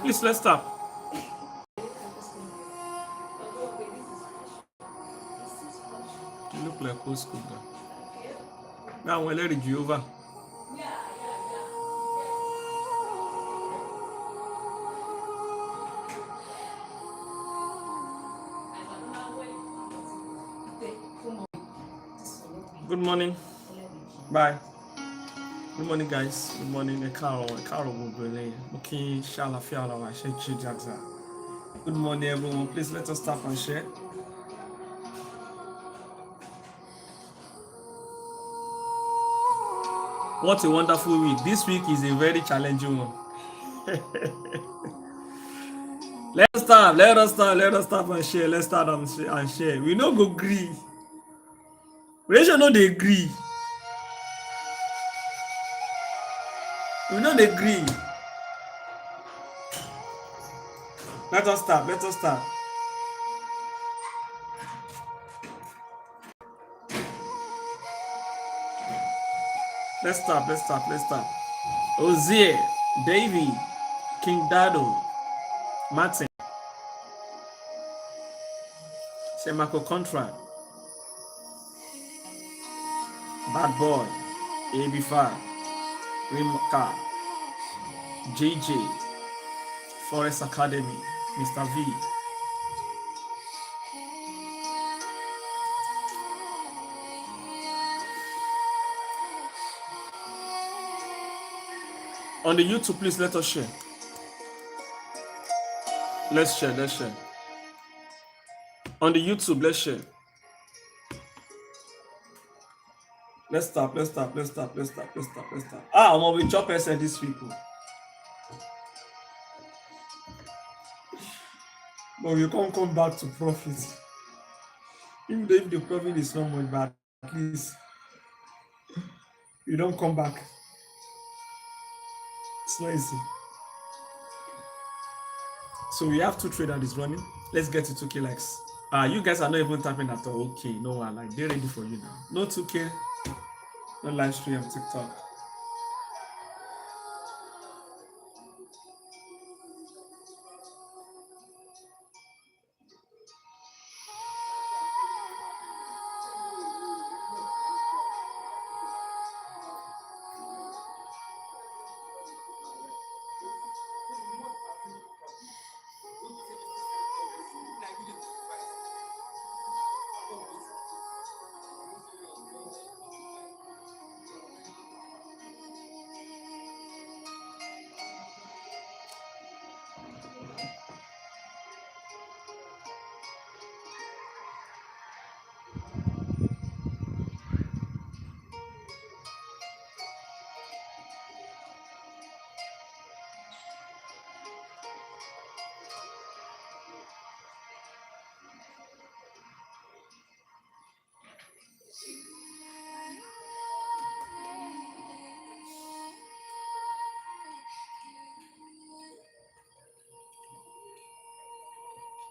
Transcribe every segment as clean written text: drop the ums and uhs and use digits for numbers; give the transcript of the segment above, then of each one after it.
Please, let's start. You look like old school guy. Now, we'll let you over. Good morning. Bye. Good morning, guys. Good morning. Good morning, everyone. Please let us tap and share. What a wonderful week. This week is a very challenging one. Let us start and share. Let's start and share. We no go agree. We should know they agree. We know they agree. Let us start. Let's start. Ozier, Davy, King Dado, Martin, Semako Contra, Bad Boy, AB5, Rimka, JJ, Forest Academy, Mr. V. On the YouTube, please let us share. Let's share. On the YouTube, let's share. Let's stop. Ah, I'm going to chop SN this week. But you can't come back to profit. Even though if the profit is not much, but at least you don't come back. It's not easy. So we have 2 trade that is running. Let's get to 2K likes. You guys are not even tapping at all. Okay, no one like they're ready for you now. No 2K, no live stream on TikTok.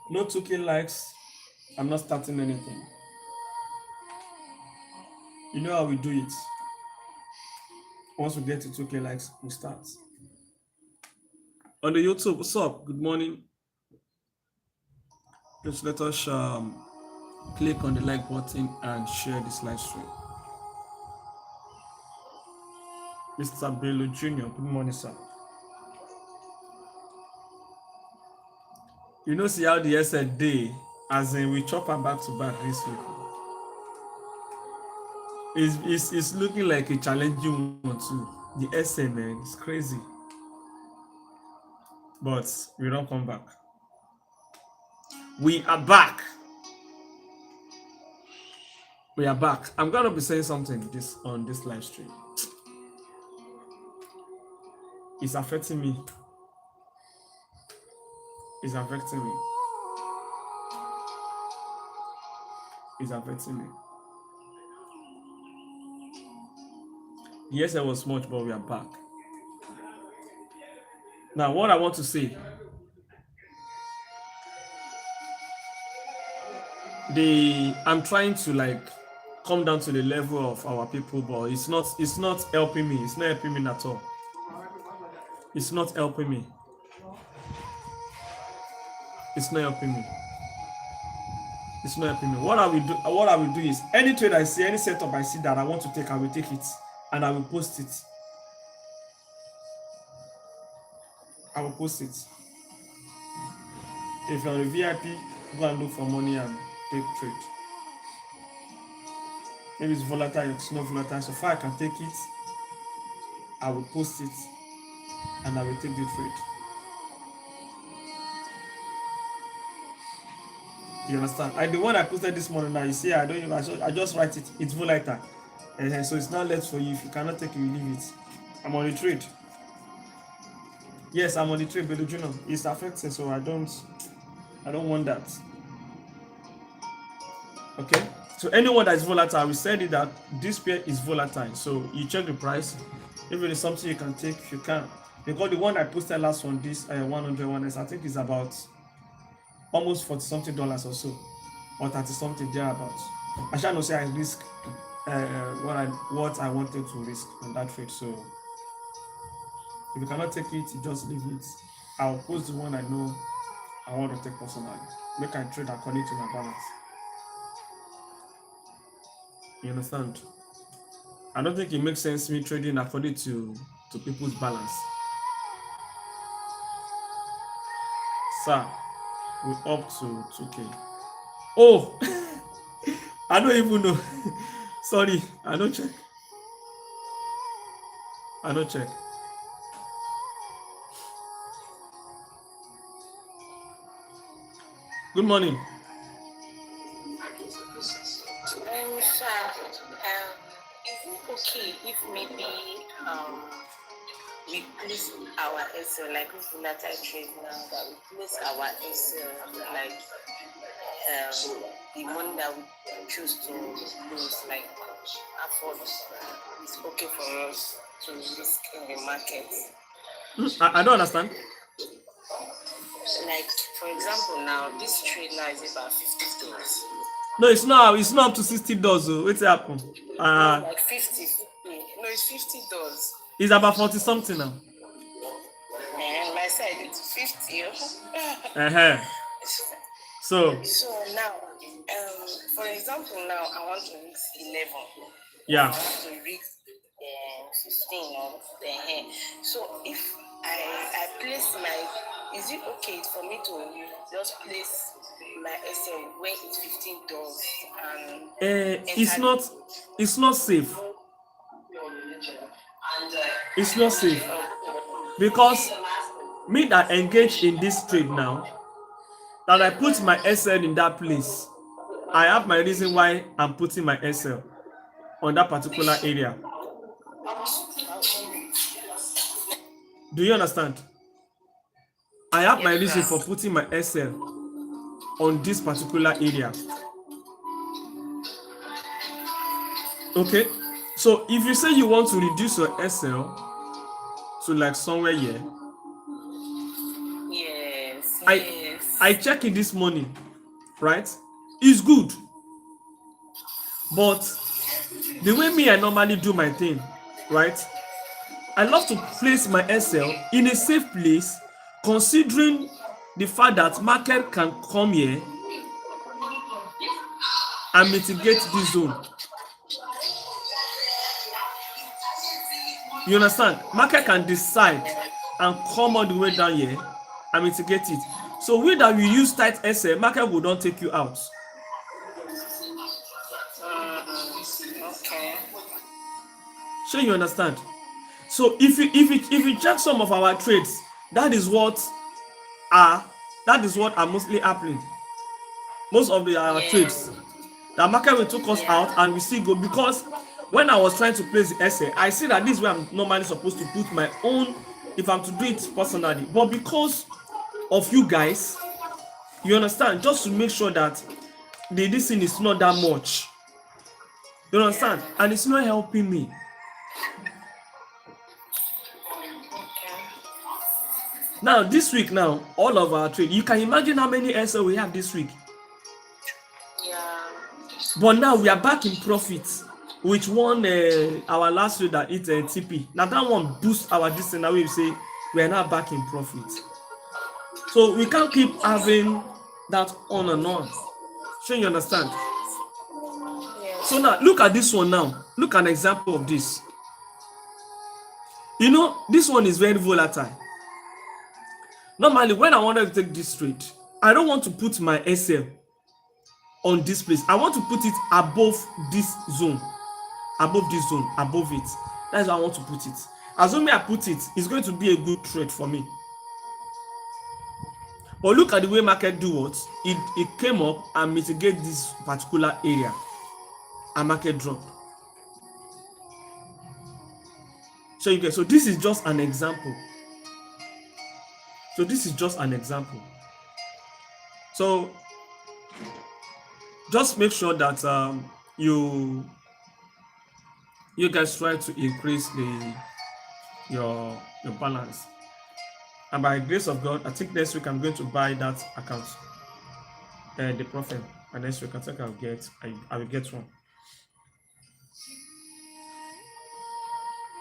No 2K likes. I'm not starting anything. You know how we do it. Once we get to 2K likes, we start. On the YouTube, what's up? Good morning. Just let us click on the like button and share this live stream. Mr. Bello Jr., good morning, sir. You know, see how the SL day, as in we chop her back to back this week. It's looking like a challenging one too. The SL, man, it's crazy. But we don't come back. We are back. We are back. I'm gonna be saying something on this live stream. It's affecting me. It's affecting me. It's affecting me. Yes, I was much, but we are back. Now, what I want to say, I'm trying to like come down to the level of our people, but it's not helping me. It's not helping me at all. It's not helping me. It's not helping me. It's not helping me. What I will do is any trade I see, any setup I see that I want to take, I will take it and I will post it. I will post it. If you're on a VIP, go and look for money and take trade. Maybe it's volatile, it's not volatile. So far I can take it, I will post it and I will take the trade. You understand? Like the one I posted this morning now, you see, I just write it, it's volatile. And so it's not left for you. If you cannot take it, you leave it. I'm on the trade. Yes, I'm on the trade, but you know, it's affected, so I don't want that. Okay? So anyone that is volatile, we said it that this pair is volatile. So you check the price. If it is something you can take, you can. Because the one I posted last one, this 101S, I think is about almost $40 something or so, or 30 something thereabouts. I shall not say I risk what I wanted to risk on that trade. So if you cannot take it, you just leave it. I'll post the one I know I want to take personally. Make I trade according to my balance. You understand? I don't think it makes sense me trading according to people's balance. Sir, we're up to 2K. Oh, I don't even know. Sorry, I don't check. Good morning. Sir, is it okay if maybe we place our SL like this volatile trade now, that we place our SL like the money that we choose to lose, like afford, it's okay for us to risk in the market? I don't understand. Like, for example, now this trade now is about $50. No, it's not up to $60. What's happened? Like 50. No, it's $50. It's about 40 something now. And my side it's 50. So now, for example, now I want to risk 11. Yeah. I want to risk 15 or 10. So if I place my, is it okay for me to just place my SL when it's $15 and it's not safe. It's not safe because me that engage in this trade now, that I put my SL in that place, I have my reason why I'm putting my SL on that particular area. Do you understand? I have my reason for putting my SL on this particular area. Okay, so if you say you want to reduce your SL to like somewhere here, yes, I check it this morning, right? It's good, but the way me I normally do my thing, right? I love to place my SL in a safe place, considering the fact that market can come here and mitigate this zone. You understand? Market can decide and come all the way down here and mitigate it. So we that we use tight SL, market will not take you out. Okay. So you understand? So if you check some of our trades, that is what are mostly happening. Most of our trades, the market will take us out and we still go, because when I was trying to place the SL, I see that this is where I'm normally supposed to put my own if I'm to do it personally. But because of you guys, you understand, just to make sure that this thing is not that much. You understand? And it's not helping me. Now this week, now all of our trade, you can imagine how many SL we have this week. Yeah. But now we are back in profit, which one our last trade that it's TP. Now that one boosts our distance. Now we say we are now back in profit. So we can't keep having that on and on. Sure, you understand? So Yes. now look at this one now. Look at an example of this. You know, this one is very volatile. Normally, when I wanted to take this trade, I don't want to put my SL on this place. I want to put it above this zone. Above this zone, above it. That's how I want to put it. Assuming I put it, it's going to be a good trade for me. But look at the way market do what? It came up and mitigate this particular area and market drop. So you get, so this is just an example. So this is just an example. So just make sure that you guys try to increase your balance. And by the grace of God, I think next week I'm going to buy that account, the profit. And next week I think I will get one.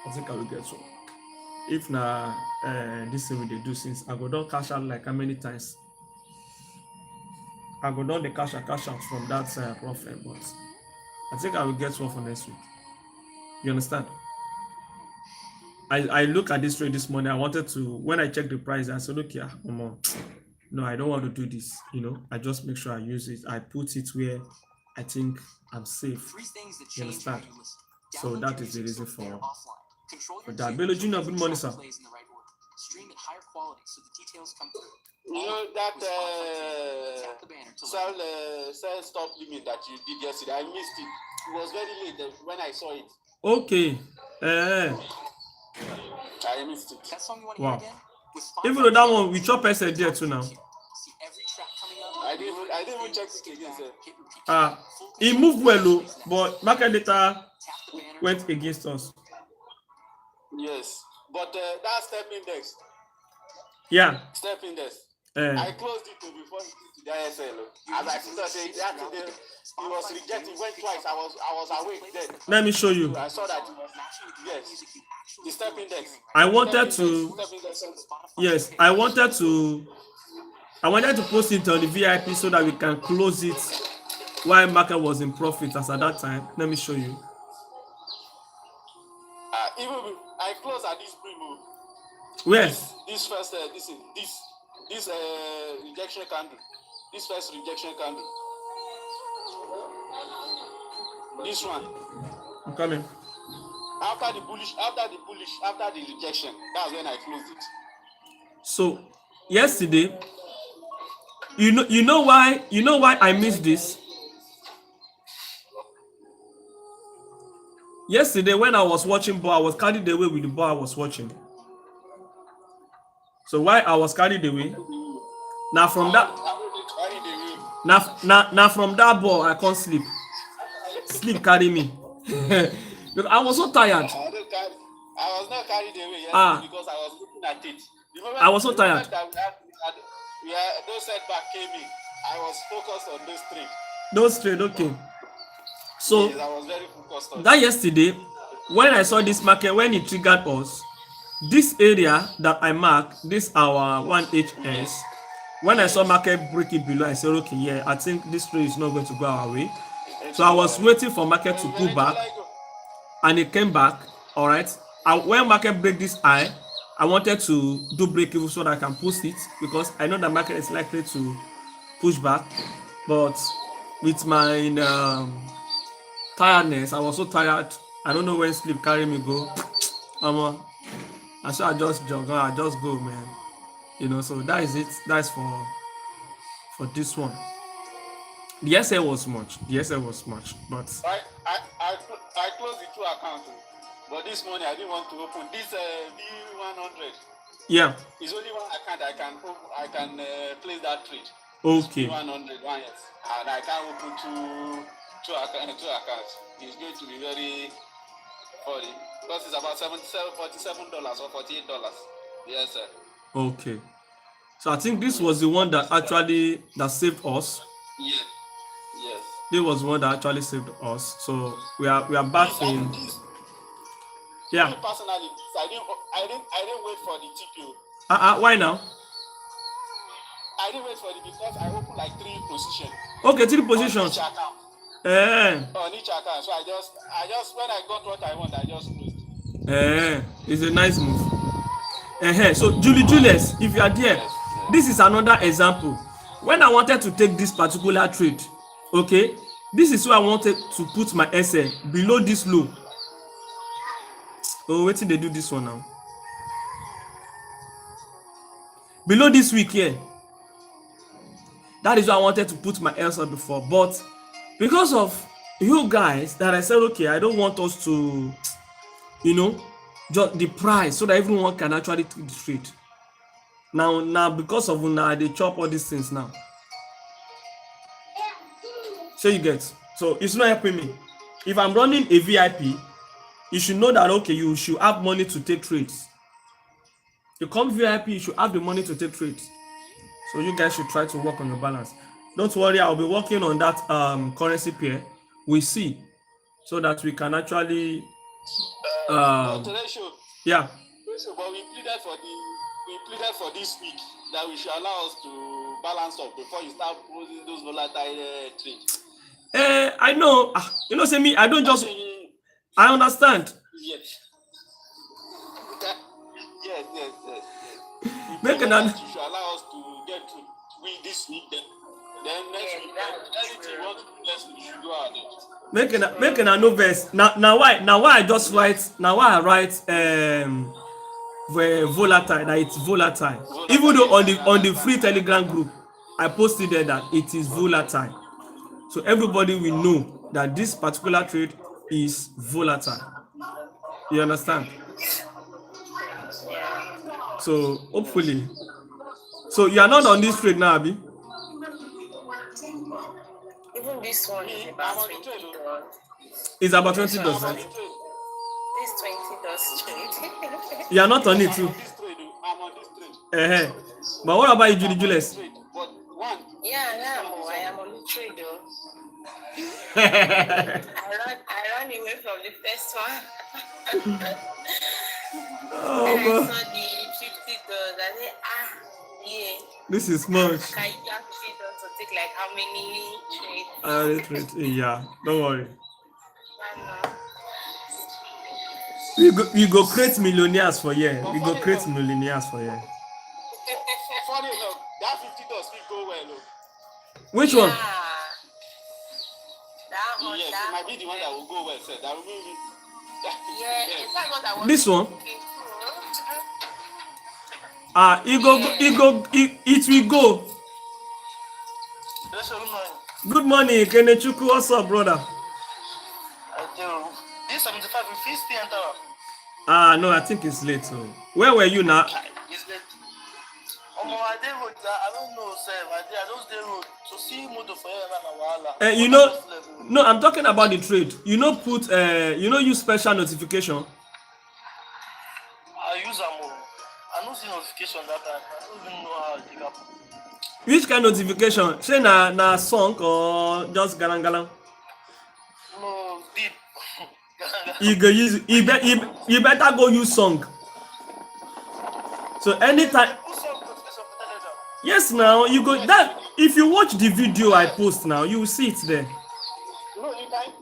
I think I will get one. If na this thing we dey do since I go don cash out like how many times? I go don dey cash out from that profit, but I think I will get one for next week. You understand? I look at this trade this morning. I wanted to, when I check the price, I said, okay, no, I don't want to do this. You know, I just make sure I use it. I put it where I think I'm safe. You understand? So that is the reason for that. Bello Junior, good morning, sir. You know that sell stop limit that you did yesterday. I missed it. It was very late when I saw it. Okay. I missed it. Wow. Even though that one we chop SL there too now. I didn't even check it again, sir. It moved well, but market data went against us. Yes, but that step index. Yeah. Step index. I closed it before the ISL. As I said, it was rejected. It went twice. I was awake then. Let me show you. I saw that. Yes. The step index. I wanted to. Yes, I wanted to post it on the VIP so that we can close it while market was in profit as at that time. Let me show you. Even I closed at this premium. Where? This first this rejection candle. This first rejection candle. This one. I'm coming. After the rejection, that's when I closed it. So yesterday, you know why I missed this? Yesterday when I was watching ball, I was carried away with the ball I was watching. So why I was carried away? Now from that from that ball I can't sleep. Sleep carry me. Because I was so tired. I was not carried away yesterday because I was looking at it. Remember, I was so tired. Those setbacks came in. I was focused on those trades. Those trades, okay. So yes, I was very focused on that yesterday, when I saw this market, when it triggered us, this area that I marked, this our 1HS, when I saw market breaking below, I said, okay, yeah, I think this trade is not going to go our way. So I was waiting for market to pull back, and it came back. All right. When market break this high, I wanted to do break even so that I can post it because I know the market is likely to push back. But with my tiredness, I was so tired. I don't know when sleep carry me go. I said I just jog, I just go, man. You know, so that is it. That's for this one. The SL was much. But I closed the two accounts. But this morning I didn't want to open this B100. Yeah. It's only one account I can place that trade. Okay. B100 one, yes. And I can't open two accounts. It's going to be very funny because it's about $47 or $48. Yes, sir. Okay. So I think this was the one that actually saved us. Yes. Yes. This was one that actually saved us. So we are back in. Yeah. Me personally, I didn't wait for the TPO. Why now? only wait for it because I open like 3 positions. Okay, 3 On positions. each account. Eh, On each account. So I just when I got what I want, I just closed. it's a nice move. So Julius, if you are there, Yes. this is another example. When I wanted to take this particular trade, okay, this is where I wanted to put my SL below this low. Oh, wait till they do this one now. Below this week here. That is where I wanted to put my SL before, but because of you guys that I said, okay, I don't want us to, just the price so that everyone can actually take the trade. Now because of now they chop all these things now. So you get, so it's not helping me. If I'm running a VIP, you should know that okay, you should have money to take trades. You come VIP, you should have the money to take trades. So you guys should try to work on your balance. Don't worry, I'll be working on that currency pair. We see, so that we can actually Today's show. yeah. But we pleaded for this week that we should allow us to balance up before you start posing those volatile trades. I know. Say me, I don't just. I understand. Yes. Yes. Make You an should allow us to get to win this week. Then next week, anything you want to do next week, you should go ahead. make an no verse. Now why I just write. Now why I write volatile. That it's volatile. Even though on the free Telegram group, I posted there that it is volatile. So everybody will know that this particular trade is volatile. You understand? So hopefully. So you are not on this trade now, Abi? Even this one is about $20. It's about $20. This $20 trade. You are not on it too. I'm on this trade. But what about you, Julius? But one. Yeah, I am on the trade though. I ran away from the first one. And I saw the $50. I said, yeah. This is much. Can you have $50 to take like how many trades? Yeah, don't worry. We go create millionaires for you. We go create millionaires for you. Funny enough, that $50 will go well. Which one? That one. Yes, it might be the one that will go well. Sir. That will be. Yeah, that's what I want. This one? It will go. Good morning, Kenechukwu. What's up, brother? This 75 will still enter. No, I think it's late. So where were you now? It's late. I don't know, sir. I just dey road. So see motor for here na. No, I'm talking about the trade. Use special notification. I use them. I don't see notification that time. I don't even know how to take up. Which kind of notification? Say na song or just galang? No, deep. You better go use song. So anytime. Yes, now you go that. If you watch the video I post now, you will see it there. No, you can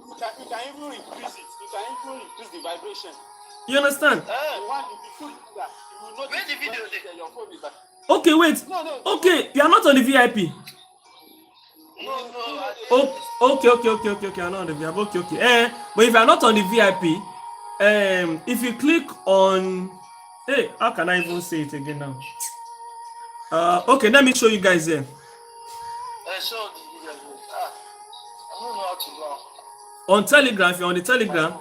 even increase it. You can even increase the vibration. You understand? Where the video there? Your phone is back. Okay, wait. No. Okay, you are not on the VIP. No. Okay. I'm not on the VIP. Okay. But if you are not on the VIP, if you click on, how can I even say it again now? Okay, let me show you guys here. Show the video. I don't know how to go. On Telegram, if you're on the Telegram,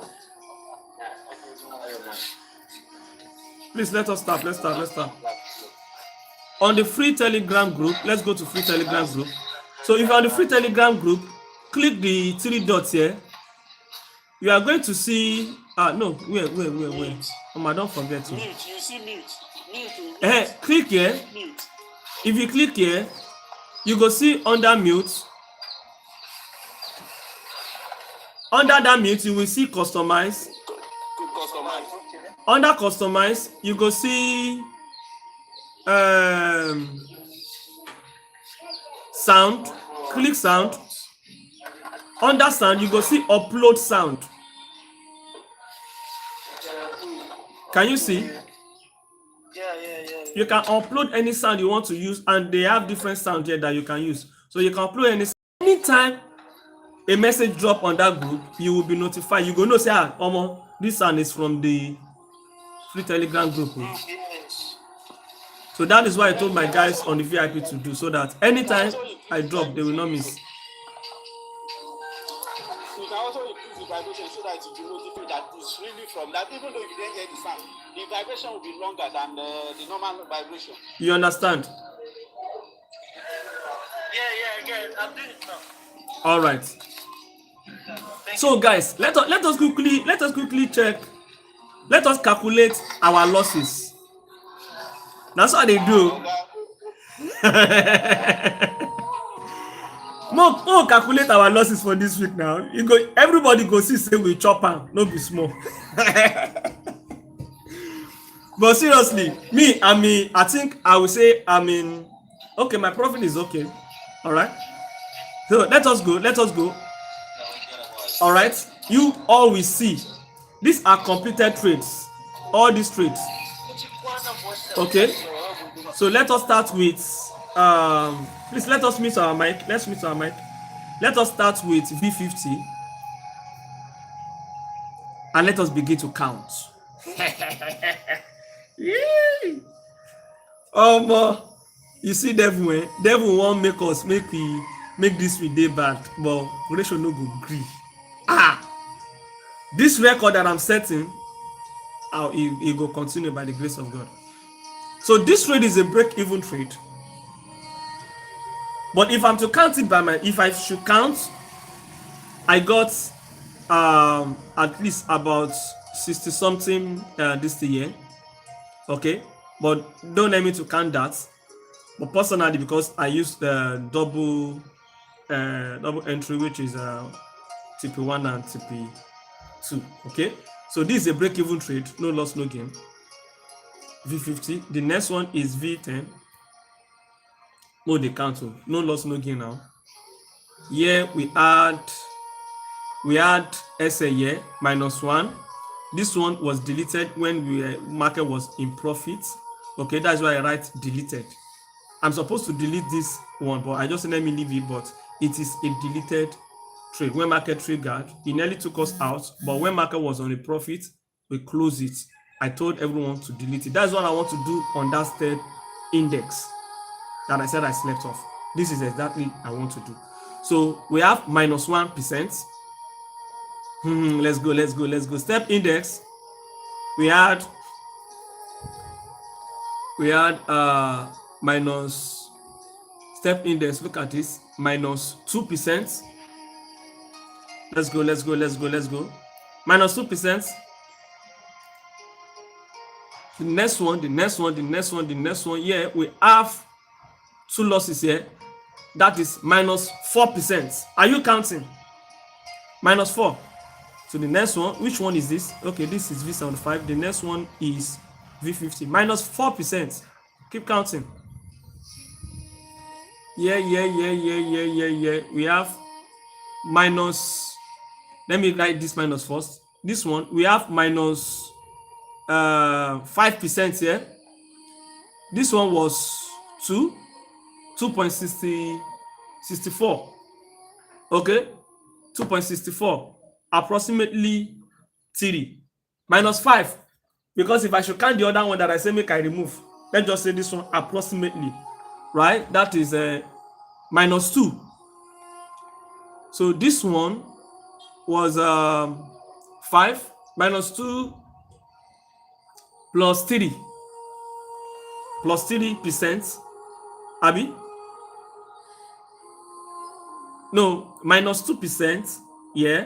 please let us start. Let's start. On the free Telegram group, let's go to free Telegram group. So if you're on the free Telegram group, click the 3 dots here. You are going to see. No, wait. I don't forget to. Mute. You see mute. Click here. Mute. If you click here, you go see under mute. Under that mute, you will see customize. Customize. Under customize, you go see sound, click sound. Under sound, you go see upload sound. Can you see? Yeah. You can upload any sound you want to use, and they have different sound here that you can use. So you can upload any sound. Anytime a message drop on that group, you will be notified. You go know say, Omo, this sound is from the free Telegram group. Yes. So that is why I told my guys on the VIP to do, so that anytime I drop, they will not miss. You can also increase the vibration so that you will notify that it's really from that. Even though you didn't hear the sound, the vibration will be longer than the normal vibration. You understand? Yeah, I get it. I'm doing it now. All right. So guys, let us quickly check. Let us calculate our losses. That's what they do. More calculate our losses for this week now. You go, everybody go see say we chop am, no be small. But seriously, I think I will say okay, my profit is okay. All right. So let us go. All right. You all will see. These are completed trades. All these trades. Okay. So let us start with please let us mute our mic. Let's mute our mic. Let us start with V50 and let us begin to count. You see, devil won't make us make this week day bad, but ratio no go gree. This record that I'm setting, it will continue by the grace of God. So this trade is a break-even trade. But if I'm to count it if I should count, I got at least about 60 something this year. Okay, but don't let me to count that. But personally, because I use the double entry, which is TP1 and TP2. Okay, so this is a break-even trade, no loss, no gain. V50. The next one is V10. No, they cancel. No loss, no gain now. Here we had SA here -1. This one was deleted when market was in profit. Okay, that's why I write deleted. I'm supposed to delete this one, but I just let me leave it. But it is a deleted trade. When market triggered, it nearly took us out. But when market was on a profit, we closed it. I told everyone to delete it. That's what I want to do on that third index that I said I slept off. This is exactly I want to do. So we have -1%. Let's go. Step index. We had minus step index. Look at this, -2%. Let's go. -2%. The next one. Yeah, we have two losses here. That is -4%. Are you counting? -4. So the next one, which one is this? Okay, this is V75. The next one is V50. -4%. Keep counting. Yeah. We have minus. Let me write this minus first. This one, we have -5% here. This one was 2.64. Okay, 2.64, approximately 3 -5, because if I should count the other one that I say make I remove, let's just say this one approximately, right? That is -2. So this one was 5 -2 plus 3 plus 3%. Abi? No, -2%. Yeah.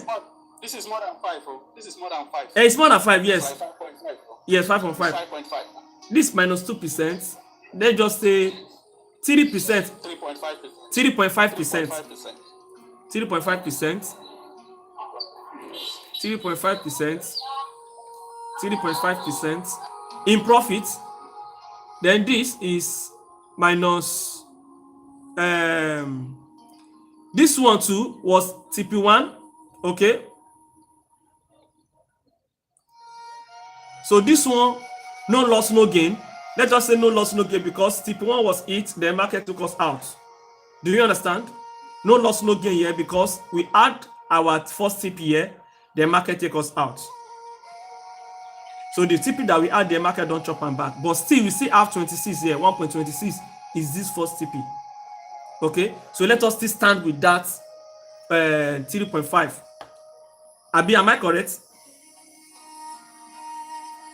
This is more than 5. This is more than 5. It's more than 5. Yes. 5.5. Yes, 5.5. 5.5. This -2%. Let's just say 3%. 3.5%. 3.5%. 3.5%. 3.5%. 3.5% in profit. Then this is minus this one too was TP1. Okay. So this one, no loss, no gain. Let's just say no loss, no gain because TP1 was it, the market took us out. Do you understand? No loss, no gain here because we add our first TP here, the market take us out. So the TP that we add, the market don't chop and back. But still, we still have 26 here. 1.26 is this first TP. Okay, so let us still stand with that 3.5. Abi, am I correct?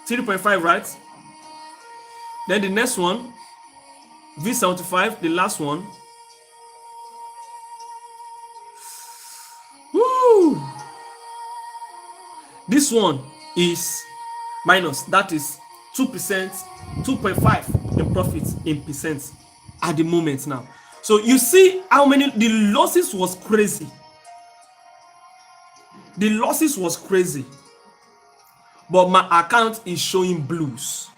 3.5, right? Then the next one, V75, the last one. Woo! This one is minus, that is 2%, 2.5 in profit in percent at the moment now. So you see how many, the losses was crazy. The losses was crazy. But my account is showing blues.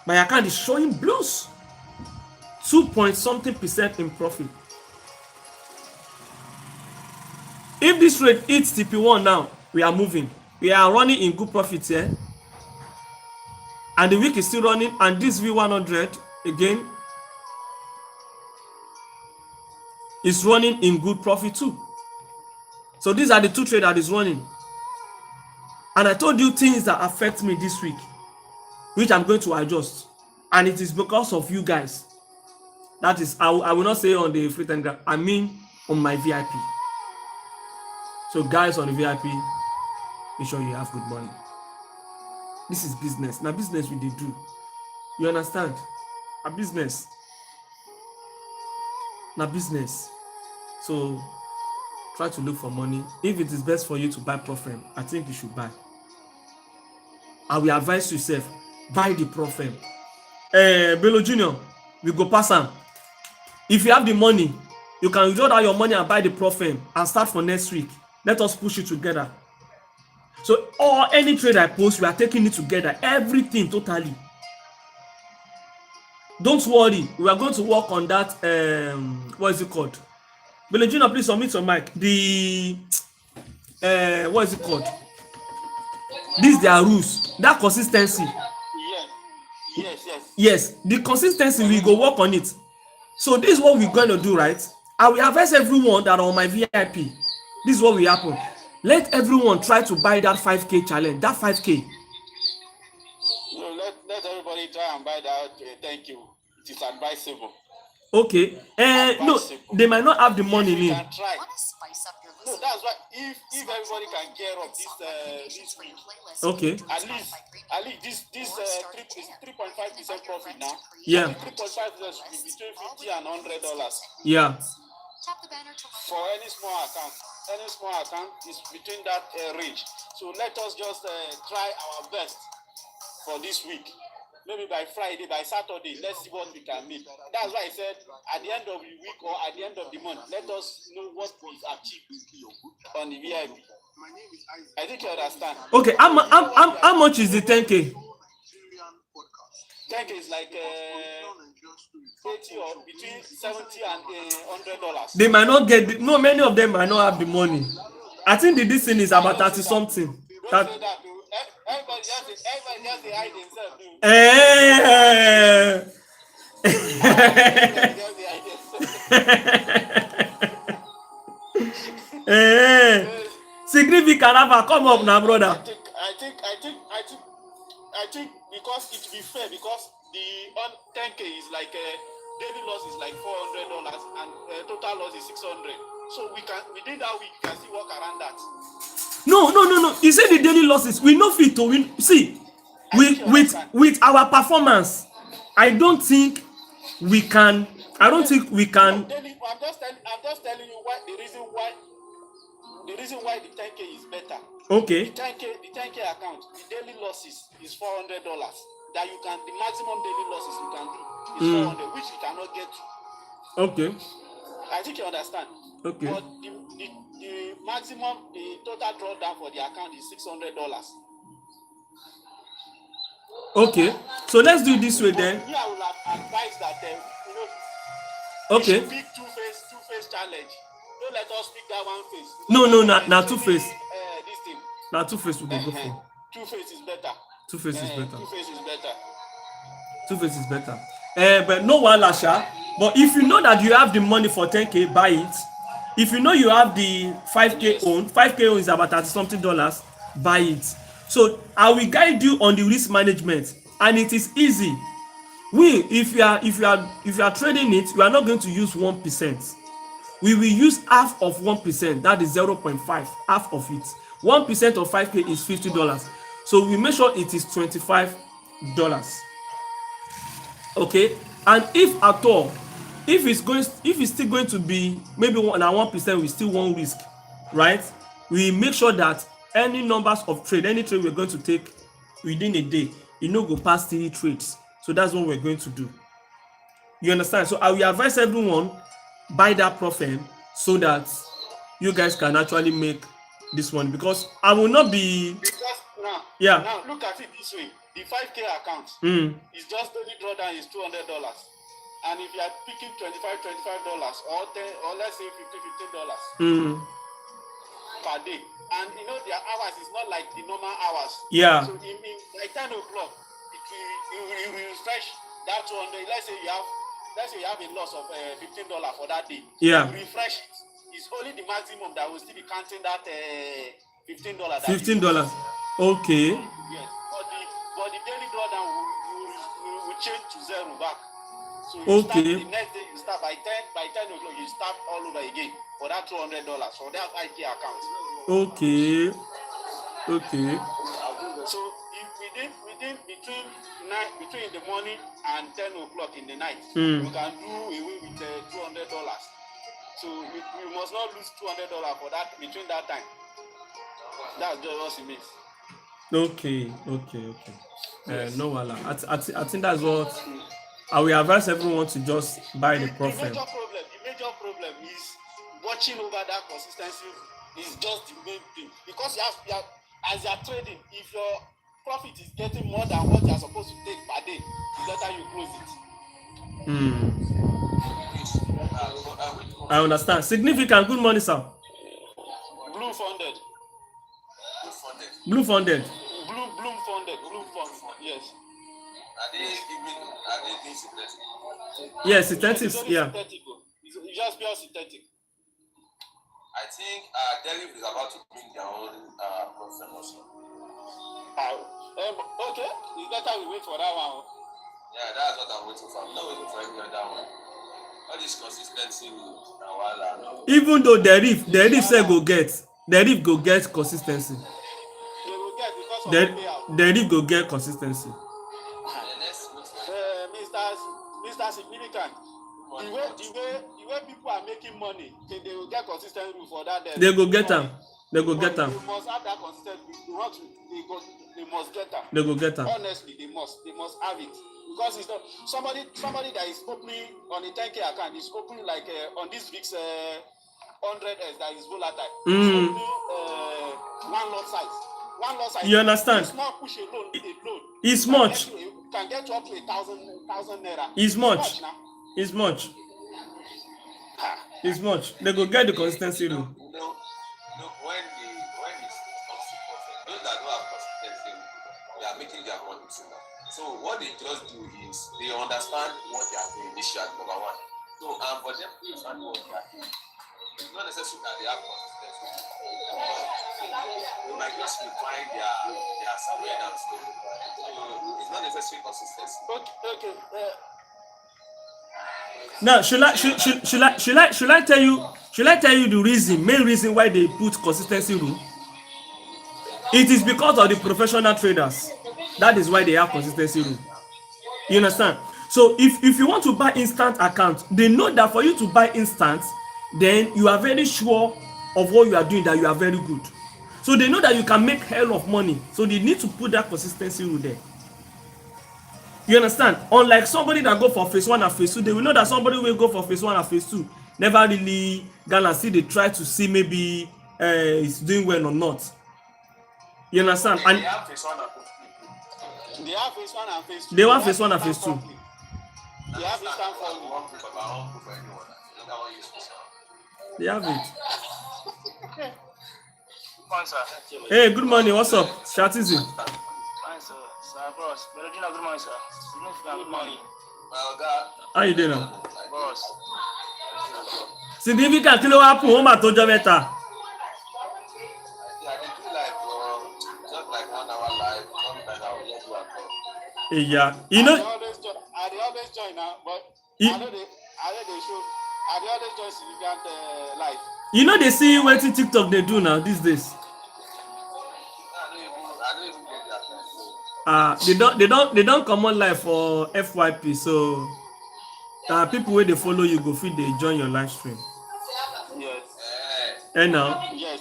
My account is showing blues. 2.something% in profit. If this rate hits TP1 now, we are moving. We are running in good profit here. And the week is still running. And this V100 again is running in good profit too. So these are the two trades that is running. And I told you things that affect me this week, which I'm going to adjust. And it is because of you guys. That is, I will not say on the free time graph, I mean on my VIP. So guys on the VIP, make sure you have good money. This is business. Now business we dey do. You understand? A business. Now business. So try to look for money. If it is best for you to buy Profem, I think you should buy. I will advise yourself, buy the Profem. Bello Junior, we go pass am. If you have the money, you can withdraw out your money and buy the Profem and start for next week. Let us push it together. So any trade I post, we are taking it together. Everything totally. Don't worry. We are going to work on that. What is it called? Bello Junior, please submit your mic. The what is it called? These their rules. That consistency. Yes. The consistency, we go work on it. So this is what we're going to do, right? I will advise everyone that are on my VIP. This is what will happen. Let everyone try to buy that 5K challenge. That 5K. No, let everybody try and buy that. Thank you. It is advisable. Okay. No, they might not have the money in. Try. No, that's why if everybody can gear up this week. Okay. At least this 3.5% profit now. Yeah. 3.5% will be between $50 and $100. Yeah. For any small account is between that range. So let us just try our best for this week. Maybe by Friday, by Saturday, let's see what we can make. That's why I said at the end of the week or at the end of the month, let us know what is achieved on the VIP. I think you understand. Okay, how much is the 10K? 10K is like 80 or between $70 and $100. They might not get no, many of them might not have the money. I think this thing is about 30 something. Don't say that. Everybody just hide themselves. Significant Alpha, come up now, brother. I think because it will be fair, because the 10K is like daily loss is like $400 and total loss is $600. So within that week we can still work around that. No. You say the daily losses. We know fit to win. See, with our performance, I don't think we can. I'm just telling you why the reason why the 10K is better. Okay. The 10K account, the daily losses is $400. That you can, the maximum daily losses you can do is 400, which you cannot get to. Okay. I think you understand. Okay. But the maximum, the total drawdown for the account is $600. Okay. So let's do it this way then. I would have advised that Okay. Pick two-face challenge. Don't let us pick that one face. No, now two-face. This thing. Now two-face we go for. Two-face is better. Two-face is better. Two-face is better. Two-face is better. But no one lasha. But if you know that you have the money for 10K, buy it. If you know you have the 5K own, 5K own is about $30-something, buy it. So I will guide you on the risk management, and it is easy. If you are trading it, you are not going to use 1%. We will use half of 1%. That is 0.5. Half of it. 1% of 5K is $50. So we make sure it is $25. Okay, and if at all, if it's still going to be maybe 1%, we still won't risk, right? We make sure that any numbers of trade, any trade we're going to take within a day, go past 3 trades. So that's what we're going to do. You understand? So I will advise everyone buy that profile so that you guys can actually make this one, because I will not be. Because now look at it this way: the 5K account is just only drawdown is $200, and if you are picking $25 or let's say $15 per day, and their hours is not like the normal hours. Yeah. So in by 10 o'clock, it will refresh that 200. Let's say you have a loss of $15 for that day. Yeah. You refresh it. It's only the maximum that will still be counting that $15. $15. Okay. Yes. But the daily drawdown will change to zero back. So you start the next day. You start by 10 o'clock. You start all over again for that $200 for that 5K account. Okay. So if within between the morning and 10 o'clock in the night, you can do away with $200. So we must not lose $200 for that between that time. That's just what it means. Okay. No wala. I think that's what I will advise everyone to just buy the profile. The major problem is watching over that consistency is just the main thing, because you have as you are trading, if your profit is getting more than what you are supposed to take per day, it's better you close it. I understand. Significant. Good morning, sir. Blue funded. Blue funded. Yes. Are they being synthetic? Yes, synthetic. Yeah. It's just pure synthetic. I think Delhi is about to bring their own profile also. Okay, it's better we wait for that one. Yeah, that's what I'm waiting for. I'm not waiting for any other one. All this consistency with even though the reef say go get consistency. They will get because of the payout. The reef go get consistency. Mr. Significant, the way people are making money, they will get consistent rule for that. They go get them. They must have that consistent rule. They must get them. They go get them. Honestly, they must have it. Because it's not somebody that is opening on a 10K account is opening like on this VIX 100S that is volatile. Opening, one lot size. You understand? It's not push a loan. It's much. Can get you up to 1,000 naira. It's much. It's much. It's much. They go get the consistency rule. When it's those that don't have consistency, they are making their money too now. So what they just do is they understand what they are doing initially, number one. So for them to understand what they are doing, it's not necessary that they have consistency. They might just refine their spread and stuff. So it's not necessary consistency. Okay. Now, should I tell you the main reason why they put consistency rule? It is because of the professional traders. That is why they have consistency rule. You understand? So if you want to buy instant account, they know that for you to buy instant, then you are very sure of what you are doing, that you are very good. So they know that you can make hell of money. So they need to put that consistency rule there. You understand? Unlike somebody that go for phase 1 and phase 2, they will know that somebody will go for phase 1 and phase 2 never really gonna see. They try to see maybe it's doing well or not. You understand? And they have phase 1 and phase 2. They have phase 1 and phase 2. They want phase 1 and phase 2. You have instant for phone. one proof, but I won't proof for anyone. I don't want to use this. They have it. Fine, sir. Hey, good morning. What's up? Shatizi. Fine, sir. Sir, boss. Melodina, good morning, sir. Significant, good morning. Well, God. How you doing now? Boss. Significant kí ló wá kù, ó mà tó jọ́ mẹ́ta. Yeah, I do like just like 1 hour live. Sometimes I will just do a call. Yeah, you I know, always join now, but You- I know they show. I dey always join significant live. you know they see wetin TikTok they do now these days. I don't even get that. So, They don't come on live for FYP, so people where they follow you go fit they join your live stream. Yes. And now, Yes.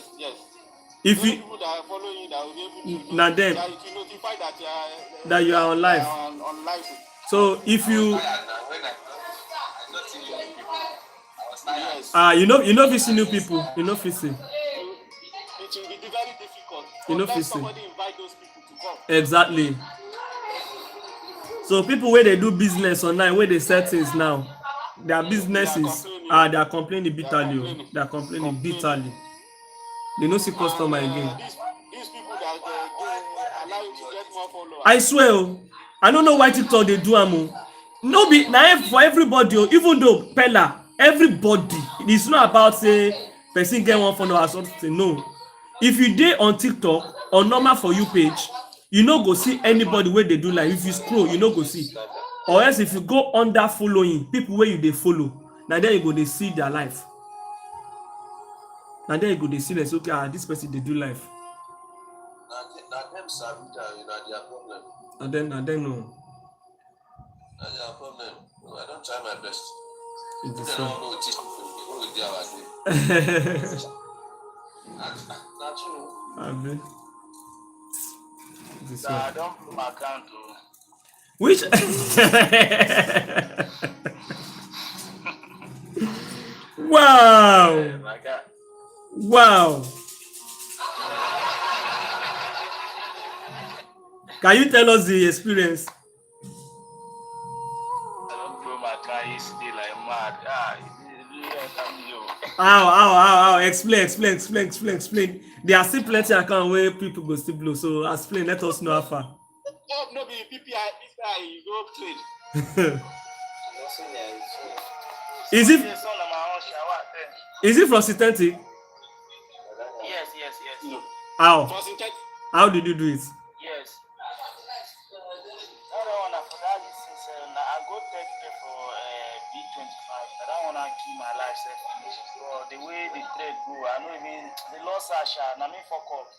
if Those you people that are following you that will be able to Now then, to notify that you are on live. on live. So if you tired now. When I not see new people, I was tired. Yes. you know if you see new people, you know if you see. It will be very difficult. You know, Unless fixing. somebody invite those people to come. Exactly. So people where they do business online, where they sell things now, their businesses they are complaining bitterly. They are complaining bitterly. They no see customer again. These people that they allow you to get more followers. I swear, I don't know why TikTok they do am. No be na for everybody. Even though Pella, everybody. It's not about say person get one follower or something. No. If you dey on TikTok or normal for you page, you no go see anybody where they do like. If you scroll, you no go see. Or else if you go under following people where you dey follow, na there you go dey see their life. Na there you go dey see like okay, this person dey do life. Now them sabi that you know their problem. And then no. That's their problem. No, I don't try my best. It's the They same. don't know teach people. Who will do our day? Not true. Abi. It's the Sir, same. I don't blow my account. Oh. Which wow. My God. Wow. Can you tell us the experience? I don't blow my car yesterday like mad. It really enter me, yo. How? Explain. There are still plenty account where people go still blow. So explain, let us know how far. Oh, no be PPI, you go trade. Is it Yes, son of my own shower then. is it from synthetic? Yes. How? For synthetic. How did you do it? Yes. That one for that is I go take it for B25. That one I keep my life safe. So the way the trade go, I know even the loss I shall. I mean fuck up.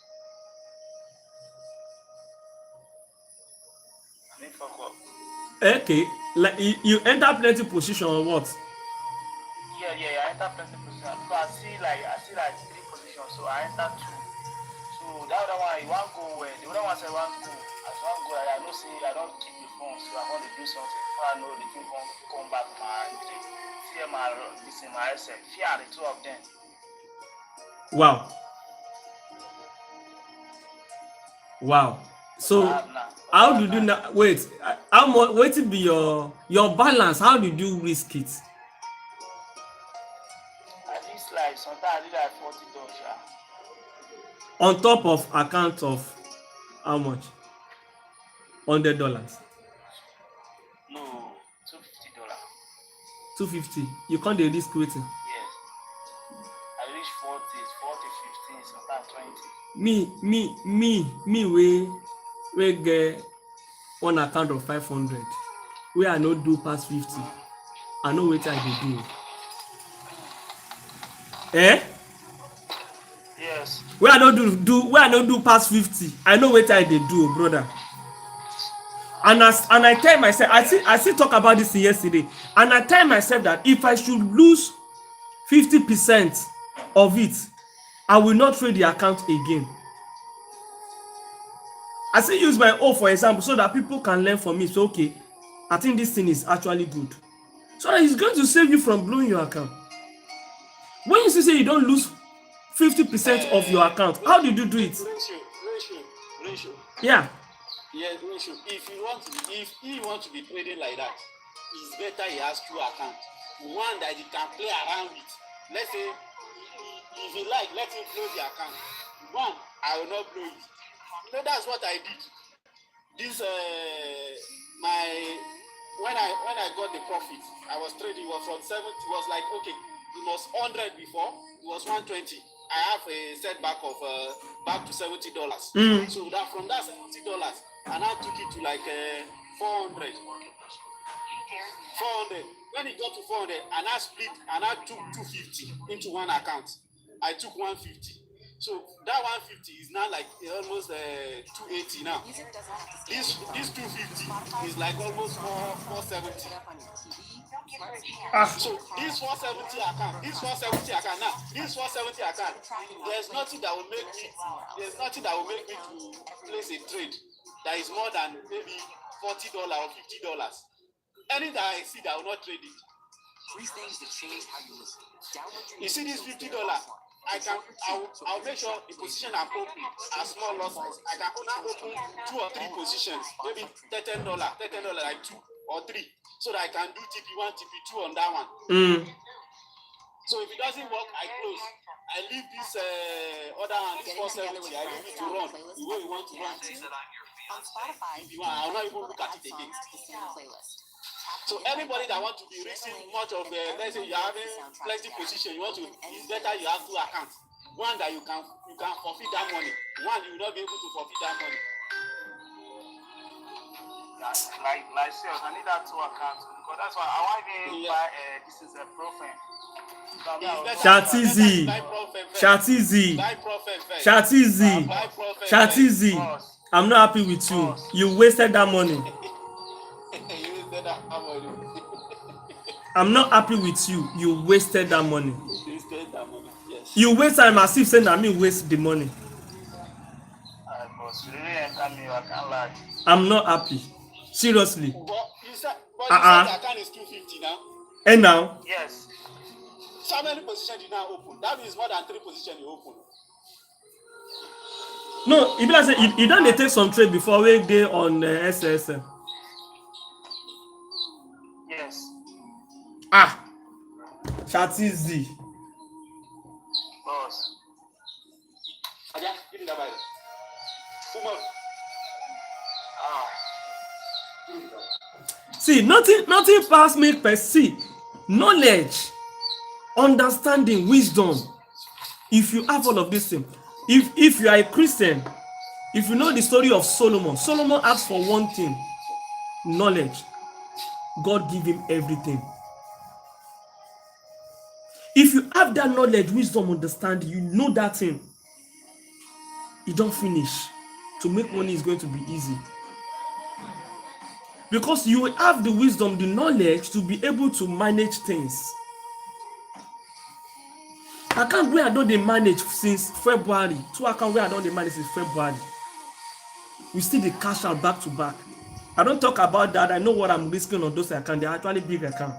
Okay, like you enter plenty position or what? Yeah. I enter plenty position. So I see like 3 positions. So I enter 2. So that other one, you want go where? The other one say want go. As one go, I know say I don't keep the phone, so I want to do something. Before I know the thing come back my trade. See my asset. Fear the 2 of them. Wow. So how did you not wait? How much? What will be your balance? How did you risk it? At least like sometimes I did like $40. On top of account of how much? $100. No, $250. $250. You can't dey risk waiting. Yes. I reach 40, 15, sometimes 20. Me get one account of 500 wey I no do pass 50. I know wetin I dey do. Yes. Wey I no do pass 50. I know wetin I dey do, brother. And I tell myself, I still talk about this yesterday, and I tell myself that if I should lose 50% of it, I will not trade the account again. I still use my own for example so that people can learn from me. So okay, I think this thing is actually good. So that it's going to save you from blowing your account. When you say you don't lose 50% of your account, how did you do it? Ratio. Yeah. Yes, ratio. If you want to be trading like that, it's better he has two accounts. One that he can play around with. Let's say, if he like, let him close the account. One, I will not blow it. So that's what I did. This when I got the profit, I was trading. It was from 70. It was like, okay, it was 100 before. It was 120. I have a setback of back to $70. So that from that $70, I now took it to like 400. 400. When it got to 400, and I split, and I took 250 into one account. I took 150. So that 150 is now like almost 280 now. This 250 is like almost 470. So this 470 account, now, there's nothing that will make me to place a trade that is more than maybe $40 or $50. Anything that I see that I will not trade it. You see this $50, I'll make sure the position I'm open are small losses. I can now open 2 or 3 positions, maybe $10, like 2 or 3, so that I can do TP1, TP2 on that one. So if it doesn't work, I close. I leave this other one, this 470, I leave it to run the way you want to run it. If you want, I'll not even look at it again. So anybody that wants to be risking much of let's say you're having plenty position, it's better you have 2 accounts. One that you can forfeit that money. One you will not be able to forfeit that money. Like sales, I need that 2 accounts because that's why I want to buy this is a profile. Shatizi. I'm not happy with you. You wasted that money. I'm not happy with you. You wasted that money. Yes. You waste time as if saying that me waste the money. I'm not happy. Seriously. But you said the account is 250 now. And now? Yes. So how many positions you now open? That means more than 3 positions you open. No, if I say you don't take some trade before we day on SSM. Yes. Shatizi. Boss. Give me that Bible. Come on. See, nothing past me per se. Knowledge, understanding, wisdom. If you have all of these things, if you are a Christian, if you know the story of Solomon asked for one thing, knowledge. God give him everything. If you have that knowledge, wisdom, understanding, you know that thing, you don't finish. To make money is going to be easy. Because you have the wisdom, the knowledge to be able to manage things. Account where I don't manage since February. 2 accounts where I don't manage since February. We still the cash out back to back. I don't talk about that. I know what I'm risking on those accounts. They're actually big accounts.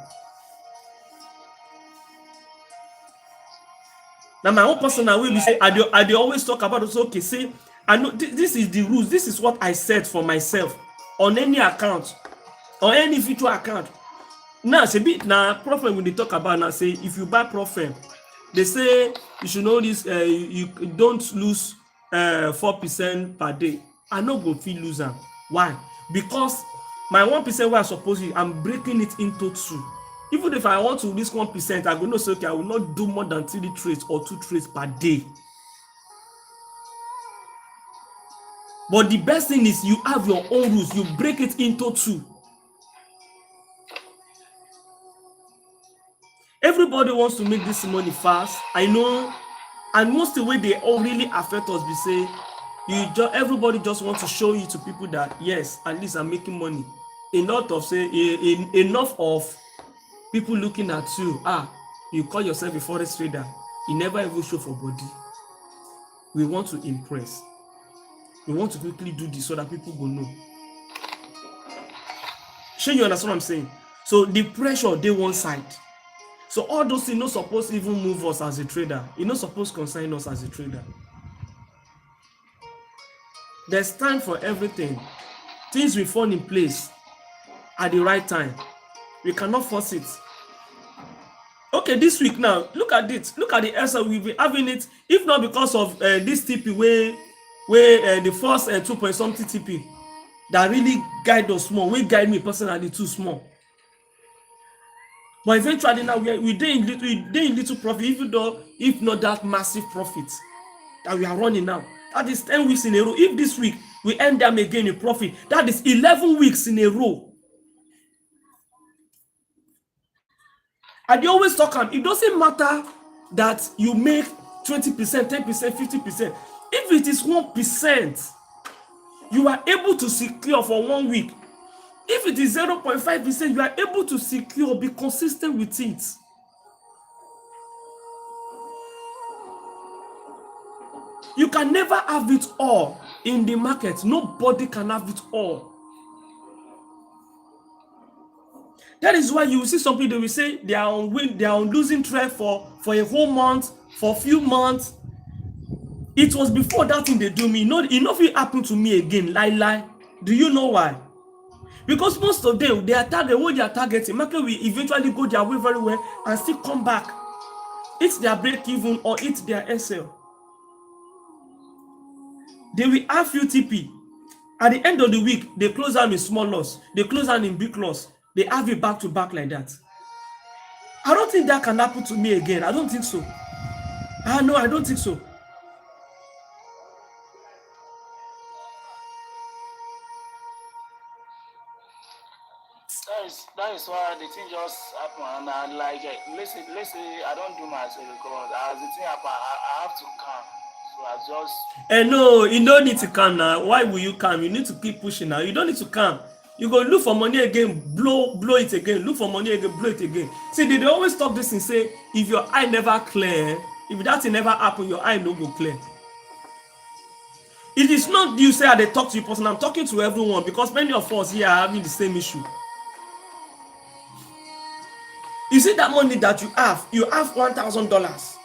Now my own personal will be say I do always talk about it. Okay, say I know this is the rules. This is what I set for myself on any account, on any virtual account. Now say bit now profit when they talk about now say if you buy profit, they say you should know this. You don't lose 4% per day. I no go feel loser. Why? Because my 1% where I suppose I'm breaking it into 2. Even if I want to risk 1%, I go no say okay, I will not do more than 3 trades or 2 trades per day. But the best thing is you have your own rules. You break it into 2. Everybody wants to make this money fast. I know, and most of the way they all really affect us. We say everybody just wants to show you to people that yes, at least I'm making money. Enough of people looking at you. You call yourself a forex trader. You never ever show for body. We want to impress. We want to quickly do this so that people will know. Sure, you understand what I'm saying? So the pressure, they one side. So all those things not supposed to even move us as a trader. It's not supposed to concern us as a trader. There's time for everything. Things will fall in place at the right time. We cannot force it. Okay, this week now, look at it. Look at the SL. We've been having it, if not because of this TP where the first 2 point something TP that really guide us small, we guide me personally too small. But eventually now we dey in little profit, even though if not that massive profit that we are running now. That is 10 weeks in a row. If this week we end them again in profit, that is 11 weeks in a row. And they always talk, it doesn't matter that you make 20%, 10%, 50%. If it is 1%, you are able to secure for 1 week. If it is 0.5%, you are able to secure, be consistent with it. You can never have it all in the market. Nobody can have it all. That is why you will see some people, they will say they are on losing track for a whole month, for a few months. It was before that thing they do me. Enough it happened to me again. Lie. Do you know why? Because most of them, they are targeting, market will eventually go their way very well and still come back. It's their break even or it's their SL. They will have UTP. At the end of the week, they close down in small loss. They close down in big loss. They have it back to back like that. I don't think that can happen to me again. I don't think so. No, I don't think so. That is why the thing just happened, and I like let's say I don't do myself because as the thing happen, I have to calm. So I just No, you don't need to calm now. Why will you calm? You need to keep pushing now. You don't need to calm. You go look for money again, blow it again, look for money again, blow it again. See, they always talk this and say, if your eye never clear, if that thing never happen, your eye no go clear. It is not you say they talk to you person. I'm talking to everyone because many of us here are having the same issue. You see that money that you have $1,000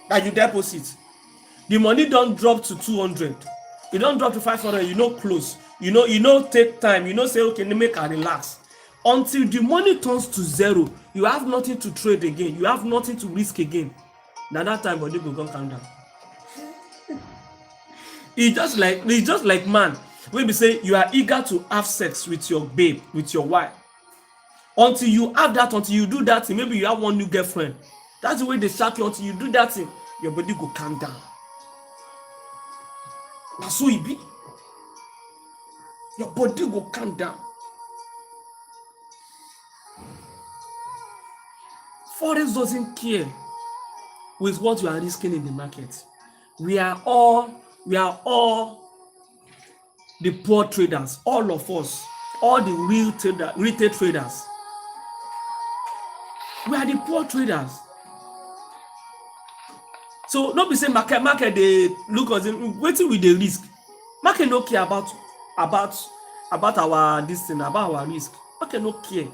that you deposit. The money don't drop to 200. It don't drop to 500. You know, close. You know, take time. You know, say okay, make a relax. Until the money turns to zero, you have nothing to trade again. You have nothing to risk again. Now that time, body will go calm down. It's just like man. When we say you are eager to have sex with your babe, with your wife. Until you have that, until you do that thing, maybe you have one new girlfriend. That's the way they shock you. Until you do that thing, your body go calm down. That's so it be. Your body go calm down. Forex doesn't care with what you are risking in the market. We are all the poor traders, all of us, all the retail traders. We are the poor traders. So not be say market they look at them, waiting with the risk. Market no care about our this thing, about our risk. Market no care.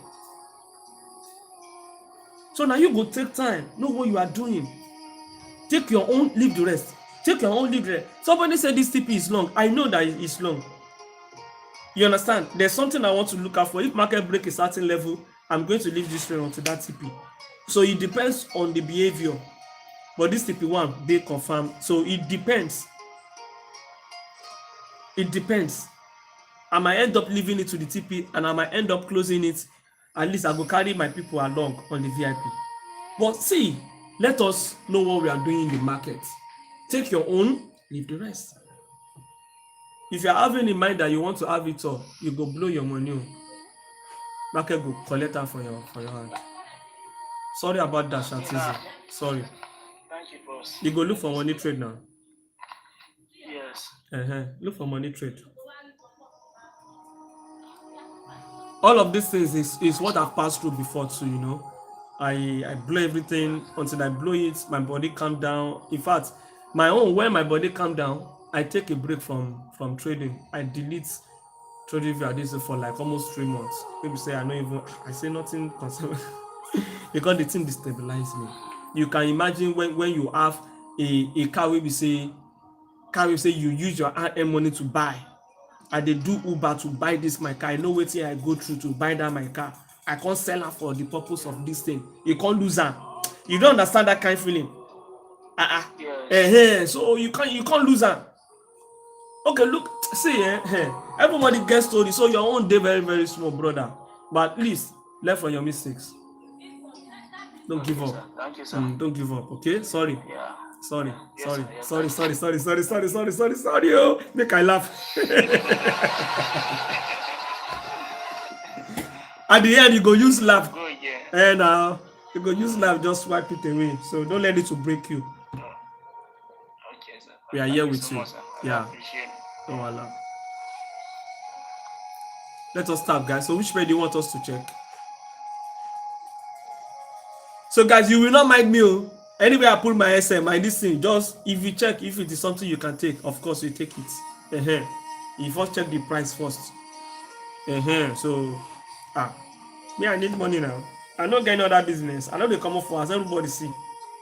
So now you go take time, know what you are doing. Take your own, leave the rest. Take your own, leave the rest. Somebody said this TP is long. I know that it's long. You understand? There's something I want to look out for. If market break a certain level, I'm going to leave this trade onto that TP. So it depends on the behavior. But this TP1, they confirm. So it depends. It depends. I might end up leaving it to the TP and I might end up closing it. At least I go carry my people along on the VIP. But see, let us know what we are doing in the market. Take your own, leave the rest. If you are having in mind that you want to have it all, you go blow your money. Market go collect that for your hand. Sorry about that, Shantizi. Sorry. thank you, boss. You go look for money trade now. Yes. Look for money trade. All of these things is what I've passed through before too, you know. I blow everything until I blow it, my body calm down. In fact, my own, when my body calm down, I take a break from trading. I delete trading via this for like almost 3 months. People say I say nothing concerning because the thing destabilize me. You can imagine when you have a car where we say you use your earn money to buy. I dey do Uber to buy this my car. I know wetin I go through to buy that my car. I can't sell her for the purpose of this thing. You can't lose her. You don't understand that kind of feeling. Yes. So you can't lose her. Okay, look, see, everybody gets story, so your own day very, very small, brother. But at least learn from your mistakes. Don't give up. Sir. Thank you, sir. Don't give up, okay? Sorry. Yeah. Sorry. Yes, Sorry. sir. Yes, Sorry. sir. Sorry. Oh, make I laugh. At the end, you go use laugh. Go again. And you go use laugh, just swipe it away. So don't let it to break you. Okay, sir. We are Thank here you with so you. much, sir. I Yeah. appreciate it. Oh, Allah. Let us start, guys. So which way do you want us to check? So guys, you will not mind me. Oh. Anyway, I put my SM, my this thing. Just if you check if it is something you can take, of course you take it. You first check the price first. So me, I need money now. I not get any other business. I know they come up for us. Everybody see.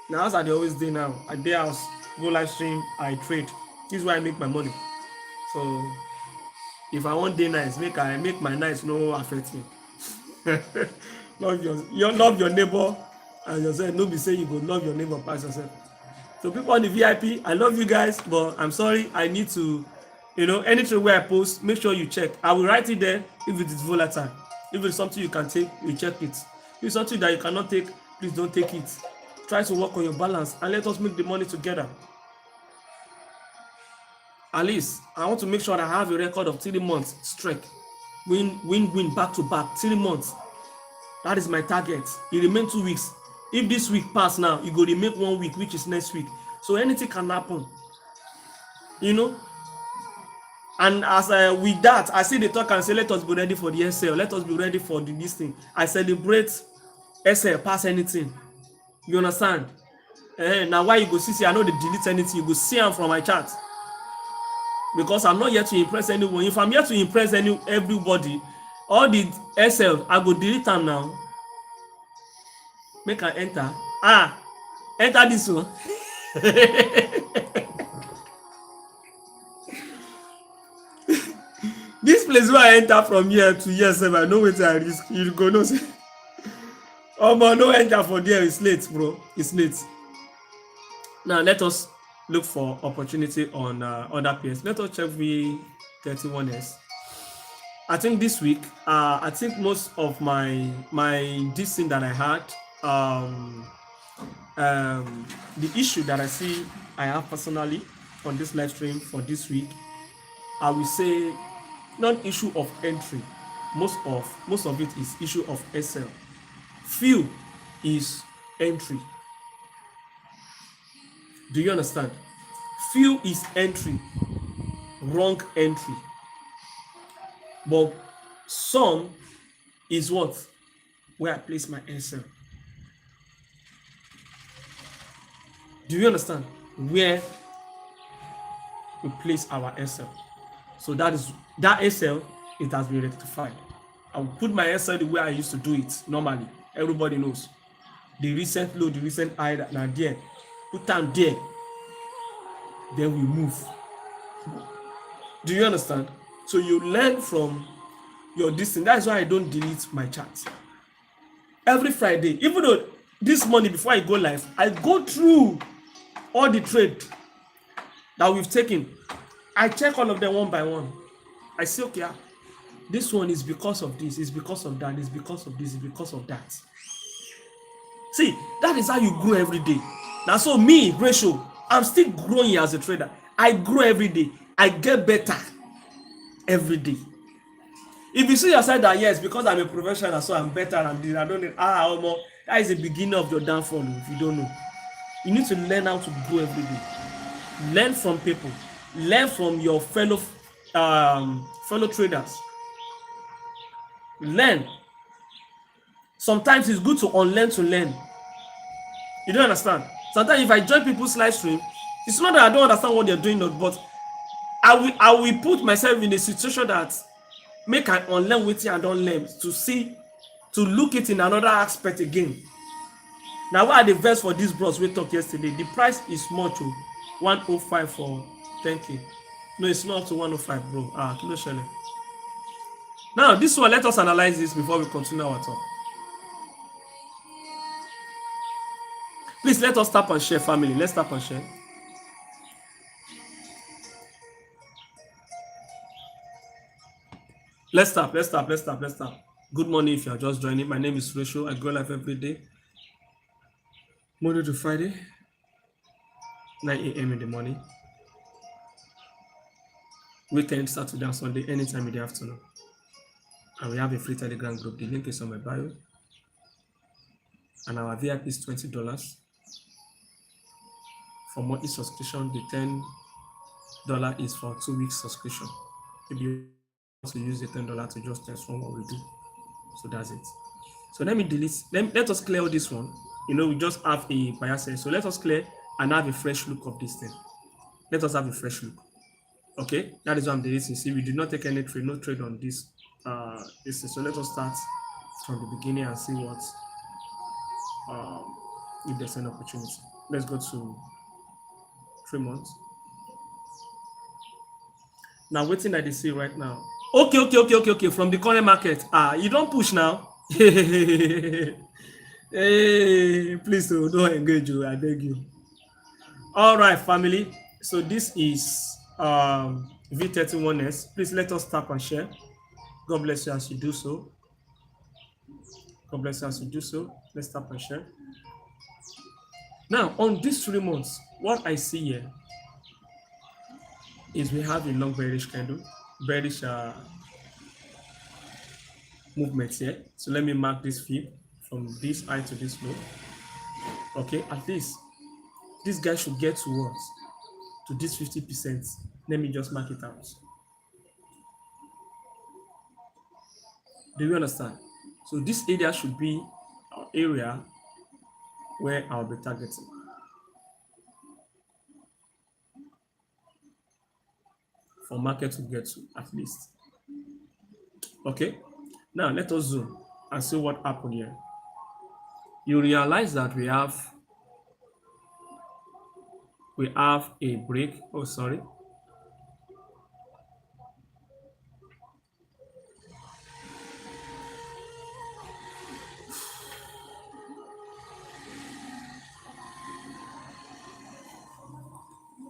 Now as I dey always do now. I dey house, go live stream, I trade. This is where I make my money. So if I want day nights, make my nights no affect me. love your neighbor and yourself. No be say you go love your neighbor pass yourself. So people on the VIP, I love you guys, but I'm sorry, I need to, anything where I post, make sure you check. I will write it there if it is volatile. If it's something you can take, you check it. If it's something that you cannot take, please don't take it. Try to work on your balance and let us make the money together. At least I want to make sure that I have a record of 3 months straight. Win back to back. 3 months. That is my target. It remains 2 weeks. If this week pass now, you go to make 1 week, which is next week. So anything can happen. And as with that, I see the talk and say, let us be ready for the SL. Let us be ready for this thing. I celebrate SL pass anything. You understand? Now why you go see, I know they delete anything. You go see them from my chat. Because I'm not here to impress anyone. If I'm here to impress everybody, all the SL, I go delete them now. Make I enter. Enter this one. This place where I enter from here to here, I know what I risk. You go no say. No enter for there. It's late, bro. It's late. Now let us look for opportunity on other pairs. Let us check V31S. I think this week, I think most of my this thing that I had, the issue that I see I have personally on this live stream for this week, I will say not issue of entry. Most of it is issue of SL. Few is entry. Do you understand? Few is entry, wrong entry. But some is what? Where I place my SL. Do you understand? Where we place our SL. So that SL, it has been rectified. I will put my SL the way I used to do it normally. Everybody knows. The recent low, the recent high that are there. Put them there. Then we move. Do you understand? So you learn from your distance. That's why I don't delete my charts. Every Friday, even though this morning before I go live, I go through all the trade that we've taken. I check all of them one by one. I say, okay, this one is because of this, it's because of that, it's because of this, it's because of that. See, that is how you grow every day. Now, so me, Ratio, I'm still growing as a trader. I grow every day. I get better every day. If you see yourself that, yes, because I'm a professional, so I'm better and I don't need, that is the beginning of your downfall if you don't know. You need to learn how to grow every day. Learn from people. Learn from your fellow traders. Learn. Sometimes it's good to unlearn to learn. You don't understand? Sometimes if I join people's live stream, it's not that I don't understand what they're doing, but I will put myself in a situation that make I unlearn what I don't learn to look it in another aspect again. Now, what are the verse for this bros we talked yesterday? The price is much, 105 for 10K. No, it's not up to 105, bro. Kilo shele. Now, this one, let us analyze this before we continue our talk. Please let us tap and share, family. Let's tap and share. Let's tap. Good morning if you are just joining. My name is Ratio. I go live every day, Monday to Friday, 9 a.m. in the morning. Weekend, Saturday and Sunday, anytime in the afternoon. And we have a free Telegram group. The link is on my bio. And our VIP is $20. For monthly subscription, the $10 is for 2 weeks subscription. If you want to use the $10 to just transform what we do. So that's it. So let me delete. Let us clear this one. We just have a bias. So let us clear and have a fresh look of this thing. Let us have a fresh look. Okay, that is what I'm deleting. See, we did not take any trade, no trade on this. So let us start from the beginning and see what if there's an opportunity. Let's go to 3 months. Now, waiting that they see right now. Okay. From the current market. You don't push now. Hey, please don't engage you. I beg you. All right, family. So this is V31S. Please let us tap and share. God bless you as you do so. Let's tap and share. Now, on these 3 months, what I see here is we have a long bearish candle, bearish movement here. So let me mark this fib from this high to this low. Okay, at least this guy should get towards to this 50%. Let me just mark it out. Do you understand? So this area should be our area where I'll be targeting. For market to get to at least. Okay, now let us zoom and see what happened here. You realize that we have a break. Oh, sorry.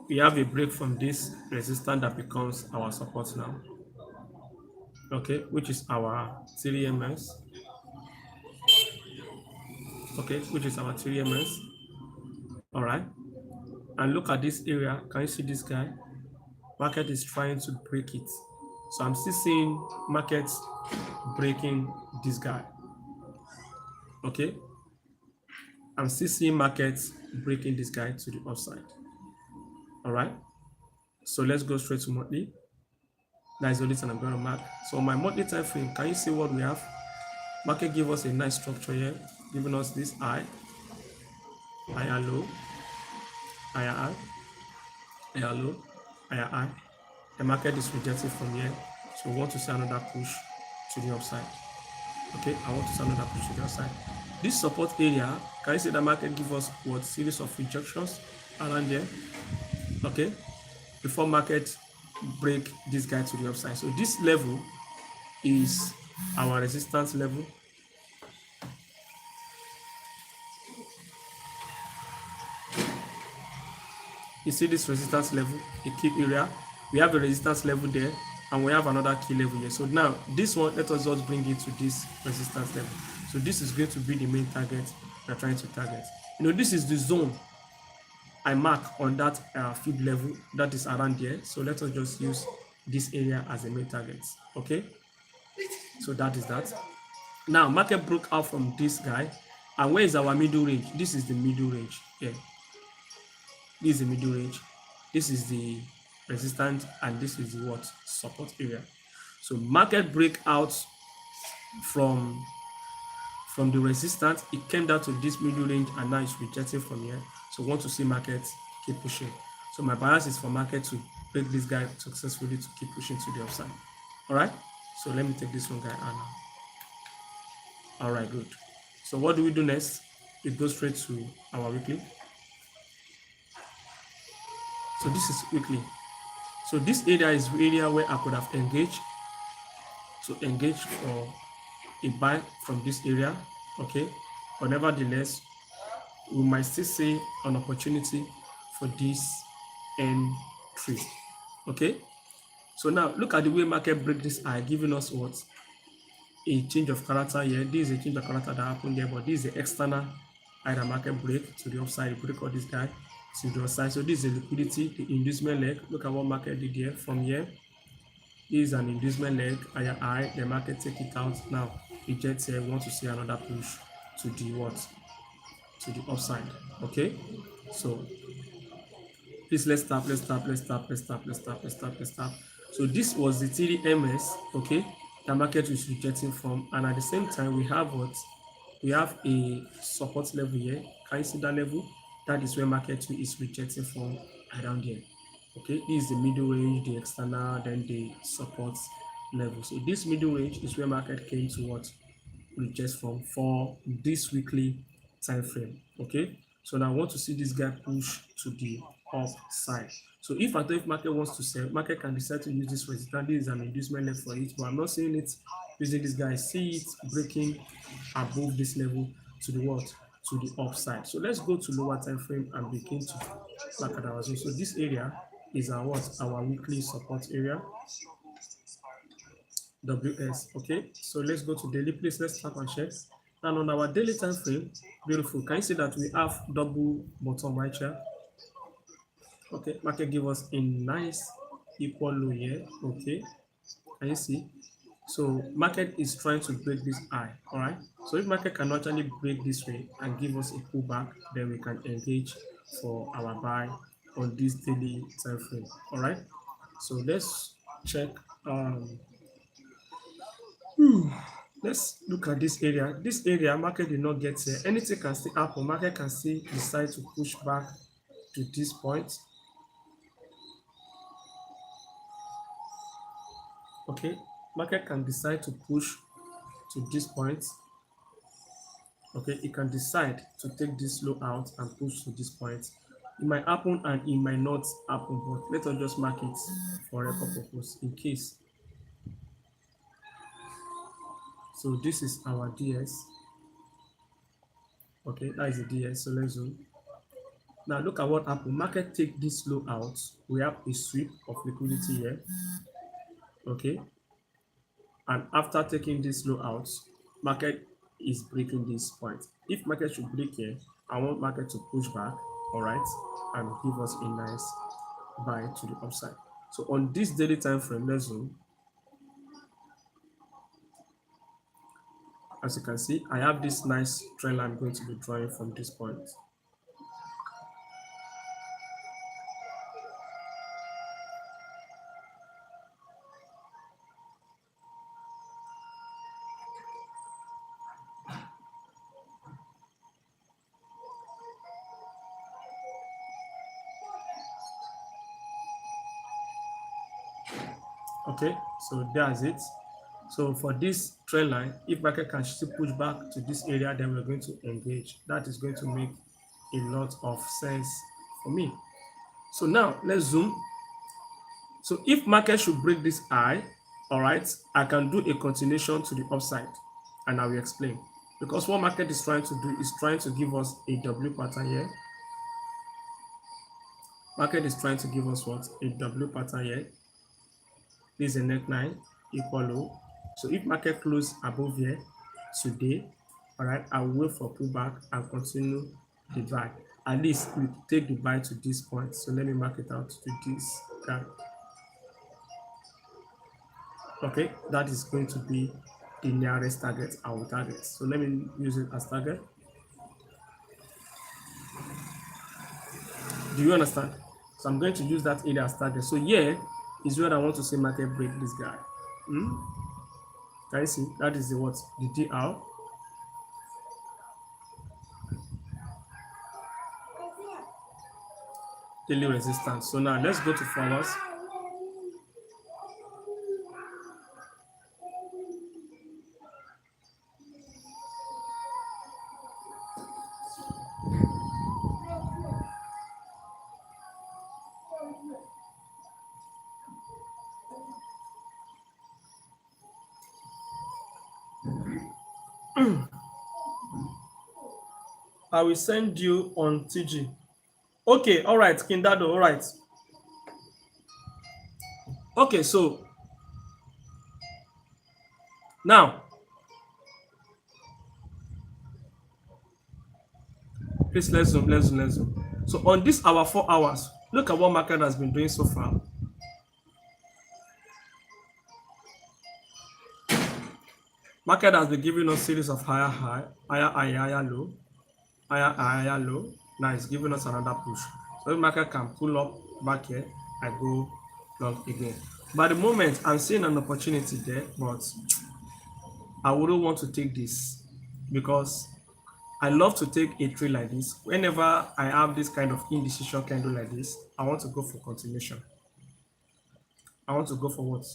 We have a break from this resistance that becomes our support now. Okay, which is our 3 ms. Okay, which is our 3 ms. All right, and look at this area. Can you see this guy? Market is trying to break it. So I'm still seeing markets breaking this guy. Okay, I'm still seeing markets breaking this guy to the upside. All right, so let's go straight to monthly. That is the only thing I'm going to mark. So my monthly time frame, can you see what we have? Market give us a nice structure here, giving us this high, higher low, higher high, higher low, higher high. The market is rejected from here, so we want to see another push to the upside. Okay, I want to see another push to the upside. This support area, can you see the market give us what series of rejections around there? Okay, before market break this guy to the upside. So this level is our resistance level. You see this resistance level, a key area. We have a resistance level there, and we have another key level here. So now this one, let us just bring it to this resistance level. So this is going to be the main target we're trying to target. This is the zone I mark on that fib level that is around there. So let us just use this area as the main target. Okay, so that is that. Now market broke out from this guy, and where is our middle range? This is the middle range here. This is the middle range, this is the resistance, and this is the what support area. So market break out from the resistance, it came down to this middle range, and now it's rejecting from here. So we want to see market keep pushing. So my bias is for market to break this guy successfully to keep pushing to the upside. All right, so let me take this one guy out now. All right, good. So what do we do next? It goes straight to our weekly. So this is weekly. So this area is the area where I could have engaged. So engage for a buy from this area, okay? But nevertheless, we might still see an opportunity for this entry. Okay, so now look at the way market break this high, giving us what? A change of character here. This is a change of character that happened there, but this is the external either market break to the upside, break all this guy to the upside. So this is the liquidity, the inducement leg. Look at what market did here. From here, this is an inducement leg, higher high, the market take it out. Now reject here, want to see another push to the what? To the upside. Okay, so please let's stop. So this was the TDMS, okay, the market is rejecting from, and at the same time we have what? We have a support level here. Can you see that level? That is where market is rejecting from, around here. Okay, this is the middle range, the external, then the support level. So this middle range is where market came to what? Reject from for this weekly time frame. Okay, so now I want to see this guy push to the upside. So if market wants to sell, market can decide to use this resistance. This is an inducement level for it, but I'm not seeing it using this guy. See it breaking above this level to the what? To the upside. So let's go to lower time frame and begin to look at our zone. So this area is our what? Our weekly support area. WS. Okay, so let's go to daily. Please let's tap and check. And on our daily time frame, beautiful. Can you see that we have double bottom right here? Okay, market give us a nice equal low here. Okay, can you see? So market is trying to break this high. All right. So if market can actually break this way and give us a pullback, then we can engage for our buy on this daily time frame. All right. So let's check. Let's look at this area. This area, market did not get here. Anything can still happen. Market can still decide to push back to this point. Okay, market can decide to push to this point. Okay, it can decide to take this low out and push to this point. It might happen and it might not happen, but let us just mark it for record purpose in case. So this is our DS. Okay, that is the DS. So let's zoom. Now look at what happened. Market take this low out. We have a sweep of liquidity here. Okay, and after taking this low out, market is breaking this point. If market should break here, I want market to push back, all right, and give us a nice buy to the upside. So on this daily time frame, let's zoom. As you can see, I have this nice trend line going to be drawing from this point. Okay, so that's it. So for this trend line, if market can still push back to this area, then we're going to engage. That is going to make a lot of sense for me. So now let's zoom. So if market should break this high, all right, I can do a continuation to the upside, and I will explain. Because what market is trying to do is trying to give us a W pattern here. Market is trying to give us what? A W pattern here. This is a neckline, equal low. So if market close above here today, all right, I will wait for pullback and continue the buy. At least we take the buy to this point. So let me mark it out to this guy. Okay, that is going to be the nearest target I will target. So let me use it as target. Do you understand? So I'm going to use that area as target. So here is where I want to see market break this guy. Can you see? That is the what? The DR. Daily resistance. So now let's go to forwards. I will send you on TG. Okay, all right, Kindado, all right. Okay, so now, please let's zoom. So on this our 4 hours, look at what market has been doing so far. Market has been giving us series of higher high, higher low, higher low. Now it's giving us another push. So if market can pull up back here, I go long again. But at the moment, I'm seeing an opportunity there, but I wouldn't want to take this because I love to take a trade like this. Whenever I have this kind of indecision candle like this, I want to go for continuation. I want to go for what?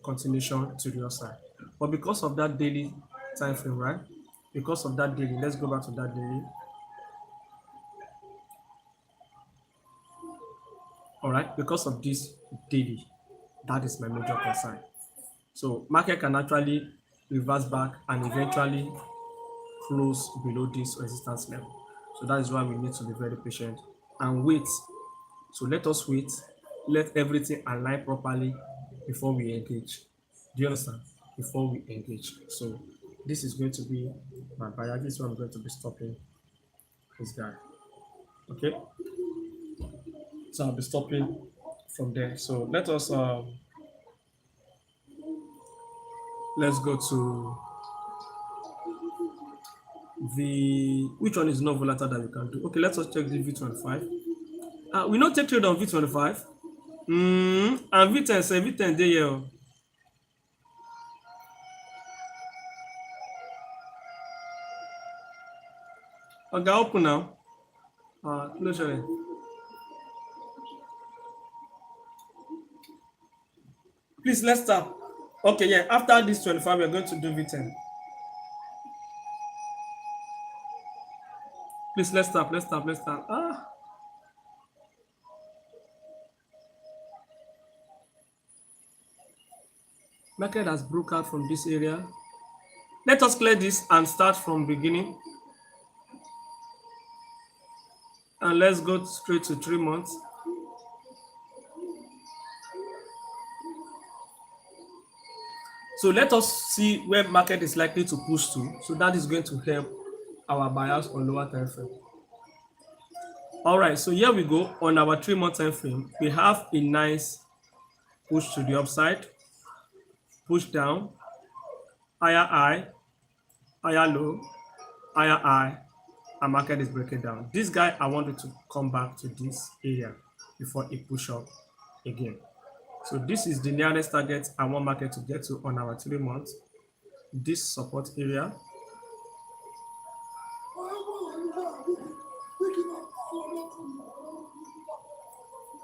Continuation to the upside. But because of that daily time frame, right? Because of that daily, let's go back to that daily. All right, because of this daily, that is my major concern. So market can actually reverse back and eventually close below this resistance level. So that is why we need to be very patient and wait. So let us wait, let everything align properly before we engage. Do you understand? Before we engage. So this is going to be my buyer. This is where I'm going to be stopping this guy. Okay. So I'll be stopping from there. So let us let's go to the which one is not volatile that we can do. Okay, let us check the V25. We not take trade on V25. And V10 say V10 dey here. Okay, open now. Closure it. Please let's start. Okay, yeah. After this 25, we're going to do V10. Please let's start. Market has broke out from this area. Let us clear this and start from beginning. And let's go straight to 3 months. So let us see where market is likely to push to. So that is going to help our buyers on lower time frame. All right, so here we go on our 3-month time frame. We have a nice push to the upside, push down, higher high, higher low, higher high, and market is breaking down. This guy, I wanted to come back to this area before it push up again. So this is the nearest target I want market to get to on our 3 months. This support area.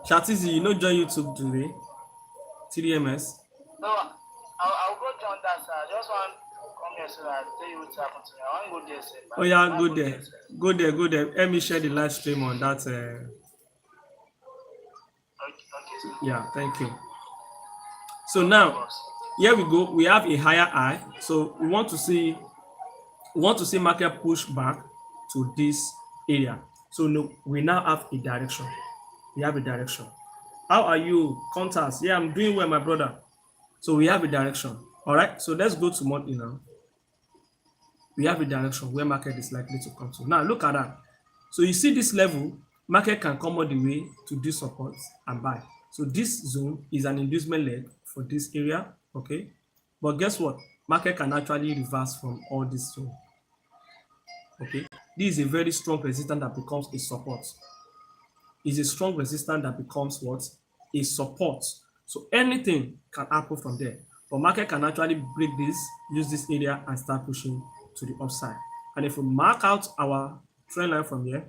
Shatizi, you know join YouTube today? 3MS. No, I'll go join that, sir. I just want to come here so that I tell you what's happened to me. I want to go there, sir. Oh yeah, go there. Let me share the live stream on that. Okay, sir. Yeah, thank you. So now, here we go. We have a higher high. So we want to see market push back to this area. So no, we now have a direction. We have a direction. How are you, Contas? Yeah, I'm doing well, my brother. So we have a direction. All right. So let's go to monthly now. We have a direction where market is likely to come to. Now look at that. So you see this level, market can come all the way to this support and buy. So this zone is an inducement leg for this area, okay? But guess what? Market can actually reverse from all this zone, okay? This is a very strong resistance that becomes a support. Is a strong resistance that becomes what? A support. So anything can happen from there. But market can actually break this, use this area and start pushing to the upside. And if we mark out our trend line from here,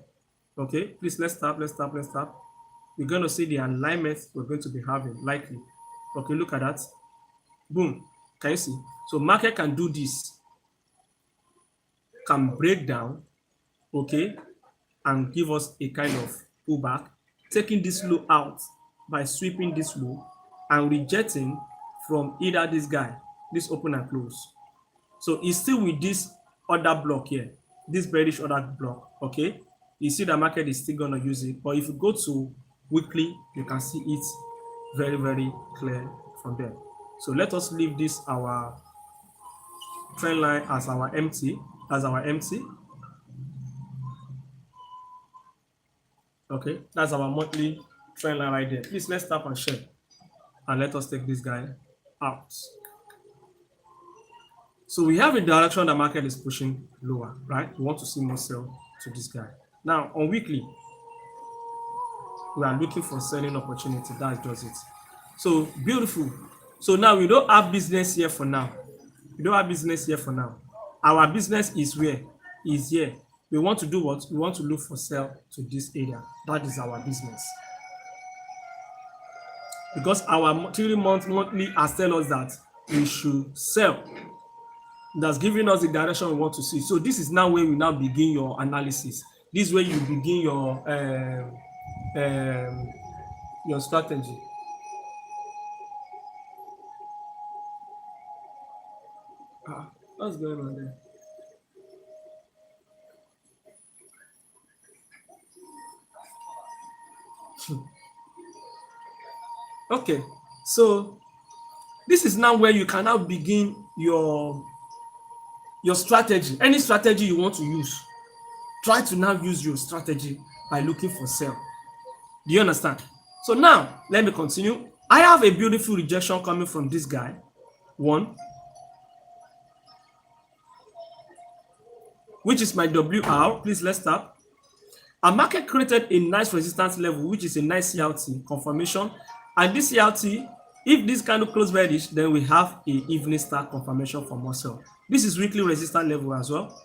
okay, please let's stop. We're going to see the alignment we're going to be having likely. Okay, look at that. Boom. Can you see? So market can do this, can break down, okay, and give us a kind of pullback, taking this low out by sweeping this low and rejecting from either this guy, this open and close. So it's still with this other block here. this bearish order block, okay, you see the market is still going to use it. But if you go to weekly, you can see it very, very clear from there. So let us leave this our trend line as our empty, okay, that's our monthly trend line right there. Please, let's tap and share, and let us take this guy out. So we have a direction the market is pushing lower, right? We want to see more sell to this guy. Now on weekly, we are looking for selling opportunity. That does it. So beautiful. So now we don't have business here for now. We don't have business here for now. Our business is where? Is here. We want to do what? We want to look for sell to this area. That is our business. Because our 3-month monthly has tell us that we should sell. That's giving us the direction we want to see. So this is now where we now begin your analysis. This is where you begin your strategy. What's going on there? Okay, so this is now where you can now begin your strategy. Any strategy you want to use, try to now use your strategy by looking for sell. Do you understand? So now let me continue. I have a beautiful rejection coming from this guy. One, which is my WR. Please, let's start. Our market created a nice resistance level, which is a nice CLT confirmation. And this CLT, if this kind of close bearish, then we have a evening star confirmation for more sell. This is weekly resistance level as well.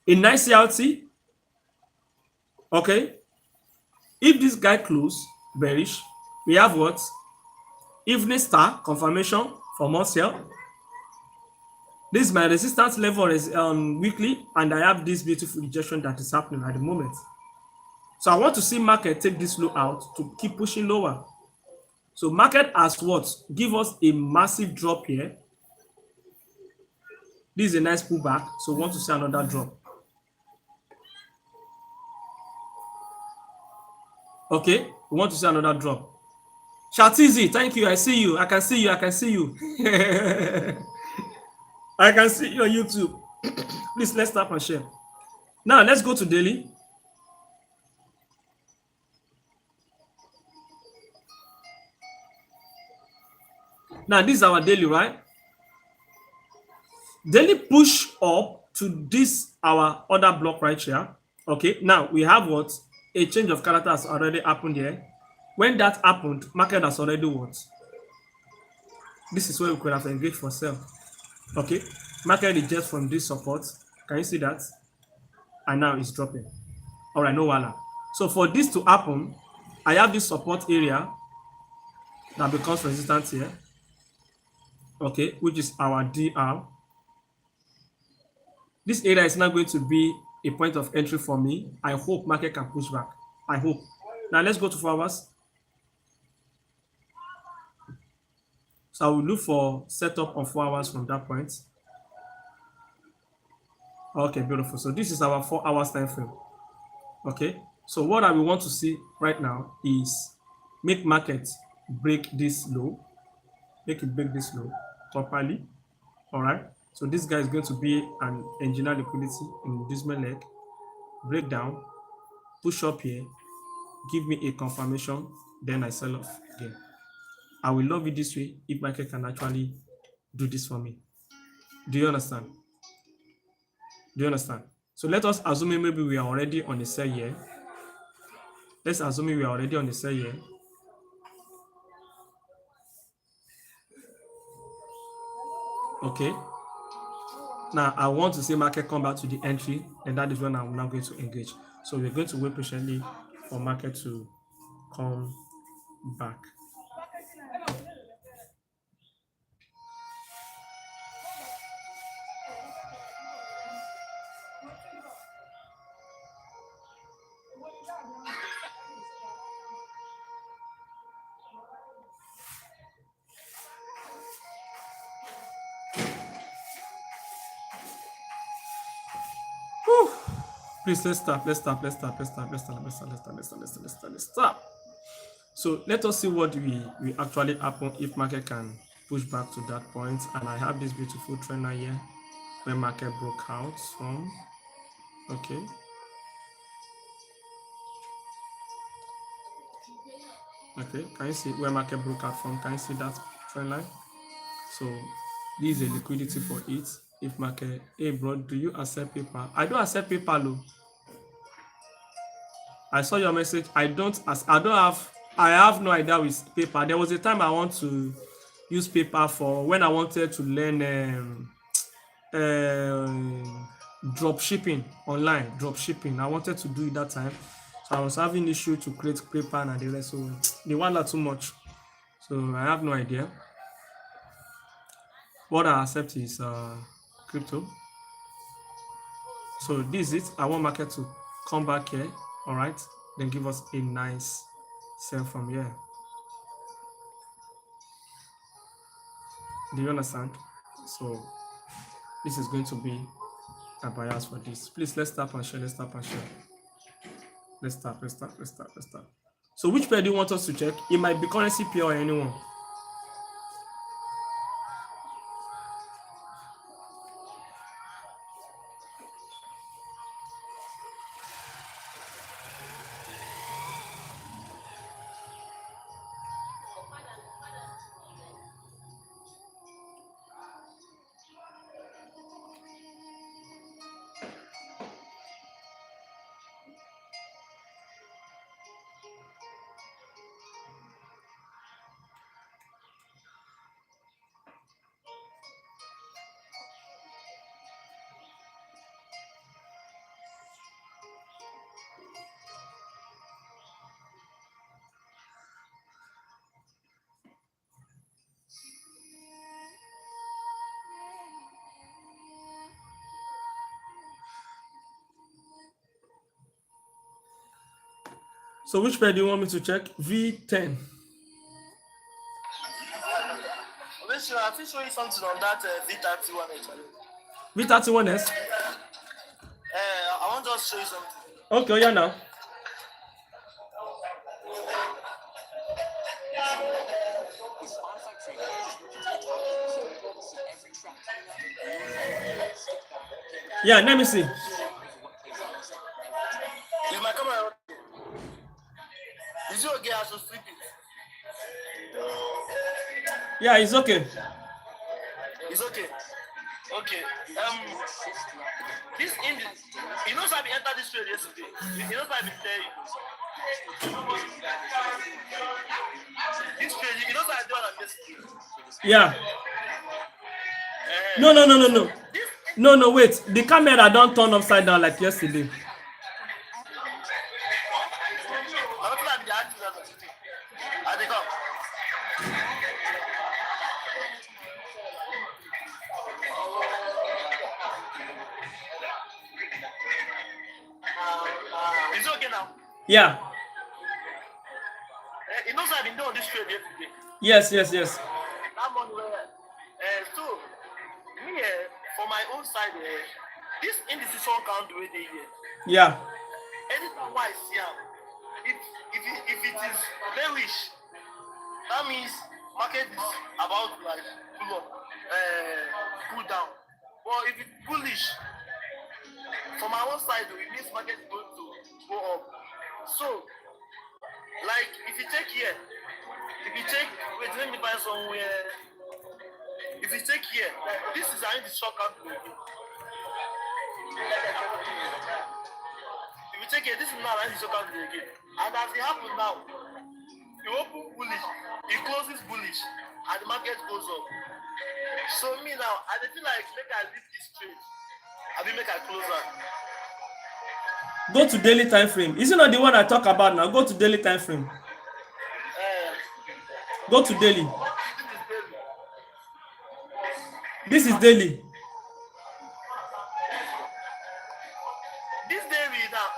A nice CLT. Okay. If this guy close bearish, we have what? Evening star confirmation for more sell. This is my resistance level weekly, and I have this beautiful rejection that is happening at the moment. So I want to see market take this low out to keep pushing lower. So market has what? Give us a massive drop here. This is a nice pullback. So we want to see another drop. Okay, we want to see another drop. Shatizi, thank you. I see you. I can see you. I can see you. I can see you on YouTube. Please, let's tap and share. Now, let's go to daily. Now, this is our daily, right? Daily push up to this, our other block right here. Okay, now we have what? A change of character has already happened here. When that happened, market has already what? This is where we could have engaged for sell. Okay, market rejects from this support. Can you see that? And now it's dropping. All right, no wala. So for this to happen, I have this support area that becomes resistance here. Okay, which is our DR. This area is now going to be a point of entry for me. I hope market can push back. I hope. Now let's go to 4 hours. So I will look for setup on 4 hours from that point. Okay, beautiful. So this is our 4 hours time frame. Okay, so what I will want to see right now is make market break this low. Make it break this low properly. All right. So this guy is going to be an engineer liquidity in this leg. Break down, push up here, give me a confirmation, then I sell off again. I will love it this way if market can actually do this for me. Do you understand? Do you understand? So let us assume maybe we are already on the sell here. Let's assume we are already on the sell here. Okay. Now I want to see market come back to the entry, and that is when I'm now going to engage. So we're going to wait patiently for market to come back. Please let's start. So let us see what we actually happen if market can push back to that point. And I have this beautiful trend line here where market broke out from. Okay. Okay, can you see where market broke out from? Can you see that trend line? So this is a liquidity for it. If market, hey bro, do you accept PayPal? I don't accept PayPal. Oh. I saw your message. I have no idea with PayPal. There was a time I want to use PayPal for when I wanted to learn drop shipping online. Drop shipping. I wanted to do it that time. So I was having issue to create PayPal and the rest. So they want that too much. So I have no idea. What I accept is crypto. So this is it. I want market to come back here. All right. Then give us a nice sell from here. Do you understand? So this is going to be a bias for this. Please let's tap and share. Let's tap. So which pair do you want us to check? It might be currency pair or anyone. So which pair do you want me to check? V10. Listen, I think show you something on that V31 actually. V31S? I want to just show you something. Okay, yeah now. Yeah, let me see. Is my camera okay? Is it okay? I should flip it. Yeah, it's okay. It's okay. Okay. This in you know, so I entered this trade yesterday. You know, so I tell you. This trade, you know, so I do it yesterday. Yeah. No. No, wait. The camera don't turn upside down like yesterday. Is it okay now? Yeah. You know, so I've been doing this trade yesterday. Yes. That money where, so me for my own side, this indecision count the way they here. Yeah. Anytime I see him, if it is bearish, that means market is about to like pull up, cool down. But if it's bullish, from my own side, it means market is going to go up. So, like if you take here, wait, let me find somewhere. If you take here, this is an indecision count again. If you take here, this is not an indecision count again. And as it happens now, you open bullish, it closes bullish, and the market goes up. So me now, I feel like make I leave this trade. I will make a closer. Go to daily time frame. Is it not the one I talk about now? Go to daily time frame. Go to daily. This is daily. This daily now.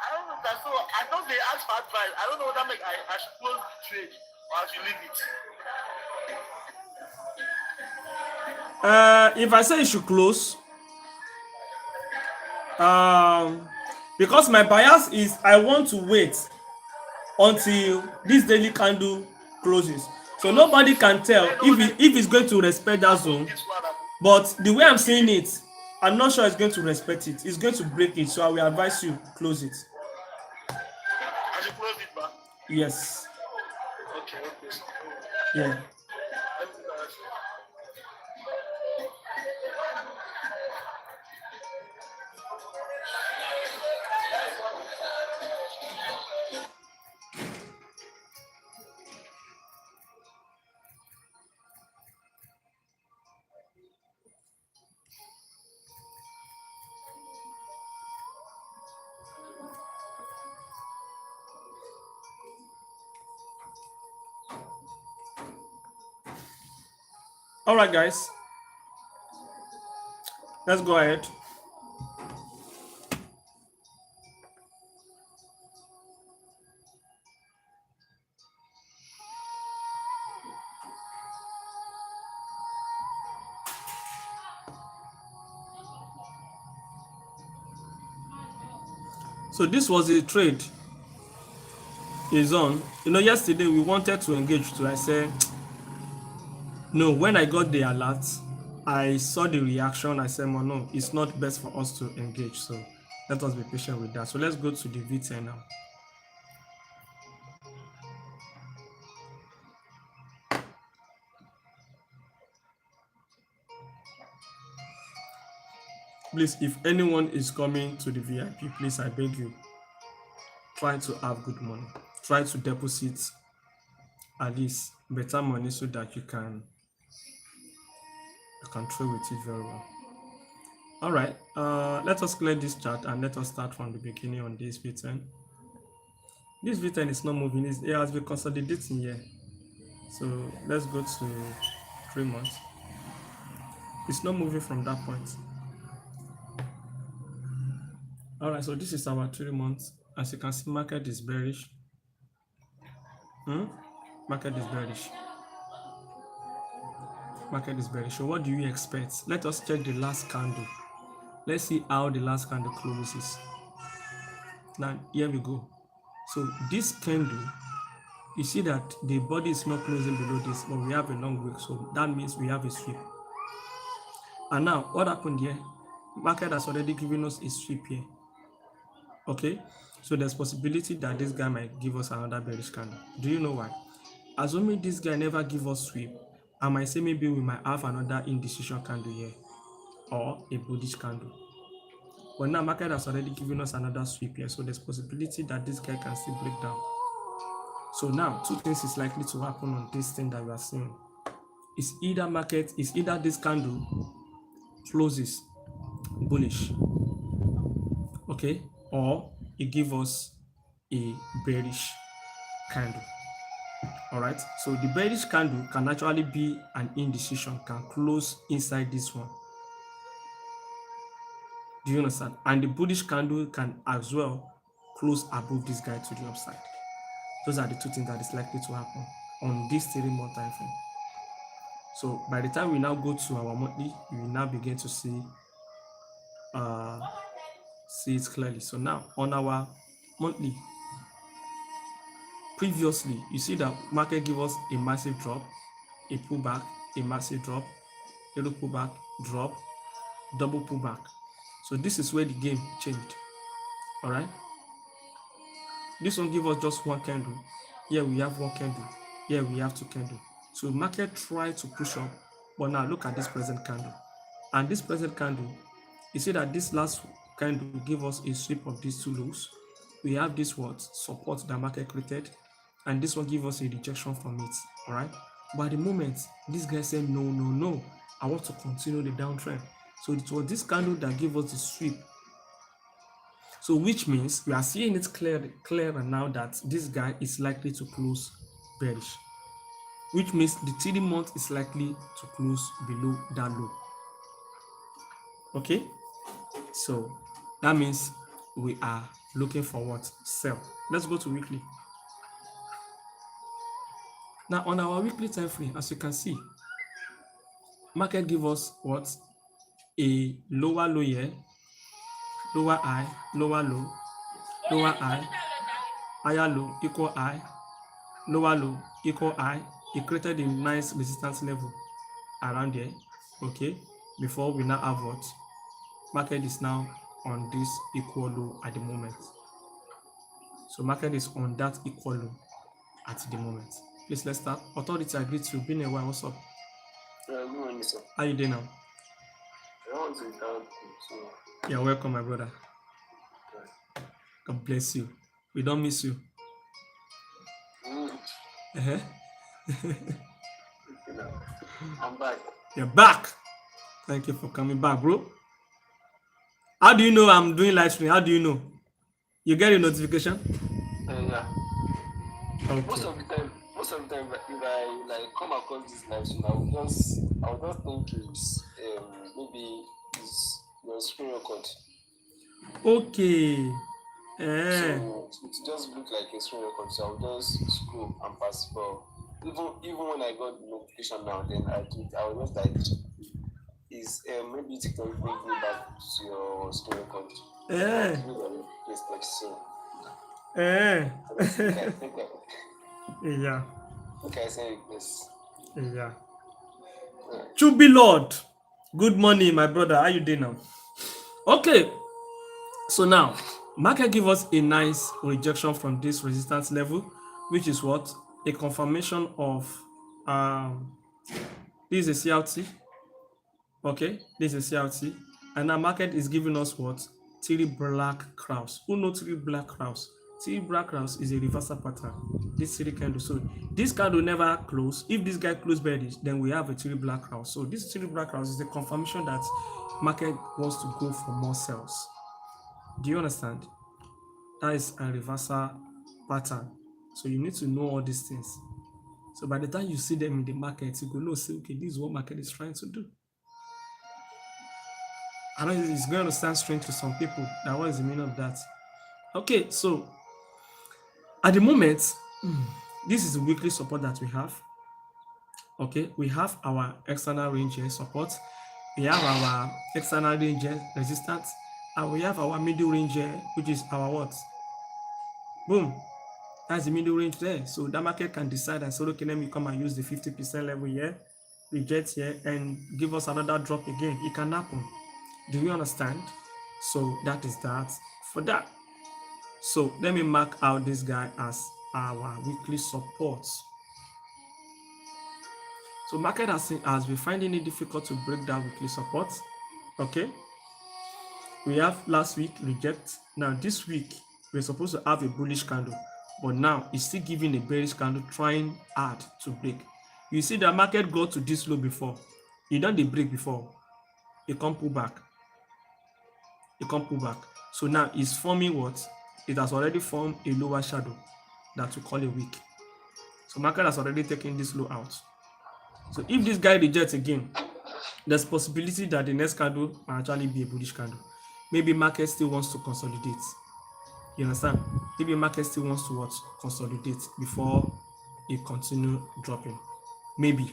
I don't know that. So I thought they asked for advice. I don't know what that make. I should close the trade or I should leave it. If I say you should close, Because my bias is I want to wait until this daily candle closes, so nobody can tell if it's going to respect that zone. But the way I'm seeing it, I'm not sure it's going to respect it. It's going to break it, so I will advise you close it. I should close it back. Yes. Okay. Yeah. Let me do that. All right, guys. Let's go ahead. So this was a trade is on. Yesterday we wanted to engage too. I said, no, when I got the alert, I saw the reaction. I said, well, no, it's not best for us to engage. So let us be patient with that. So let's go to the V10 now. Please, if anyone is coming to the VIP, please, I beg you, try to have good money. Try to deposit at least better money so that you can trade with it very well. All right, let us clear this chart and let us start from the beginning on this V10. This V10 is not moving. It has been consolidating here. So let's go to 3 months. It's not moving from that point. All right, so this is our 3 months. As you can see, market is bearish. Market is bearish. Market is bearish. So what do you expect? Let us check the last candle. Let's see how the last candle closes. Now, here we go. So this candle, you see that the body is not closing below this, but we have a long wick. So that means we have a sweep. And now, what happened here? Market has already given us a sweep here. Okay, so there's possibility that this guy might give us another bearish candle. Do you know why? Assuming this guy never give us sweep, I might say maybe we might have another indecision candle here or a bullish candle. But now market has already given us another sweep here, so there's possibility that this guy can still break down. So now 2 things is likely to happen on this thing that we are seeing. It's either this candle closes bullish, okay, or it gives us a bearish candle. All right, so the bearish candle can actually be an indecision, can close inside this one. Do you understand? And the bullish candle can as well close above this guy to the upside. Those are the 2 things that is likely to happen on this 3-month time frame. So by the time we now go to our monthly, we will now begin to see it clearly. So now on our monthly, previously you see that market give us a massive drop, a pullback, a massive drop, little pullback, drop, double pullback. So this is where the game changed. All right, this one give us just 1 candle. Here we have 1 candle. Here we have 2 candles. So market try to push up, but now look at this present candle. And this present candle, you see that this last candle give us a sweep of these 2 lows. We have this support that market created, and this one give us a rejection from it. All right, but at the moment this guy said no, I want to continue the downtrend. So it was this candle that gave us the sweep. So which means we are seeing it clearer now that this guy is likely to close bearish, which means the 3-month is likely to close below that low. Okay, so that means we are looking for what? Sell. Let's go to weekly. Now on our weekly time frame, as you can see, market give us what? A lower low here, lower high, lower low, lower high, higher low, equal high, lower low, equal high. It created a nice resistance level around here, okay, before we now have what? Market is now on this equal low at the moment. So market is on that equal low at the moment. Please, let's start. Authority, I greet you. Been a while. What's up? Good morning, sir. How you doing now? I want to thank you. So, You're welcome, my brother. God bless you. We don't miss you. Uh-huh. I'm back. You're back. Thank you for coming back, bro. How do you know I'm doing live stream? How do you know? You get a notification? Yeah. Okay. Most of the time, if I like come across this live stream, I'll just think it's maybe it's your screen record. Okay. So it just look like a screen record. So I'll just scroll and pass for. Even when I got the notification now, then I was just like, is maybe TikTok bring me back to your screen record. So I think Yeah. okay, I say this. Yeah. Chubi Lord. Good morning, my brother. How you doing now? Okay. So now, market give us a nice rejection from this resistance level, which is what? A confirmation of this is a CLT. Okay, this is a CLT. And now market is giving us what? Three black crowns. Who know three black crowns? Three black crowns is a reversal pattern. This three candle. So this candle never close. If this guy close bearish, then we have a three black crowns. So this three black crowns is a confirmation that market wants to go for more sales. Do you understand? That is a reversal pattern. So you need to know all these things. So by the time you see them in the market, you go know, say, okay, this is what market is trying to do. I know it's going to sound strange to some people. Now, what is the meaning of that? Okay, so at the moment, this is the weekly support that we have. Okay, we have our external range support. We have our external range resistance. And we have our middle range, which is our what? Boom. That's the middle range there. So that market can decide and say, okay, let me come and use the 50% level here, reject here, and give us another drop again. It can happen. Do you understand? So that is that for that. So let me mark out this guy as our weekly support. So market has been finding it difficult to break that weekly support. Okay. We have last week reject. Now this week we're supposed to have a bullish candle, but now it's still giving a bearish candle, trying hard to break. You see the market got to this low before. It done the break before. It can't pull back. It can't pull back. So now it's forming what? It has already formed a lower shadow that we call a wick. So market has already taken this low out. So if this guy rejects again, there's possibility that the next candle might actually be a bullish candle. Maybe market still wants to consolidate. You understand? Maybe market still wants to what? Consolidate before it continue dropping. Maybe.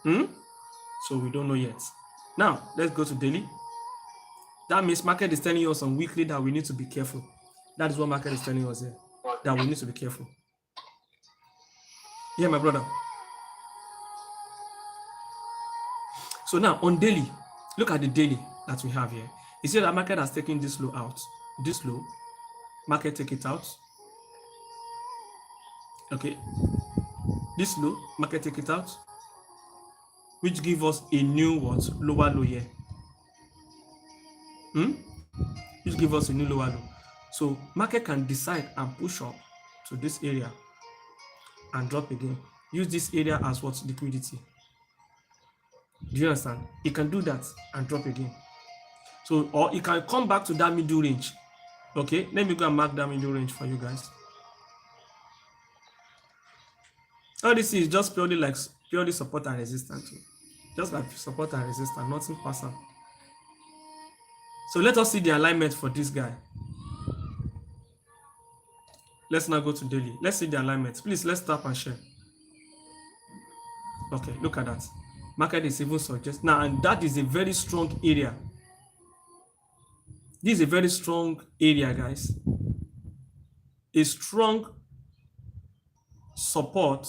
So we don't know yet. Now let's go to daily. That means market is telling us on weekly that we need to be careful. That is what market is telling us here. That we need to be careful. Yeah, my brother. So now on daily, look at the daily that we have here. You see that market has taken this low out. This low, market take it out. Okay. This low, market take it out. Which give us a new what? Lower low here. Which give us a new lower low. So market can decide and push up to this area and drop again. Use this area as what? Liquidity. Do you understand? It can do that and drop again. So, or it can come back to that middle range. Okay, let me go and mark that middle range for you guys. All this is just purely support and resistance. Just like support and resistance, nothing personal. So let us see the alignment for this guy. Let's now go to daily. Let's see the alignment. Please, let's tap and share. Okay, look at that. Market is even suggest now, and that is a very strong area. This is a very strong area, guys. A strong support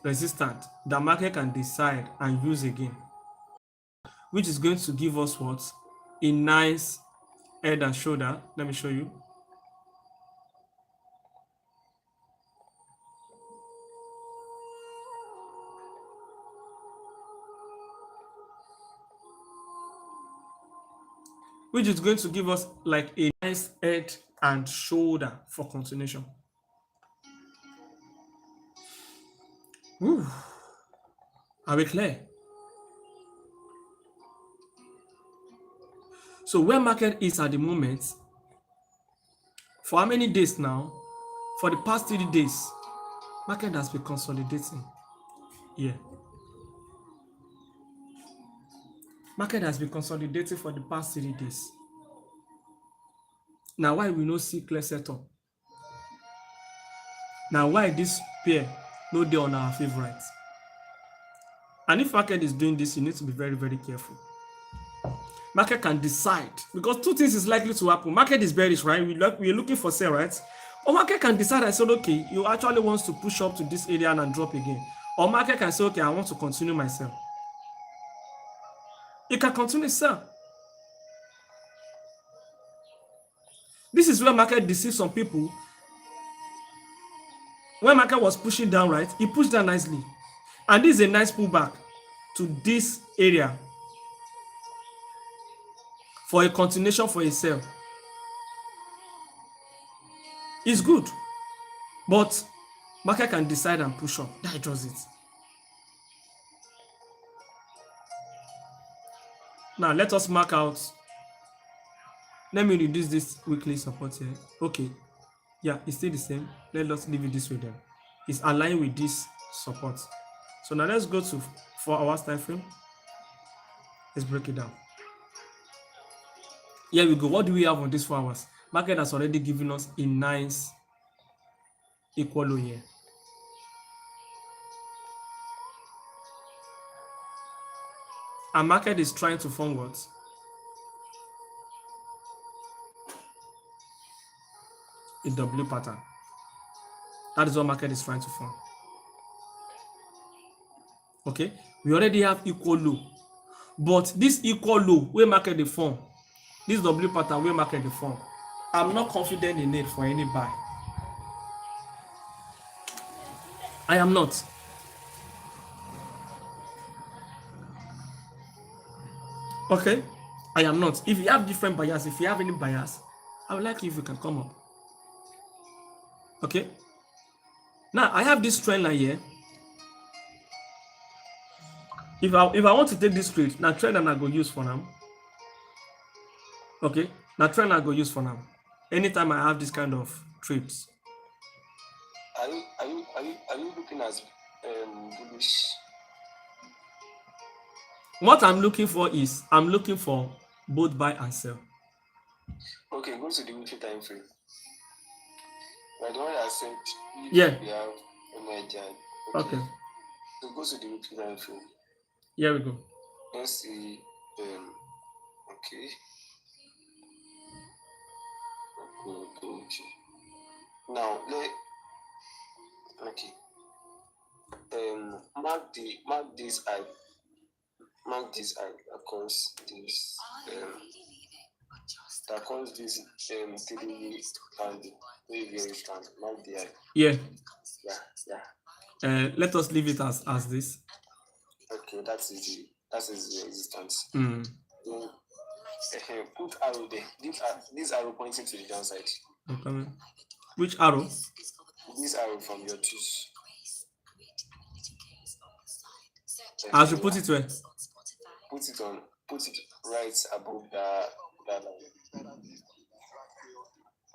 resistant that market can decide and use again, which is going to give us what? A nice head and shoulder. Let me show you. Which is going to give us like a nice head and shoulder for continuation. Whew. Are we clear? So where market is at the moment, for how many days now? For the past 3 days, market has been consolidating. Yeah. Market has been consolidating for the past 3 days. Now why we no see clear setup? Now why this pair no dey on our favorite? And if market is doing this, you need to be very, very careful. Market can decide, because two things is likely to happen. Market is bearish, right? We're looking for sell, right? Or market can decide, I said, okay, you actually wants to push up to this area and drop again. Or market can say, okay, I want to continue my sell. You can continue sell. This is where market deceives some people. When market was pushing down, right, it pushed down nicely. And this is a nice pullback to this area for a continuation for a sell. It's good, but market can decide and push up. That does it. Now let us mark out. Let me reduce this weekly support here. Okay, yeah, it's still the same. Let us leave it this way then. It's aligned with this support. So now let's go to 4 hours time frame. Let's break it down. Here we go. What do we have on this 4 hours? Market has already given us a nice equal low here. And market is trying to form what? A W pattern. That is what market is trying to form. Okay, we already have equal low, but this equal low where market dey form, this W pattern where market dey form, I'm not confident in it for any buy. I am not. Okay, I am not. If you have different buyers, if you have any buyers, I would like you if you can come up. Okay, now I have this trend line here. If I want to take this trade, now trend line I go use for now. Okay, now trend line I go use for now. Anytime I have this kind of trades. Are you looking at bullish? What I'm looking for is both buy and sell. Okay, go to the weekly time frame. Right, the one I sent. Yeah. We have energy. Okay. So go to the weekly time frame. Here we go. Let's see. Okay. Okay. Now mark this eye. Mark this eye across this across this 3 candle. Very strong. Mark the eye. Yeah. Yeah. Let us leave it as this. Okay, that is the resistance. Mm. Then, put arrow there. This arrow pointing to the downside. Okay. Which arrow? This arrow from your tools. I should put it where? Put it right above that line.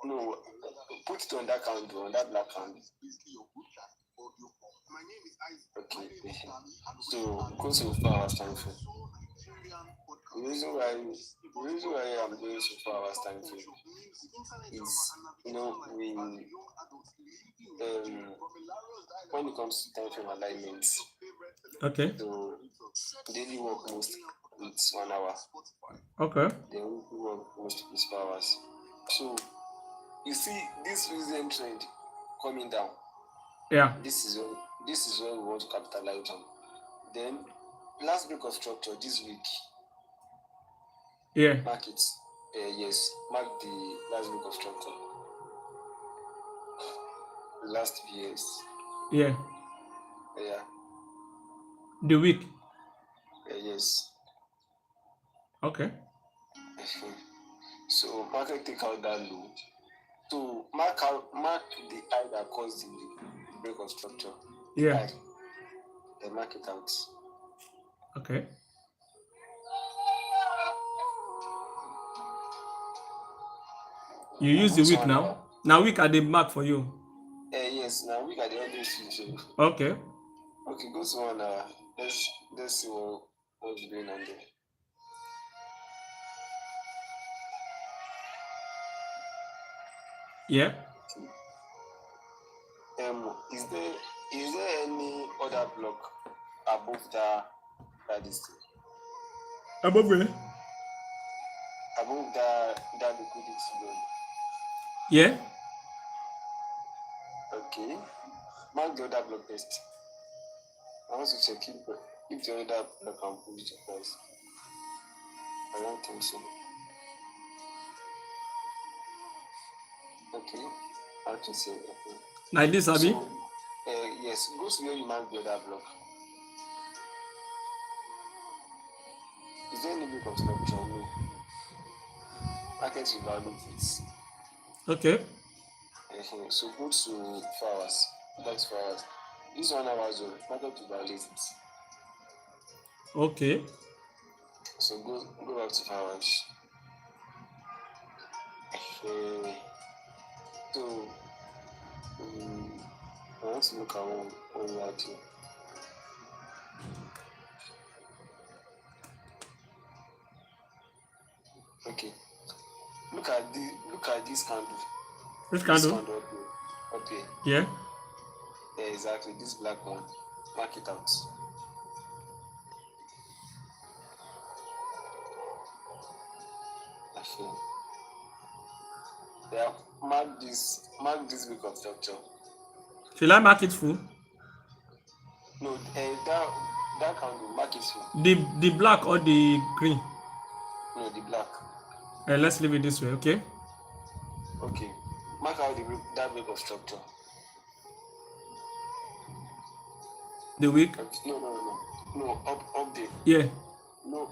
No, put it on that candle, on that black candle. Okay. So go to 4 hours time frame. The reason why I'm doing so 4 hours time frame is, when it comes to time frame alignment. Okay. So daily work most with 1 hour. Okay. Then weekly work is 4 hours. So you see this recent trend coming down. Yeah. This is where we want to capitalize on. Then last week of structure this week. Yeah. Mark it. Yes, mark the last week of structure. Last years. Yeah. Yeah. The week. Yes. Okay. So market take out that low. So mark the high that caused the break of structure. Yeah. High. Then mark it out. Okay. You use the week now. Now week at the mark for you. Yes, now week at the audio studio. Okay. Okay, go to 1 hour. Let's see what's going on there. Yeah. Is there any other block above that distance? Above where? Above that liquidity zone? Yeah. Okay. Mark the other block first. I want to check if the other block can push the price. I don't think so. Okay. I have to say okay. Like this, Abi? So, yes, go to where you mark the other block. Is there any big of structure? No. Market will value it. Okay. So go to 4 hours. That's 4 hours. This 1 hour zone, market will value it. Okay. So go back to 4 hours. So I want to look at one right here. Okay. Look at this candle. Which This candle? candle up here. Yeah. Yeah, exactly. This black one. Mark it out. Okay. Yeah, mark this week of structure. Should I mark it full? No, that candle, mark it full. The black or the green? No, the black. Let's leave it this way, okay? Okay. Mark out that week of structure. The week? No, up there. Yeah. No.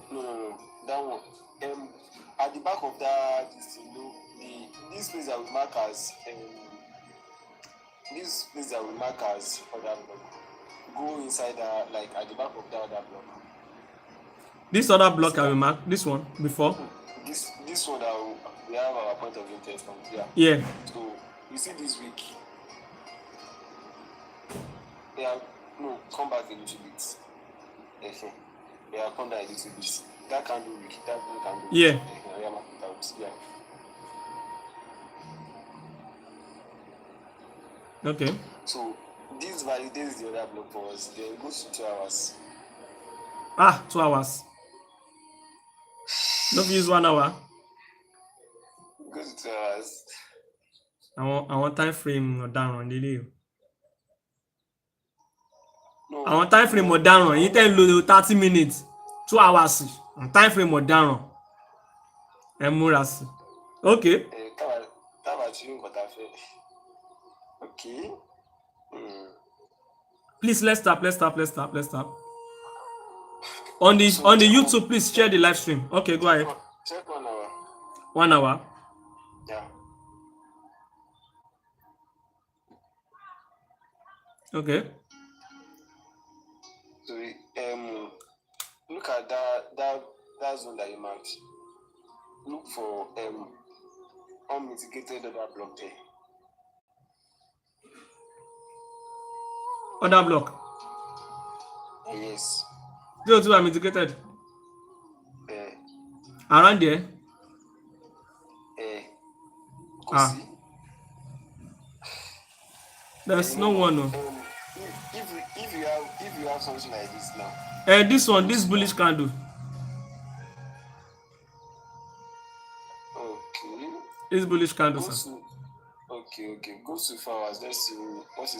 That one. At the back of that, this place that we mark as other block. Go inside like at the back of that other block. This other block I will mark. This one before. This one that we have our point of interest on here. Yeah. So you see this week. Yeah. No, come back a little bit. Yeah, come down a little bit. That candle week. That blue candle. Yeah. Yeah, mark it out. Yeah. Okay. So this validates the other block for us. Then it goes to 2 hours. 2 hours. Don't use 1 hour. It goes to 2 hours. I want time frame down lílé o. No. Àwọn time frame ọ̀daràn yìí tẹ́ ń lo 30 minutes 2 hours time frame ọ̀daràn ẹ múra sí. Okay. Tábà tí nǹkan tá a fẹ́. Okay. Please let's stop. On the YouTube, please share the live stream. Okay, go ahead. Check 1 hour. 1 hour. Yeah. Okay. So look at that zone that you marked. Look for unmitigated other block there. Other block. Yes. Those two are mitigated. Around there. See? There's no one. No. If you have something like this now. This one, this bullish candle. Oh, This bullish candle, Go sir. to okay. Go to 4 hours. Let's see what's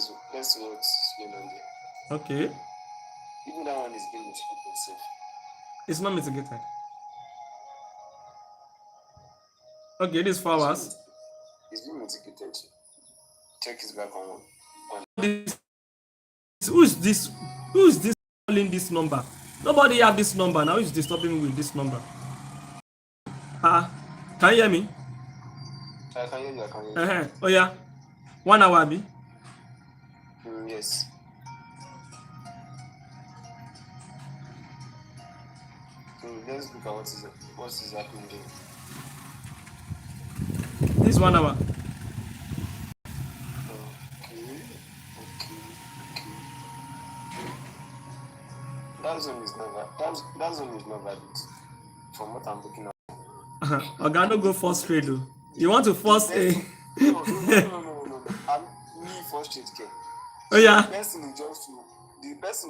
going on there. Okay. Even that one is being mitigated safe. It's not mitigated. Okay, this 4 hours. It's being mitigated. Check his back on one. Who is this? Who is this calling this number? Nobody have this number now. Who's disturbing me with this number? Can you hear me? I can hear you. Oh yeah. 1 hour, Abi. Yes. Let's look at what is happening there. This 1 hour. Okay. That zone is not valid. From what I'm looking at. Oga, no go first trade though. You want to force a No. I'm me first trade care. Oh yeah. The person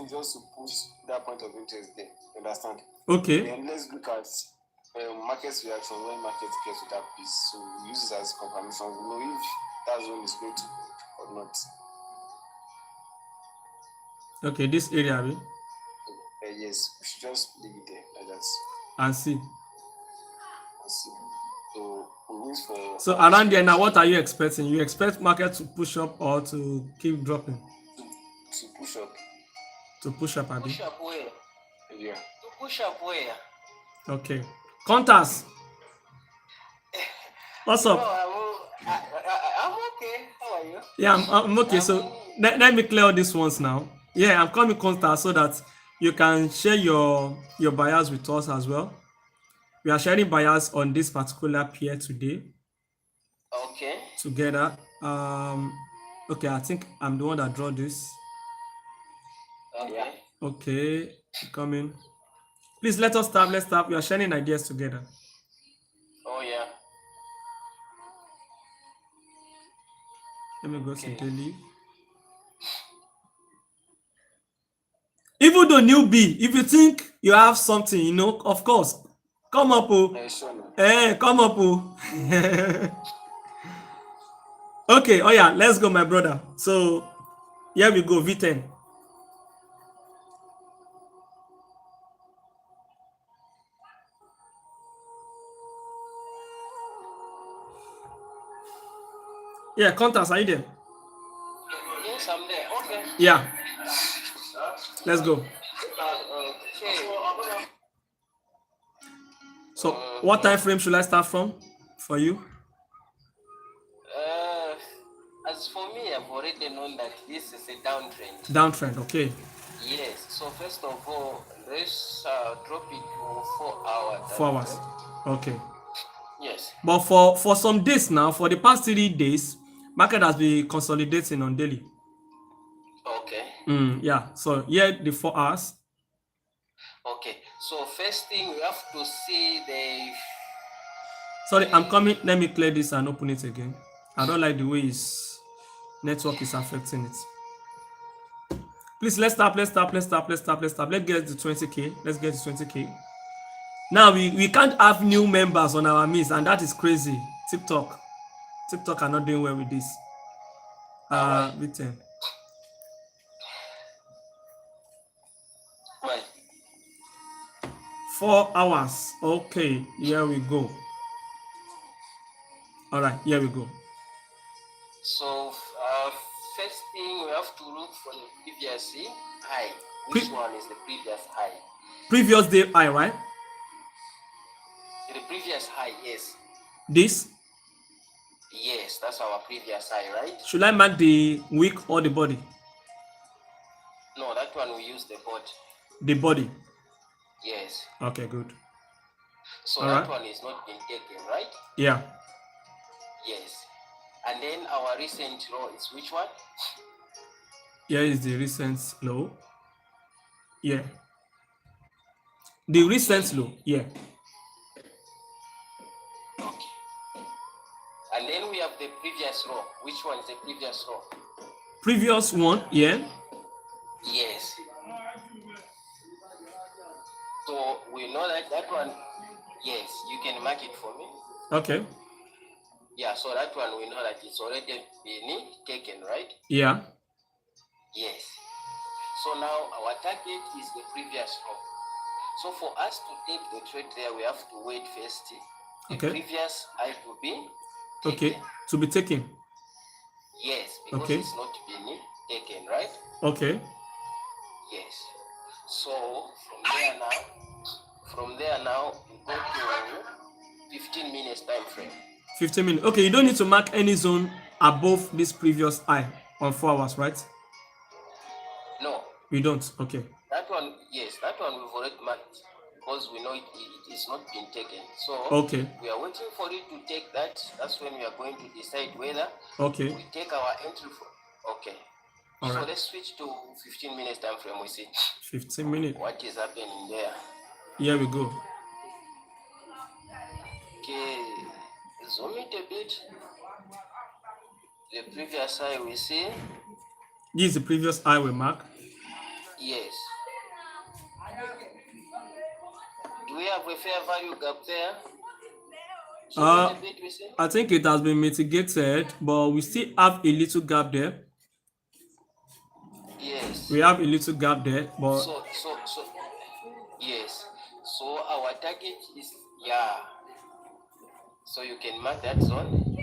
is just to push that point of interest there. Understand? Okay. Then let's look at market's reaction when market gets to that piece. So we use it as confirmation. We know if that zone is going to or not. Okay, this area, Abi. Yes, we should just leave it there like that. And see. So we wait for. So around there now, what are you expecting? You expect market to push up or to keep dropping? To push up. To push up, Abi. Push up where? Yeah. To push up where? Okay. Contas. What's up? I'm okay. How are you? Yeah, I'm okay. So let me clear all these ones now. Yeah, I'm coming Contas so that you can share your buyers with us as well. We are sharing buyers on this particular pair today. Okay. Together. Okay, I think I'm the one that draw this. Okay. Okay, coming. Please let us start. Let's start. We are sharing ideas together. Oh yeah. Let me go to daily. Even though newbie, if you think you have something, of course, come up, come up, Okay, oh yeah, let's go, my brother. So here we go, V10. Yeah, Contas, are you there? Yes, I'm there. Okay. Yeah. Let's go. Okay. So what time frame should I start from for you? As for me, I've already known that this is a downtrend. Downtrend, okay. Yes. So first of all, let's drop it to 4 hours. 4 hours. Okay. Yes. But for some days now, for the past 3 days, market has been consolidating on daily. Okay. Yeah. So here the 4 hours. Okay. So first thing we have to see the. Sorry, I'm coming. Let me clear this and open it again. I don't like the way his network is affecting it. Please, let's stop. Let's get to 20K. Let's get to 20K. Now we can't have new members on our midst, and that is crazy. TikTok are not doing well with this. V10. Well. 4 hours. Okay, here we go. All right, here we go. So first thing we have to look for the previous high. Which one is the previous high? Previous day high, right? The previous high, yes. This? Yes, that's our previous high, right? Should I mark the wick or the body? No, that one we use the body. The body? Yes. Okay, good. So all that right. one is not been taken, right? Yeah. Yes. And then our recent low is which one? Here is the recent low. Yeah. The recent low, yeah. Okay. And then we have the previous row. Which one is the previous row? Previous one, yeah. Yes. So we know that one, yes, you can mark it for me. Okay. Yeah, so that one we know that it's already been taken, right? Yeah. Yes. So now our target is the previous row. So for us to take the trade there, we have to wait first the Okay. previous high to be Okay. taken. To be taken. Yes, because Okay. it's not been taken, right? Okay. Yes. So from there now, we go to 15 minutes time frame. 15 minutes. Okay, you don't need to mark any zone above this previous high on 4 hours, right? No, You don't. Okay. that one, yes, that one we've already marked because we know it is not been taken. So Okay. we are waiting for it to take that. That's when we are going to decide whether Okay. we take our entry for. Okay. All So right. let's switch to 15 minutes time frame. We see 15 minutes. what is happening there. Here we go. Okay, zoom it a bit. The previous high we see. This is the previous high we mark. Yes. Do we have a fair value gap there? Zoom it a bit, we see. I think it has been mitigated, but we still have a little gap there. Yes. We have a little gap there, but So yes. So our target is, yeah. So you can mark that zone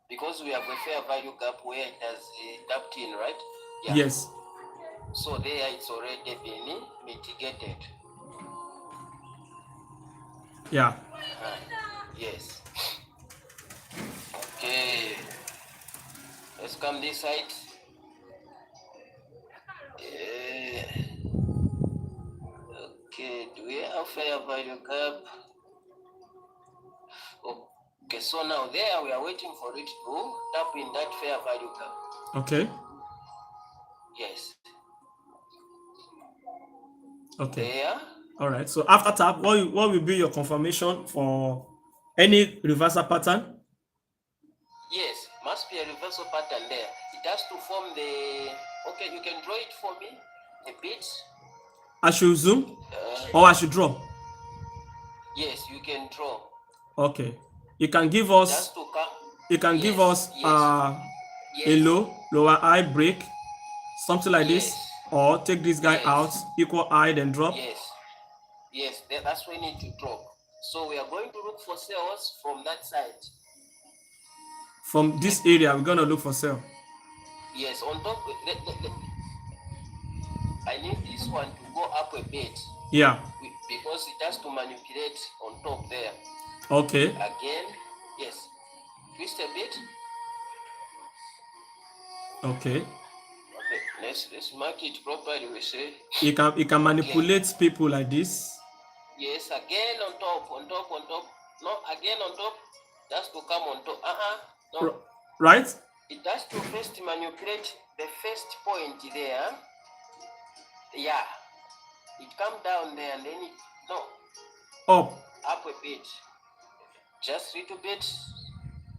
because we have a fair value gap where it has tapped in, right? Yeah. yes. So there it's already been mitigated. Yeah. Yes. Okay. Let's come this side. Okay, do we have fair value gap? Okay, so now there we are waiting for it to tap in that fair value gap. Okay. Yes. Okay. There. All right. So after tap, what will be your confirmation for any reversal pattern? Yes, must be a reversal pattern there. It has to form the. Okay, you can draw it for me a bit. I should zoom or I should draw? Yes, you can draw. Okay. You can give us. Just to come. You can give us yes. a lower high break, something like Yes. this, or take this guy Yes. out, equal high, then drop. Yes, that's when we need to drop. So we are going to look for sales from that side. From this area, we're gonna look for sell. Yes, on top. I need this one to go up a bit. Yeah. Because it has to manipulate on top there. Okay. Again, yes. Twist a bit. Okay. Okay, let's mark it properly. We say. You can manipulate people like this. Yes, again on top. No, again on top. That's to come on top. No. Right? It has to first manipulate the first point there. Yeah. It come down there and then up a bit. Just a little bit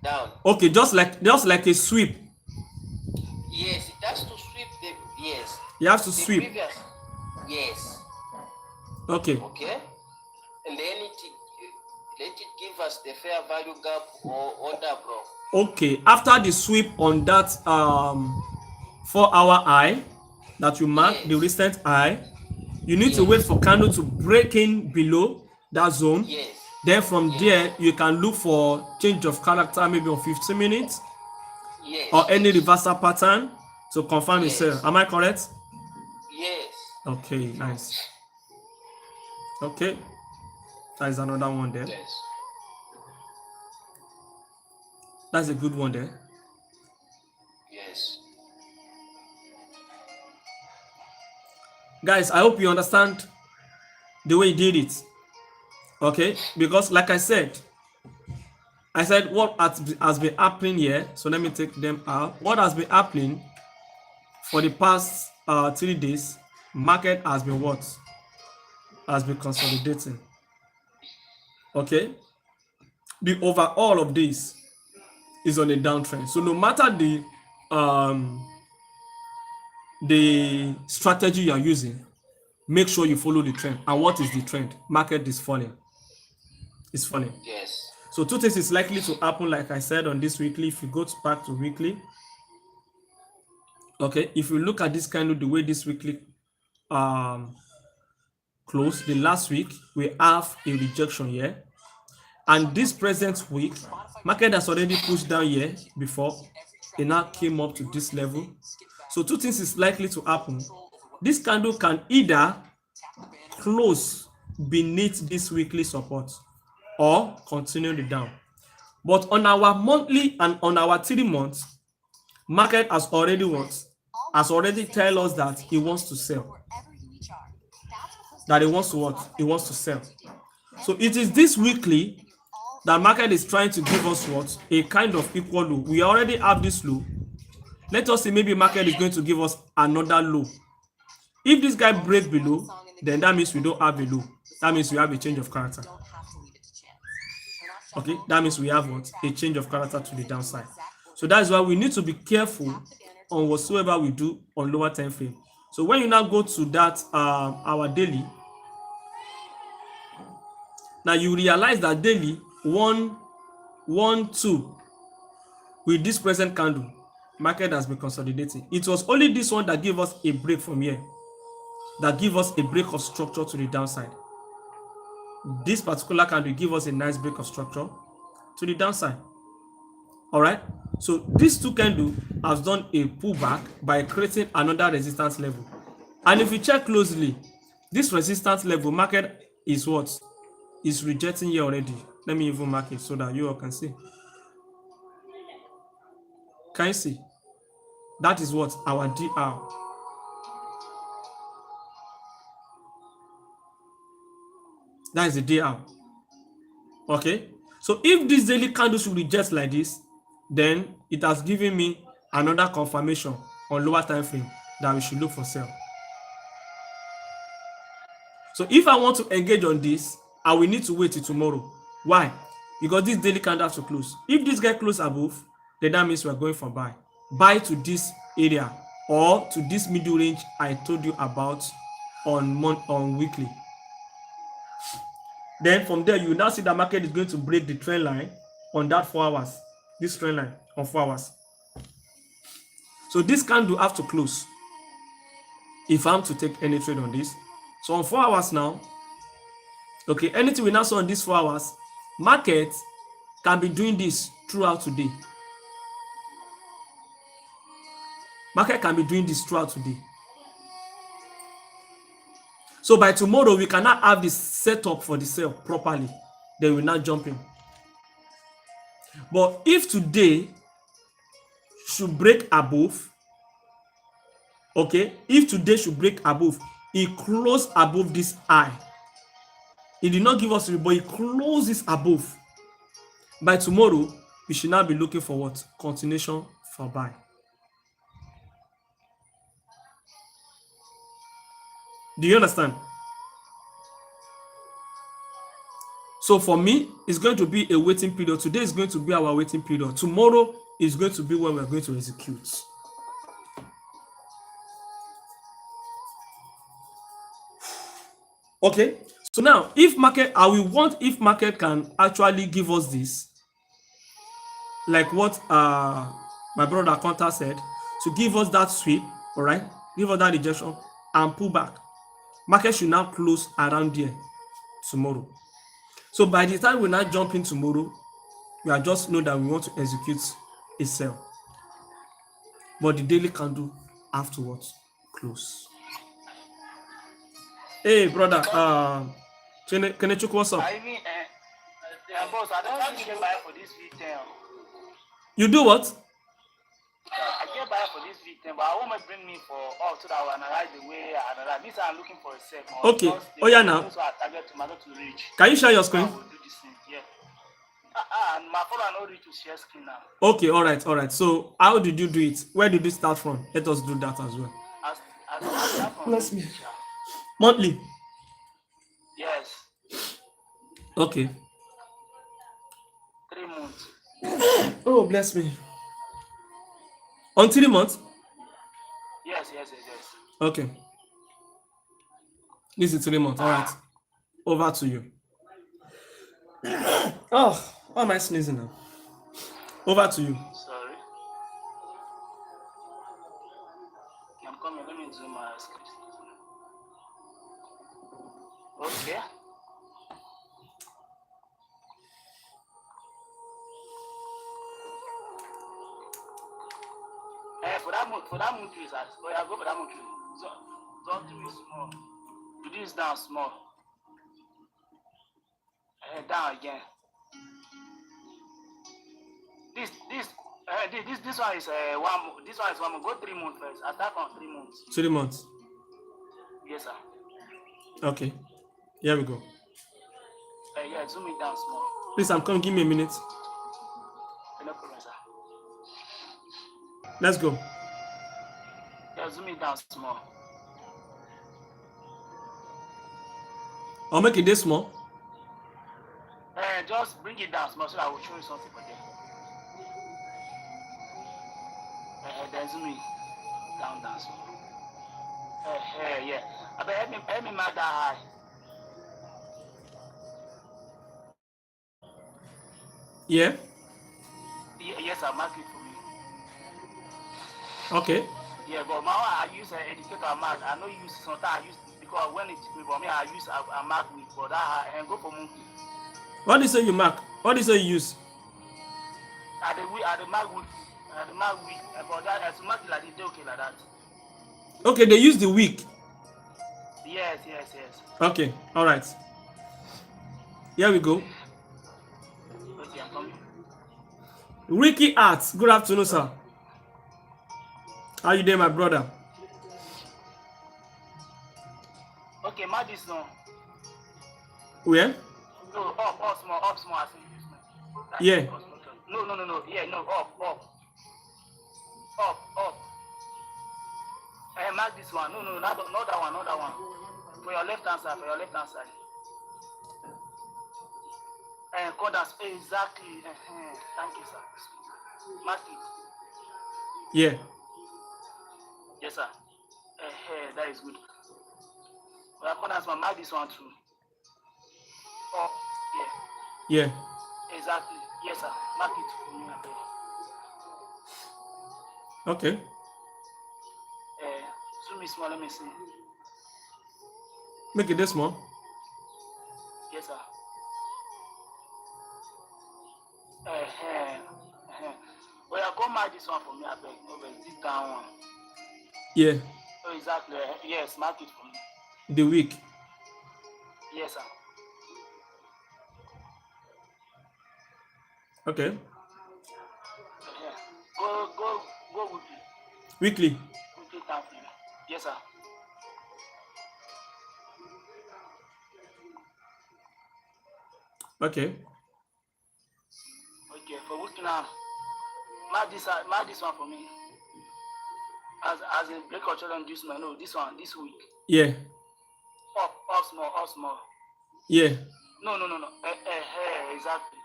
down. Okay, just like a sweep. Yes, it has to sweep the yes. You have to sweep. Previous. Yes. Okay. Okay. And then let it give us the fair value gap or order, bro. Okay. After the sweep on that 4 hour high that you mark, the recent high, you need to wait for candle to break in below that zone. Yes. Then from there you can look for change of character, maybe on 15 minutes. Yes. Or any reversal pattern to confirm itself. Am I correct? Yes. Okay, nice. Okay. That is another one there. Yes. That's a good one there. Yes. Guys, I hope you understand the way he did it. Okay, because like I said what has been happening here. So let me take them out. What has been happening for the past 3 days? Market has been what? Has been consolidating. Okay, the overall of this is on a downtrend. So no matter the strategy you are using, make sure you follow the trend. And what is the trend? Market is falling. It's falling. Yes. So two things is likely to happen, like I said, on this weekly. If you go back to weekly, okay, if you look at this kind of the way this weekly close, the last week we have a rejection here, and this present week market has already pushed down here before it now came up to this level. So two things is likely to happen. This candle can either close beneath this weekly support or continue the down. But on our monthly and on our 3 months, market has already what? Has already tell us that he wants to sell. That he wants to what? He wants to sell. So it is this weekly that market is trying to give us what? A kind of equal low. We already have this low. Let us say maybe market is going to give us another low. If this guy breaks below, then that means we don't have a low. That means we have a change of character. Okay, that means we have what? A change of character to the downside. So that's why we need to be careful on whatsoever we do on lower time frame. So when you now go to that our daily, now you realize that daily 1, 1, 2 with this present candle, market has been consolidating. It was only this one that gave us a break from here, that give us a break of structure to the downside. This particular candle give us a nice break of structure to the downside. All right, so these two candle has done a pullback by creating another resistance level, and if you check closely, this resistance level market is what is rejecting here already. Let me even mark it so that you all can see. Can you see? That is what our DR. That is the DR. Okay, so if this daily candle should reject like this, then it has given me another confirmation on lower time frame that we should look for sell. So if I want to engage on this, I will need to wait till tomorrow. Why? Because this daily candle has to close. If this guy close above, then that means we are going for buy. Buy to this area or to this middle range I told you about on weekly. Then from there, you will now see the market is going to break the trend line on that 4 hours. This trend line on 4 hours. So this candle have to close if I'm to take any trade on this. So on 4 hours now, okay, anything we now saw on these 4 hours, market can be doing this throughout today. Market can be doing this throughout today. So by tomorrow, we cannot have this setup for the sale properly. Then we now jump in. But if today should break above, okay, if today should break above, it closed above this high. It did not give us a but it closes above. By tomorrow, we should now be looking for what? Continuation for buy. Do you understand? So for me, it's going to be a waiting period. Today is going to be our waiting period. Tomorrow is going to be when we're going to execute. Okay. So now, if market, if market can actually give us this, like what my brother Conta said, to give us that sweep, all right, give us that rejection and pull back. Market should now close around here tomorrow. So by the time we now jump in tomorrow, we are just know that we want to execute a sell. But the daily candle afterwards close. Hey brother, Kenechuk, what's up? I mean, boss, I don't really get buy for this V10. You do what? I get buy for this V10, but I want to bring me for so that I will analyze the way I analyze. Means I'm looking for a sell. Okay. Oh yeah, now. So I target tomato to reach. Can you share your screen? I will do this thing. Yeah. And my phone I not reach to share screen now. Okay, all right. So how did you do it? Where did you start from? Let us do that as well. I start from Bless me. Monthly. Yes. Okay. 3 months. Oh, bless me. On 3 months? Yes. Okay. This is 3 months. All right. Over to you. Oh. Why am I sneezing now? Over to you. Sorry. I'm coming. Let me zoom my screen. Okay. For that moon trees, oh yeah, go for that moon tree. So don't do it small. Do this down small. Down again. This one is 1 month. This one is 1 month. Go 3 months first. I start from 3 months. 3 months. Yes, sir. Okay. Here we go. Yeah, zoom it down small. Please, I'm coming. Give me a minute. No problem, sir. Let's go. Yeah, zoom it down small. I'll make it this small. Just bring it down small so I will show you something for there. Then zoom it down small. Yeah. But help me mark that high. Yeah. Yes, I'll mark it for me. Okay. Yeah, but my one, I use an indicator mark. I know you use sometimes I use because when it's for me, I use a mark with for that and go for monkey. What do you say you mark? What do you say you use? At the mark with about that as mark it like this, okay like that. Okay, they use the week. Yes. Okay, all right. Here we go. Okay, I'm coming. Ricky Arts, good afternoon, sir. How you doing, my brother? Okay, mark this now. Where? No, up small, I think. Yeah. No. Yeah, no, up. Mark this one. No, not that one. For your left hand side. Corners, exactly. Thank you, sir. Mark it. Yeah. Yes, sir. That is good. Well, corners, mark this one too. Up, yeah. Yeah. Exactly. Yes, sir. Mark it for me. Okay. Zoom is small. Let me see. Make it this small. Yes, sir. Well, I come mark this one for me. I beg. Okay, this down one. Yeah. Oh, exactly. Yes, mark it for me. The week. Yes, sir. Okay. Go weekly. Weekly. Weekly time for you. Yes, sir. Okay. Okay, for weekly now. Mark this one for me. As a break or children inducement. No, this one, this week. Yeah. Up small. Yeah. No. Exactly.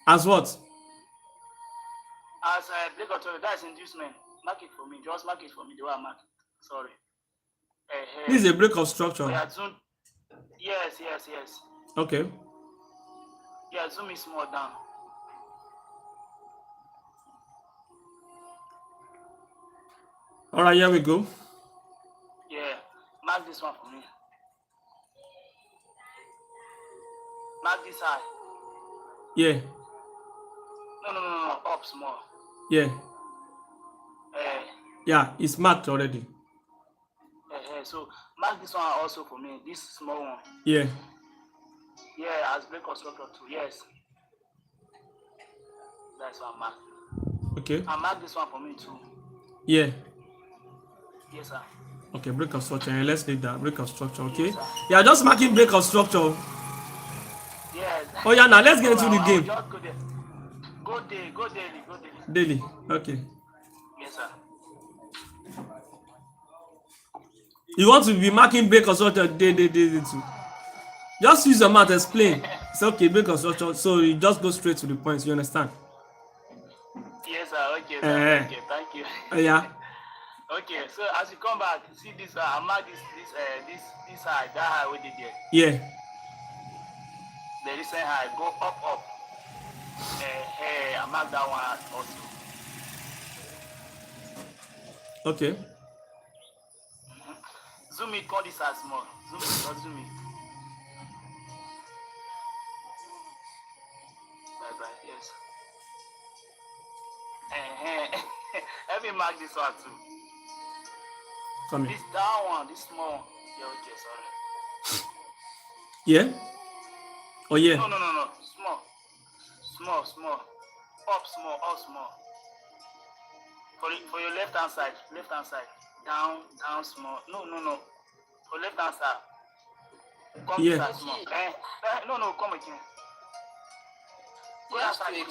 As what? As a break or children, that's inducement. Mark it for me. Just mark it for me. The way I mark it. Sorry. This is a break of structure. Yeah, zoom. Yes. Okay. Yeah, zoom it small down. All right, here we go. Yeah, mark this one for me. Mark this high. Yeah. No. Up small. Yeah. Yeah, it's marked already. So mark this one also for me. This small one. Yeah. Yeah, as break constructor too. Yes. That's one mark. Okay. And mark this one for me too. Yeah. Yes, sir. Okay, break of structure. Let's leave that. Break of structure, okay? Yes, Yeah, just marking break of structure. Yes. Oh yeah, now let's get into the game. Just go there. Go daily. Daily. Okay. Yes, sir. You want to be marking break of structure day too. Just use your mouth, explain. It's okay, break of structure. So you just go straight to the point, you understand? Yes, sir. Okay, sir. Okay, thank you. Yeah. Okay, so as you come back, see this, I mark this high, that high we did there. Yeah. The recent high, go up. I mark that one also. Okay. Zoom it, call this as small. Zoom it, not zoom it. Bye bye, yes. Let me mark this one too. Come here. This down one, this small. Yeah, okay, sorry. Yeah. Oh yeah. No. Small. Small. Up small. For your left hand side. Down small. No. For left hand side. Come Yeah. this side small. No, come again. Go that side again.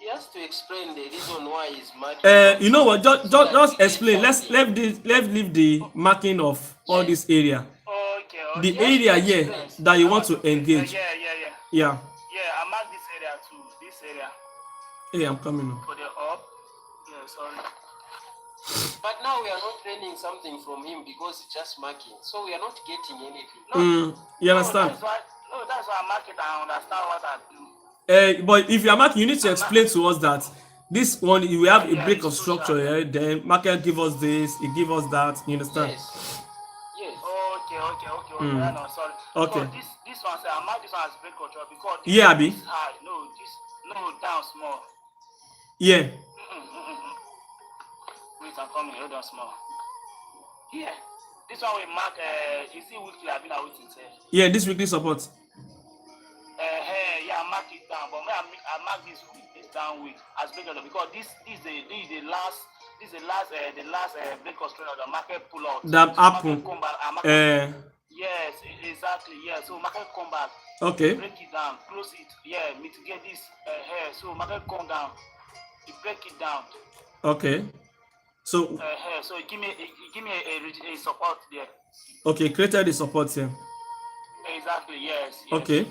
He has to explain the reason why he's marking. You know what? Just So that just we get explain. Let's something. leave the marking of all this area. Okay. The Yes, area yes, here yes. that you want to engage. Yeah. Yeah. Yeah, I mark this area too. This area Hey, I'm coming now. for the up. Yeah, sorry. But now we are not learning something from him because he's just marking. So we are not getting anything. You understand? That's why I mark it. I understand what I do. But if you are marking, you need to explain to us that this one we have a Yeah, break it's of too structure sharp. here. Then market give us this, it give us that. You understand? Yes. Yes. Okay. I know, sorry. Okay. Because this one, say I mark this one as break control because this, Yeah, Abi. this high. No, down small. Yeah. Wait, I'm coming. Hold on small. Yeah. This one we mark. You see weekly. I've been out with itself. Yeah. This weekly support. Yeah, I mark it down, but I mark this week, this down week as break control because this is the last break control of the market pull out. That So happen. market come back. Yes, exactly. Yeah, so market come back. Okay. Break it down, close it. Yeah, mitigate this. So market come down. You break it down. Okay. So So give me a support there. okay, created the support here. Exactly. Yes. Okay.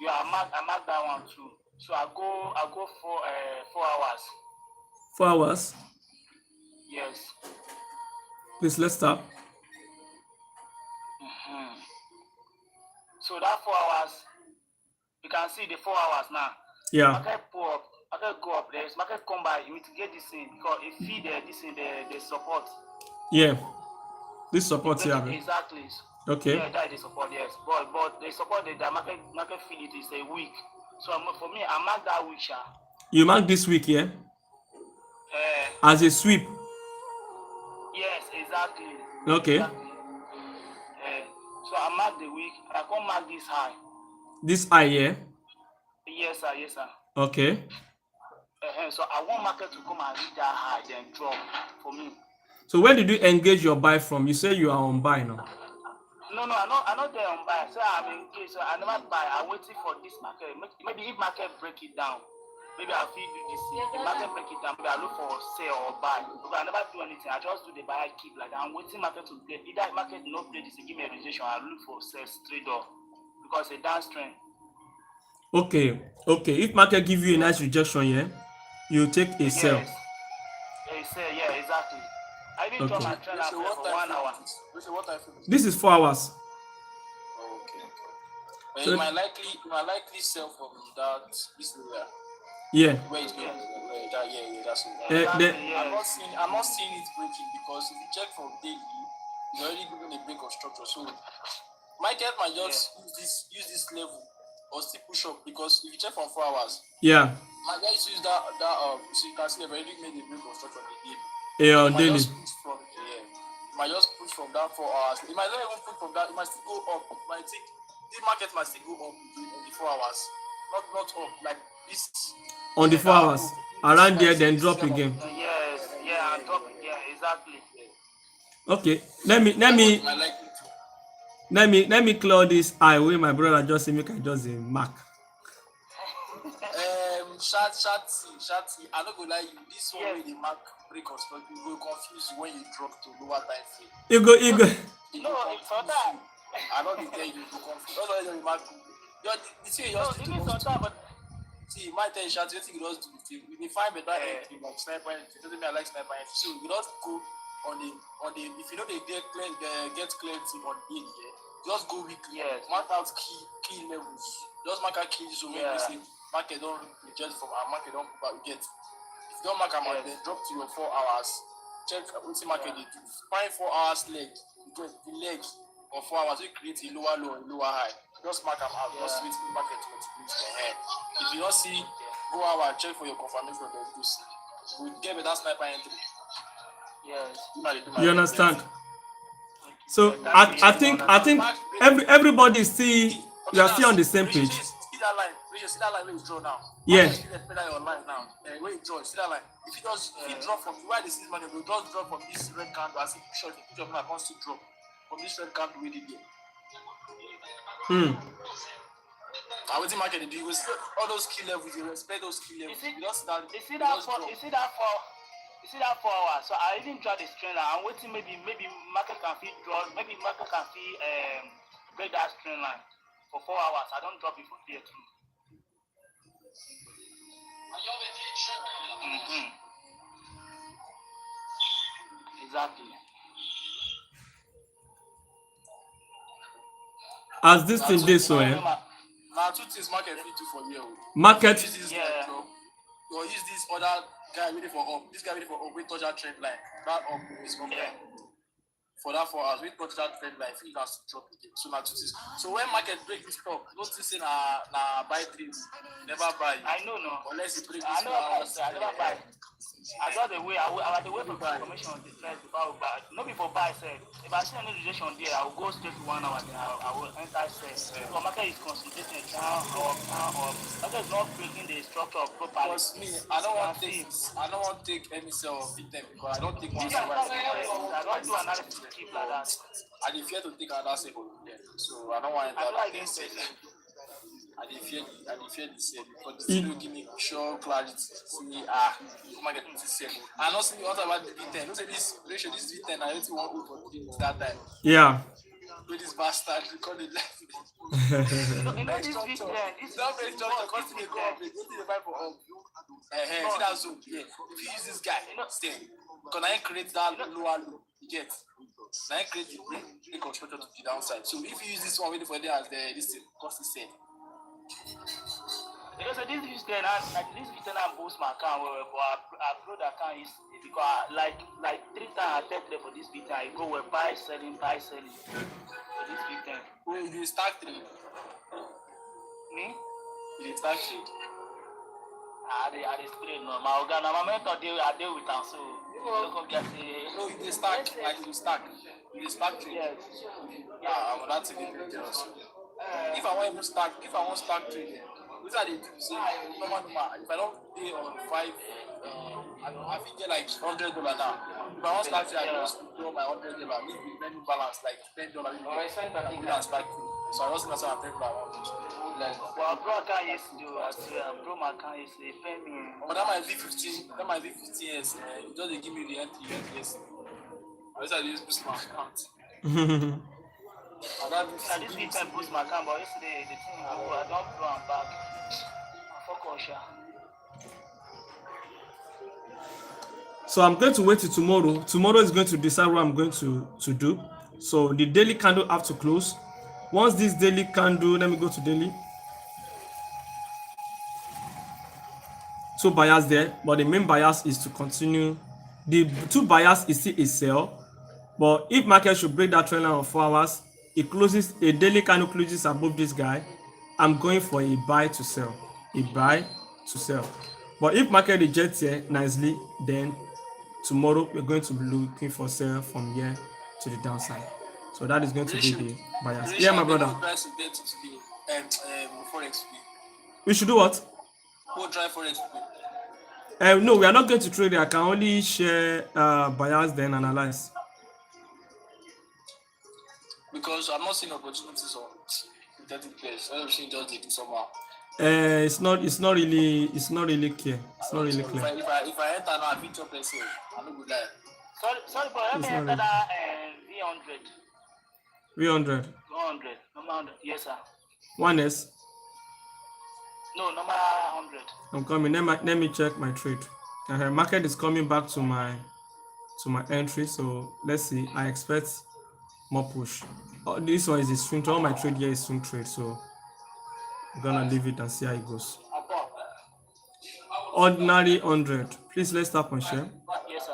Yeah, I mark that one too. So I go for 4 hours. 4 hours. Yes. Please let's start. So that 4 hours, you can see the 4 hours now. Yeah. Market pull up, market go up there. Market come by, you mitigate this thing because it feed the support. Yeah. This support here. Abi. Exactly. Okay. Yeah, that is the support, yes. But the support the market feed it is a week. So for me, I mark that week, sha. You mark this week, yeah? As a sweep. Yes, exactly. Okay. Exactly. So I mark the week. I come mark this high. This eye, yeah? Yes, sir. Okay. So I want market to come and reach that high, then drop for me. So where did you engage your buy from? You say you are on buy now. No, I'm not there on buy. So I'm engaged. So I never buy. I'm waiting for this market. Maybe if market break it down, maybe I'll feel do this thing. If market break it down, maybe I look for sell or buy. Because I never do anything. I just do the buy, keep like that. I'm waiting market to play. Either market no play this, give me a rejection. I look for sell straight up because a downstream. Okay. If market give you a nice rejection, yeah, you take a sell. A sell, yeah, exactly. I even Okay. draw my trend after for 1 hour. This is 4 hours. Okay. So- You might likely sell from this area. Yeah. Where it's going. Yeah, that's it. Then- I'm not seeing it breaking because if you check from daily, it's already given a break of structure. So market might just use this level or still push up because if you check from 4 hours, Yeah. my guys use that so you can see they've already made a break of structure on the daily. Yeah, It might daily. just push from it might just push from that 4 hours. It might not even push from that, it might still go up. It might take the market might still go up in the 4 hours. Not up like this. On the 4 hours. Around there, then drop again. Yes, yeah, and drop it, yeah, exactly. Okay. Let me clear this eye wey my brother just say make I just mark. Shati, I no go lie you. This one wey dey mark break of structure, you go confuse when you drop to lower time frame. You go. No, for that. I don't tell you to confuse. That's why you mark. The thing you No, just even do. sometimes, but See, my tell you, Shati, you think you just do the thing. We find better entry like sniper entry. Doesn't mean I like sniper entry. So you just go on the. If you know they get clarity on in here, just go weekly. Yes. Mark out key levels. Just mark out key so when you say market don't reject from our market don't put back get. If you don't mark am, then drop to your 4 hours. Check wetin market dey do. Find 4 hours leg. You get the leg of 4 hours. You create a lower low and lower high. Just mark am out. Just wait for market to continue to head. If you don't see, go out and check for your confirmation. Then you see. We get better sniper entry. Yes. You understand? So I think everybody still you are still on the same page. See that line? See that line where you draw now? Yeah. See that your line now. Where you draw? See that line? If you just draw from where the season money, you just draw from this red candle. I see picture of my constant drop from this red candle where they there. I was in market. You will see all those key levels. You respect those key levels. You see that 4 hours. So I even draw this trend line. I'm waiting. Maybe market can feel draw. Maybe market can feel break that trend line for 4 hours. I don't drop it for there too. Exactly. As this thing this so now 2 things market fit do for you. Market. Use this or use this other guy waiting for up. This guy waiting for up. We touch that trend line. That up is from there. For that 4 hours, we touch that trend line. Feel has to drop again. So now 2 things. So when market break this top, don't say na buy trades. Never buy. I know no. Unless you break this. I never buy. I got the way. I the way for information on the trend before I buy. Not before buy said. If I see any rejection there, I will go straight to 1 hour. Then I will enter sell. So market is concentrating down up. Market is not breaking the structure of properly. Because me, I don't want to take any sell of it because I don't take one sell. I don't do analysis to keep like that. I dey fear to take another sell for them. So I don't want to enter like this. I dey fear the sell because the will give me sure clarity. See, market to sell. I not see what about the V10. Don't say this ratio, this V10. I only want for 3 that time. Yeah. With this bastard, record it live. You know this V10. It's not very structure. Because they go up, they buy for all. See that zone? Yeah. If you use this guy, stay. Because I create that lower low. You get. Now I create the constructor to the downside. So if you use this one, waiting for them as this thing, cost the same. Because this V10 and boost my account, but I upload the account is because like 3 times I take for this V10, I go where buy selling. For this V10. Well, you start trade. Me? You start trade. I trade no. My organ, my mentor I deal with them, so no, you start like you start. You start trade. Yes. Yeah, that's a different thing also. If I want to start trading, which are the two say normal. If I don't pay on 5, I think get like $100 now. If I want to start trading, I just draw my $100. Leave the remaining balance like $10. And start trading. So I was gonna say I'm $10. Well, bro, I used to bro, my account is a pay me. But that might be 15. That might be 15 years. You just give me the entry. Yes. I just use my account. This week I boost my account, but yesterday the thing I don't blow am back. Focus. So I'm going to wait till tomorrow. Tomorrow is going to decide what I'm going to do. So the daily candle have to close. Once this daily candle, let me go to daily. 2 buyers there, but the main bias is to continue. The 2 buyers is still a sell, but if market should break that trend line of 4 hours, it closes, a daily candle closes above this guy, I'm going for a buy to sell. A buy to sell. But if market rejects here nicely, then tomorrow we're going to be looking for sell from here to the downside. So that is going to be the bias. Yeah, my brother. We should do what? No, we are not going to trade. I can only share bias then analyze. Because I'm not seeing opportunities on synthetic players. Everything just did somehow. It's not really clear. It's not really clear. If I enter now, I beat your place. I'm not good there. Sorry, but let me enter that V100. 100. Number 100. Yes, sir. 1S. No, number 100. I'm coming. Let me check my trade. Market is coming back to my entry. So let's see. I expect more push. This one is a swing trade. All my trade here is swing trade. So I'm gonna leave it and see how it goes. ordinary 100. Please let's tap on share. Yes, sir.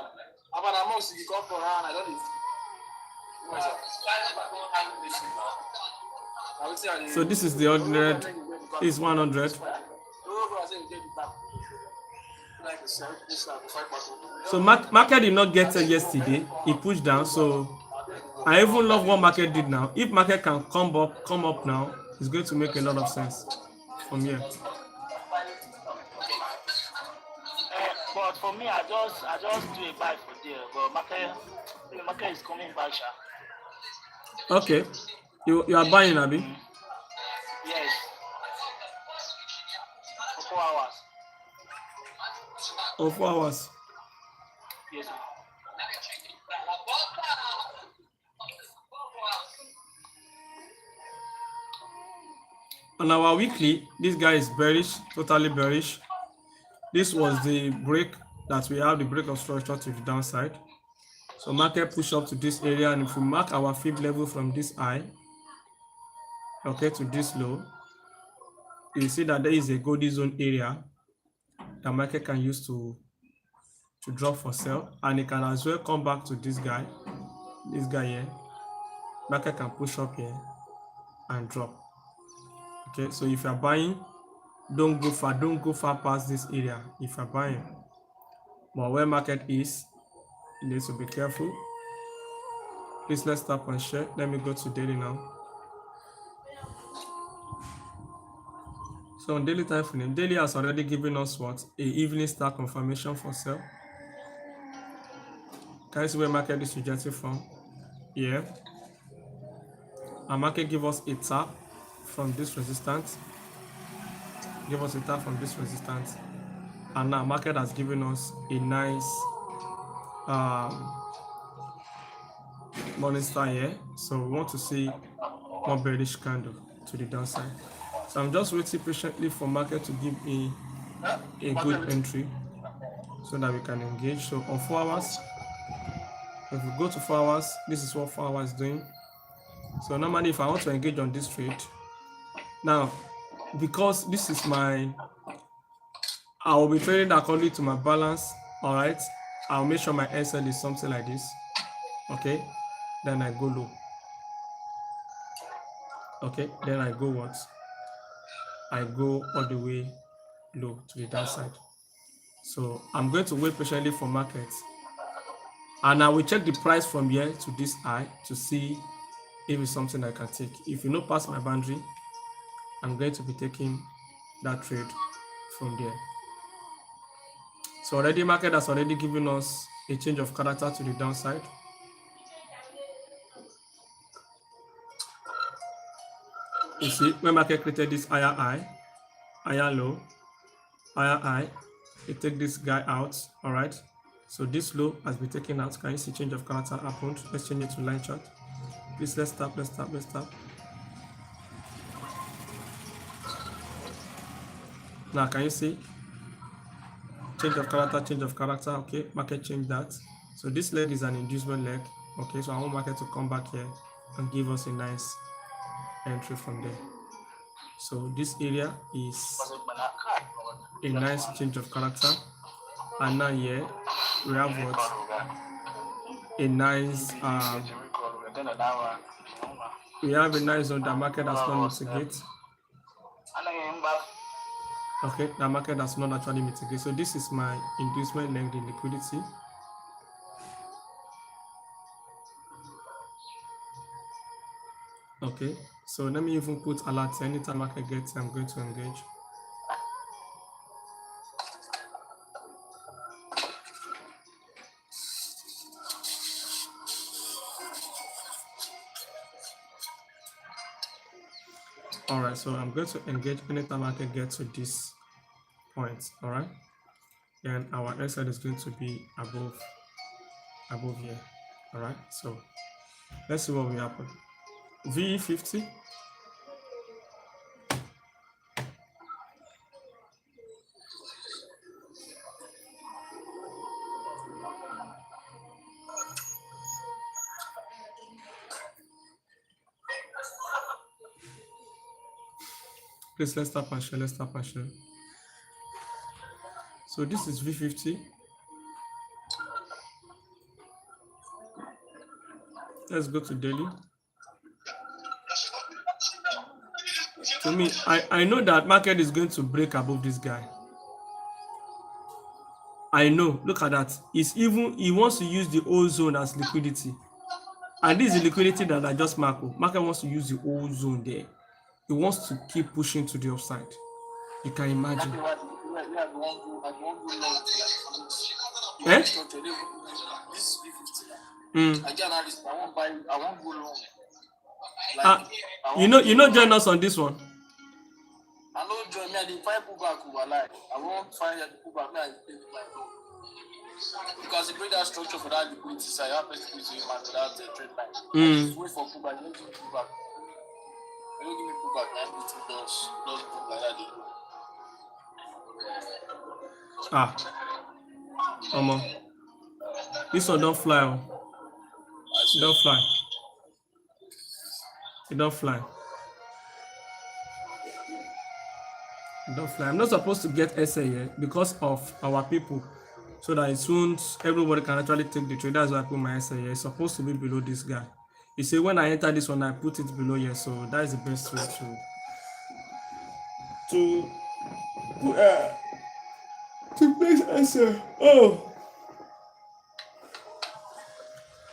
So this is the 100. Is 100. So market did not get it yesterday. He pushed down. So I even love what market did now. If market can come up now, it's going to make a lot of sense from here. But for me, I just do a buy for there. But market is coming back, sha. Okay, you are buying, Abi? Yes. For 4 hours. Oh, 4 hours. Yes, sir. On our weekly, this guy is bearish, totally bearish. This was the break that we have, the break of structure to the downside. So market push up to this area, and if we mark our fib level from this high, okay, to this low, you see that there is a golden zone area that market can use to drop for sell, and it can as well come back to this guy here. Market can push up here and drop. Okay, so if you're buying, don't go far past this area if you're buying. But where market is, you need to be careful. Please let's tap on share. Let me go to daily now. So on daily time frame, daily has already given us what? A evening star confirmation for sell. Can you see where market is rejecting from? Yeah. And market give us a tap from this resistance. Give us a tap from this resistance. And now market has given us a nice morning star here. So we want to see more bearish candle to the downside. So I'm just waiting patiently for market to give me a good entry so that we can engage. So on 4 hours, if we go to 4 hours, this is what 4 hours is doing. So normally if I want to engage on this trade, now because this is I will be trading according to my balance. All right, I'll make sure my SL is something like this. Okay, then I go low. Okay, then I go what? I go all the way low to the downside. So I'm going to wait patiently for markets, and I will check the price from here to this high to see if it's something I can take. If you know past my boundary, I'm going to be taking that trade from there. So already market has already given us a change of character to the downside. You see, when market created this higher high, higher low, higher high, it take this guy out. All right. So this low has been taken out. Can you see change of character happened? Let's change it to line chart. Please let's tap. Now can you see change of character? Okay, market change that. So this leg is an inducement leg. Okay, so I want market to come back here and give us a nice entry from there. So this area is a nice change of character, and now here we have what? A nice we have a nice zone that market does not mitigate. Okay, the market does not actually mitigate. So this is my inducement leg, the liquidity. Okay, so let me even put alerts. Anytime market gets, I'm going to engage. All right, so I'm going to engage anytime market gets to this point. All right, then our SL is going to be above here. All right, so let's see what will happen. VE50. Please let's tap and share. So this is V50. Let's go to daily. To me, I know that market is going to break above this guy. I know. Look at that. He wants to use the old zone as liquidity. And this is the liquidity that I just marked. Market wants to use the old zone there. He wants to keep pushing to the upside. You can imagine. Eh? This V50. Mm. Again, I won't go long. You know, join us on this one. I know join me. I didn't find pullback. I won't find the pullback. I take my low. Because you bring that structure for that liquidity side, you have basically to that trade line. Just wait for pullback. Don't give me pullback. Don't give me pullback. Everything does move like that. Come on. This one don't fly. It don't fly. It don't fly. It don't fly. I'm not supposed to get SA here because of our people. So that it won't, everybody can actually take the trade. That's why I put my SA here. It's supposed to be below this guy. You see, when I enter this one, I put it below here. So that is the best way to place SA. Oh.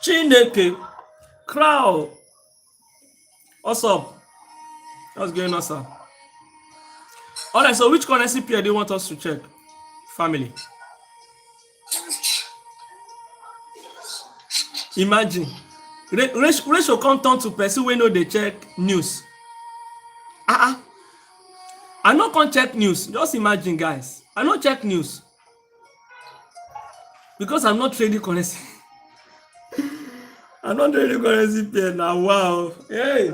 Chineke. Crowd. What's up? What's going on, sir? Alright, so which currency pair do you want us to check? Family. Imagine. Ratio come turn to person wey no dey check news. I no come check news. Just imagine, guys. I no check news. Because I'm not trading currency. I'm not trading currency pair now. Wow. Hey.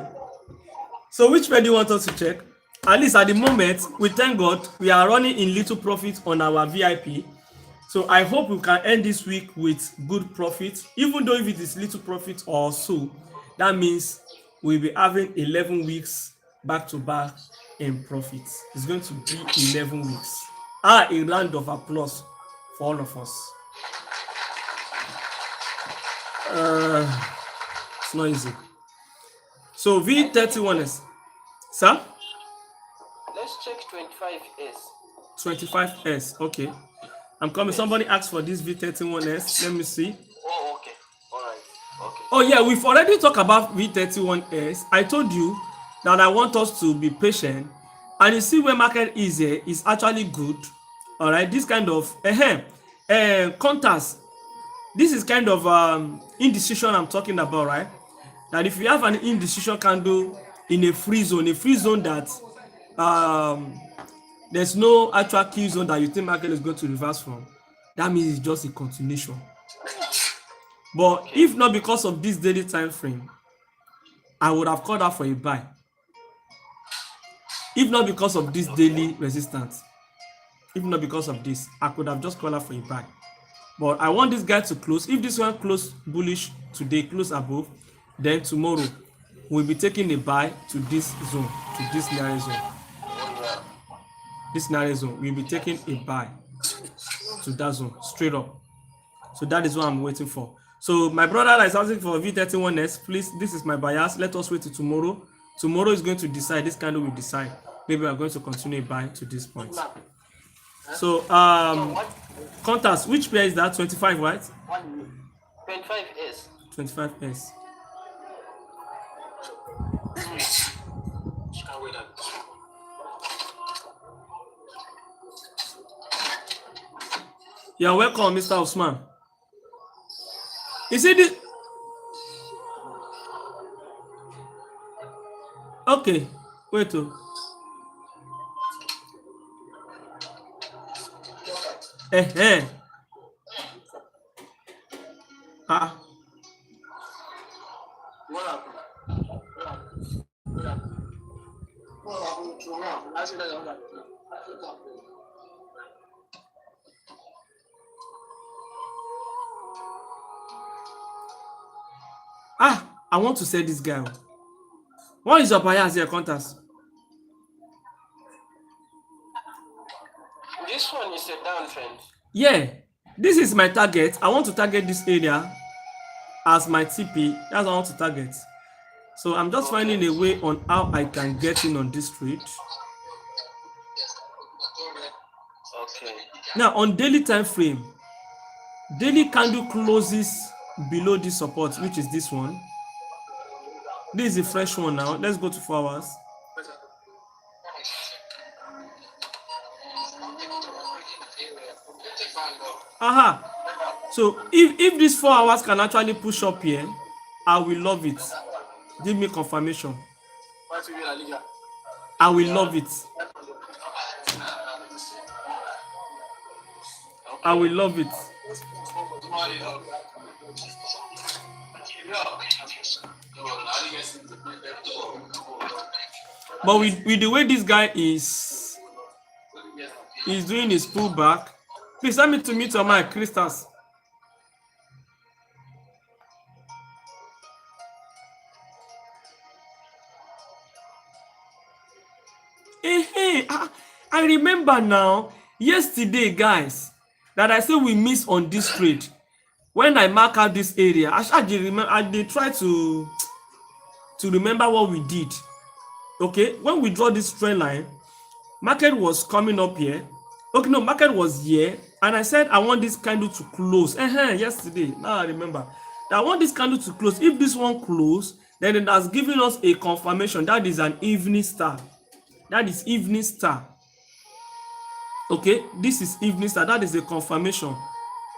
So which pair do you want us to check? At least at the moment, we thank God we are running in little profit on our VIP. So I hope we can end this week with good profit. Even though if it is little profit or so, that means we'll be having 11 weeks back to back in profit. It's going to be 11 weeks. A round of applause for all of us. It's not easy. So V31S. Sir? Let's check 25S. 25S, okay. I'm coming. Somebody asked for this V31S. Let me see. Oh, okay. All right. Okay. Oh, yeah, we've already talked about V31S. I told you that I want us to be patient. And you see where market is here is actually good. All right, this kind of contrast. This is kind of indecision I'm talking about, right? That if you have an indecision candle in a free zone that there's no actual key zone that you think market is going to reverse from, that means it's just a continuation. But if not because of this daily time frame, I would have called out for a buy. If not because of this daily resistance, if not because of this, I could have just called out for a buy. But I want this guy to close. If this one close bullish today, close above, then tomorrow we'll be taking a buy to this zone, to this narrow zone. This narrow zone, we'll be taking a buy to that zone, straight up. So that is what I'm waiting for. So my brother that is asking for V31S, please, this is my bias. Let us wait till tomorrow. Tomorrow is going to decide. This candle will decide. Maybe I'm going to continue buy to this point. So contacts, which pair is that? 25, right? 25S. 25S. You're welcome, Mr. Osman. You see this? Okay, wait. I want to say this guy. What is your bias here, contest? This one is a downtrend. Yeah, this is my target. I want to target this area as my TP. That's what I want to target. So I'm just finding a way on how I can get in on this trade. Okay. Now on daily time frame, daily candle closes below this support, which is this one. This is a fresh one now. Let's go to 4 hours. Aha. So if these 4 hours can actually push up here, I will love it. Give me confirmation. I will love it. I will love it. But with the way this guy is doing his pullback, please send me to meet on my crystals. Hey, I remember now, yesterday, guys, that I said we miss on this trade. When I mark out this area, I did try to remember what we did. Okay, when we draw this trend line, market was coming up here. Okay, no, market was here, and I said I want this candle to close. Yesterday, now I remember that I want this candle to close. If this one close, then it has given us a confirmation that is an evening star. That is evening star. Okay, this is evening star. That is a confirmation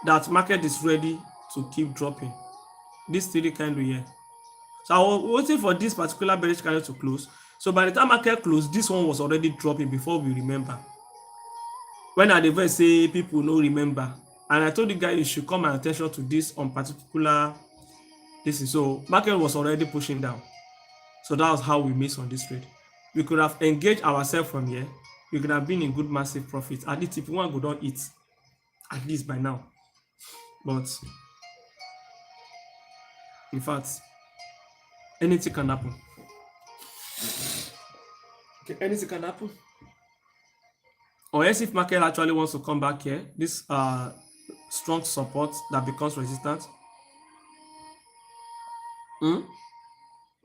that market is ready to keep dropping. This 3 candle here. So I was waiting for this particular bearish candle to close. So by the time market closed, this one was already dropping before we remember. When I the say people no remember, and I told the guy you should call my attention to this on particular this is so market was already pushing down. So that was how we missed on this trade. We could have engaged ourselves from here. We could have been in good massive profits. At least if we want to go down eat, at least by now. But in fact, anything can happen. Okay, anything can happen. Or else if market actually wants to come back here, this strong support that becomes resistant.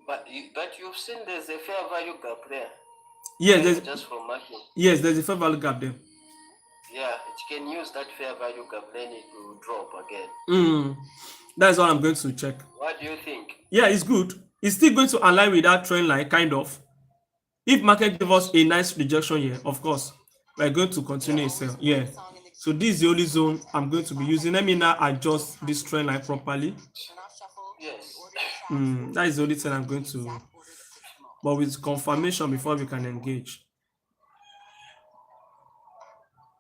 But you've seen there's a fair value gap there. Yes, there's just for marking. Yes, there's a fair value gap there. Yeah, it can use that fair value gap, then it will drop again. That's what I'm going to check. What do you think? Yeah, it's good. It's still going to align with that trend line, kind of. If market give us a nice rejection here, of course, we're going to continue sell. Yeah. So this is the only zone I'm going to be using. Let me now adjust this trend line properly. Yes. That is the only thing I'm going to. But with confirmation before we can engage.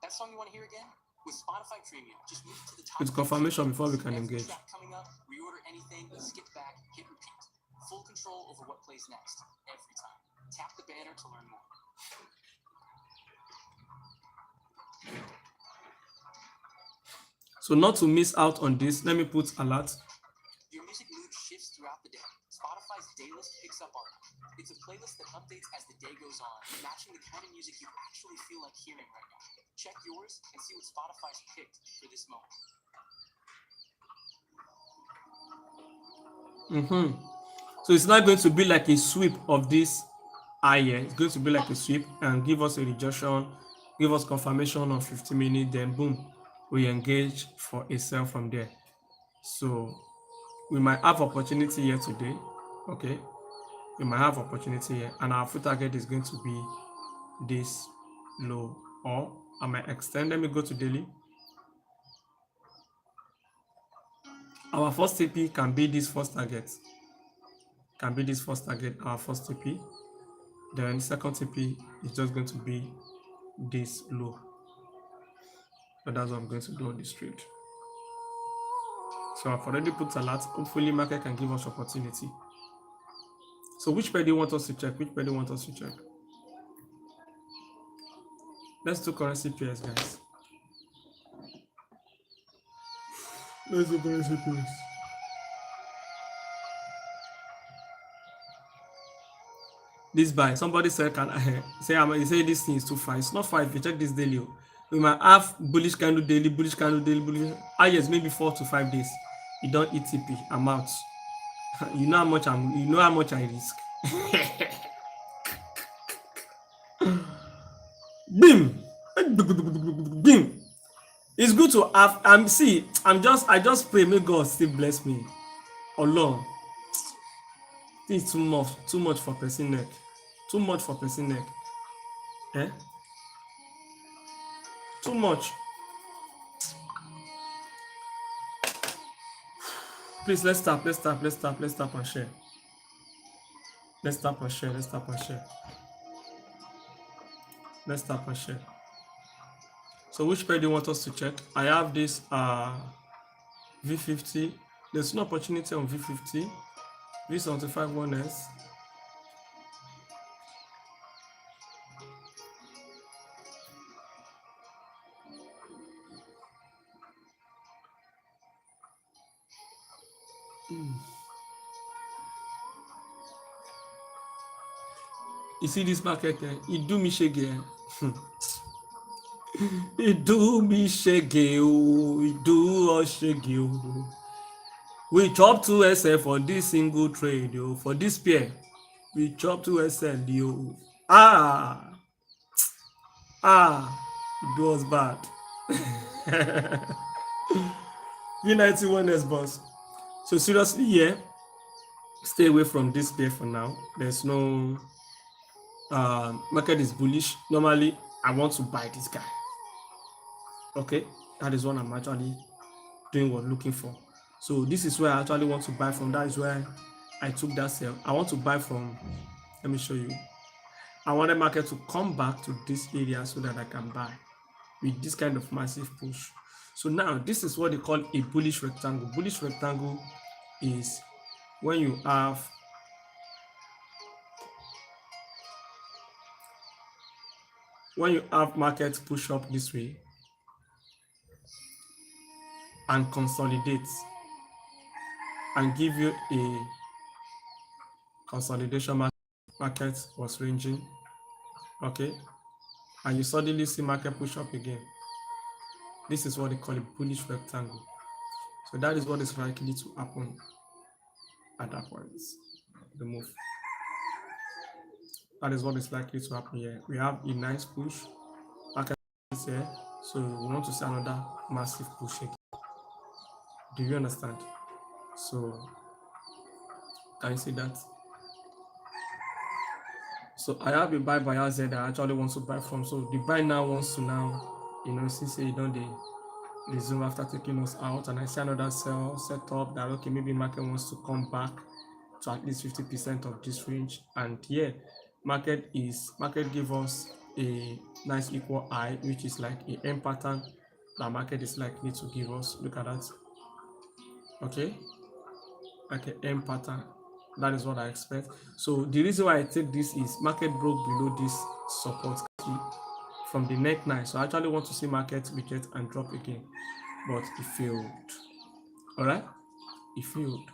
That song you want to hear again? With Spotify Premium, just move to the top. With confirmation before we can engage. Coming up, reorder anything, skip back, hit repeat. Full control over what plays next every time. Tap the banner to learn more. So not to miss out on this, let me put alert. Your music mood shifts throughout the day. Spotify's Daylist picks up on it. It's a playlist that updates as the day goes on, matching the kind of music you actually feel like hearing right now. Check yours and see what Spotify's picked for this moment. So it's not going to be like a sweep of this here. It's going to be like a sweep and give us a rejection, give us confirmation on 50 minutes, then boom, we engage for a sell from there. So we might have opportunity here today. Okay, we might have opportunity here, and our full target is going to be this low, or I might extend. Let me go to daily. Our first TP can be this first target. Our first TP. Then second TP is just going to be this low. So that's what I'm going to do on this trade. So I've already put alert. Hopefully market can give us opportunity. So which pair do you want us to check? Let's do currency pairs, guys. Let's do currency pairs. This buy. Somebody said, "Can I say this thing is too far?" It's not far if you check this daily. We might have bullish candle daily, bullish candle daily, bullish. Yes, maybe 4 to 5 days. You don't eat TP. I'm out. You know how much I risk. Bim, bim. It's good to have. I just pray, may God still bless me. Alone. This is too much for person neck. Too much for person neck. Eh? Too much. Please, let's tap and share. Let's tap and share. Let's tap and share. So which pair do you want us to check? I have this V50. There's no opportunity on V50. V75 1S. You see this market, it do me shaggy. It do me shaggy, it do us shaggy. We chop 2 SL for this single trade, yo. For this pair, we chop 2 SL, yo. It was bad. V91S boss. So seriously, yeah, stay away from this pair for now. There's no market is bullish. Normally, I want to buy this guy. Okay, that is what I'm actually doing what looking for. So this is where I actually want to buy from. That is where I took that sell. I want to buy from. Let me show you. I want the market to come back to this area so that I can buy with this kind of massive push. So now this is what they call a bullish rectangle. Bullish rectangle is when you have markets push up this way and consolidate and give you a consolidation market was ranging, okay, and you suddenly see market push up again. This is what they call a bullish rectangle. So that is what is likely to happen at that point. The move. That is what is likely to happen here. We have a nice push. Market is here. So we want to see another massive push again. Do you understand? So can you see that? So I have a buy bias there that I actually want to buy from. So the buy now wants to now, since you don't resume after taking us out, and I see another sell set up that okay, maybe market wants to come back to at least 50% of this range. And yeah, market give us a nice equal high, which is like a M pattern that market is likely to give us. Look at that. Okay, like an M pattern. That is what I expect. So the reason why I take this is market broke below this support from the neck 9. So I actually want to see market reject and drop again, but it failed. All right, it failed.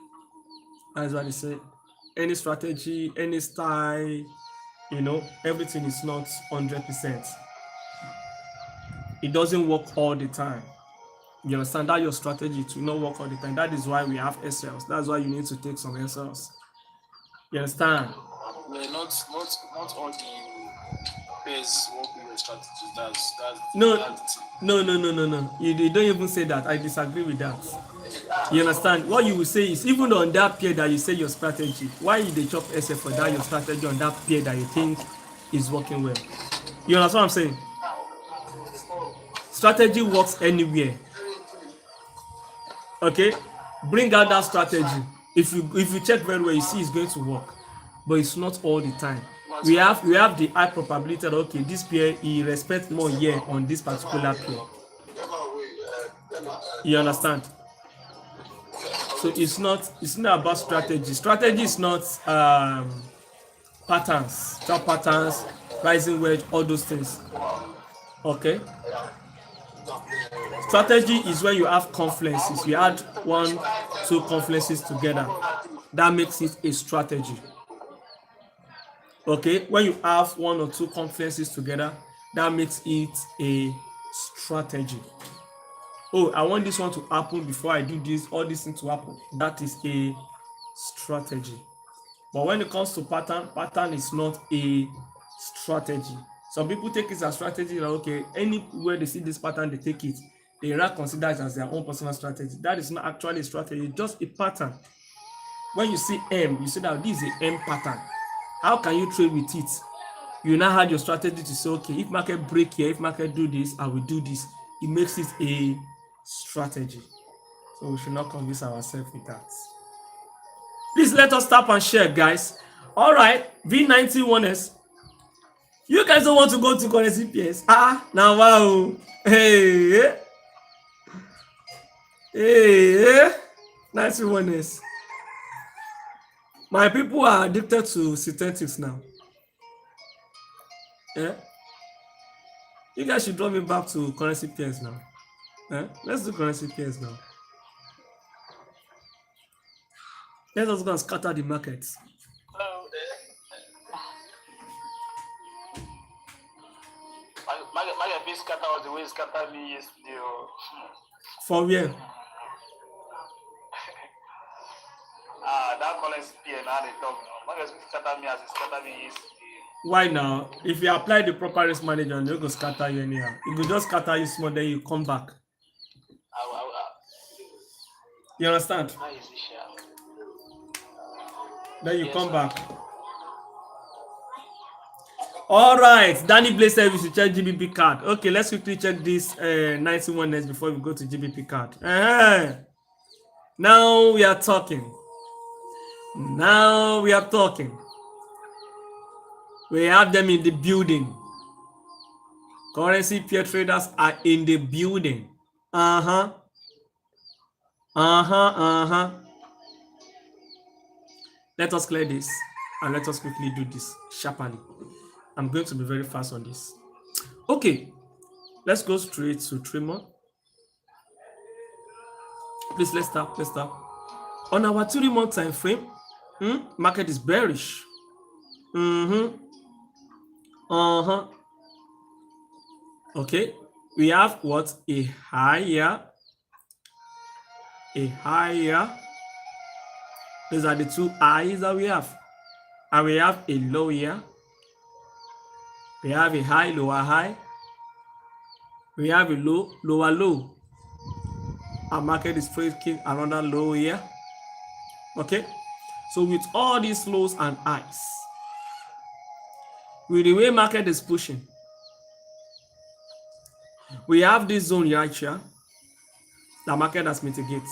That's why they say any strategy, any style, everything is not 100%. It doesn't work all the time. You understand that your strategy to not work all the time. That is why we have SLs. That's why you need to take some SLs. You understand? Well, not all the pairs work with your strategies. That's No. You don't even say that. I disagree with that. You understand? What you will say is even on that pair that you say your strategy, why you they chop SF for that your strategy on that pair that you think is working well? You understand what I'm saying? Strategy works anywhere. Okay, bring out that strategy. If you check very well, you see it's going to work, but it's not all the time. We have the high probability that okay, this pair he respects more here on this particular pair. You understand? So it's not about strategy. Strategy is not patterns, chart patterns, rising wedge, all those things. Okay. Strategy is when you have confluences. You add 1, 2 confluences together. That makes it a strategy. Okay, when you have 1 or 2 confluences together, that makes it a strategy. Oh, I want this one to happen before I do this, all this thing to happen. That is a strategy. But when it comes to pattern is not a strategy. Some people take it as strategy, like, okay, anywhere they see this pattern, they take it. They rather consider it as their own personal strategy. That is not actually a strategy, it's just a pattern. When you see M, you say that this is a M pattern. How can you trade with it? You now had your strategy to say, okay, if market break here, if market do this, I will do this. It makes it a strategy. So we should not convince ourselves with that. Please let us tap and share, guys. All right, V91S. You guys don't want to go to currency pairs? Now wow. Hey, 91S. My people are addicted to synthetics now. Yeah. You guys should draw me back to currency pairs now. Let's do currency pairs now. Let us go and scatter the markets. My big scatter was the way scatter me yesterday. For where? That currency pair now they talk. My scatter me as it scatter me yesterday. Why now? If you apply the proper risk management, you go scatter you anyhow. It will just scatter you small, then you come back. You understand? Then you come back. All right, Danny Blaze said we should check GBP card. Okay, let's quickly check this 91S before we go to GBP card. Now we are talking. Now we are talking. We have them in the building. Currency pair traders are in the building. Let us clear this and let us quickly do this sharply. I'm going to be very fast on this. Okay, let's go straight to Tremor. Please, let's start. On our 3-month time frame, market is bearish. Okay, we have what? A higher. These are the two highs that we have. And we have a low here. We have a high, lower high. We have a low, lower low. Our market is breaking another low here. Okay, so with all these lows and highs, with the way market is pushing, we have this zone right here. The market has mitigated,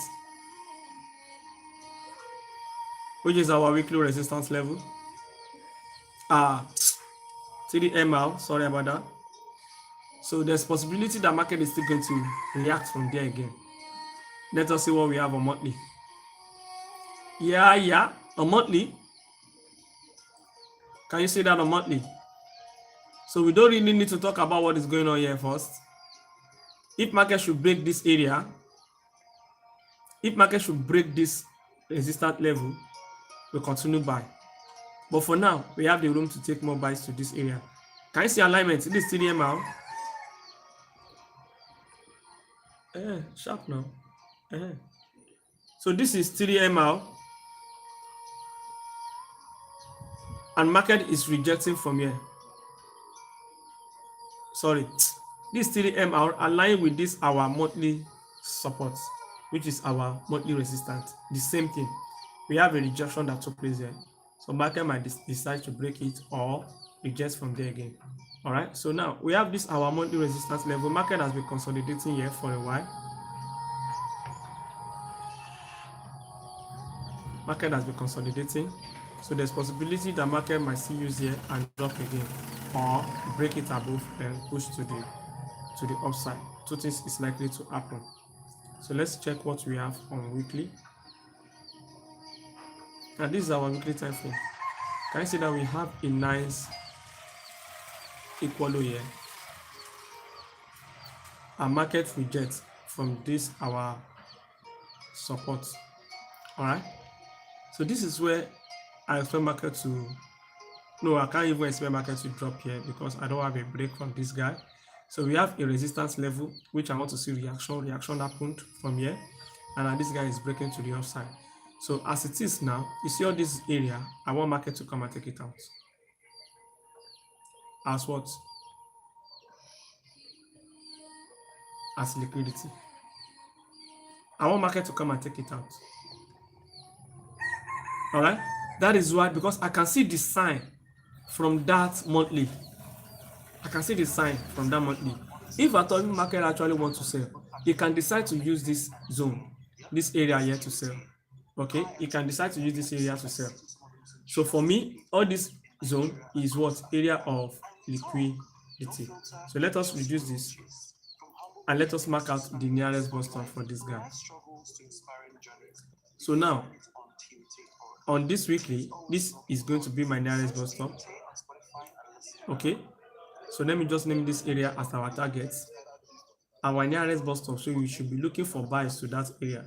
which is our weekly resistance level. 3ML, sorry about that. So there's possibility that market is still going to react from there again. Let us see what we have on monthly. Yeah, on monthly. Can you see that on monthly? So we don't really need to talk about what is going on here first. If market should break this area, if market should break this resistance level, we'll continue buy. But for now, we have the room to take more buys to this area. Can you see alignment? This is TDML. Sharp now. So this is 3ML, and market is rejecting from here. Sorry, this 3ML aligned with this our monthly support, which is our monthly resistance. The same thing. We have a rejection that took place here. So market might decide to break it or reject from there again. All right. So now we have this our monthly resistance level. Market has been consolidating here for a while. Market has been consolidating, so there's possibility that market might see use here and drop again, or break it above and push to the upside. Two things is likely to happen. So let's check what we have on weekly. And this is our weekly time frame. Can you see that we have a nice equal low here? Our market rejects from this our support. All right. So this is where I expect market to, no, I can't even expect market to drop here because I don't have a break from this guy. So we have a resistance level, which I want to see reaction happened from here, and now this guy is breaking to the upside. So as it is now, you see all this area, I want market to come and take it out. As what? As liquidity. I want market to come and take it out. All right, that is why, because I can see the sign from that monthly. I can see the sign from that monthly. If at all market actually wants to sell, you can decide to use this zone, this area here to sell. Okay, you can decide to use this area to sell. So for me, all this zone is what? Area of liquidity. So let us reduce this and let us mark out the nearest bus stop for this guy. So now, on this weekly, this is going to be my nearest bus stop. Okay, so let me just name this area as our target, our nearest bus stop. So we should be looking for buys to that area.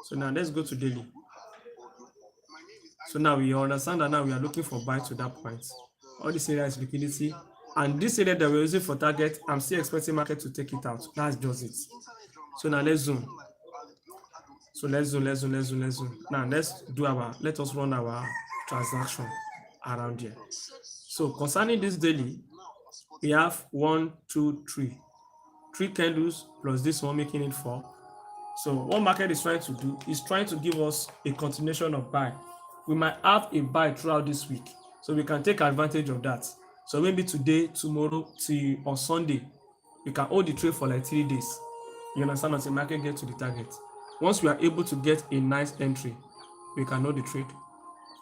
So now let's go to daily. So now we understand that now we are looking for buy to that point. All this area is liquidity, and this area that we're using for target, I'm still expecting market to take it out. That's just it. So now let's zoom. So let's zoom. Now let us run our transaction around here. So concerning this daily, we have 1, 2, 3. 3 candles plus this one, making it 4. So what market is trying to do is trying to give us a continuation of buy. We might have a buy throughout this week, so we can take advantage of that. So maybe today, tomorrow, or Sunday, we can hold the trade for like 3 days. You understand, until market get to the target. Once we are able to get a nice entry, we can hold the trade.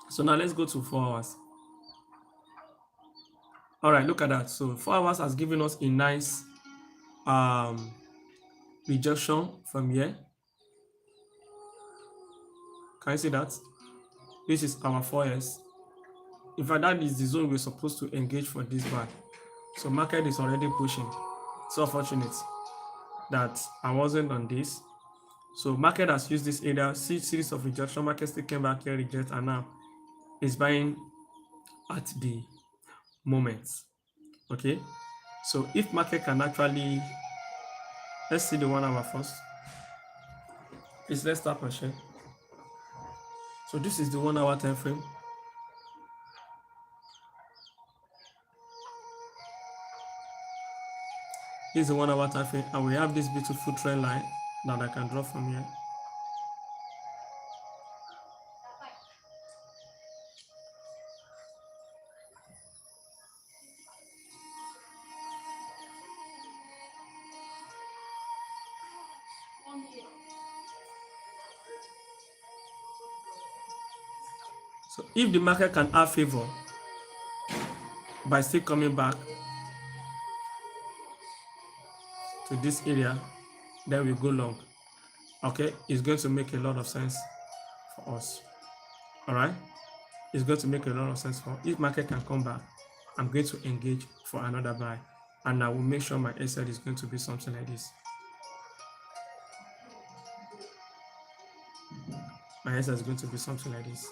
So now let's go to 4 hours. All right, look at that. So 4 hours has given us a nice rejection from here. Can you see that? This is our 4S. In fact, that is the zone we're supposed to engage for this buy. So market is already pushing. So fortunate that I wasn't on this. So market has used this area, series of rejection. Market still came back here, reject, and now is buying at the moment. Okay, so if market can actually, let's see the 1 hour first. Please, let's start and share. So this is the 1 hour time frame. This is the 1 hour time frame, and we have this beautiful trend line that I can draw from here. So if the market can have favor by still coming back to this area, then we go long. Okay, it's going to make a lot of sense for us. All right, it's going to make a lot of sense for us. If market can come back, I'm going to engage for another buy, and I will make sure my SL is going to be something like this. My SL is going to be something like this.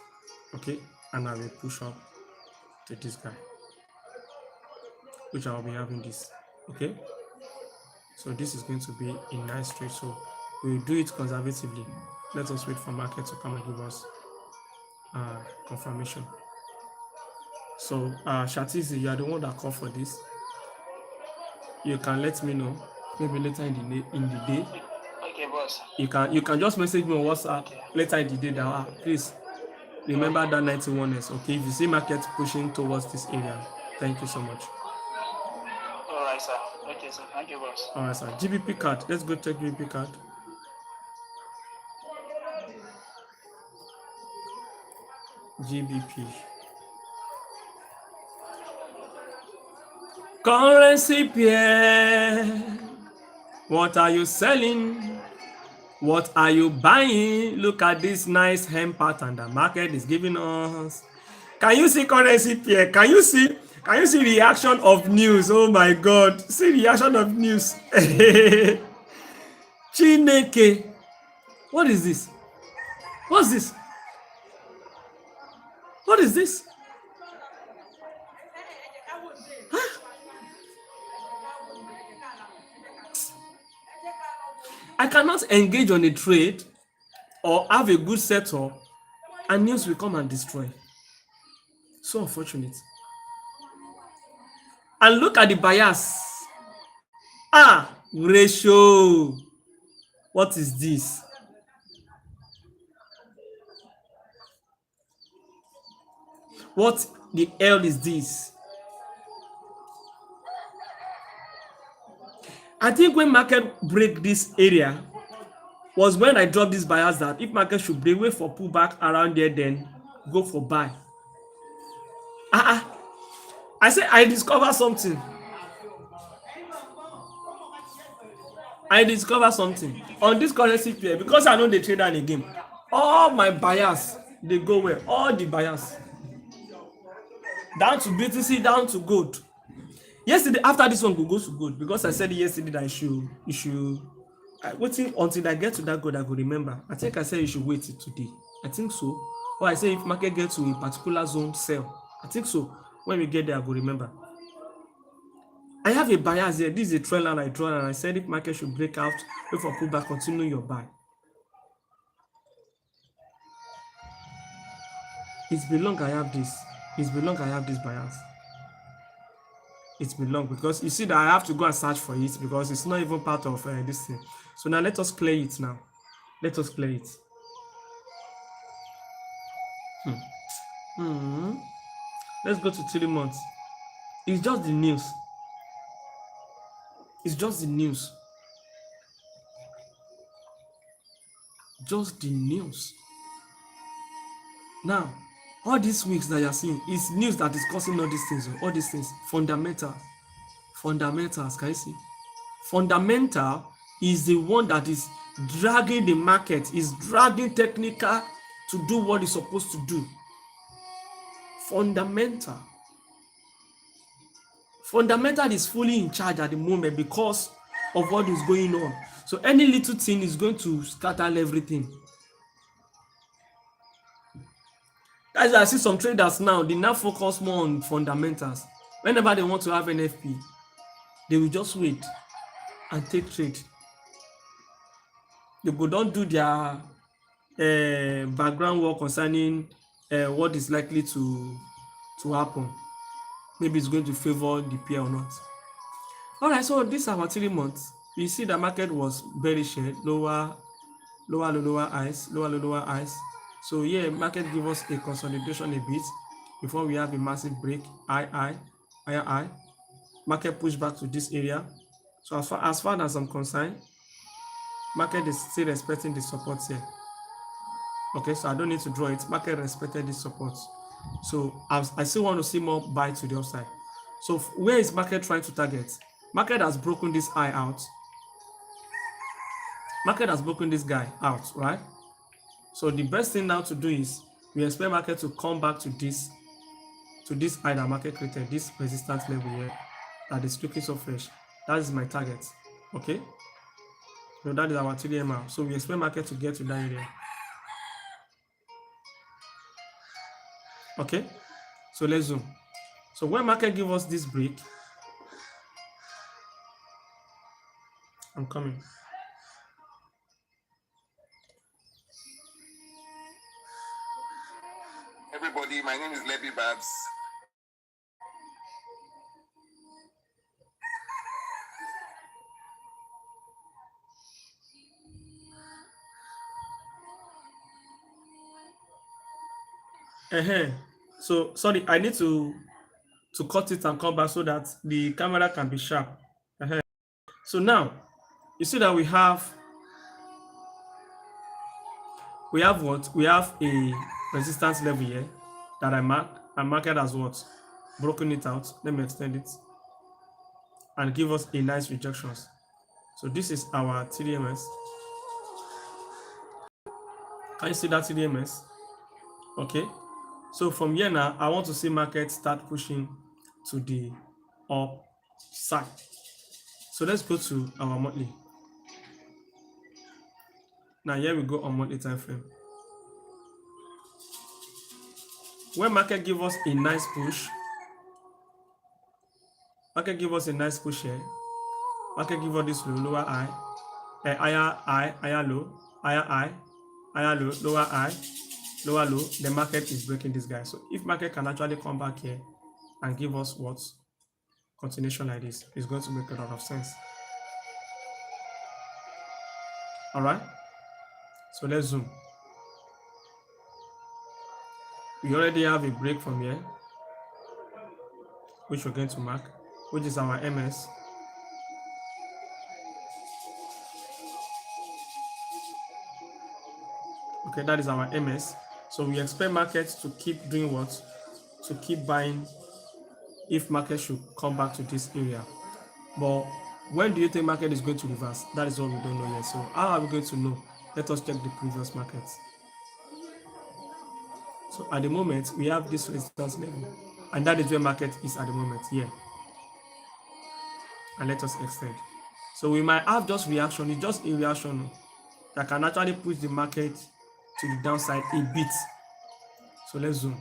Okay, and I will push up to this guy, which I will be having this. Okay, so this is going to be a nice trade. So we will do it conservatively. Let us wait for market to come and give us confirmation. So Shatizi, you are the one that called for this. You can let me know maybe later in the day. Okay, boss. You can just message me on WhatsApp later in the day that please remember that 91S. Okay, if you see market pushing towards this area, thank you so much. All right, sir. Okay, sir. Thank you, boss. All right, sir. GBP card. Let's go check GBP card. GBP. Currency pair. What are you selling? What are you buying? Look at this nice hem pattern the market is giving us. Can you see currency pair? Can you see reaction of news? Oh my God. See reaction of news. Chineke. What is this? What's this? What is this? Huh? I cannot engage on a trade or have a good setup and news will come and destroy. So unfortunate. And look at the bias. Ratio. What is this? What the hell is this? I think when market break this area was when I dropped this bias that if market should break, wait for pullback around there, then go for buy. I say I discover something. I discover something on this currency pair because I know they trade on again. All my bias they go where? All the bias down to BTC, down to gold. Yesterday, after this one, go to gold because I said yesterday that you should waiting until I get to that gold. I go remember. I think I said you should wait till today. I think so. Or I say if market get to a particular zone, sell. I think so. When we get there, I go remember. I have a bias here. This is a trend line I draw, and I said if market should break out, wait for pullback, continue your buy. It's been long I have this. It's been long I have this bias. It's been long because you see that I have to go and search for it because it's not even part of this thing. So now let us clear it now. Let us clear it. Let's go to 3 months. It's just the news. It's just the news. Just the news. Now, all these weeks that you're seeing is news that is causing all these things. All these things. Fundamentals. Can you see? Fundamental is the one that is dragging the market, is dragging technical to do what it's supposed to do. Fundamental is fully in charge at the moment because of what is going on. So any little thing is going to scatter everything. That's why I see some traders now, they now focus more on fundamentals. Whenever they want to have NFP, they will just wait and take trade. They go don't do their background work concerning what is likely to happen. Maybe it's going to favor the pair or not. All right, so this is our 3 months. You see the market was bearish, lower highs. So yeah, market give us a consolidation a bit before we have a massive break. Higher high. Market push back to this area. So as far as I'm concerned, market is still respecting the support here. Okay, so I don't need to draw it. Market respected this support. So I still want to see more buy to the upside. So where is market trying to target? Market has broken this high out. Market has broken this guy out, right? So the best thing now to do is we expect market to come back to this high that market created, this resistance level here that is looking so fresh. That is my target. Okay. So that is our 3MR. So we expect market to get to that area. Okay. So let's zoom. So when market give us this break, I'm coming. Everybody, my name is Levy Babs. So sorry, I need to cut it and come back so that the camera can be sharp. So now you see that we have what? We have a resistance level here that I marked, and market as what? Broken it out. Let me extend it and give us a nice rejections. So this is our TDMS. Can you see that TDMS? Okay. So from here now, I want to see market start pushing to the upside. So let's go to our monthly. Now here we go on monthly time frame. When market give us a nice push, here. Market give us this lower high. higher low, higher low, lower high, lower low, the market is breaking this guy. So if market can actually come back here and give us what continuation like this, it's going to make a lot of sense. All right, so let's zoom. We already have a break from here, which we're going to mark, which is our MS. Okay, that is our MS. So we expect markets to keep doing what? To keep buying if market should come back to this area. But when do you think market is going to reverse? That is what we don't know yet. So how are we going to know? Let us check the previous markets. So at the moment, we have this resistance level, and that is where market is at the moment here. And let us extend. So we might have just reaction, it's just a reaction that can actually push the market to the downside a bit. So let's zoom.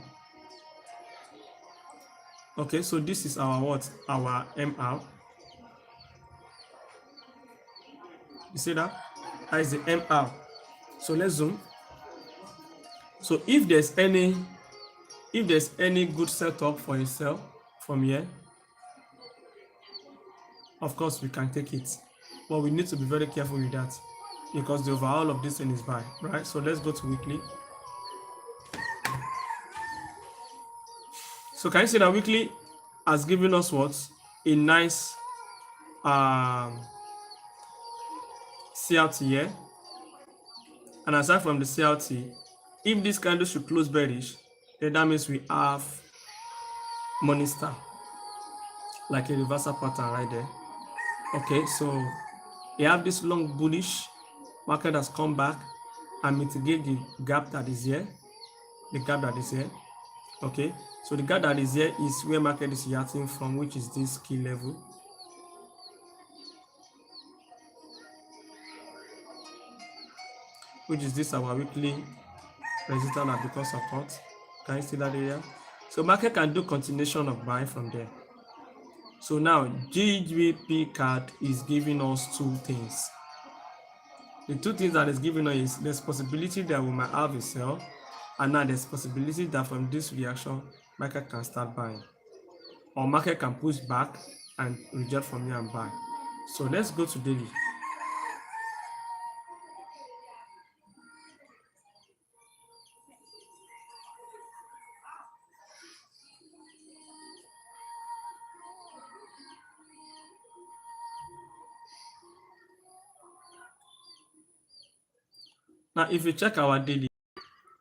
Okay, so this is our what? Our MR. You see that? That is the MR. So let's zoom. So if there's any good setup for a sell from here, of course we can take it. But we need to be very careful with that because the overall of this thing is buy, right? So let's go to weekly. So can you see that weekly has given us what? A nice CLT here. And aside from the CLT, if this candle should close bearish, then that means we have money star, like a reversal pattern right there. Okay, so you have this long bullish market has come back and mitigate the gap that is here. The gap that is here. Okay, so the gap that is here is where market is reacting from, which is this key level. Which is this our weekly resistance that becomes support. Can you see that area? So market can do continuation of buy from there. So now GBP card is giving us two things. The two things that is giving us is there's possibility that we might have a sell, and now there's possibility that from this reaction market can start buying, or market can push back and reject from here and buy. So let's go to daily. Now if you check our daily,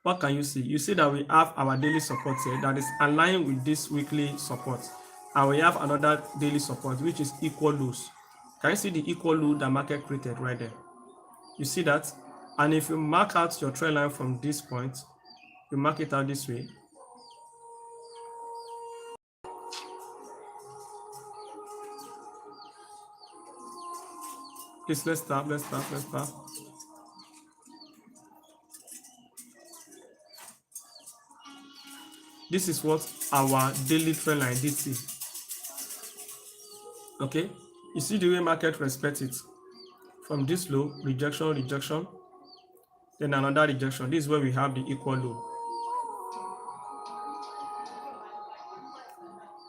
what can you see? You see that we have our daily support here that is aligned with this weekly support, and we have another daily support which is equal lows. Can you see the equal low that market created right there? You see that? And if you mark out your trend line from this point, you mark it out this way. Please, let's start. This is what our daily trend line DC. Okay, you see the way market respects it. From this low, rejection, then another rejection. This is where we have the equal low.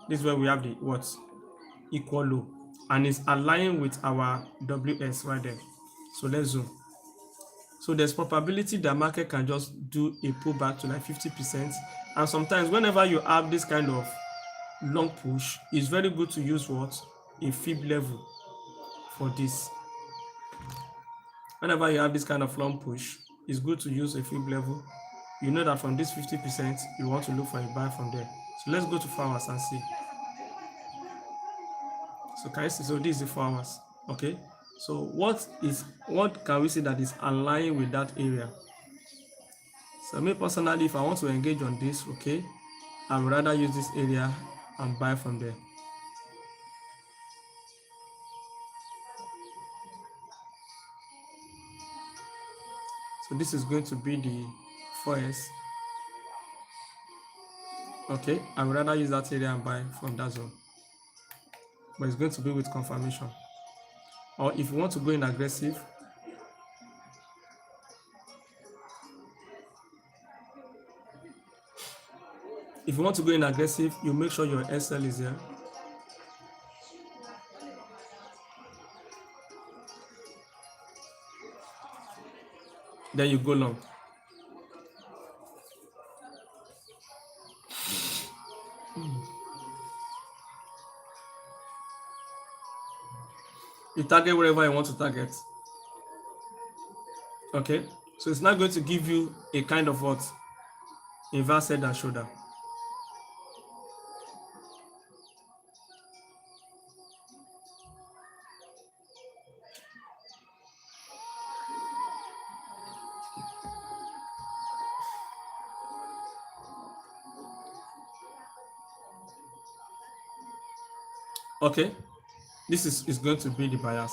This is where we have the what? Equal low. And it's aligned with our WS right there. So let's zoom. So there's probability that market can just do a pullback to like 50%. And sometimes whenever you have this kind of long push, it's very good to use what? A fib level for this. Whenever you have this kind of long push, it's good to use a fib level. You know that from this 50%, you want to look for a buy from there. So let's go to 4 hours and see. So can you see? So this is the 4 hours. Okay. So what can we see that is aligned with that area? So me personally, if I want to engage on this, okay, I would rather use this area and buy from there. So this is going to be the 4S. Okay, I would rather use that area and buy from that zone. But it's going to be with confirmation. Or if you want to go in aggressive, If you want to go in aggressive, you make sure your SL is there. Then you go long. You target wherever you want to target. Okay, so it's not going to give you a kind of what? Inverse head and shoulder. Okay, this is going to be the bias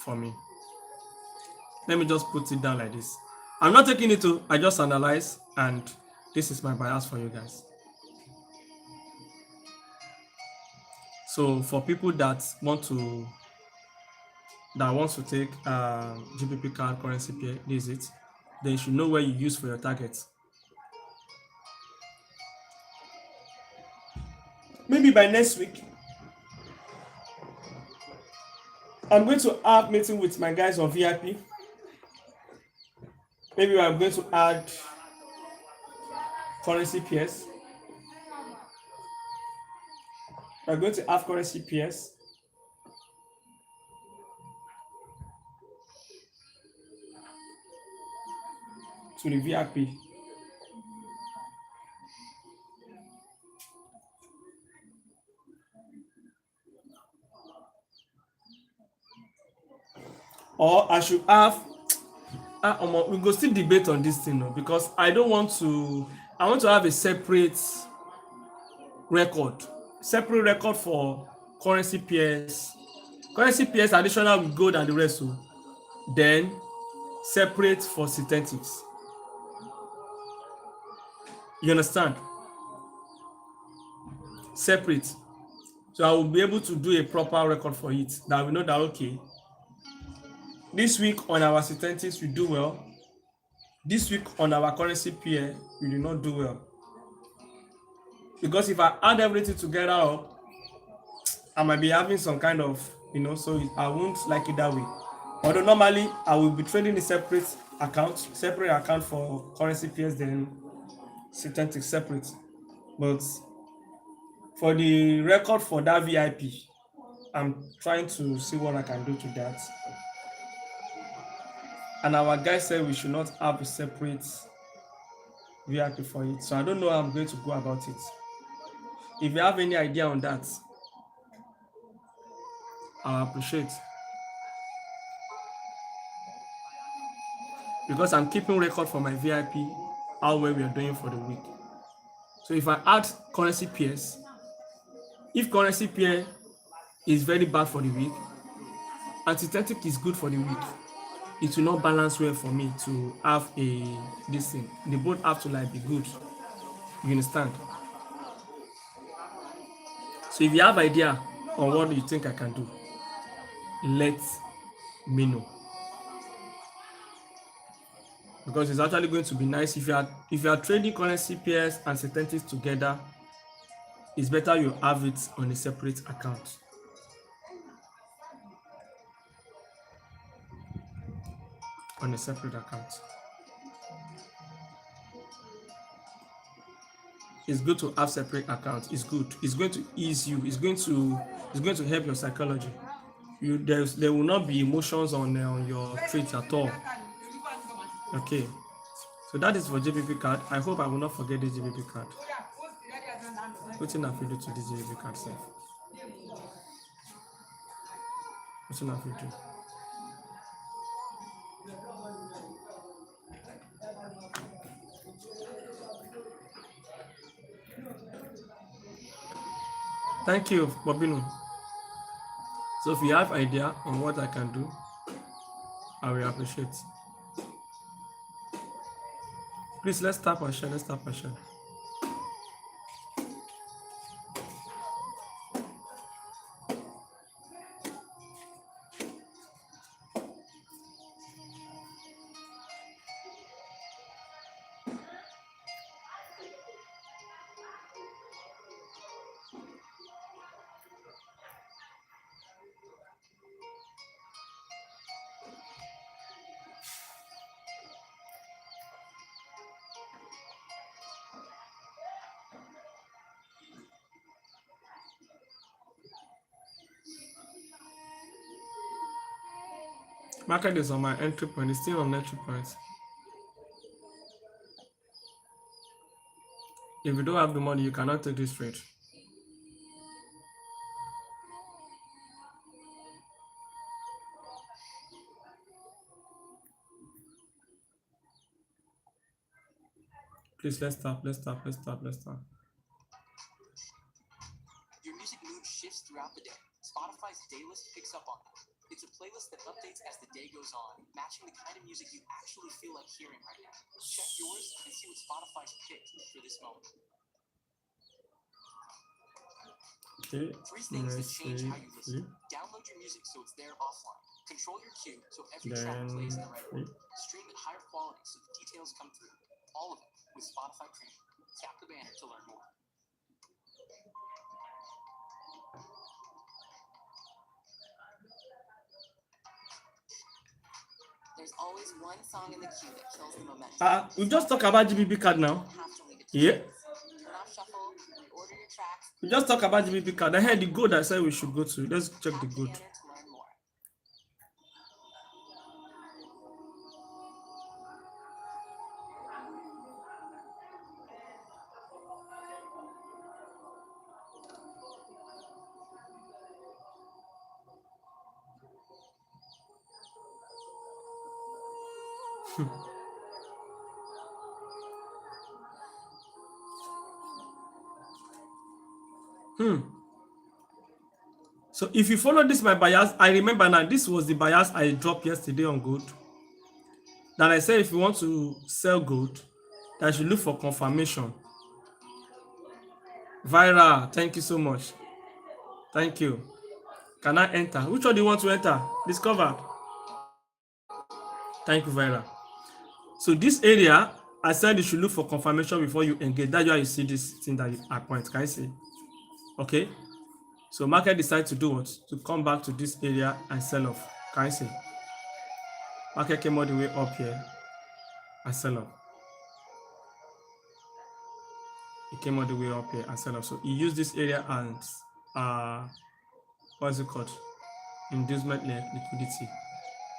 for me. Let me just put it down like this. I'm not taking it to, I just analyze, and this is my bias for you guys. So for people that want to take GBP card currency pair, this is it. Then you should know where you use for your targets. Maybe by next week, I'm going to have meeting with my guys on VIP. Maybe I'm going to add currency pairs. We're going to have currency pairs. To the VIP. Or I should have we go still debate on this thing now, because I want to have a separate record for currency pairs additional with gold and the rest. So then separate for synthetics. You understand? Separate. So I will be able to do a proper record for it, that we know that okay, this week on our synthetics we do well. This week on our currency pair we do not do well. Because if I add everything together up, I might be having some kind of, so I won't like it that way. Although normally I will be trading a separate account for currency pairs, then synthetic separate. But for the record for that VIP, I'm trying to see what I can do to that. And our guy said we should not have a separate VIP for it. So I don't know how I'm going to go about it. If you have any idea on that, I appreciate. Because I'm keeping record for my VIP, how well we are doing for the week. So if I add currency pairs, if currency pair is very bad for the week, and synthetic is good for the week, it will not balance well for me to have this thing. They both have to be good. You understand? So if you have idea on what you think I can do, let me know. Because it's actually going to be nice if you are trading currency pairs and synthetics together. It's better you have it on a separate account. On a separate account. It's good to have separate accounts. It's good. It's going to ease you. It's going to help your psychology. There will not be emotions on your trades at all. Okay. So that is for JPP card. I hope I will not forget this JPP card. What's enough to do to this JPP card, sir? What's enough to do? Thank you, Bobino. So if you have idea on what I can do, I will appreciate. Please, let's tap and share. Market is on my entry point. It's still on entry point. If you don't have the money, you cannot take this trade. Please, let's stop. Your music mood shifts throughout the day. Spotify's Daylist picks up on it. It's a playlist that updates as the day goes on, matching the kind of music you actually feel like hearing right now. Check yours and see what Spotify's picked for this moment. Okay. 3 things that change how you listen. Download your music so it's there offline. Control your queue so every track plays in the right order. Stream at higher quality so the details come through. All of it with Spotify Premium. Tap the banner to learn more. There's always one song in the queue that kills the momentum. We just talk about GBP card now. Yeah. Turn off shuffle, reorder your tracks. We just talk about GBP card. I heard the gold I said we should go to. Let's check the gold. So if you follow this my bias, I remember now this was the bias I dropped yesterday on gold. Then I said if you want to sell gold, that you look for confirmation. Viral, thank you so much. Thank you. Can I enter? Which one do you want to enter? Discover. Thank you, Viral. So this area, I said you should look for confirmation before you engage. That's why you see this thing that I point. Can you see? Okay. So market decided to do what? To come back to this area and sell off. Can you see? Market came all the way up here and sell off. It came all the way up here and sell off. So he used this area and what's it called? Inducement liquidity.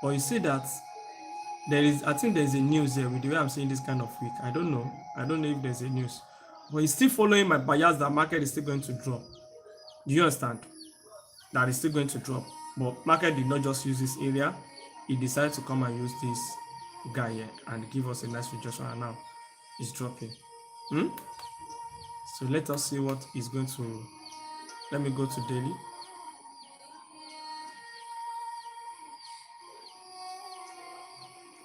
But you see that there is, I think there's a news there with the way I'm saying this kind of week. I don't know if there's a news. But he's still following my bias that market is still going to drop. Do you understand? That is still going to drop. But market did not just use this area. He decided to come and use this guy here and give us a nice rejection, and now it's dropping. So let us see what is going to. Let me go to daily.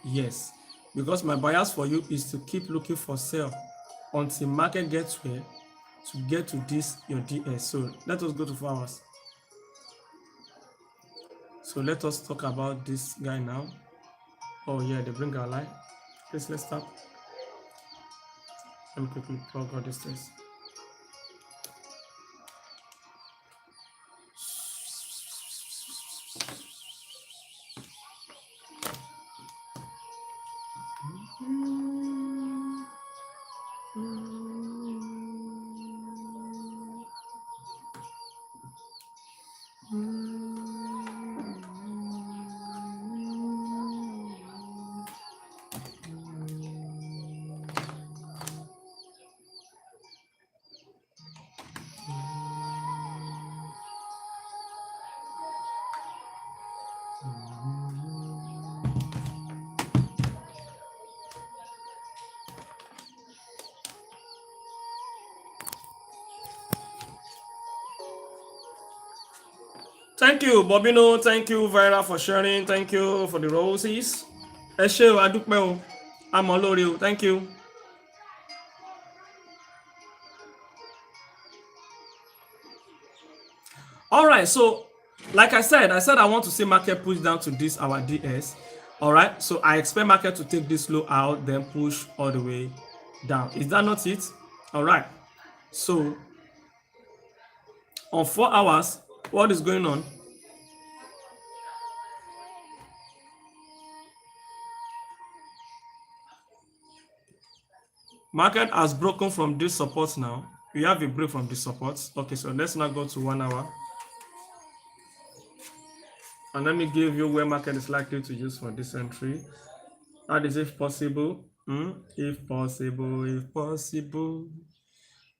Yes, because my bias for you is to keep looking for sell until market gets where to get to this your DS. So let us go to 4 hours. So let us talk about this guy now. Oh yeah, they bring our line. Please, let's start. Let me quickly plug all these things. Thank you, Bobino. Thank you, Vera, for sharing. Thank you for the roses. Eshe o, adúpẹ́ o. Àmọ́ lórí o. Thank you. All right, so like I said I want to see market push down to this our DS. All right, so I expect market to take this low out, then push all the way down. Is that not it? All right, so on 4 hours, what is going on? Market has broken from this support now. We have a break from the support. Okay, so let's now go to 1 hour. And let me give you where market is likely to use for this entry. That is if possible. If possible, if possible,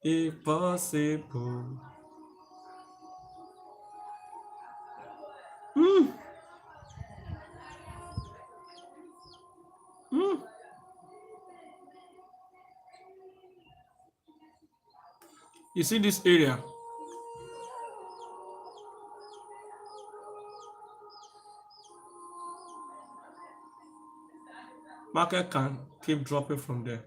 if possible. You see this area? Market can keep dropping from there.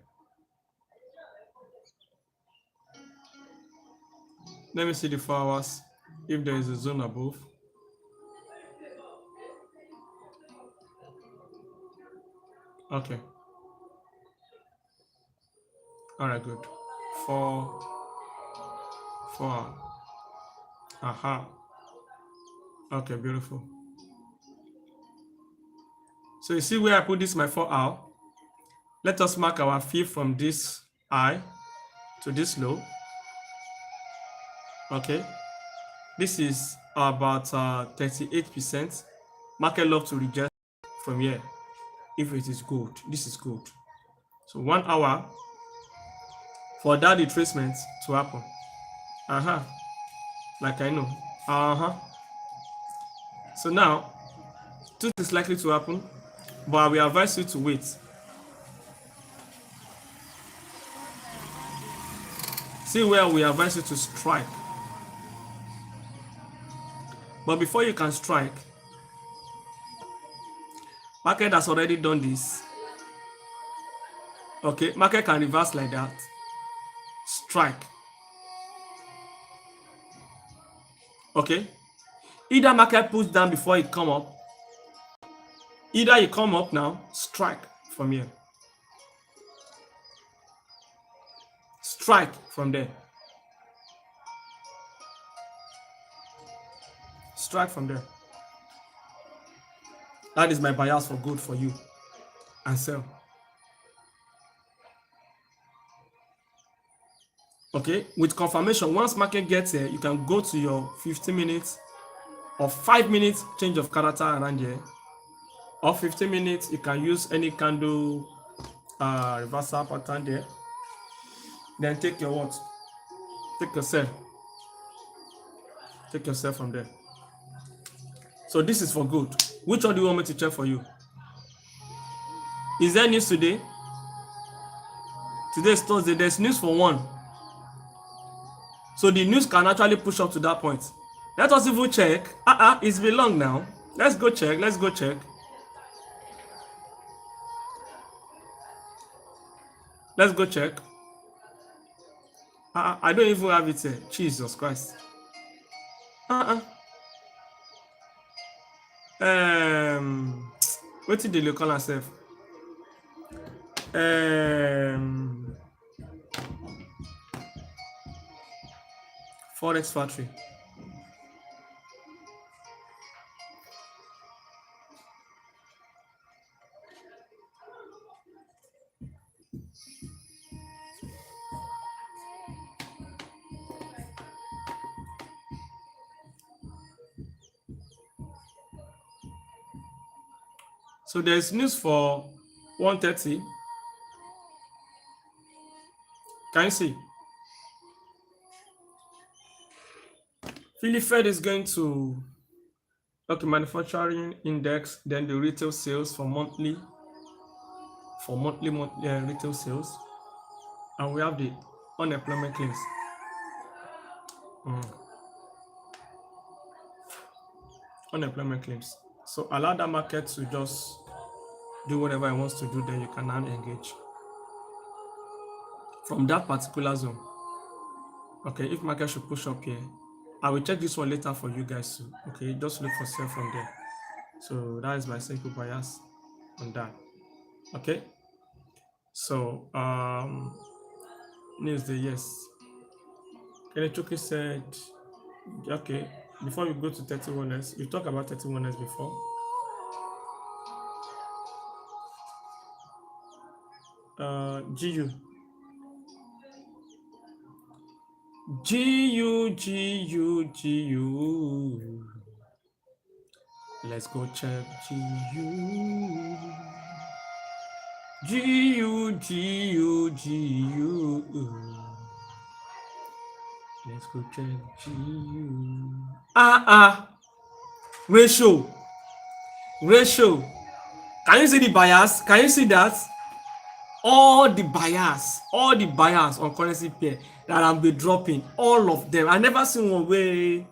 Let me see the 4 hours. If there is a zone above. Okay. All right, good. 4. Aha. Okay, beautiful. So you see where I put this my 4 hour? Let us mark our fee from this high to this low. Okay. This is about 38%. Market love to reject from here. If it is good, this is good. So 1 hour for that retracement to happen. Like I know. So now, this is likely to happen, but I will advise you to wait. See where we advise you to strike. But before you can strike, market has already done this. Okay, market can reverse like that. Strike. Okay. Either market push down before it come up. Either it come up now, strike from here. Strike from there. Strike from there. That is my bias for good for you. And sell. Okay, with confirmation, once market gets here, you can go to your 15 minutes or 5 minutes change of character around here. Or 15 minutes, you can use any candle reversal pattern there. Then take your what? Take your sell. Take your sell from there. So this is for good. Which one do you want me to check for you? Is there news today? Today is Thursday. There's news for 1. So the news can actually push up to that point. Let us even check. It's been long now. Let's go check. Let's go check. Let's go check. I don't even have it here. Jesus Christ. What did they call herself? Forex Factory. So there's news for 130. Can you see? Philly Fed is going to manufacturing index, then the retail sales for monthly retail sales, and we have the unemployment claims. Unemployment claims. So allow that market to just do whatever it wants to do, then you can now engage from that particular zone. Okay, if market should push up here, I will check this one later for you guys too. Okay, just look for sell from there. So that is my simple bias on that. Okay, so Newsday, yes. Kelechuki said, okay, before we go to 31s, we talked about 31s before. GU. Let's go check GU. GU. Let's go check GU. Ratio. Can you see the bias? Can you see that? All the bias on currency pair that I'm be dropping, all of them. I never seen one way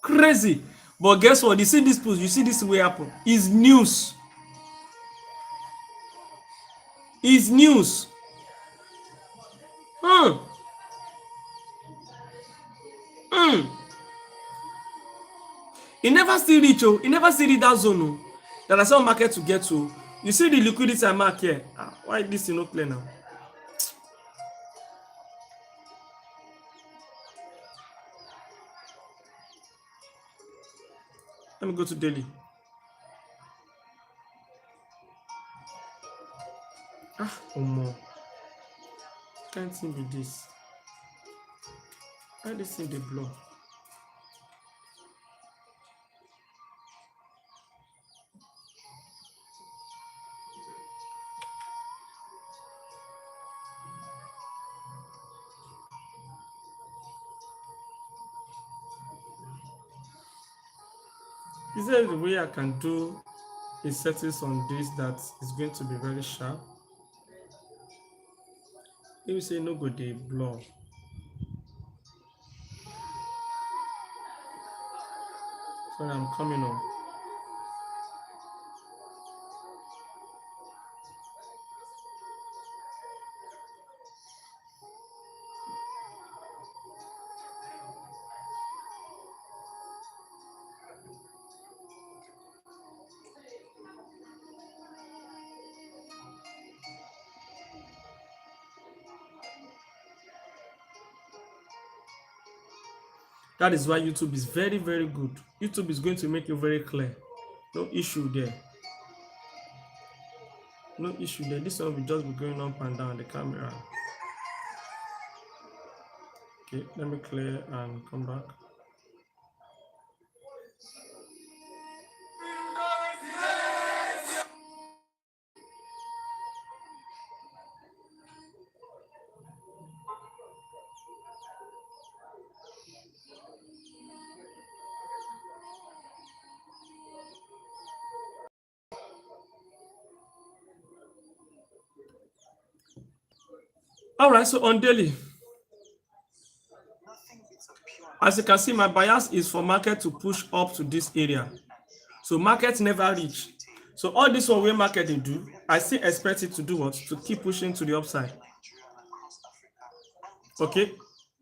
crazy. But guess what? You see this post, you see this way happen. It's news. It's news. It never still reach. It never still reach that zone. That I saw market to get to. You see the liquidity I mark here. Why this is not clear now? Let me go to daily. Omo. Can't think with this. Why this thing dey blow? Is there a way I can do a settings on this that is going to be very sharp? Let me say no go dey blow. Sorry, I'm coming on. That is why YouTube is very, very good. YouTube is going to make you very clear. No issue there. No issue there. This one will just be going up and down the camera. Okay, let me clear and come back. All right, so on daily, as you can see, my bias is for market to push up to this area. So market never reach. So all this one way market they do, I still expect it to do what? To keep pushing to the upside. Okay,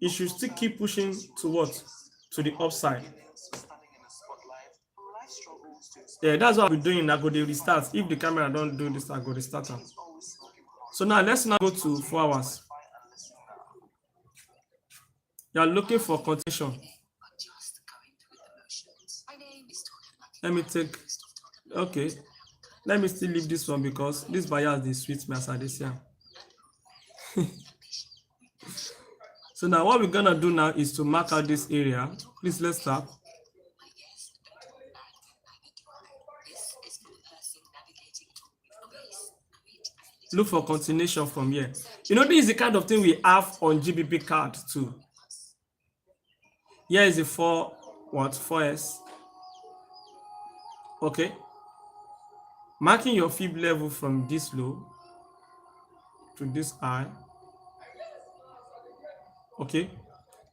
it should still keep pushing to what? To the upside. Yeah, that's what I'll be doing. I go to restart. If the camera don't do this, I go restart them. So now let's now go to 4 hours. You are looking for continuation. Let me take. Okay. Let me still leave this one because this bias is sweet me as I this year. So now what we're gonna do now is to mark out this area. Please let's start. Look for continuation from here. You know, this is the kind of thing we have on GBP card too. Here is the 4S. Okay. Marking your fib level from this low to this high. Okay.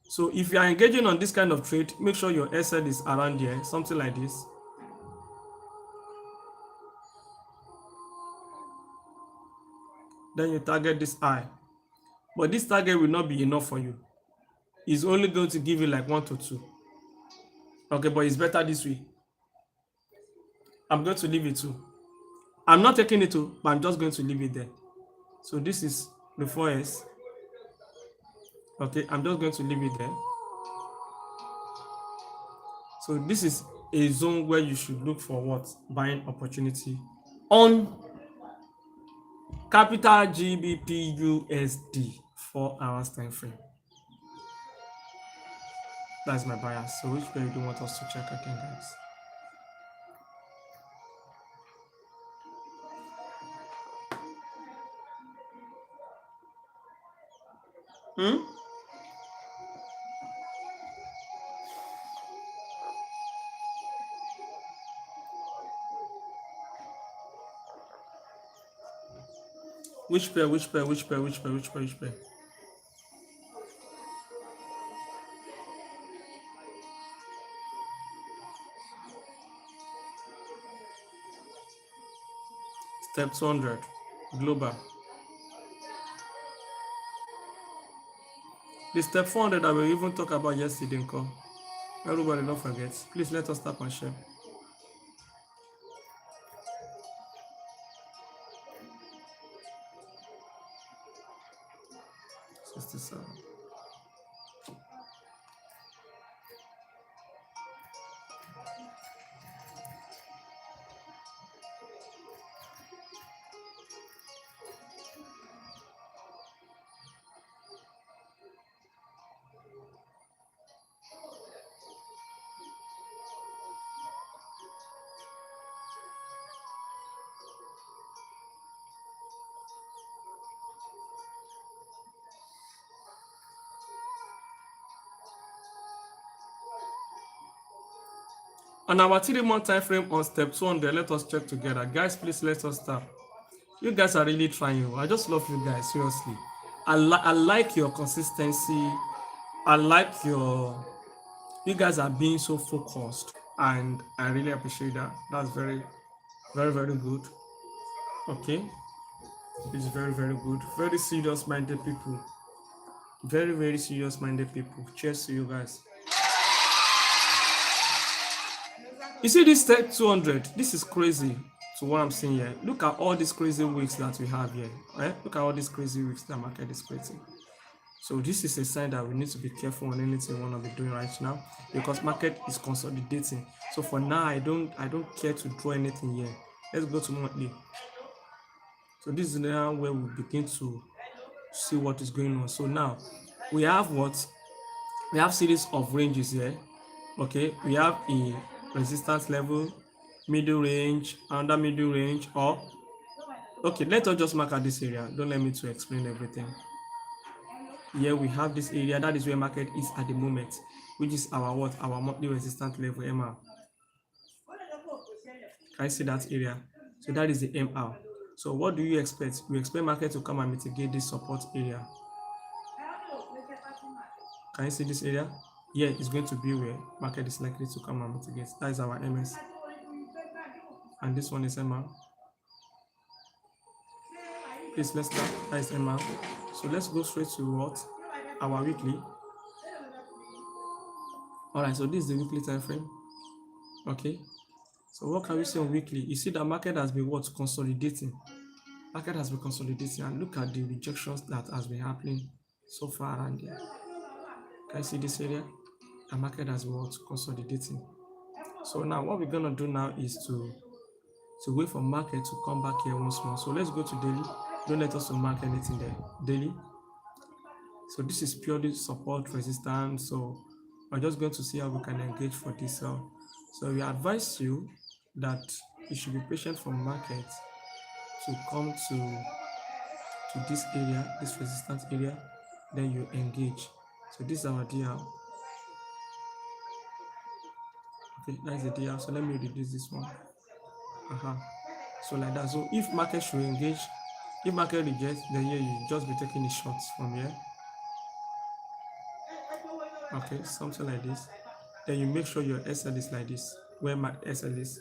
So if you are engaging on this kind of trade, make sure your SL is around here, something like this. Then you target this high. But this target will not be enough for you. It's only going to give you like 1 to 2. Okay, but it's better this way. I'm going to leave it too. I'm not taking it too, but I'm just going to leave it there. So this is the 4S. Okay, I'm just going to leave it there. So this is a zone where you should look for what? Buying opportunity on capital GBP USD 4 hours time frame. That's my bias. So which way do you want us to check again, guys? Hmm? Which pair? Which pair? Which pair? Which pair? Which pair? Which pair? Step 200. Global. The step 400 that we even talked about yesterday, Nko. Everybody don't forget. Please let us tap and share. 67. On our 3-month time frame on step 200, let us check together. Guys, please let us start. You guys are really trying. I just love you guys, seriously. I like your consistency. I like you guys are being so focused, and I really appreciate that. That's very, very, very good. Okay, it's very, very good. Very serious minded people. Very, very serious minded people. Cheers to you guys. You see this step 200, this is crazy to what I'm seeing here. Look at all these crazy weeks that we have here. Right? Look at all these crazy weeks that market is creating. So this is a sign that we need to be careful on anything we want to be doing right now, because market is consolidating. So for now, I don't care to draw anything here. Let's go to monthly. So this is now where we begin to see what is going on. So now we have what? We have series of ranges here. Okay, we have a resistance level, middle range, under middle range, or okay, let us just mark at this area. Don't let me to explain everything. Here we have this area, that is where market is at the moment, which is our what? Our monthly resistance level, MR. Can you see that area? So that is the MR. So what do you expect? You expect market to come and mitigate this support area. Can you see this area? Here is going to be where market is likely to come and mitigate. That is our MS. And this one is MR. Please let's start. That is MR. So let's go straight to what? Our weekly. Alright, so this is the weekly time frame. Okay. So what can we see on weekly? You see that market has been what? Consolidating. Market has been consolidating, and look at the rejections that has been happening so far around here. Can you see this area? The market has been what? Consolidating. So now what we're gonna do now is to wait for market to come back here once more. So let's go to daily. Don't let us mark anything there. Daily. So this is purely support, resistance. So we're just going to see how we can engage for this. So we advise you that you should be patient for market to come to this area, this resistance area, then you engage. So this is our DL. Okay, that's the DL. So let me reduce this one. So like that. So if market should engage, if market rejects, then here you just be taking the shots from here. Okay, something like this. Then you make sure your SL is like this. Where my SL is,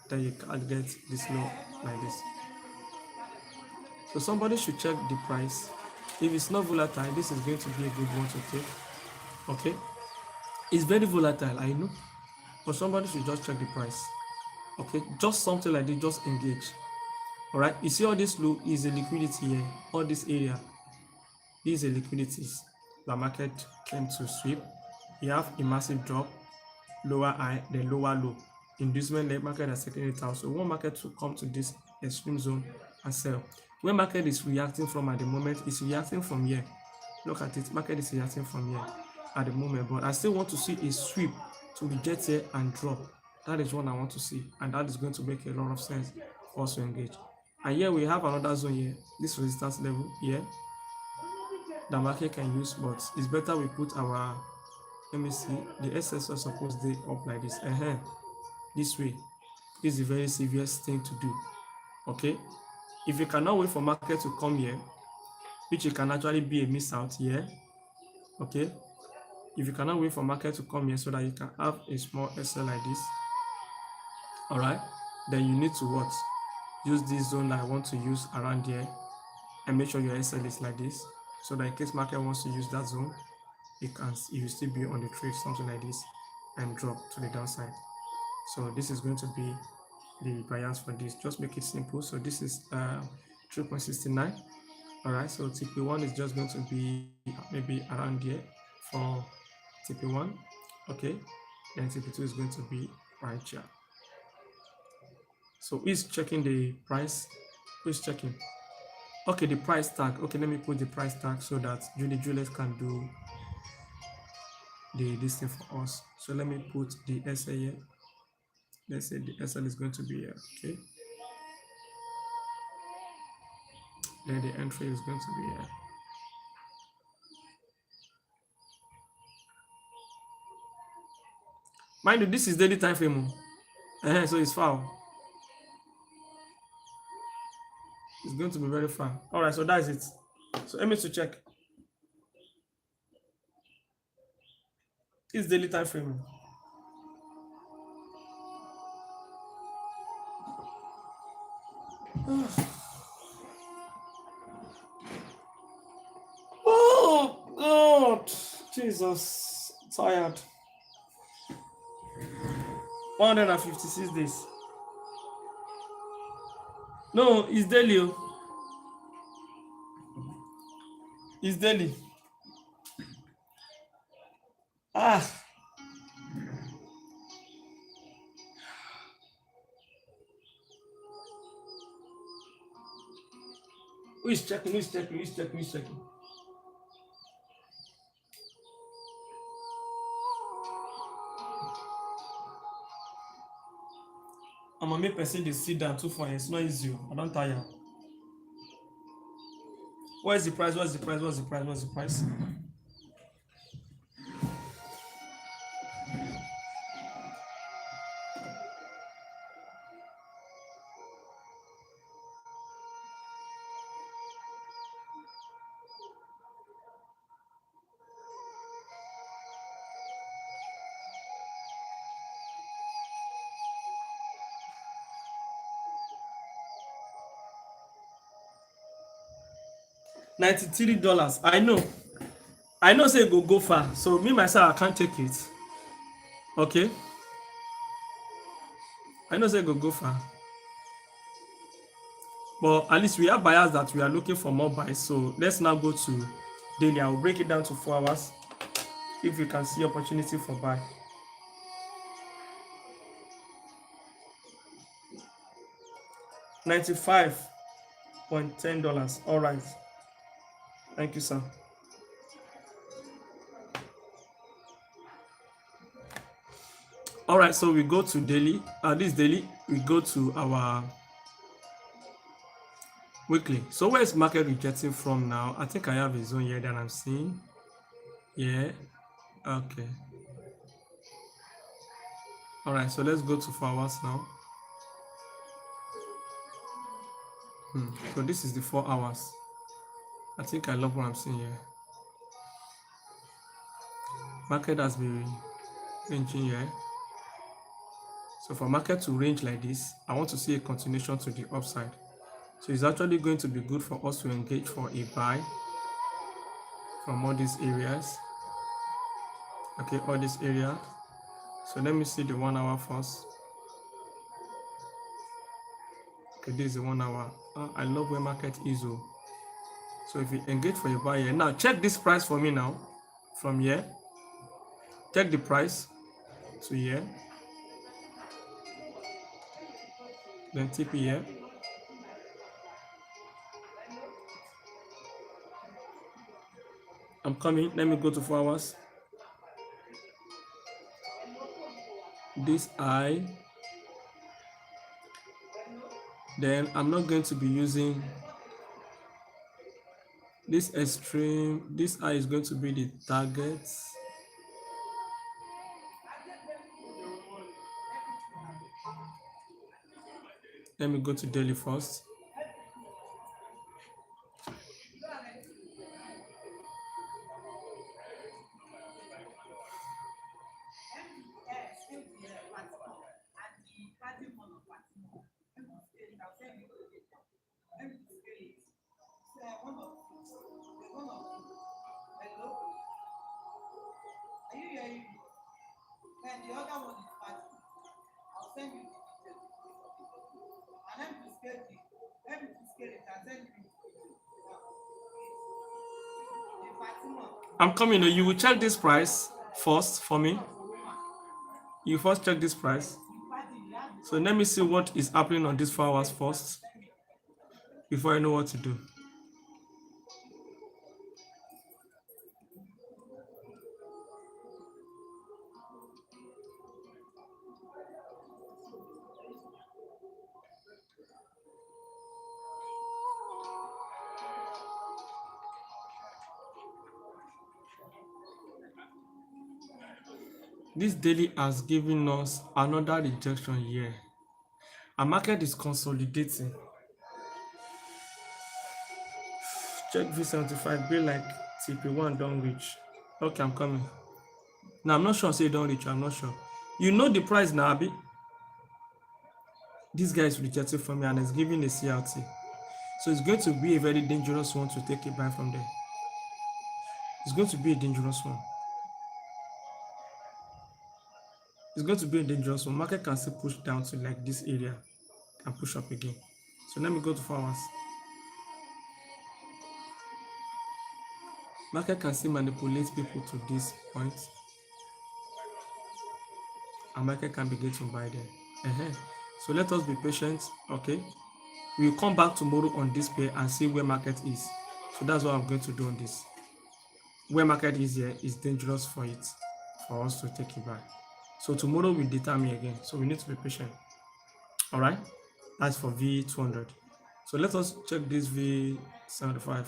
then you can't get this low like this. So somebody should check the price. If it's not volatile, this is going to be a good one to take. Okay, it's very volatile, I know, but somebody should just check the price. Okay, just something like this, just engage. All right, you see all this low is a liquidity here. All this area, these are liquidities. The market came to sweep. You have a massive drop, lower high, then lower low. Inducement, the market has taken it out. So we want market to come to this extreme zone and sell. Where market is reacting from at the moment, is reacting from here. Look at it, market is reacting from here at the moment, but I still want to see a sweep to reject here and drop. That is what I want to see, and that is going to make a lot of sense for us to engage. And here we have another zone here, this resistance level here. the market can use, but it's better we put our, let me see, the SSO supposed to up like this, this way. This is a very serious thing to do. Okay, if you cannot wait for market to come here, which it can actually be a miss out here. Okay, if you cannot wait for market to come here so that you can have a small SL like this, all right, then you need to what, use this zone that I want to use around here, and make sure your SL is like this, so that in case market wants to use that zone, you will still be on the trade, something like this, and drop to the downside. So this is going to be the bias for this. Just make it simple. So this is 3.69. all right, so TP1 is just going to be maybe around here for TP1. Okay, then TP2 is going to be right here. So who's checking the price? Who's checking? Okay, the price tag. Okay, let me put the price tag so that Juliet can do this thing for us. So let me put the SA here. Let's say the SL is going to be here. Okay, then the entry is going to be here. Mind you, this is daily time frame. So it's foul. It's going to be very far. All right, so that's it. So let me to check. It's daily time frame. Oh God, Jesus, tired. 156 days. No, it's daily. It's daily. Who is checking? Who is checking? Who is checking? Who is checking? I'm gonna make person dey sit down too for it's not easy. I don't tire. What is the price? What's the price? What's the price? What's the price? $93. I know say it go far. So me myself I can't take it. Okay. I know say it go far. But at least we have buyers that we are looking for more buys. So let's now go to daily. I will break it down to 4 hours. If you can see opportunity for buy. $95.10. All right. Thank you, sir. All right, so we go to daily. This daily, we go to our weekly. So where is market rejecting from now? I think I have a zone here that I'm seeing. Yeah. Okay. All right, so let's go to 4 hours now. So this is the 4 hours. I think I love what I'm seeing here. Market has been ranging here. So for market to range like this, I want to see a continuation to the upside. So it's actually going to be good for us to engage for a buy from all these areas. Okay, all this area. So let me see the 1 hour first. Okay, this is the 1 hour. I love where market is. So if you engage for a buy here, now check this price for me now. From here, check the price to here. Then TP here. I'm coming. Let me go to 4 hours. This I. Then I'm not going to be using This extreme, this eye is going to be the target. Let me go to daily first. I'm coming. You will check this price first for me. You first check this price. So let me see what is happening on these 4 hours first before I know what to do. This daily has given us another rejection here. Our market is consolidating. Check V75, be like TP1 don't reach. Okay, I'm coming. Now I'm not sure, say don't reach, I'm not sure. You know the price now, Abi? This guy is rejected from me and is giving a CRT. So it's going to be a very dangerous one to take a buy from there. It's going to be a dangerous one. It's going to be a dangerous one. Market can still push down to like this area and push up again. So let me go to 4 hours. Market can still manipulate people to this point. And market can begin to buy them. So let us be patient, okay? We'll come back tomorrow on this pair and see where market is. So that's what I'm going to do on this. Where market is here is dangerous for us to take it back. So tomorrow will determine again. So we need to be patient. All right, that's for V200. So let us check this V75.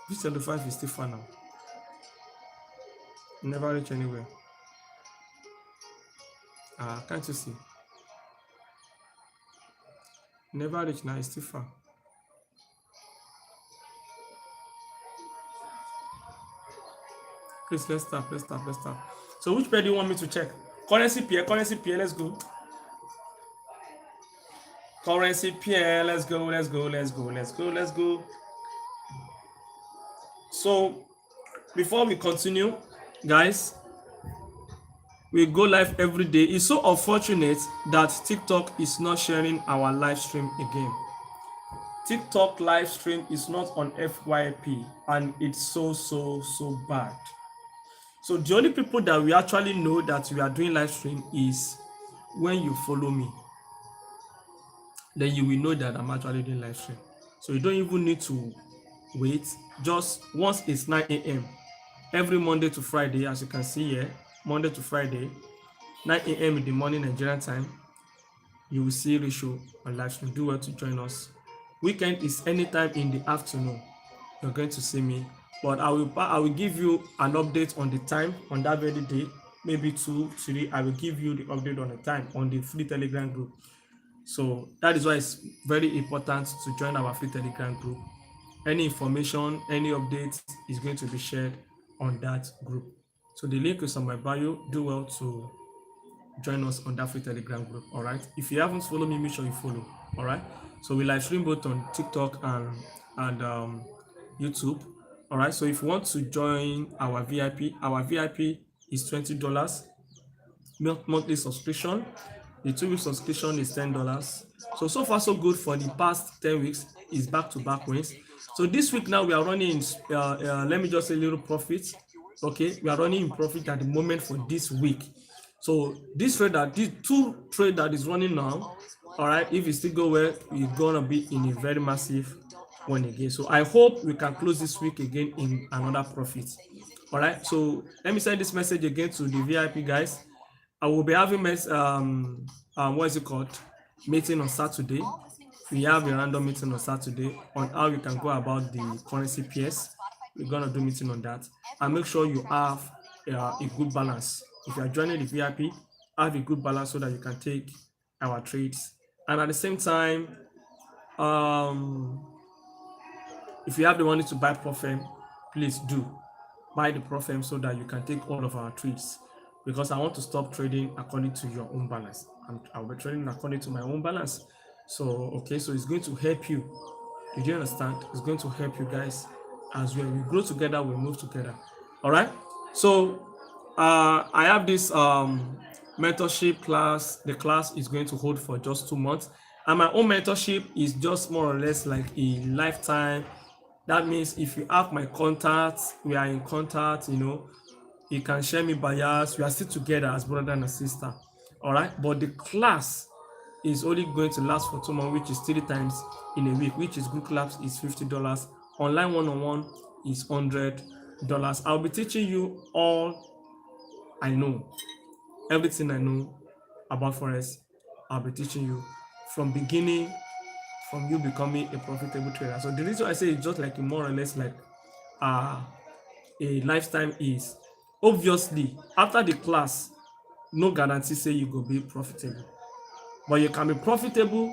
V75 is still far now. Never reach anywhere. Can't you see? Never reach now, it's still far. Please, let's stop. So which pair do you want me to check? Currency pair, let's go. Currency pair, let's go. So before we continue, guys, we go live every day. It's so unfortunate that TikTok is not sharing our live stream again. TikTok live stream is not on FYP and it's so bad. So the only people that we actually know that we are doing live stream is when you follow me. Then you will know that I'm actually doing live stream. So you don't even need to wait. Just once it's 9 a.m. every Monday to Friday, as you can see here, Monday to Friday, 9 a.m. in the morning Nigerian time, you will see Risho on live stream. Do well to join us. Weekend is anytime in the afternoon. You're going to see me, but I will give you an update on the time on that very day, maybe 2, 3. I will give you the update on the time on the free Telegram group. So that is why it's very important to join our free Telegram group. Any information, any updates is going to be shared on that group. So the link is on my bio. Do well to join us on that free Telegram group. All right. If you haven't followed me, make sure you follow. All right. So we live stream both on TikTok and YouTube. All right. So if you want to join our VIP is $20 monthly subscription. The 2-week subscription is $10. So far so good. For the past 10 weeks is back-to-back wins. So this week now we are running let me just say a little profit. Okay, we are running in profit at the moment for this week. So this 2 trade that is running now, all right, if it still go well, we're gonna be in a very massive one again. So I hope we can close this week again in another profit. All right, so let me send this message again to the VIP guys. I will be having what is it called, meeting on Saturday. we have a random meeting on Saturday on how you can go about the currency pairs. We're gonna do meeting on that, and make sure you have a good balance. If you are joining the VIP, have a good balance so that you can take our trades. And at the same time, if you have the money to buy Profem, please do buy the Profem so that you can take all of our trades. Because I want to stop trading according to your own balance. I'll be trading according to my own balance. So okay, so it's going to help you. Did you understand? It's going to help you guys as well. We grow together, we move together. All right. So I have this mentorship class. The class is going to hold for just 2 months, and my own mentorship is just more or less like a lifetime. That means if you have my contacts, we are in contact, you can share me bias. We are still together as brother and sister. All right. But the class is only going to last for 2 months, which is 3 times in a week, which is group class is $50. Online one-on-one is $100. I'll be teaching you all I know, everything I know about Forex. I'll be teaching you from beginning, from you becoming a profitable trader. So the reason I say it's just like more or less like a lifetime is obviously after the class, no guarantee say you go be profitable, but you can be profitable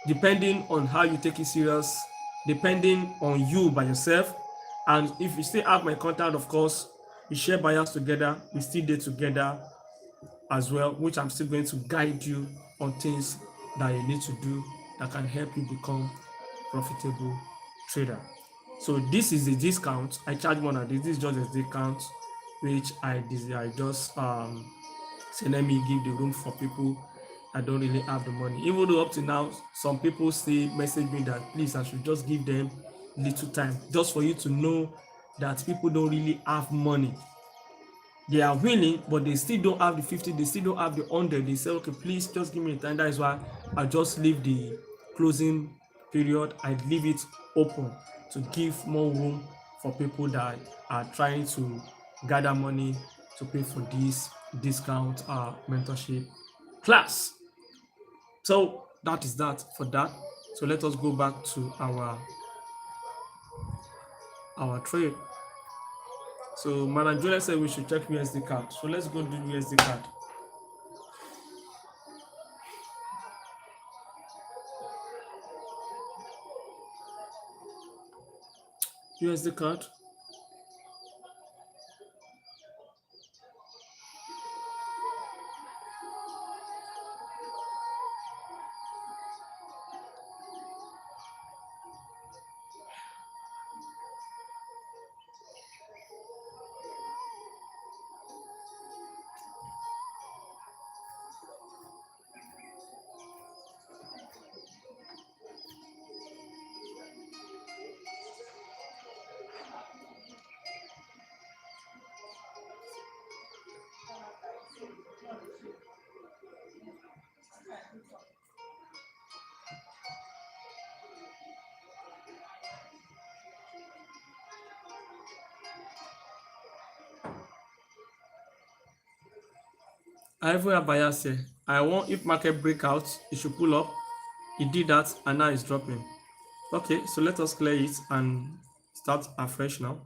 depending on how you take it serious, depending on you by yourself. And if you still have my contact, of course, we share buyers together, we still date together as well, which I'm still going to guide you on things that you need to do that can help you become profitable trader. So this is a discount. I charge more than this. This is just a discount which I just say let me give the room for people that don't really have the money. Even though up to now some people still message me that please I should just give them little time, just for you to know that people don't really have money. They are willing, but they still don't have the 50, they still don't have the 100. They say, okay, please just give me the time. That is why I just leave the closing period. I leave it open to give more room for people that are trying to gather money to pay for this discount mentorship class. So that is that for that. So let us go back to our trade. So Madam Julia said we should check USD card. So let's go do USD card. USD card. I even have bias here. I want if market breakout, it should pull up. It did that and now it's dropping. Okay, so let us clear it and start afresh now.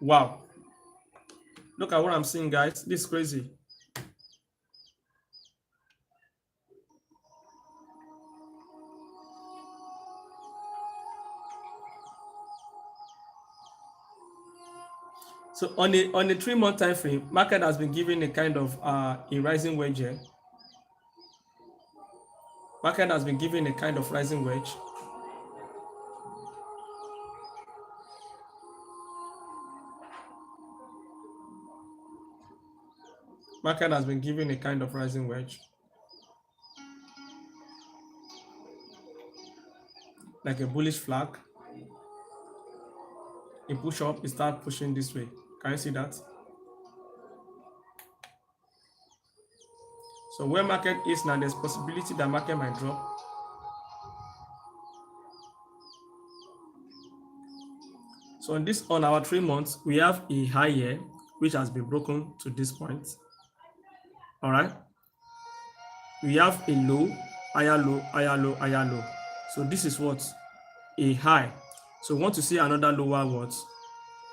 Wow. Look at what I'm seeing, guys. This is crazy. So on a 3 month time frame, market has been given a kind of a rising wedge here. Market has been given a kind of rising wedge. Market has been given a kind of rising wedge. Like a bullish flag. A push up, it starts pushing this way. Can you see that? So where market is now, there's possibility that market might drop. So on our 3 months, we have a high here, which has been broken to this point. All right. We have a low, higher low, higher low, higher low. So this is what? A high. So we want to see another lower what?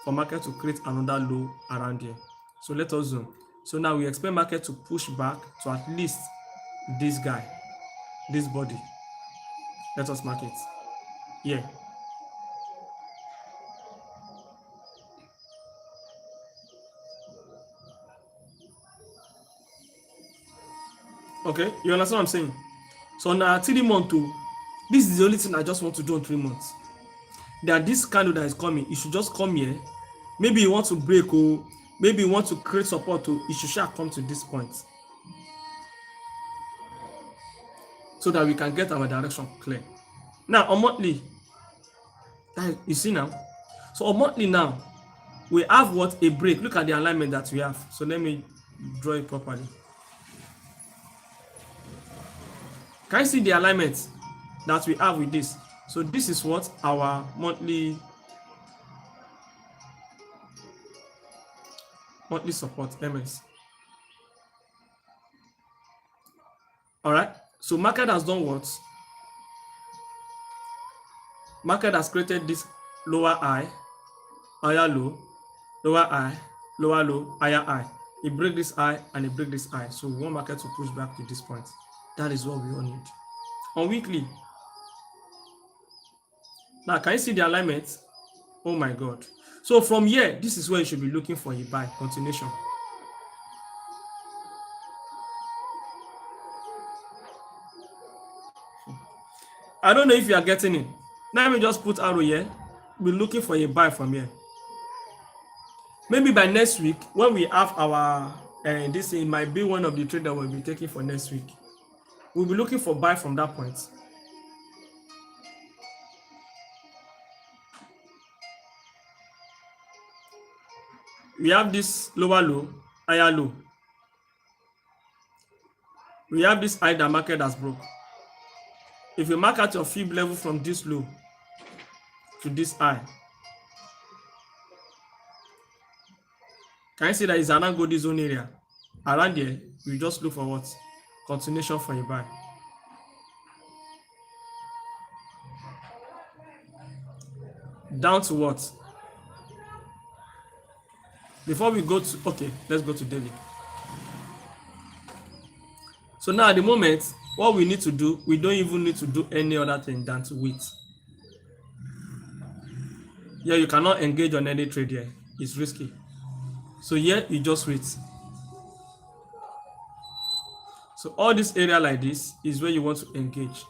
For market to create another low around here. So let us zoom. So now we expect market to push back to at least this guy, this body. Let us mark it. Yeah. Okay, you understand what I'm saying? So now 3 months, this is the only thing I just want to do on 3 months. That this candle that is coming, it should just come here. Maybe you want to break, or maybe you want to create support, or it should come to this point, so that we can get our direction clear. Now on monthly, you see now. So on monthly now, we have what? A break. Look at the alignment that we have. So let me draw it properly. Can you see the alignment that we have with this? So this is what our monthly support MS. All right. So market has done what? Market has created this lower high, higher low, lower high, lower low, higher high. It break this high and it break this high. So we want market to push back to this point. That is what we all need. On weekly. Now, can you see the alignment? Oh my God. So from here, this is where you should be looking for a buy continuation. I don't know if you are getting it. Let me just put arrow here. Be looking for a buy from here. Maybe by next week, when we have our this might be one of the trade that we'll be taking for next week. We'll be looking for buy from that point. We have this lower low, higher low. We have this high that market has broke. If you mark out your fib level from this low to this high, can you see that it's around go this zone area? Around there, we just look for what? Continuation for a buy. Down to what? Before we go to, okay, let's go to daily. So now at the moment, what we need to do, we don't even need to do any other thing than to wait. Yeah, you cannot engage on any trade here. It's risky. So here, you just wait. So all this area like this is where you want to engage.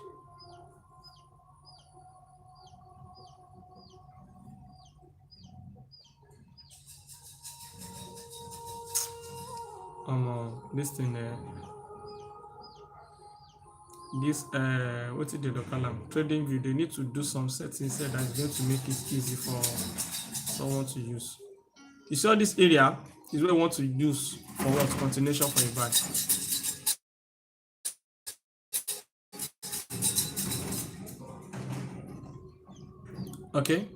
This thing this what is the local trading view, they need to do some settings that is going to make it easy for someone to use. You see all this area is where we want to use for what? Continuation for a buy. Okay,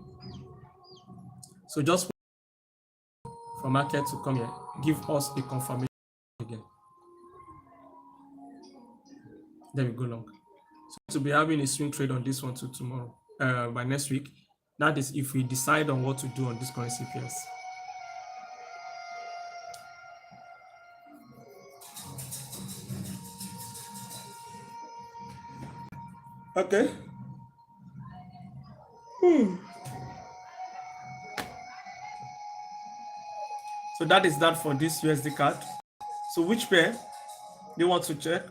so just for market to come here, give us a confirmation again, then we go long. So to be having a swing trade on this one too tomorrow, by next week. That is if we decide on what to do on this currency pairs. Okay. So that is that for this USD card. So which pair do you want to check?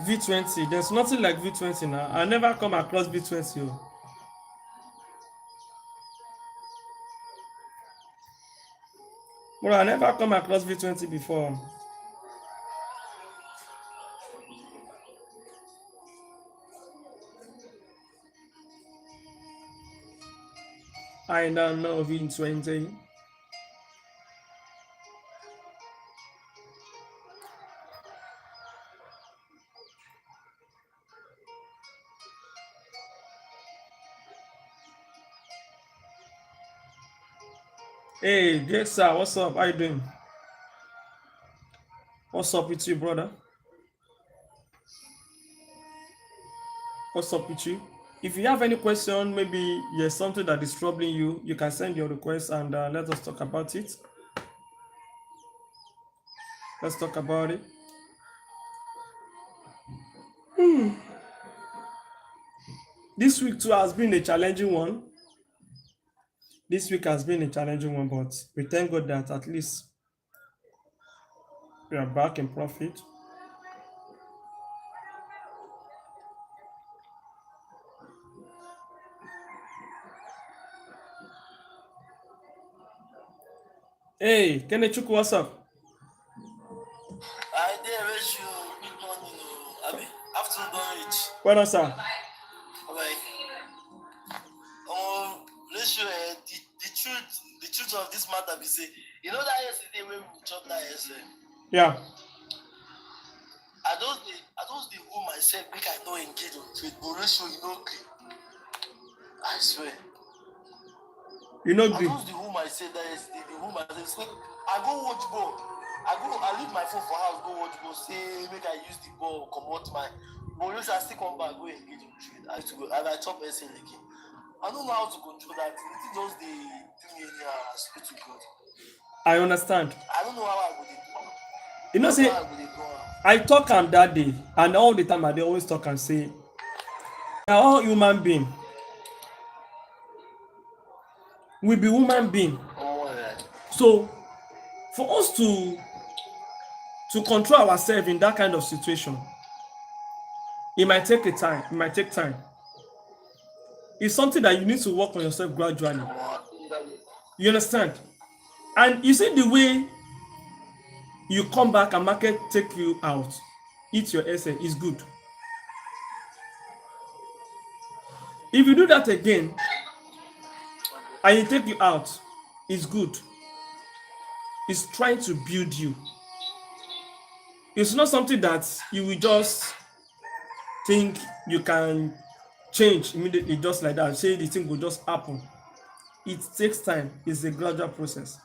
V20. There's nothing like V20 now. I never come across V20. Oh. Bro, I never come across V20 before. I don't know V20. Hey, great sir, what's up? How you doing? What's up with you, brother? What's up with you? If you have any question, maybe there's something that is troubling you, you can send your request and let us talk about it. Let's talk about it. This week too has been a challenging one. This week has been a challenging one, but we thank God that at least we are back in profit. Hey, Kenechuk, what's up? I did raise you good morning. I mean, afternoon don't reach. Well done, sir. Like, raise you the truth of this matter be say, you know that yesterday when we chopped that yesterday, Yeah. I don't the who myself make I don't engage on trade, but ratio you know clean. I swear. You know I good. don't the who myself that yesterday, the who myself say, I go watch ball. I leave my phone for house, go watch ball, say make I use the ball, come out my but I still come back, go engage in trade. I have to go and I chop essay again. I don't know how to control that. It just the do me anyhow, I swear to God. I understand. I don't know how I would do. You know, say I talk on that day, and all the time I dey always talk and say, we are all human being. We be human being. So for us to control ourselves in that kind of situation, it might take a time. It might take time. It's something that you need to work on yourself gradually. You understand? And you see the way you come back and market take you out, eat your essay is good. If you do that again and it take you out, it's good. It's trying to build you. It's not something that you will just think you can change immediately just like that. Say the thing will just happen. It takes time. It's a gradual process.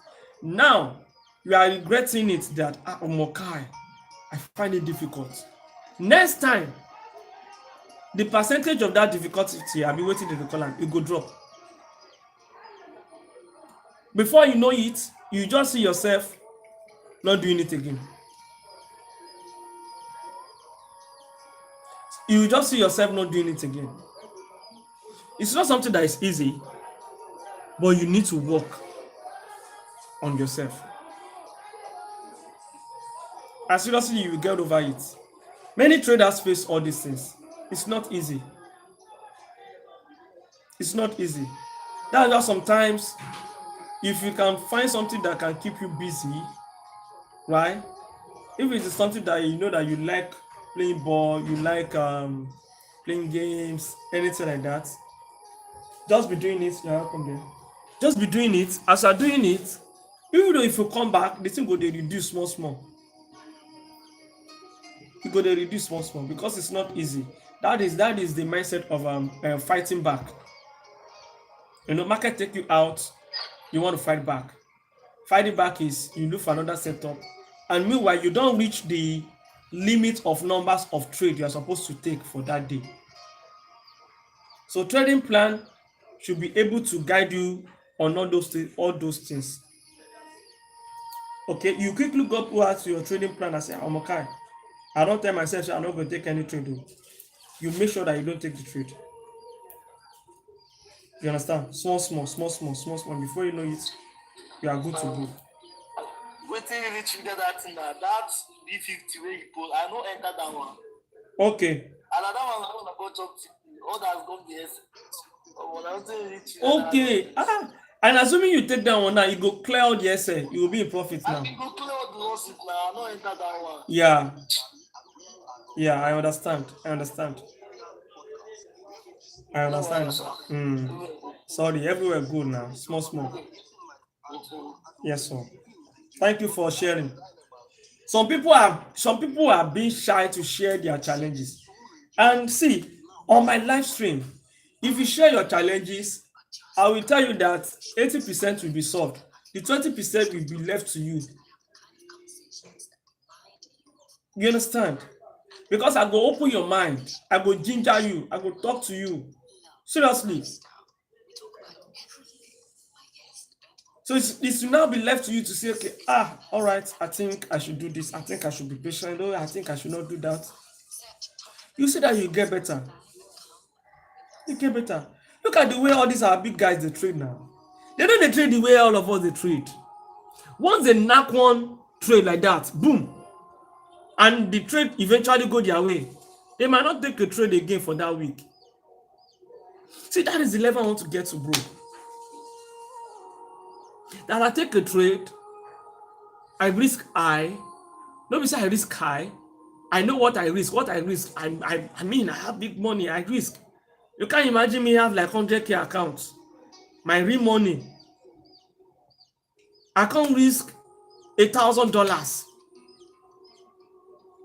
Now you are regretting it that Omokai, I find it difficult. Next time, the percentage of that difficulty I'll be waiting in the column, it go drop. Before you know it, you just see yourself not doing it again. You just see yourself not doing it again. It's not something that is easy, but you need to work on yourself. And seriously, you will get over it. Many traders face all these things. It's not easy. It's not easy. That's why sometimes, if you can find something that can keep you busy, right? If it is something that you know that you like playing ball, you like playing games, anything like that, just be doing it. Yeah, come there. Just be doing it. As you're doing it, even though if you come back, the thing go dey reduce small small. You go dey reduce small small because it's not easy. That is the mindset of fighting back. You know, market take you out, you want to fight back. Fighting back is you look for another setup, and meanwhile you don't reach the limit of numbers of trade you are supposed to take for that day. So trading plan should be able to guide you on all those things. Okay, you quickly go out to your trading plan and say, I'm okay. I don't tell myself I'm not going to take any trade. You make sure that you don't take the trade. You understand? Small. Before you know it, you are good to go. Waiting really trigger that thing that B50 where you post. I don't enter that one. Okay. Another one I want to go chop chicken. All that's gonna be S. When I don't reach you, Okay. And assuming you take that one now, you go clear all the essay. You will be in profit now. I go clear all the losses now. I don't enter that one. Yeah. Yeah, I understand. I understand. I No understand. worries, sir. Sorry, everywhere good now. Small, small. Yes, sir. Thank you for sharing. Some people are being shy to share their challenges. And see, on my live stream, if you share your challenges, I will tell you that 80% will be solved. The 20% will be left to you. You understand? Because I go open your mind, I go ginger you, I go talk to you. Seriously. So it's will now be left to you to say, okay, all right, I think I should do this. I think I should be patient. No, I think I should not do that. You see that you get better. You get better. Look at the way all these our big guys they trade now. They don't they trade the way all of us they trade. Once they knock one trade like that, boom, and the trade eventually go their way, they might not take a trade again for that week. See, that is the level I want to get to, bro. That I take a trade, I risk high. No, say I risk high. I know what I risk. What I risk, I mean, I have big money. I risk. You can't imagine me have like 100K accounts. My real money. I can't risk $1,000.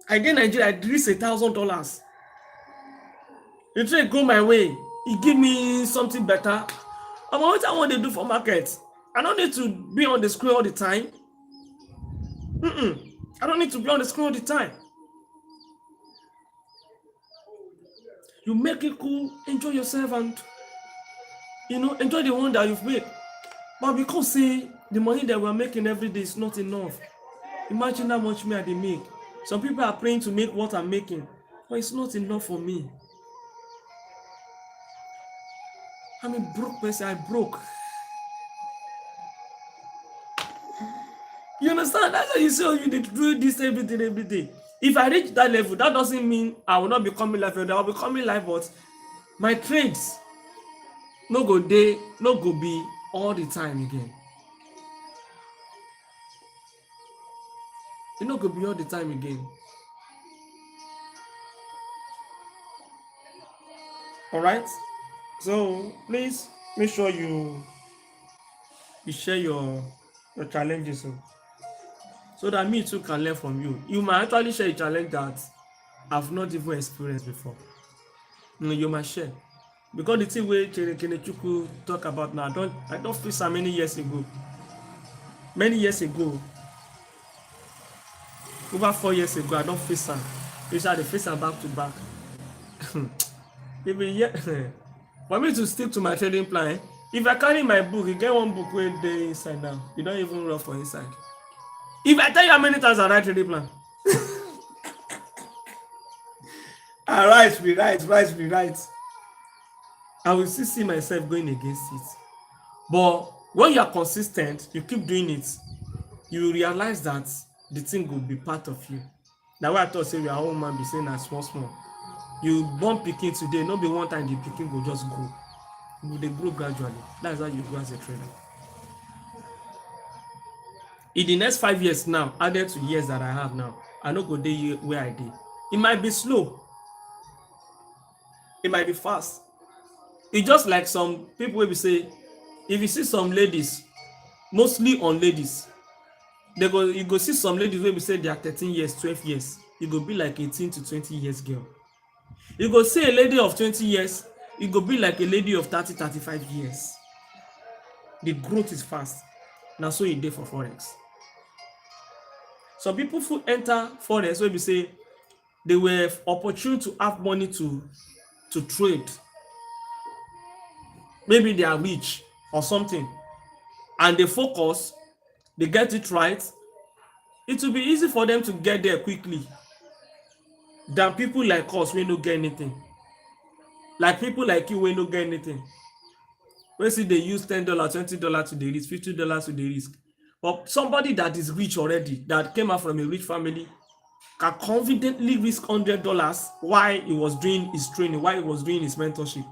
I get Nigeria, I risk $1,000. The trade go my way. It give me something better. And what I want to do for market, I don't need to be on the screen all the time. I don't need to be on the screen all the time. You make it cool, enjoy yourself, and enjoy the one that you've made. But because say the money that we're making every day is not enough. Imagine how much me I dey make. Some people are praying to make what I'm making, but it's not enough for me. I'm a broke person. I broke. You understand? That's why you say you need to do this every day. If I reach that level, that doesn't mean I will not be coming live. I will be coming live, but my trades no go be all the time again. It no go be all the time again. All right. So please make sure you share your challenges, so that me too can learn from you. You might actually share a challenge that I've not even experienced before. You might share, because the thing wey Kenechukwu talk about now, I don't face am many years ago, over 4 years ago. I don't face am. I dey face am back to back. For me to stick to my trading plan, if I carry my book, you get one book wey dey inside now, you don't even run for inside. If I tell you how many times I write trading plan, I write, I will still see myself going against it. But when you are consistent, you keep doing it, you will realize that the thing will be part of you. Now why I thought say we are old man be saying na small. You born pikin today, no be one time the pikin go just grow. They grow gradually. That's how you grow as a trader. In the next 5 years now, added to years that I have now, I no go dey where I dey. It might be slow, it might be fast. It's just like some people will be say, if you see some ladies, mostly on ladies, you go see some ladies wey be say they are 13 years, 12 years. You go be like 18 to 20 years girl. You go see a lady of 20 years, you go be like a lady of 30, 35 years. The growth is fast. Now so e dey for forex. Some people who enter forex wey be say they were opportune to have money to trade. Maybe they are rich or something, and they focus, they get it right. It will be easy for them to get there quickly than people like us wey no get anything. Like people like you wey no get anything. Wey see they use $10, $20 to the risk, $50 to the risk. But somebody that is rich already, that came out from a rich family, can confidently risk $100 while he was doing his training, while he was doing his mentorship.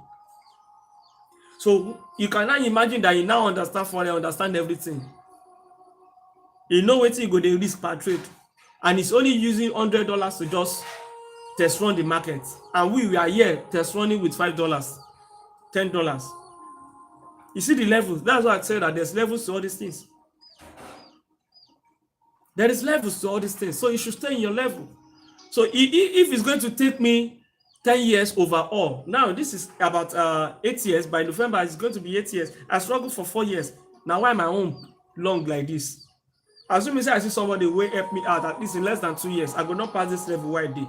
So you can now imagine that you now understand forex, understand everything. You know wetin you go dey risk per trade, and he's only using $100 to just test run the market, and we are here test running with $5, $10. You see the levels. That's why I say that there's levels to all these things. There is levels to all these things, so you should stay in your level. So if it's going to take me 10 years overall, now this is about 8 years. By November it's going to be 8 years. I struggled for 4 years. Now why my own long like this? Assuming say I see somebody wey help me out at least in less than 2 years, I go not pass this level where I did.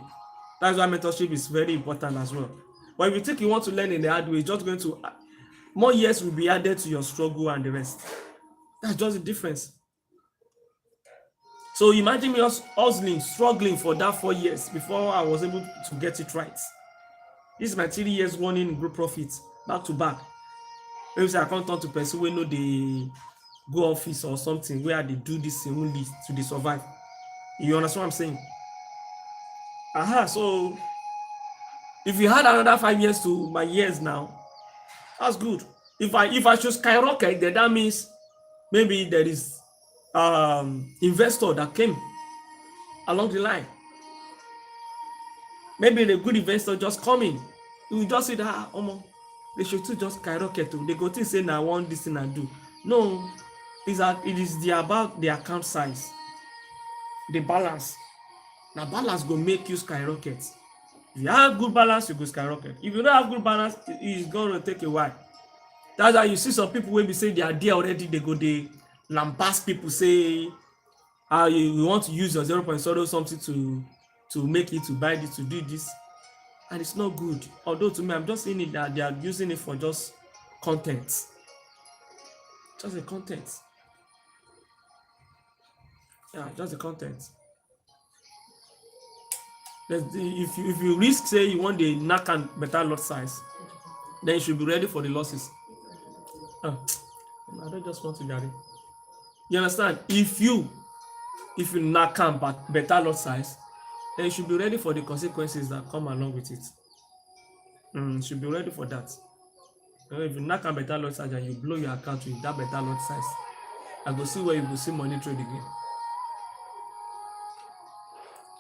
That's why mentorship is very important as well. But if you think you want to learn in the hard way, it's just going to more years will be added to your struggle and the rest. That's just the difference. So imagine me hustling, struggling for that 4 years before I was able to get it right. This is my 3 years running in group profits back to back. Maybe say I can't turn to person wey no dey go office or something where they do this only to dey survive. You understand what I'm saying? So if you had another 5 years to my years now, that's good. If I should skyrocket, then that means maybe there is investor that came along the line. Maybe the good investor just coming. You will just say that they should too just skyrocket. They go think say na one this thing and do. No, it is about the account size, the balance. Now balance go make you skyrocket. If you have good balance, you go skyrocket. If you don't have good balance, it's gonna take a while. That's why you see some people wey be say they are there already, they go dey lambast people, say you want to use your 0.0 something to make it, to buy this, to do this, and it's not good. Although to me, I'm just seeing it that they are using it for just content, just the content. Yeah, just the content. If you risk say you want the knack and better lot size, then you should be ready for the losses. I don't just want to get it. You understand? If you knack and better lot size, then you should be ready for the consequences that come along with it. You should be ready for that. If you knack and better lot size and you blow your account with that better lot size, I go see where you go see money trade again.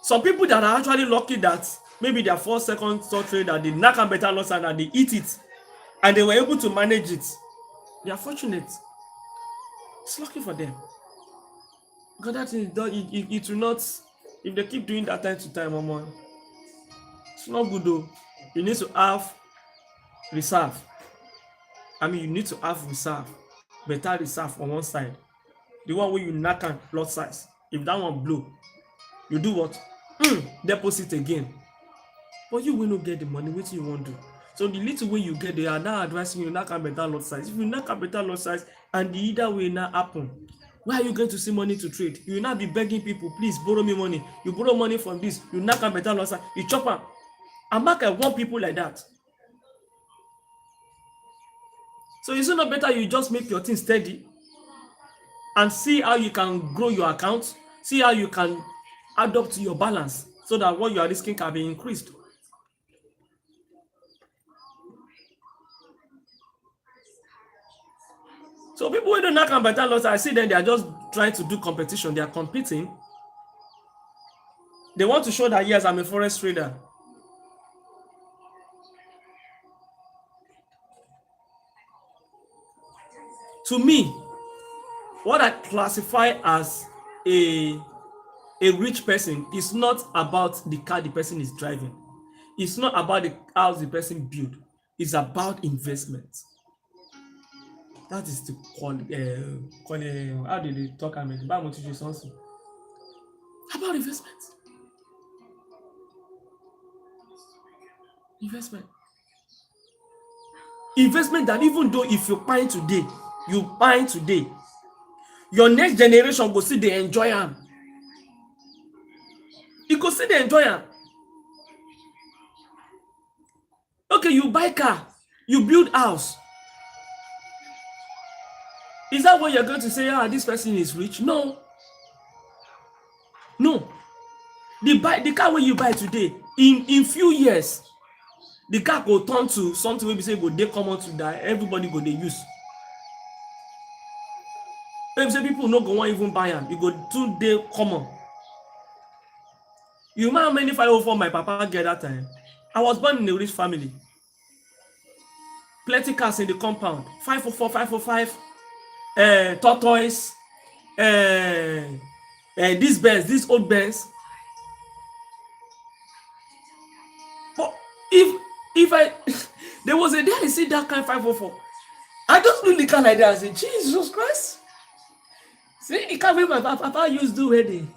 Some people that are actually lucky that maybe their first, second, third trade that they knack and better lot size and they eat it and they were able to manage it, they are fortunate. It's lucky for them. Because that thing, it will not, if they keep doing that time to time, it's not good though. You need to have reserve. You need to have reserve, better reserve on one side. The one where you knack and lot size. If that one blow, you do what? Deposit again. But you will not get the money. What you want to do? So the little way you get, they are now advising you knack and better lot size. If you knack and better lot size and the either way not happen, where are you going to see money to trade? You will not be begging people, please borrow me money. You borrow money from this, you knack and better lot size, you chop am. And market want people like that. So is it not better you just make your thing steady and see how you can grow your account, see how you can add up to your balance so that what you are risking can be increased. So people who don't knack and better loss, I see them, they are just trying to do competition. They are competing. They want to show that yes, I'm a forex trader. To me, what I classify as a rich person is not about the car the person is driving. It's not about the house the person built. It's about investment. That is the how did they talk about it? About investment. Investment that even though if you buy today, your next generation go see they enjoy them. You go see they enjoy them. Okay, you buy car, you build house. Is that what you're going to say? This person is rich? No. The car wey you buy today, in few years, the car go turn to something wey be say go dey common to that everybody go dey use. Wey be say people no go wan even buy am, e go too dey common. You know how many 504 my papa get that time? I was born in a rich family. Plenty cars in the compound. 504, 505, tortoise, this Benz, this old Benz. But if I there was a day I see that kind 504, I just look the car like that and say, Jesus Christ. See the car wey my papa used do wedding.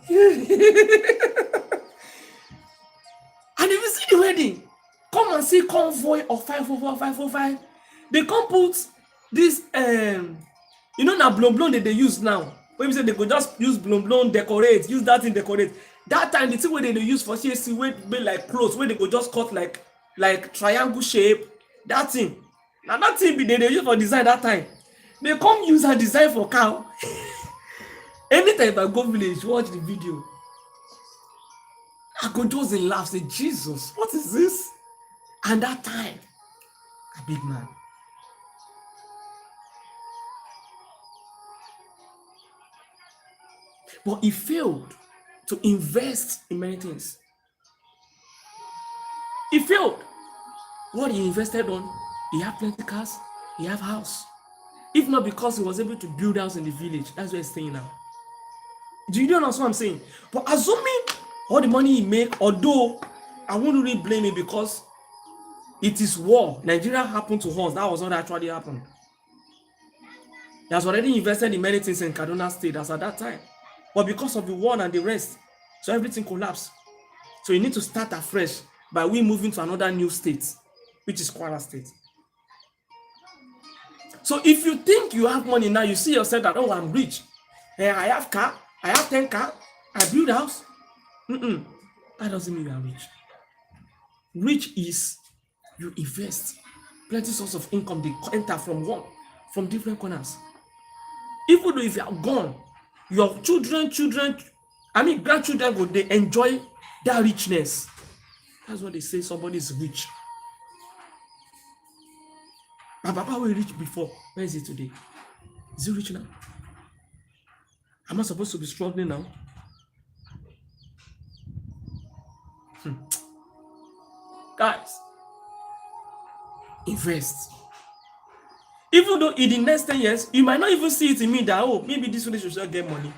And if you see the wedding, come and see convoy of 504, 505. They come put this you know na blon they use now. When we say they go just use blon decorate, use that thing decorate. That time the thing wey they use for CAC wey be like clothes, where they go just cut like triangle shape. That thing. Now that thing be they use for design that time. They come use and design for car. Anytime I go village, watch the video, I go just laugh, say, Jesus, what is this? And that time, a big man. But he failed to invest in many things. He failed. What he invested on, he had plenty cars, he had house. If not because he was able to build house in the village, that's where he's staying now. Do you understand what I'm saying? But assuming all the money he make, although I won't really blame him because it is war. Nigeria happened to us. That was what actually happened. He has already invested in many things in Kaduna State as at that time. But because of the war and the rest, so everything collapsed. So you need to start afresh by we moving to another new state, which is Kwara State. So if you think you have money now, you see yourself that, oh, I'm rich. Hey, I have car, I have 10 car, I build house. That doesn't mean you are rich. Rich is you invest. Plenty source of income, they enter from different corners. Even though if you are gone, your grandchildren go, they enjoy that richness. That's what they say, somebody is rich. My papa was rich before. Where is he today? Is he rich now? Am I supposed to be struggling now? Guys, invest. Even though in the next 10 years, you might not even see it in me that, oh, maybe this relationship get money.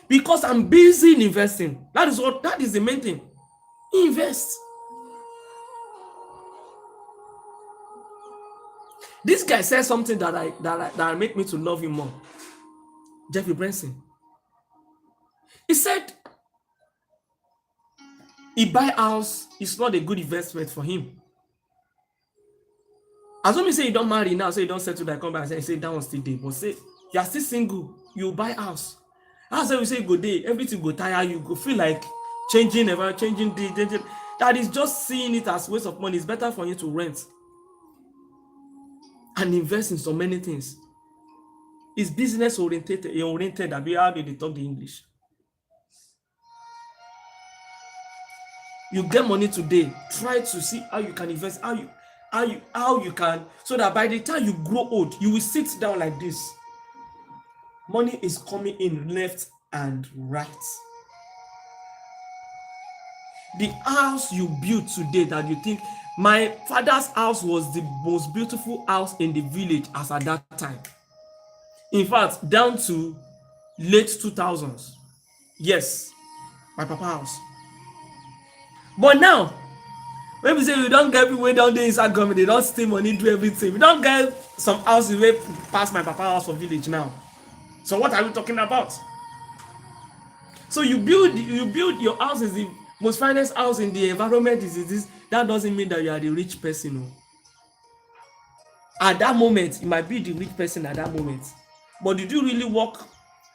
Because I'm busy in investing. That is the main thing. Invest. This guy said something that make me to love him more. Jeffrey Branson. He said he buy house is not a good investment for him. As long as you say you don't marry now, say you don't settle that, come back and say that one still there. But say you are still single, you buy house. That's why we say go there, everything go tire you, go feel like changing. That is just seeing it as waste of money. It's better for you to rent and invest in so many things. It's business oriented that we how they talk the English. You get money today, try to see how you can invest, how you can, so that by the time you grow old, you will sit down like this. Money is coming in left and right. The house you built today that you think, my father's house was the most beautiful house in the village as at that time. In fact, down to late 2000s. Yes, my papa's house. But now, when we say we don't get people down there inside government, they don't steal money, do everything. We don't get some houses way past my papa's house for village now. So what are we talking about? So you build your house is the most finest house in the environment is this. That doesn't mean that you are the rich person. No. At that moment, you might be the rich person at that moment. But did you really work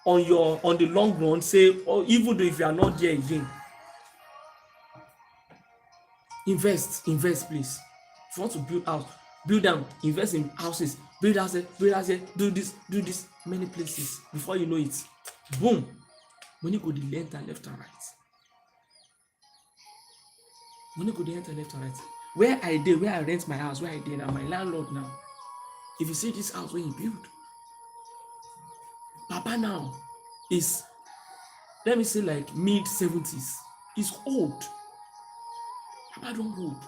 on the long run? Say, or even though if you are not there again. Invest, please. If you want to build house, build them, invest in houses, build houses, do this, many places. Before you know it, boom, money go the length and left and right. Money go dey enter left and right. Where I dey, where I rent my house, where I dey now, my landlord now. If you see this house wey he build, Papa now is, let me say, like mid-70s. He's old. Papa don old.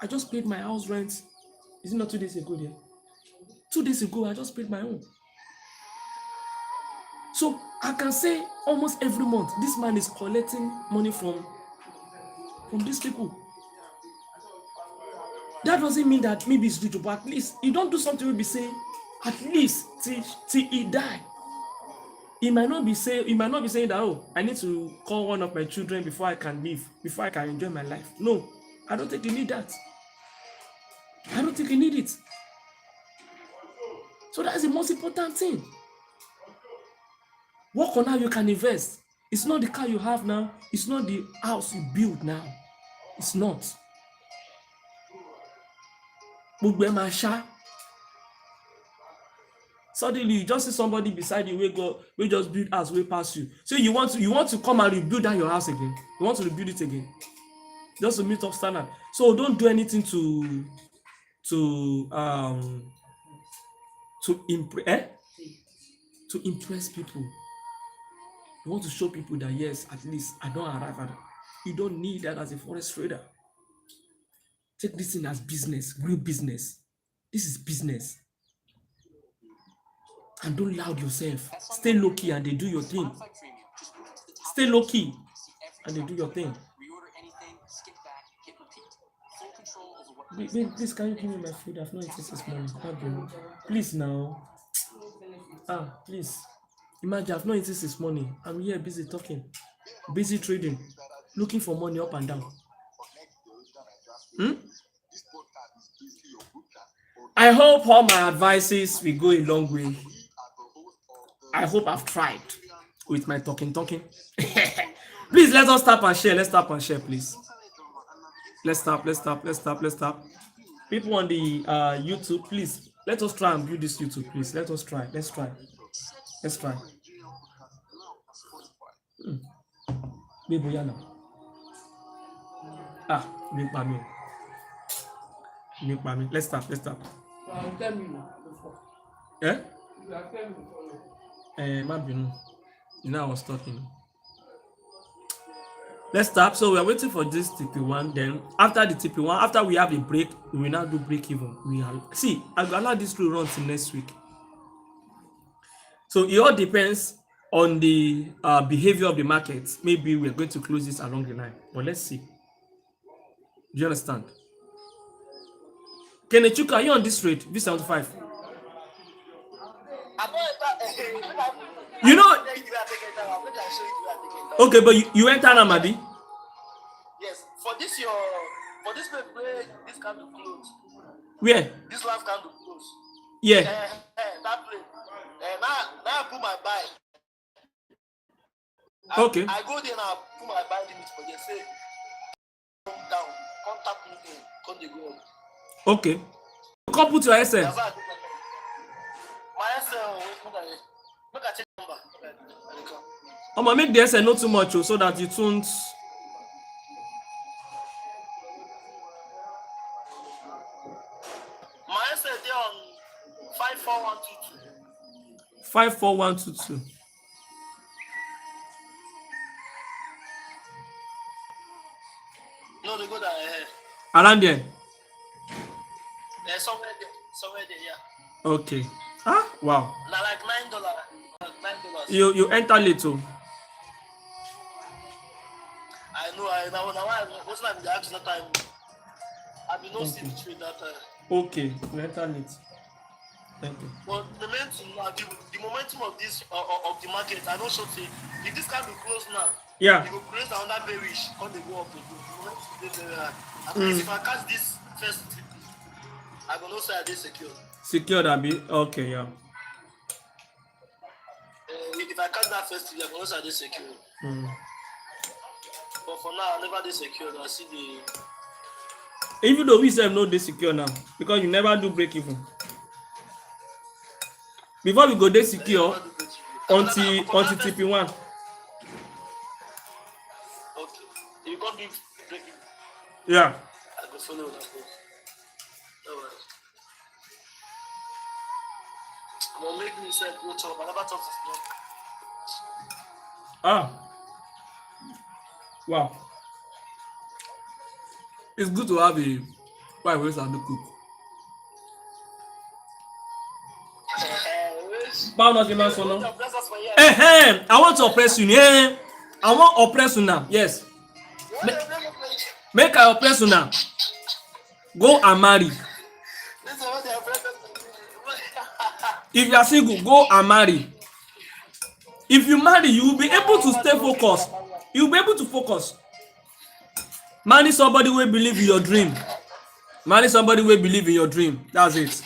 I just paid my house rent. Is it not 2 days ago there? 2 days ago, I just paid my own. So I can say almost every month, this man is collecting money from these people. That doesn't mean that maybe it's rich, but at least he don't do something we be saying, at least till he die. He might not be saying that, oh, I need to call one of my children before I can leave, before I can enjoy my life. No, I don't think you need that. I don't think you need it. So that's the most important thing. Work on how you can invest. It's not the car you have now. It's not the house you build now. It's not. Suddenly you just see somebody beside you we just build house way past you. So you want to come and rebuild down your house again. You want to rebuild it again. Just to meet up standard. So don't do anything to impress people. You want to show people that yes, at least I don't arrive at it. You don't need that as a forex trader. Take this thing as business, real business. This is business. And don't loud yourself. Stay low key and they do your thing. Stay low key and they do your thing. Please, can you give me my food? I've not eaten this morning. Please now. Please. Imagine I've not eaten this morning. I'm here busy talking, busy trading, looking for money up and down. I hope all my advices will go a long way. I hope I've tried with my talking. Please, let us tap and share. Let's tap and share, please. Let's tap. People on the YouTube, please, let us try and build this YouTube, please. Let's try. Let's tap. You know I was talking. Let's tap. So we are waiting for this TP1. Then after the TP1, after we have a break, we will now do break even. I will allow this to run till next week. So it all depends on the behavior of the market. Maybe we're going to close this along the line, but let's see. Do you understand? Kenechuka, are you on this trade? V75. You know. Okay, but you enter Namadi? Yes. For this play, this kind of close. Where? This last kind of close. Yeah. That play. Now I put my buy. Okay. I go there now, put my buy limit, but they say come down, contact me, come they go. Okay. You can't put your SL. My SL, make I check number. I'm gonna make the SL not too much so that it won't. My SL there on 54122. 54122. No, they go there. Around there. Somewhere there, yeah. Okay. Wow. Now like $9. You enter little. I know. Now what's like the action that time? I did not see the trade that time. Okay, you enter it. Thank you. But the main thing, the momentum of this of the market, I don't show say if this can be closed now. Yeah. You go create another bearish, come they go up again. The momentum is very high. At least if I catch this first, I go know say I dey secure. Secured, Abi. Okay, yeah. If I catch that first, I go know say I dey secure. But for now, I never dey secure. I see the. Even though we say no dey secure now, because you never do break even. Before we go dey secure, until TP1. Okay. You can't do break even. Yeah. I go follow una go. No worry. But make me say go chop. I never talk to you. Ah. Wow. It's good to have a wife who can cook. Báwo náà ṣe máa ń sọ náà? I want to oppress you. Yeah. I want oppress you now. Yes. Make I oppress you now. Go and marry. If you are single, go and marry. If you marry, you will be able to stay focused. You will be able to focus. Marry somebody who believe in your dream. Marry somebody who believe in your dream. That's it.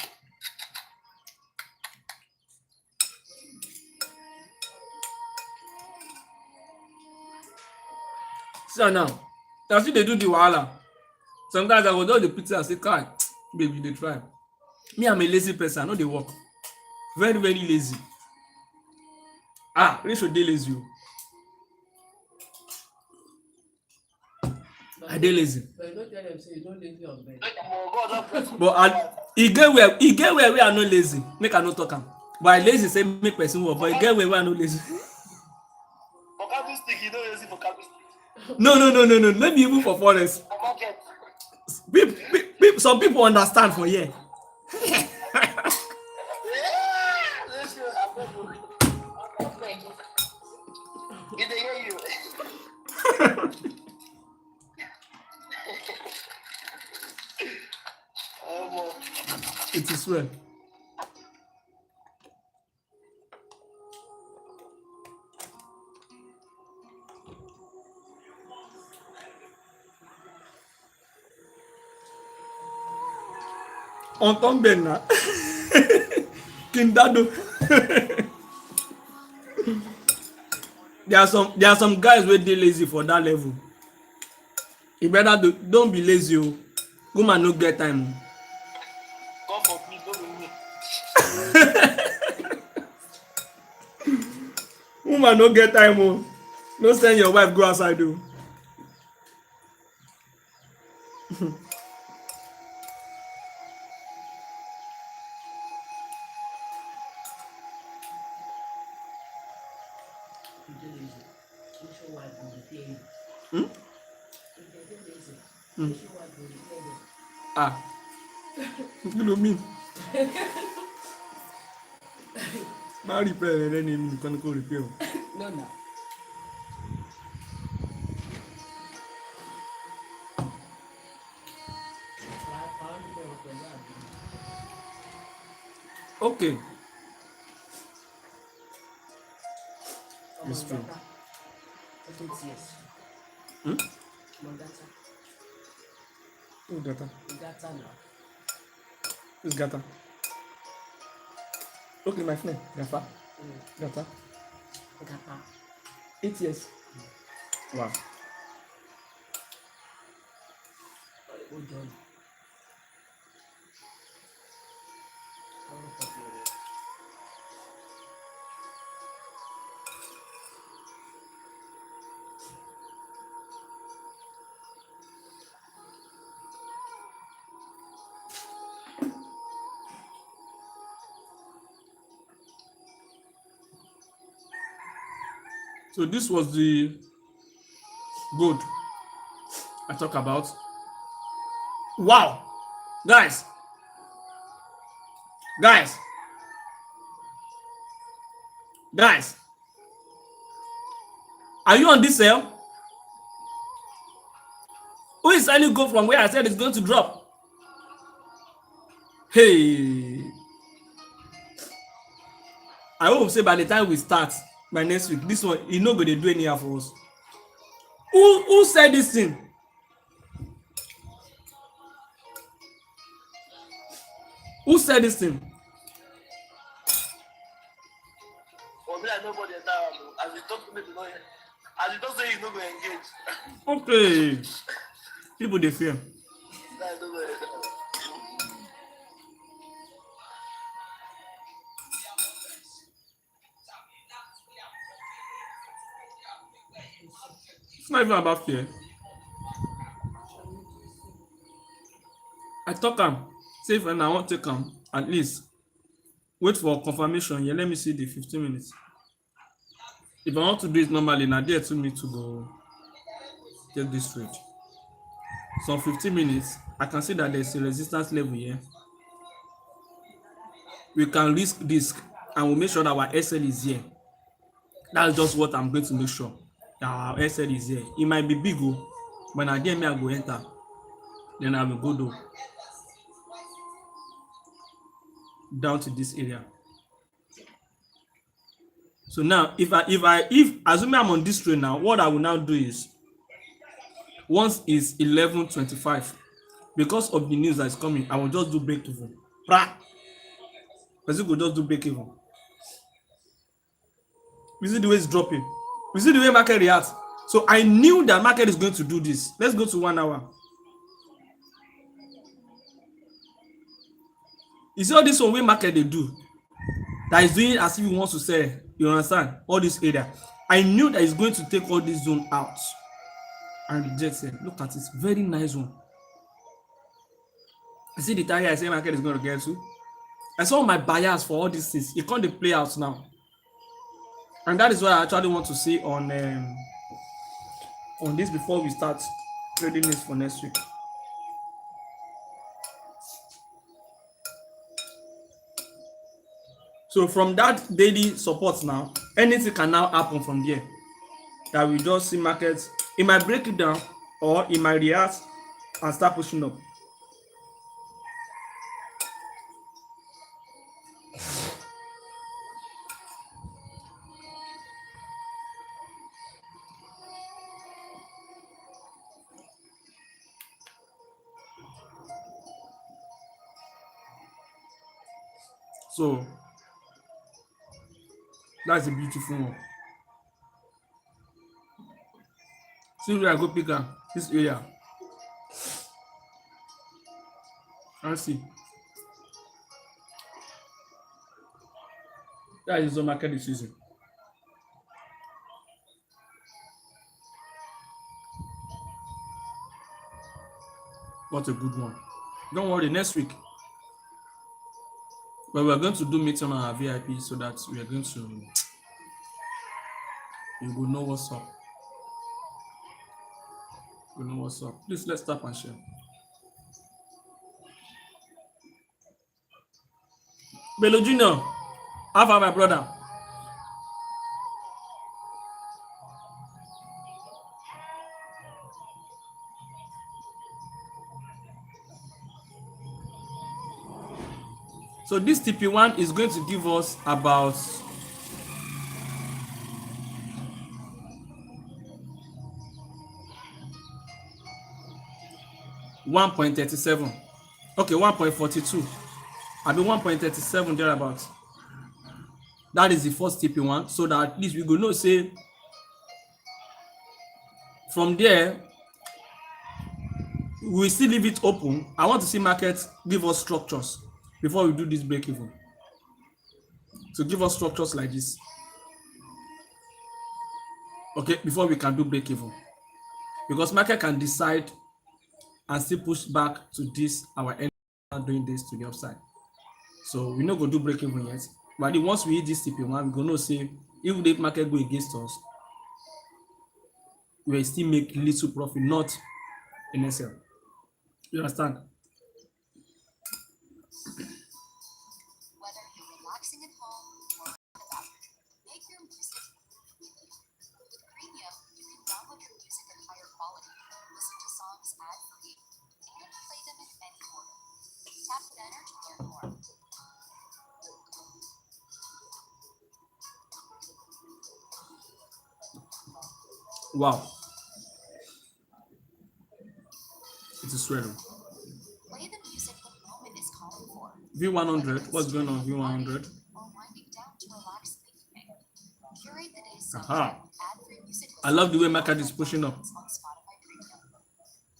See now. That's still they do the wahala. Sometimes I go do the pizza and say, "Kai, baby, they try." Me, I'm a lazy person. I know they work. Very, very lazy. Ah, Rachel dey lazy. I dey lazy. But you don't tell them say you don't lazy on bed. But e get where I no lazy. Make I no talk am. But I lazy say make person work. But e get where I no lazy. For candle stick, you don't lazy for candle stick. No. Let me even for forest. Some people understand for here. Did they hear you? It is well. On tombe na. Kindado. There are some guys wey dey lazy for that level. You better don't be lazy o. Woman no get time. God forbid, don't be me. Woman no get time o. No send your wife go outside o. Ah, kí ló mean? Má repair rẹ̀ lẹ́nu èmi nìkan ni kò repair o. No, no. Okay. It's true. Who's Gata? Gata now. Who's Gata? Okay, my friend. Gata. Gata. Gata. 8 years. Wow. Hold on. So this was the gold I talk about. Wow, guys, are you on this sale? Who is selling gold from where I said it's going to drop? Hey, I hope say by the time we start by next week, this one e no go dey do anyhow for us. Who said this thing? Who said this thing? Or me, I nobody as you talk to me, as you don't say you no go engage. Okay, people dey fear. That's no go engage. It's not even about fear. talk am. Say if I want take am, at least wait for confirmation. Yeah, let me see the 15 minutes. If I want to do it normally, na there to me to go take this trade. So 15 minutes, I can see that there's a resistance level here. We can risk this and we'll make sure that our SL is here. That's just what I'm going to make sure. That our SL is here. It might be big, but na there me I go enter. Then I will go down to this area. So now, if assuming I'm on this trade now, what I will now do is, once it's 11:25, because of the news that is coming, I will just do break even. Person go just do break even. You see the way it's dropping. You see the way market reacts. So I knew that market is going to do this. Let's go to 1 hour. You see all this one way market they do, that is doing as if he wants to sell. You understand? All this area. I knew that it's going to take all this zone out and reject it. Look at it. Very nice one. You see the target I say market is going to get to? I saw my buyers for all these things. It can't play out now. And that is what I actually want to see on this before we start trading this for next week. So from that daily support now, anything can now happen from there. That we just see markets, it might break it down or it might react and start pushing up. So that's a beautiful one. See where I go pick am, this area. And see. That is the market decision. What a good one. Don't worry, next week. But we're going to do meeting on our VIP so that we are going to, you will know what's up. You know what's up. Please let's tap and share. Bello Junior, how far my brother? So this TP1 is going to give us about 1.37. Okay, 1.42. I mean 1.37 thereabouts. That is the first TP1. So that at least we go know say from there we still leave it open. I want to see markets give us structures before we do this break even. So give us structures like this. Okay, before we can do break even. Because market can decide and still push back to this our end doing this to the upside. So we not go do break even yet. But once we hit this TP1, we gonna say if the market go against us, we will still make little profit, not in SL. You understand? Whether you're relaxing at home or about, make your music with Premium. You can download your music in higher quality, listen to songs ad-free, and play them in any order. Tap the banner to learn more. Wow. It is ready. Play the music the moment is calling for. V100. What's going on V100? Or winding down to relax thinking. Curate the day's Aha. ad-free music. I love the way market is pushing up. On Spotify Premium.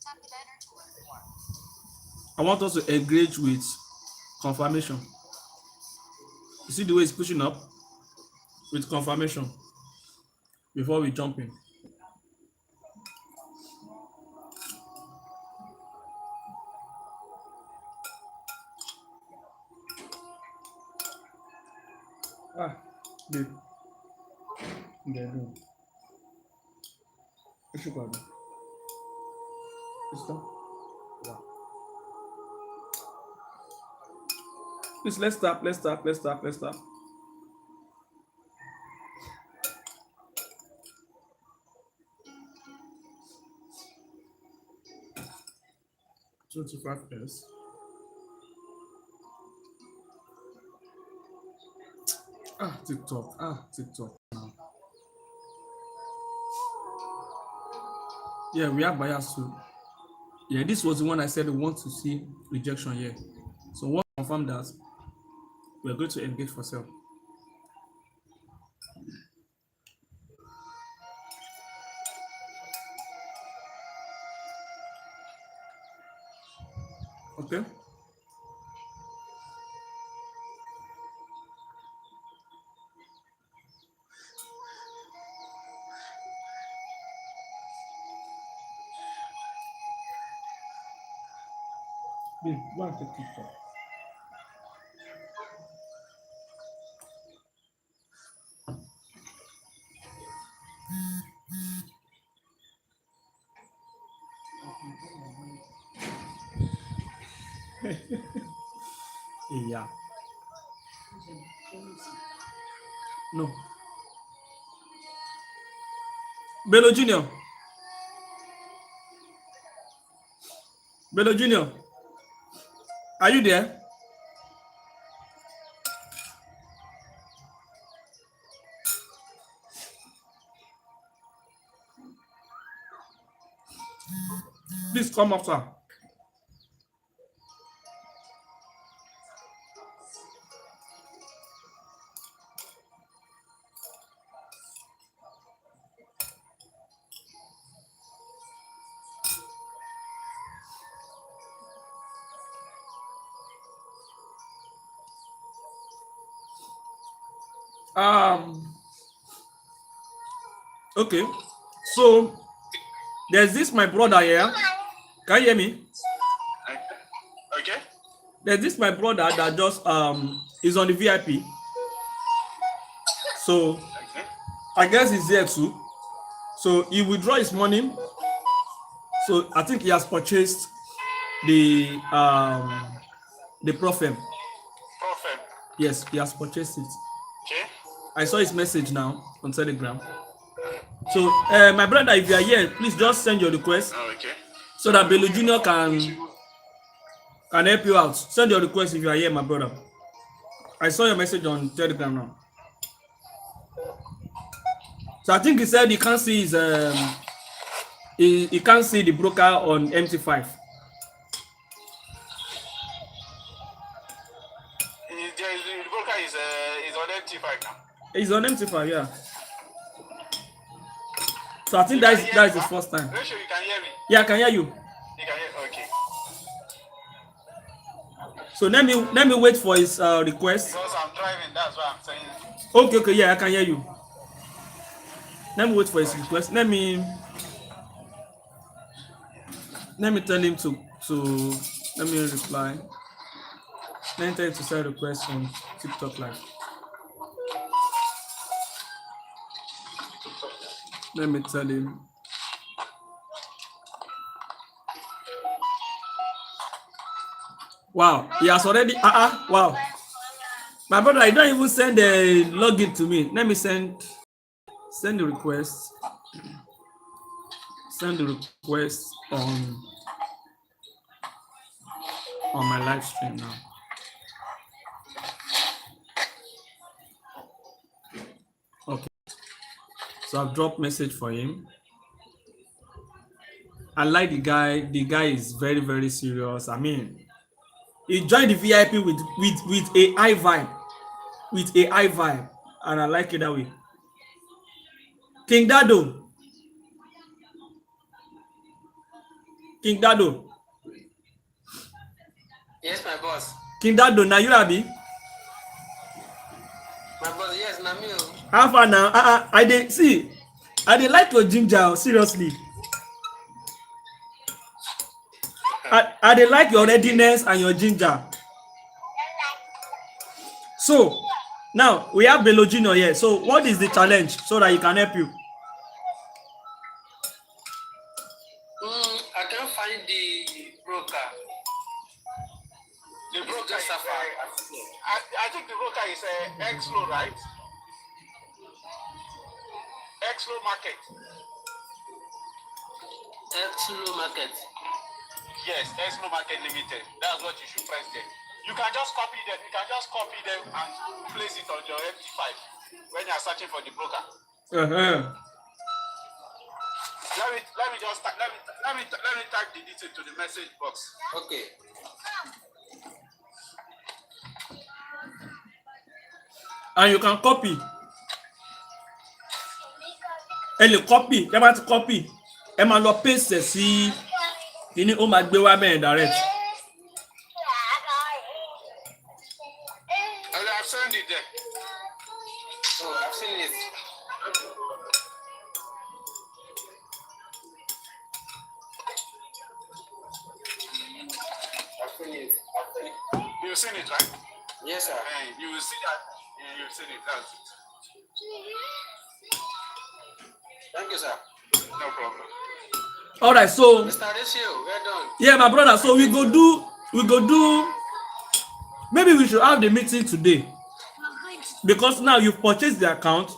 Tap the banner to learn more. I want us to engage with confirmation. You see the way it's pushing up with confirmation before we jump in. Ah, babe. Yeah, no. What you got? Stop. Wow. Please, let's stop. Let's stop. Let's stop. Let's stop. $25. Ah, TikTok. Ah, TikTok. Yeah, we have bias too. Yeah, this was the one I said we want to see rejection here. So once confirm that, we're going to engage for sale. Okay. Babe, go and take TikTok. Yeah. No. Bello Junior. Bello Junior. Are you there? Please come after. Okay. So there's this my brother here. Can you hear me? Okay. There's this my brother that just is on the VIP. So Okay. I guess he's there too. So he withdraw his money. So I think he has purchased the Prophet. Prophet. Yes, he has purchased it. Okay. I saw his message now on Telegram. So my brother, if you are here, please just send your request Okay. so that Bello Junior can help you out. Send your request if you are here, my brother. I saw your message on Telegram now. So I think he said he can't see his he can't see the broker on MT5. The broker is on MT5 now. He's on MT5, yeah. So I think that is his first time. Make sure you can hear me. Yeah, I can hear you. You can hear. Okay. So let me wait for his request. Because I'm driving, that's why I'm saying. Okay, yeah, I can hear you. Let me wait for his request. Let me tell him to let me reply. Let me tell him to send request on TikTok live. Let me tell him. Wow, he has already wow. My brother, I don't even send the login to me. Let me send the request. Send the request on my live stream now. Okay. So I've dropped message for him. I like the guy. The guy is very, very serious. I mean, he joined the VIP with a high vibe. With a high vibe. And I like it that way. King Dado. King Dado. Yes, my boss. King Dado, now you happy? My boss, yes, na me. How far now? I dey like your ginger, seriously. I dey like your readiness and your ginger. So Now we have Bello Junior here. So what is the challenge so that he can help you? I can't find the broker. The broker just is, a far. I think the broker is Exlo, right? Exlo Market. Exlo Market. Yes, Exlo Market Limited. That's what you should press there. You can just copy them. You can just copy them and place it on your MT5 when you are searching for the broker. Let me just let me type the detail to the message box. Okay. And you can copy. Ẹ lè copy, ẹ bá ti copy, ẹ máa lọ paste sí kíní ó máa gbé wá bẹ́ẹ̀ direct. I've sent it there. So I've seen it. You've seen it, right? Yes, sir. You will see that. You've seen it. That's it. Thank you, sir. No problem. All right, so Mr. Adesio, well done. yeah, my brother. So we go do. Maybe we should have the meeting today because now you've purchased the account,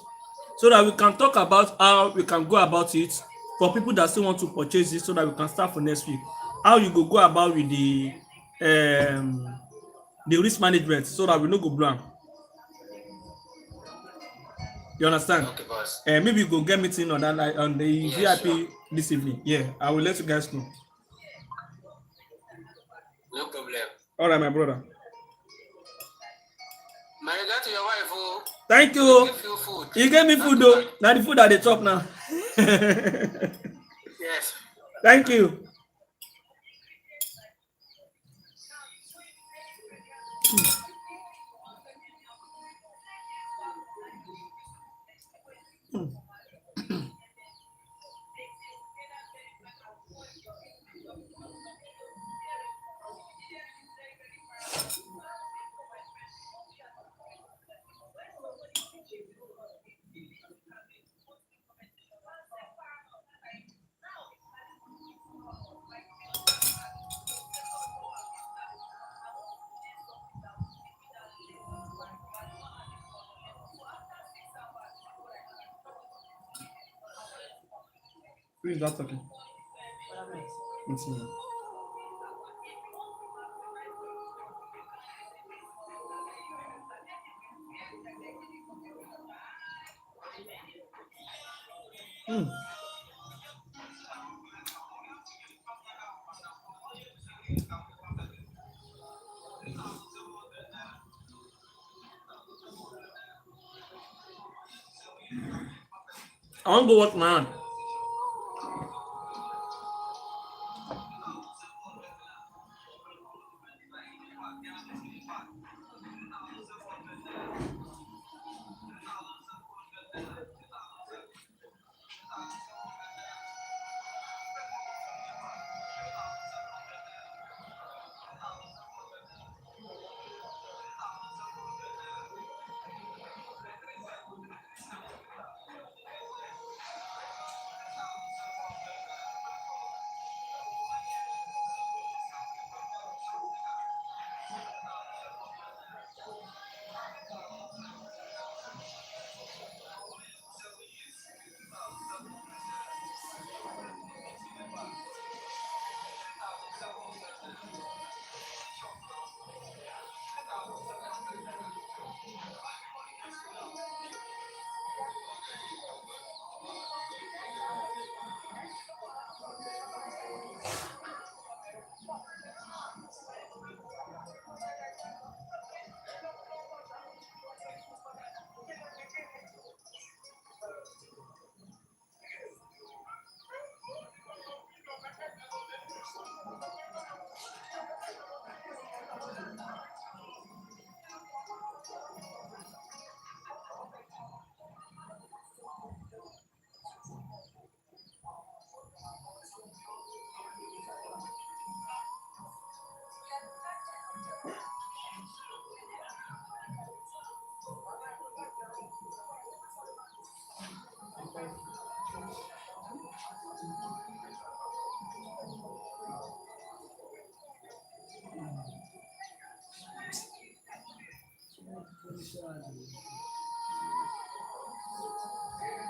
so that we can talk about how we can go about it for people that still want to purchase it, so that we can start for next week. How you go about with the risk management, so that we no go blank. You understand? Okay, boss. Maybe we go get meeting on that night on the VIP sure. this evening. Yeah, I will let you guys know. No problem. All right, my brother. My regard to your wife, oh. Thank you. Give you food. You gave me food though. Now the food that they chop now. Yes. Thank you. Who is that talking? It's me. I want to go watch my hand.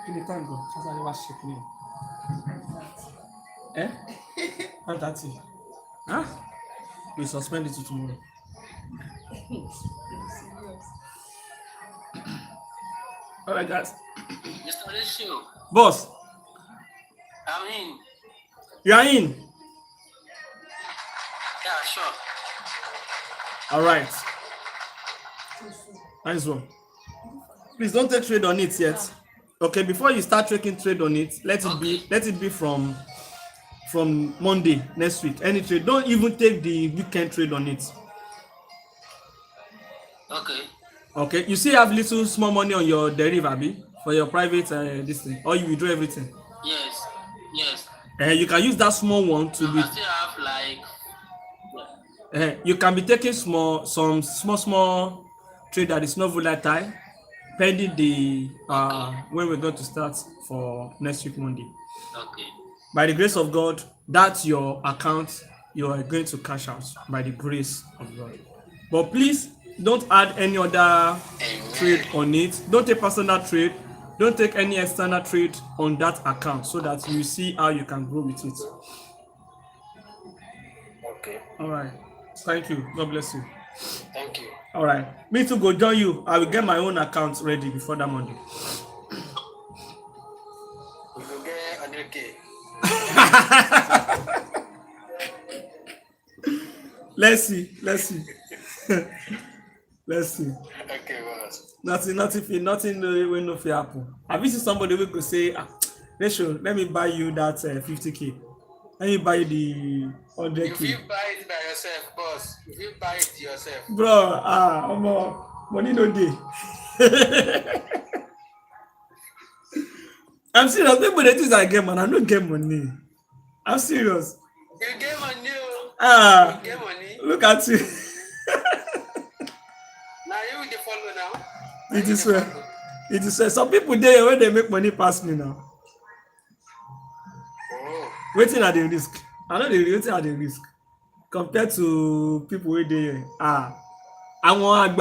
Give me time, go. That's why I was shaking. Eh? 1:30. Huh? We suspend it to tomorrow. All right, guys. Mr. Ratio, Boss, I'm in. you are in. Yeah, sure. All right. Nice one. Please don't take trade on it yet. Okay, before you start taking trade on it, let it be from Monday next week. Any trade, don't even take the weekend trade on it. Okay. Okay, you still have little small money on your derivative for your private this thing, or you withdraw everything. Yes. Yes. You can use that small one to No, be. I still have like. You can be taking some small trade that is not volatile, pending the when we're going to start for next week Monday. Okay. By the grace of God, that's your account you are going to cash out by the grace of God. But please don't add any other trade on it. Don't take personal trade. Don't take any external trade on that account so that you see how you can grow with it. Okay. All right. Thank you. God bless you. Thank you. All right. Me too go join you. I will get my own account ready before that Monday. We will get 100K. Let's see. Let's see. Let's see. Okay, boss. Nothing will no fit happen. Have you seen somebody who could say, Rachel, let me buy you that 50K. Let me buy you the 100K. If you buy it by yourself, boss, if you buy it yourself. Bro, money no dey. I'm serious. People dey think I get money. I no get money. I'm serious. You get money. You get money. Look at you. Now you will follow now. It is well. It is well. Some people dey when they make money pass me now. Oh. Wetin I dey risk? I no dey wetin I dey risk compared to people wey dey here. Àwọn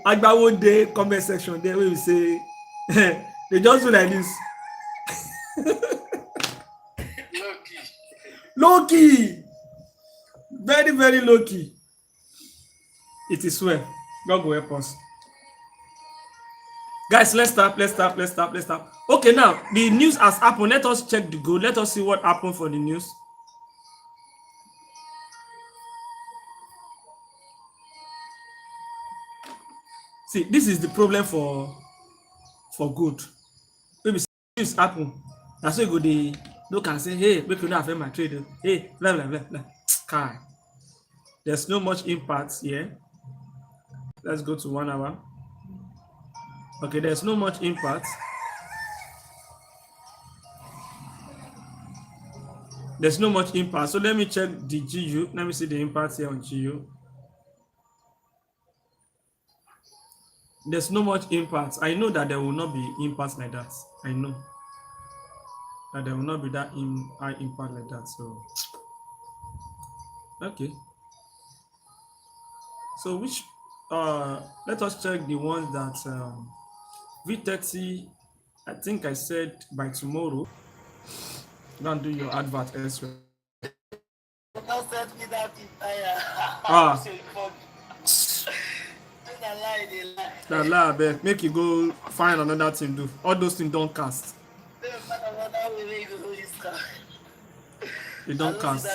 agbawo dey comment section there wey be say they just do like this. Low key. Very, very low key. It is well. God go help us. Guys, let's start. Okay, now the news has happened. Let us check the goal. Let us see what happened for the news. See, this is the problem for good. Maybe news happen. That's why you go dey look and say, hey, make you not affect my trade. Hey, blah blah blah blah. Kai. There's no much impact here. Let's go to 1 hour. Okay, there's no much impact. There's no much impact. So let me check the GU. Let me see the impact here on GU. There's no much impact. I know that there will not be impact like that. I know that there will not be that high impact like that. So okay. So which let us check the ones that V30. I think I said by tomorrow. Go and do your advert elsewhere. Don't set me that That lie, abeg. Make you go find another thing do. All those things don't cast. They don't cast.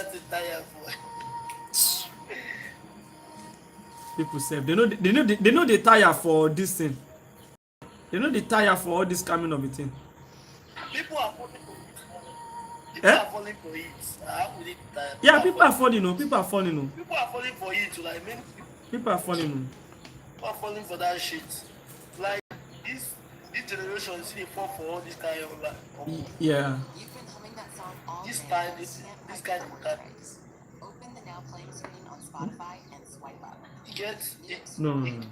People say they know they tire for this thing. They know they tire for all this coming of a thing. People are falling for it. People are falling for it. Yeah, people are falling. People are falling. People are falling for it. Like many people are falling. People are falling for that shit. Like this generation, see they fall for all this kind of yeah. This time, this kind of Open the now playing screen on Spotify and swipe up. He gets no. He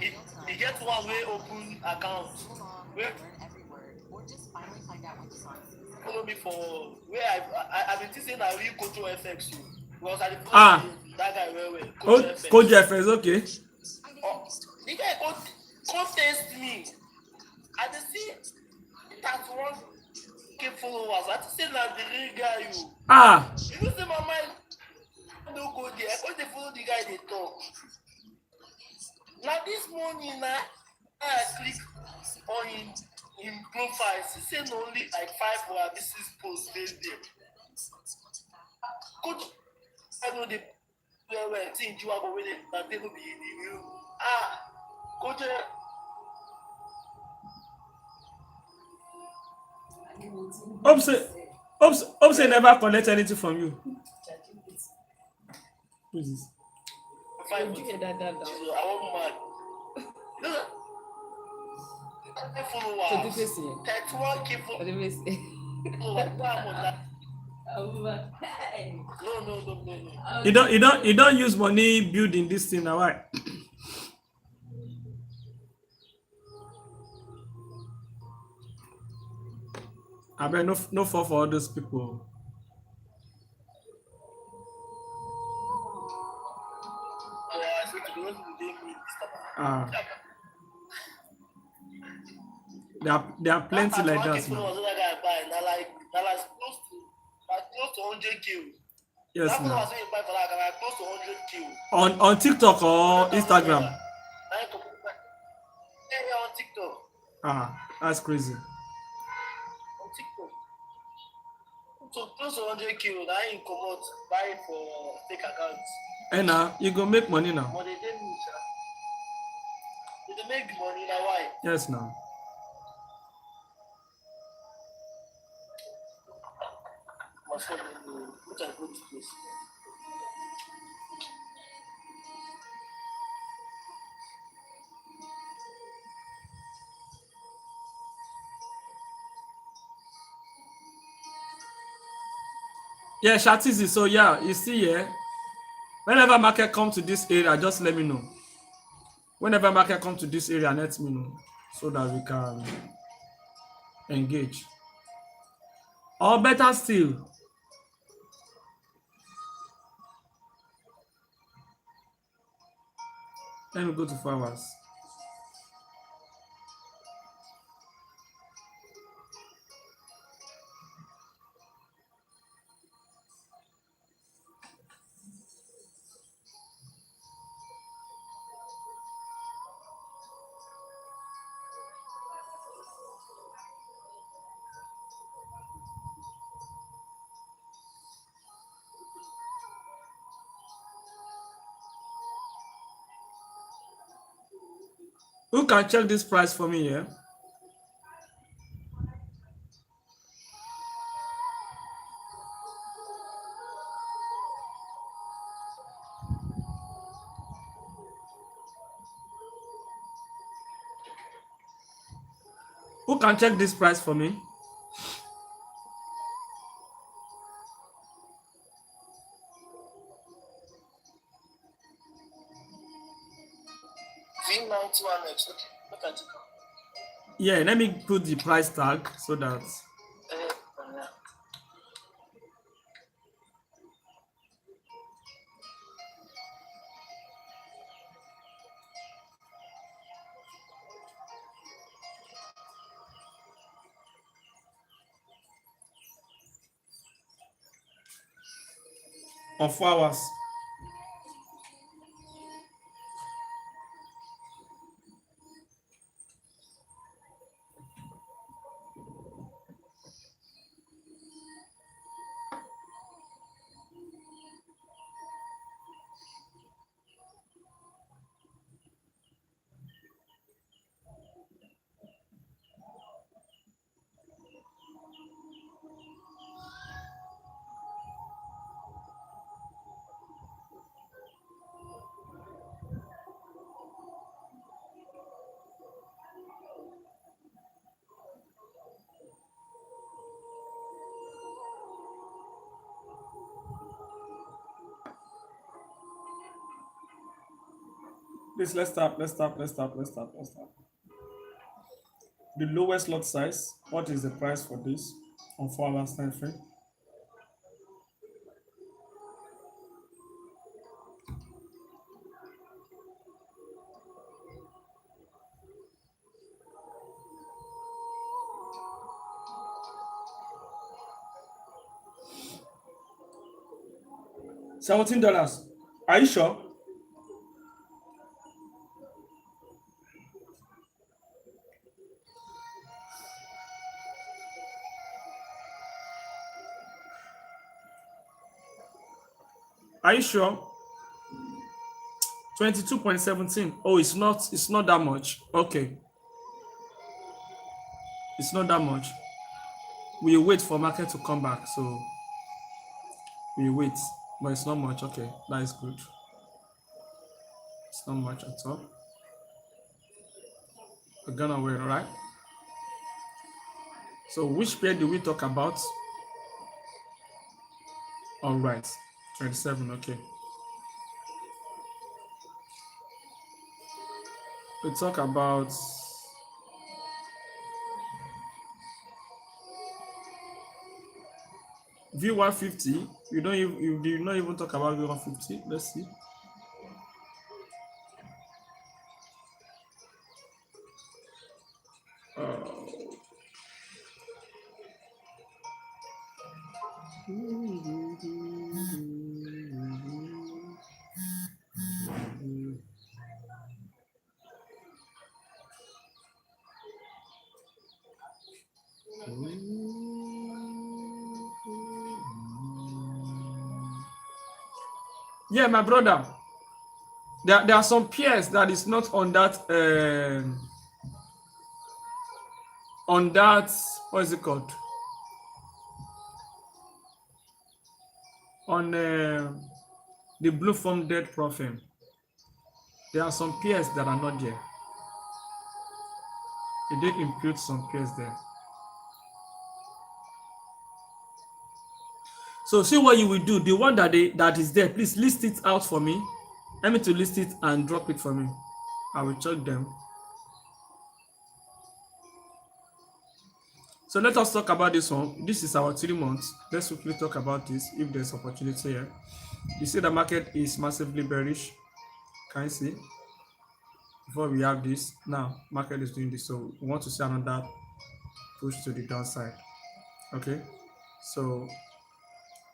gets one way open account. Or just finally find out what the song is. Follow me for where I've been saying I really control FX you. Because I Ah. that guy well. Oh, Coach FX, okay. Oh, the guy contest me. I just see that one K followers. I just say that the real guy you. Ah. You know say my mind no go there. I can't follow the guy they talk. Now this morning now I click on him profile. He say no only like 5 or 6 posts there. Coach, I know the well think you are going that they will be in the new. Coach. Hope say never collect anything from you. Please. I want mad. No. You don't use money building this thing now, why? I bet no fall for all those people. There are plenty like that now. Close to 100K. Yes, now. On TikTok or Instagram? On TikTok. That's crazy. On TikTok. So close to 100K, now you come out buy for fake accounts. And now you go make money now. But they make money now, why? Yes, now. Yeah, Shatizi. So yeah, you see here. Whenever market come to this area, just let me know. Whenever market come to this area, let me know so that we can engage. Or better still, let me go to 4 hours. Who can check this price for me here? Who can check this price for me? V91X, okay. Look at it. Yeah, let me put the price tag so that. On 4 hours. Please, let's stop. the lowest lot size. What is the price for this on 4 hours time frame? $17. Are you sure? Are you sure? 22.17. Oh, it's not that much. Okay. It's not that much. We wait for market to come back. So we wait. But it's not much. Okay. That is good. It's not much at all. We're gonna wait, alright? So which pair do we talk about? Alright. 27, okay. We talk about V150. You did not even talk about V150. Let's see. Yeah, my brother. There are some pairs that is not on that what is it called? On the blue form dead profile. There are some pairs that are not there. They did impute some pairs there. So see what you will do. The one that is there, please list it out for me. Let me to list it and drop it for me. I will check them. So let us talk about this one. This is our 3 months. Let's quickly talk about this if there's opportunity here. You see the market is massively bearish. Can you see? Before we have this, now market is doing this. So we want to see another push to the downside. Okay. So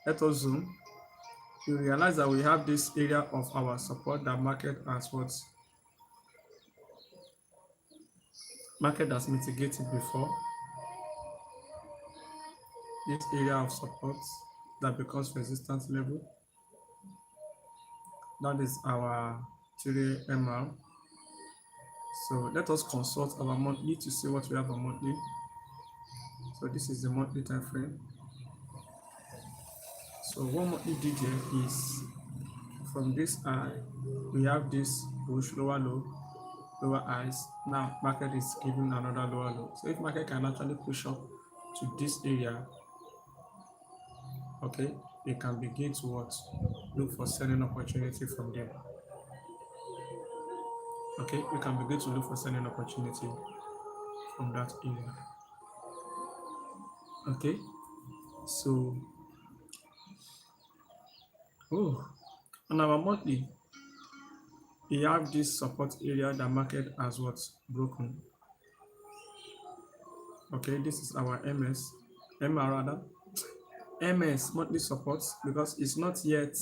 let us zoom. You realize that we have this area of our support that market has mitigated before. This area of support that becomes resistance level. That is our 3 MR. So let us consult our monthly to see what we have on monthly. So this is the monthly time frame. So what monthly did here is from this high, we have this push, lower low, lower highs. Now market is giving another lower low. So if market can actually push up to this area, okay, it can begin to look for selling opportunity from there. Okay, we can begin to look for selling opportunity from that area. Okay, so on our monthly, we have this support area that market has broken. Okay, this is our MS monthly support, because it's not yet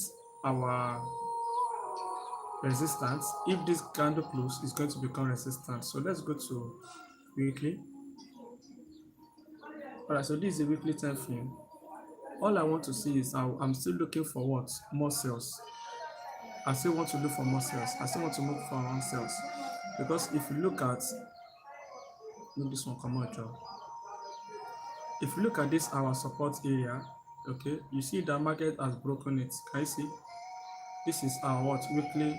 our resistance. If this candle close, it's going to become resistance. So let's go to weekly. All right, so this is a weekly time frame. All I want to see is I'm still looking for what? More sales. I still want to look for more sales. I still want to look for more sales. Because if you look at, look this one come out, Joe. If you look at this, our support area, okay, you see the market has broken it. Can you see? This is our weekly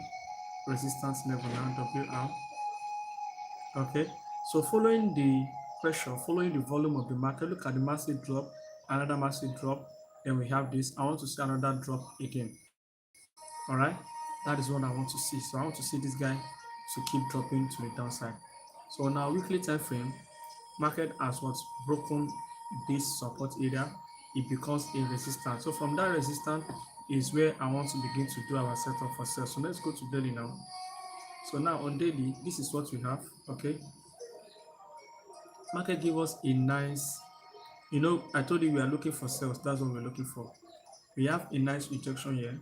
resistance level now, WR. Okay, so following the pressure, following the volume of the market, look at the massive drop, another massive drop, then we have this. I want to see another drop again. All right, that is what I want to see. So I want to see this guy to keep dropping to the downside. So now weekly time frame, market has what broken this support area, it becomes a resistance. So from that resistance is where I want to begin to do our setup for sales. So let's go to daily now. So now on daily, this is what we have. Okay, market give us a nice, I told you we are looking for sales. That's what we're looking for. We have a nice rejection here.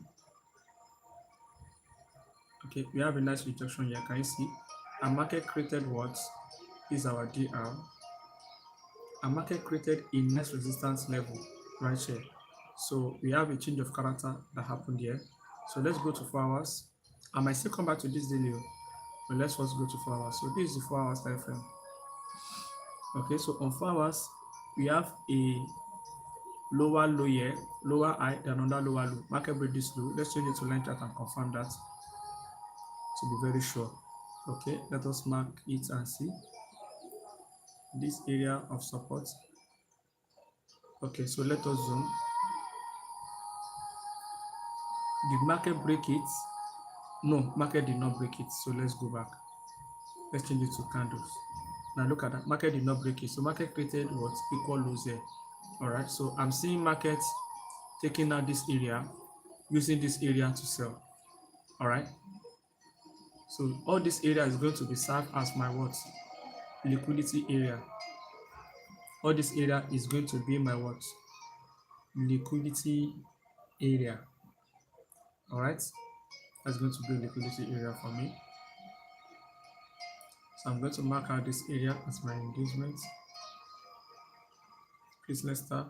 Okay, we have a nice rejection here. Can you see? Our market created what? This is our DR. Our market created a nice resistance level right here. So we have a change of character that happened here. So let's go to 4 hours. I might still come back to this daily, but let's first go to 4 hours. So this is the 4 hours time frame. Okay, so on 4 hours, we have a lower low here, lower high, then another lower low. Market break this low. Let's change it to line chart and confirm that to be very sure. Okay, let us mark it and see this area of support. Okay, so let us zoom. Did market break it? No, market did not break it. So let's go back. Let's change it to candles. Now look at that. Market did not break it. So market created what? Equal lows here. All right. So I'm seeing market taking out this area, using this area to sell. All right. So all this area is going to be served as my what? Liquidity area. All this area is going to be my what? Liquidity area. All right. That's going to be a liquidity area for me. So I'm going to mark out this area as my engagement. Let's start.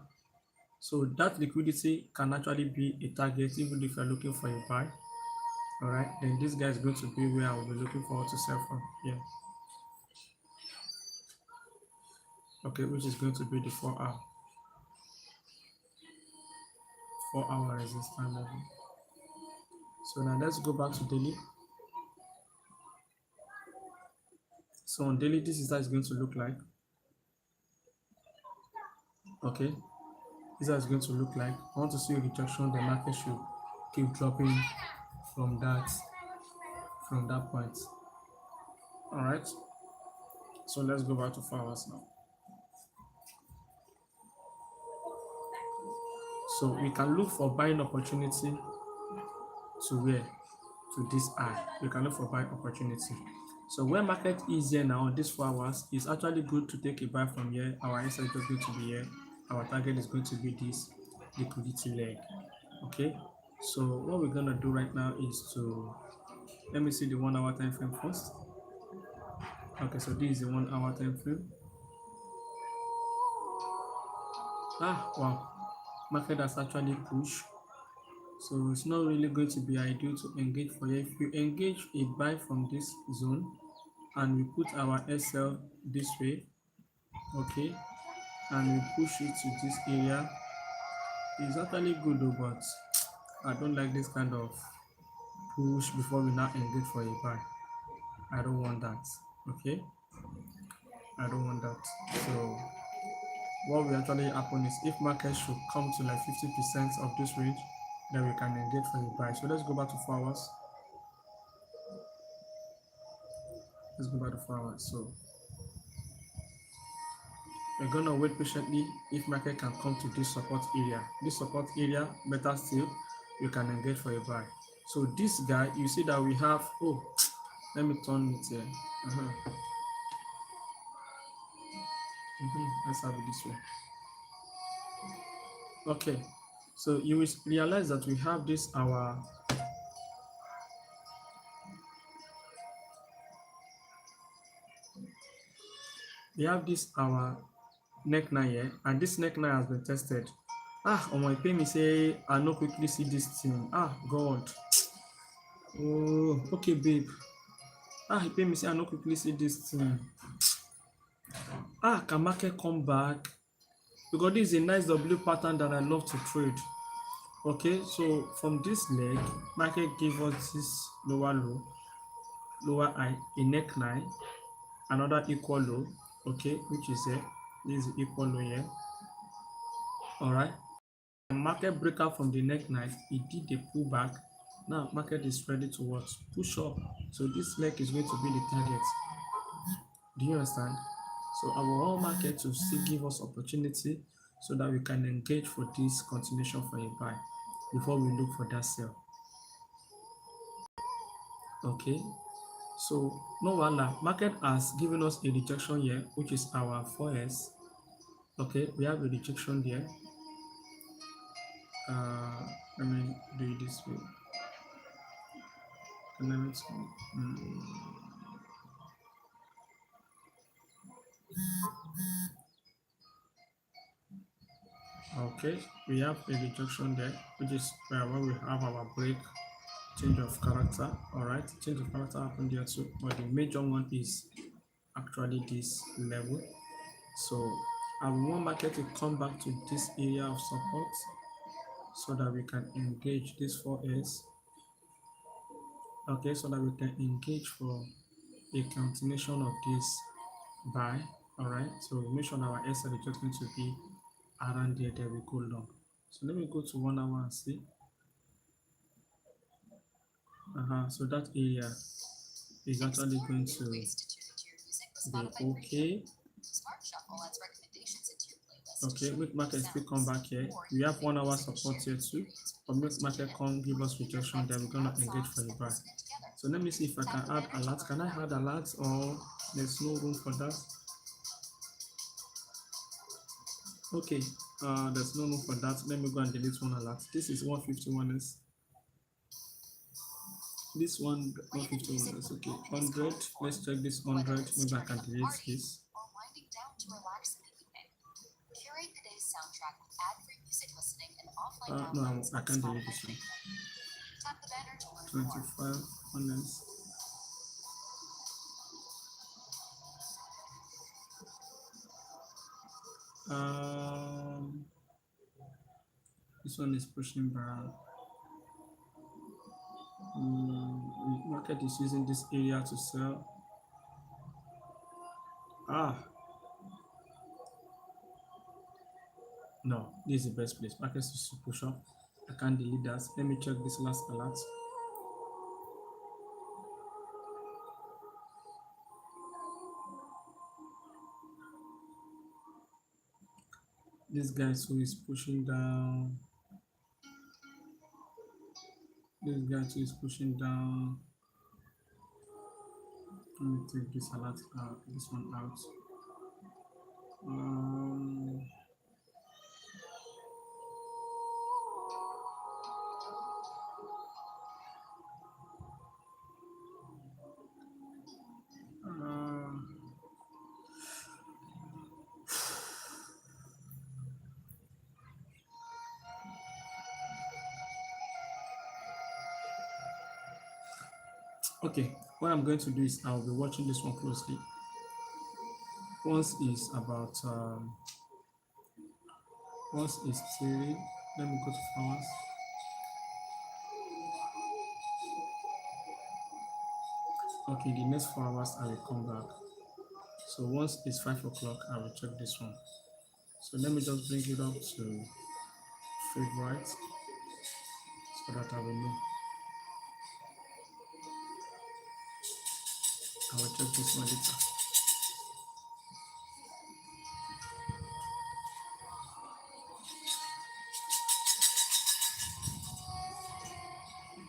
So that liquidity can actually be a target even if you're looking for a buy. All right, then this guy is going to be where I will be looking forward to sell from here. Okay, which is going to be the 4 hour resistance level. So now let's go back to daily. So on daily, this is how it's going to look like. Okay, this is how it's going to look like. I want to see a rejection. The market should keep dropping from that point. All right, so let's go back to 4 hours now. So we can look for buying opportunity to where? To this high. We can look for buying opportunity. So where market is here now on this 4 hours, it's actually good to take a buy from here. Our inside is going to be here. Our target is going to be this liquidity leg. Okay. So what we're gonna do right now is to let me see the 1 hour time frame first. Okay, so this is the 1 hour time frame. Wow. Market has actually pushed. So it's not really going to be ideal to engage for here. If you engage a buy from this zone and we put our SL this way, okay, and we push it to this area, it's actually good though, but I don't like this kind of push before we now engage for a buy. I don't want that. Okay, I don't want that. So what will actually happen is if market should come to like 50% of this range, then we can engage for a buy. So let's go back to 4 hours. Let's go back to 4 hours. So we're gonna wait patiently if market can come to this support area. This support area, better still, you can engage for a buy. So this guy, you see that we have, let me turn it here. Let's have it this way. Okay, so you will realize that we have this our neckline here, and this neckline has been tested. On my pay me say I no quickly see this thing. God. Oh, okay, babe. He pay me say I no quickly see this thing. Can market come back? Because this is a nice W pattern that I love to trade. Okay, so from this leg, market gave us this lower low, lower high, a neckline, another equal low, okay, which is here. This is equal low here. All right. The market break out from the neckline, it did a pullback. Now market is ready to what? Push up. So this leg is going to be the target. Do you understand? So our whole market to still give us opportunity so that we can engage for this continuation for a buy before we look for that sell. Okay, so no wonder market has given us a rejection here, which is our 4S. Okay, we have a rejection there. Let me do it this way. Okay, we have a rejection there, which is where we have our break, change of character. All right, change of character happened there too, but the major one is actually this level. So I want market to come back to this area of support so that we can engage this 4S. Okay, so that we can engage for a continuation of this buy. All right, so make sure that our SL is just going to be around there, we go long. So let me go to 1 hour and see. So that area is actually going to be okay. Okay, with market still come back here. We have 1 hour support here too, but make market come give us rejection, then we're gonna engage for the buy. So let me see if I can add alerts. Can I add alerts or there's no room for that? Okay, there's no room for that. Let me go and delete one alert. This is 151s. This one 151 is okay. 100. Let's check this 100. Maybe I can delete this. No, I can't delete this one. 25 honest. This one is pushing back. Market is using this area to sell. No, this is the best place. Market is to push up. I can't delete that. Let me check this last alert. This guy who is pushing down. This guy who is pushing down. Let me take this alert out. This one out. Okay, what I'm going to do is I'll be watching this one closely. Once is about once is theory. Let me go to flowers. Okay, the next 4 hours I will come back. So once it's 5 o'clock, I will check this one. So let me just bring it up to favorite so that I will know. I will check this one later.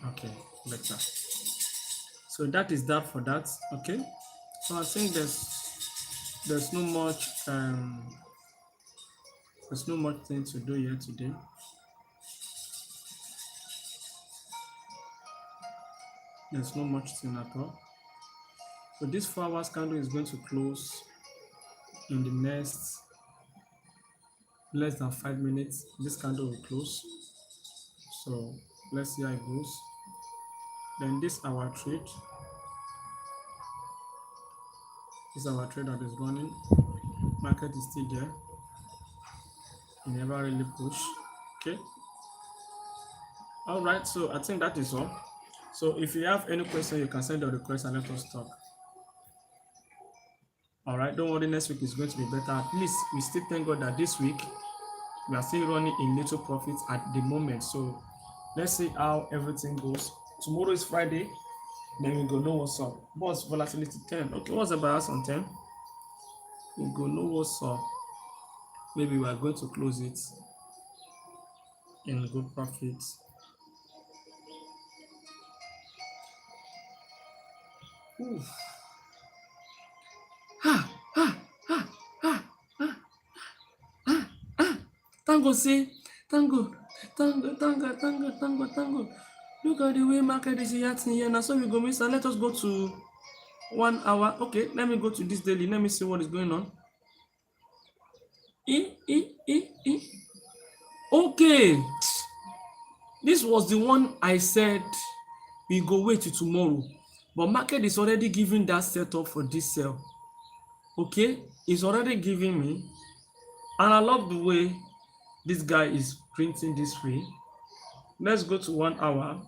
Okay, better. So that is that for that. Okay. So I think there's no much thing to do here today. There's no much thing at all. So this 4 hours candle is going to close in the next less than 5 minutes. This candle will close. So let's see how it goes. Then this our trade. This is our trade that is running. Market is still there. It never really push. Okay. All right. So I think that is all. So if you have any question, you can send a request and let us talk. All right. Don't worry. Next week is going to be better. At least we still thank God that this week we are still running in little profits at the moment. So let's see how everything goes. Tomorrow is Friday. Then we go know what's up. What's volatility 10? Okay, what's the bias on 10? we go know what's up. Maybe we are going to close it in good profit. Oof. Ha, ha, ha, ha, ha, ha, ha. Thank God, say, thank God, thank God, thank God, thank God, thank God, thank God. Look at the way market is reacting here. Now, so we go, Mister. Let us go to 1 hour. Okay, let me go to this daily. Let me see what is going on. Okay, this was the one I said we go wait till tomorrow, but market is already giving that setup for this sell. Okay, it's already giving me, and I love the way this guy is printing this way. Let's go to 1 hour.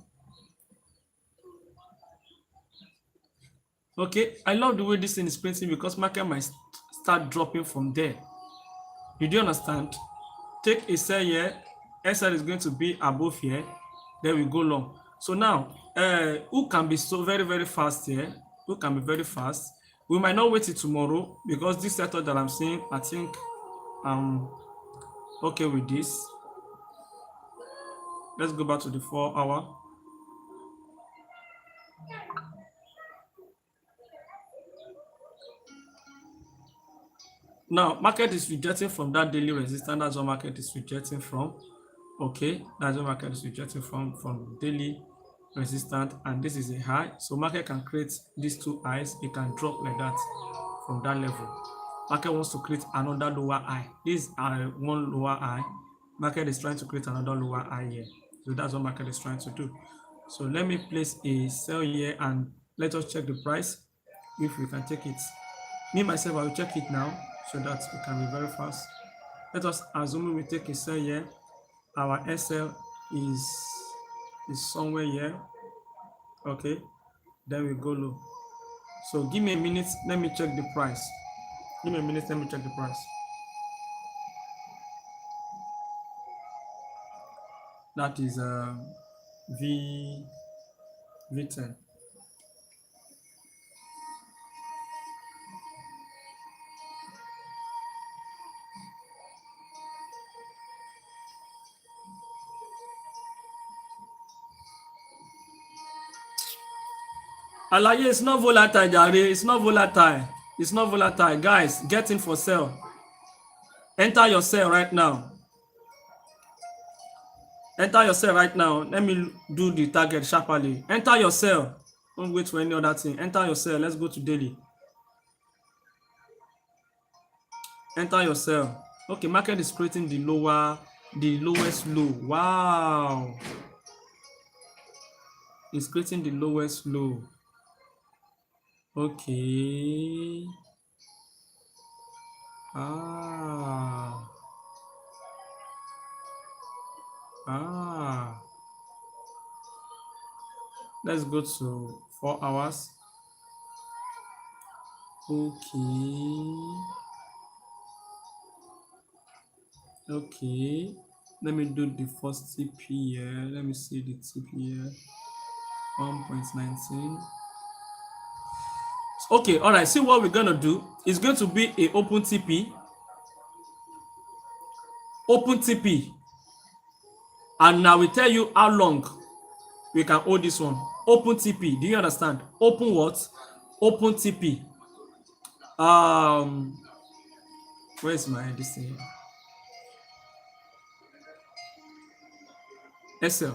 Okay, I love the way this thing is printing because market might start dropping from there. You do understand? Take a sell here, SL is going to be above here, then we go long. So now, who can be so very, very fast here? Who can be very fast? We might not wait till tomorrow because this setup that I'm seeing, I think I'm okay with this. Let's go back to the 4 hour. Now, market is rejecting from that daily resistance. That's what market is rejecting from. Okay, that's what market is rejecting from daily resistance, and this is a high. So market can create these two highs. It can drop like that from that level. Market wants to create another lower high. This is one lower high. Market is trying to create another lower high here. So that's what market is trying to do. So let me place a sell here and let us check the price if we can take it. Me myself, I will check it now so that we can be very fast. Let us assume we take a sell here. Our SL is somewhere here. Okay, then we go low. So give me a minute, let me check the price. Give me a minute, let me check the price. That is V10. Alaye, it's not volatile, Jare. It's not volatile. It's not volatile. Guys, get in for sale. Enter your sale right now. Enter your sale right now. Let me do the target sharply. Enter your sale. Don't wait for any other thing. Enter your sale. Let's go to daily. Enter your sale. Okay, market is creating the lowest low. Wow. It's creating the lowest low. Okay. Ah. Let's go to 4 hours. Okay. Let me do the first TP here. Let me see the TP here. 1.19. Okay, all right. See what we're gonna do. It's going to be a open TP. Open TP. And now we tell you how long we can hold this one. Open TP. Do you understand? Open what? Open TP. Where's my this thing? SL.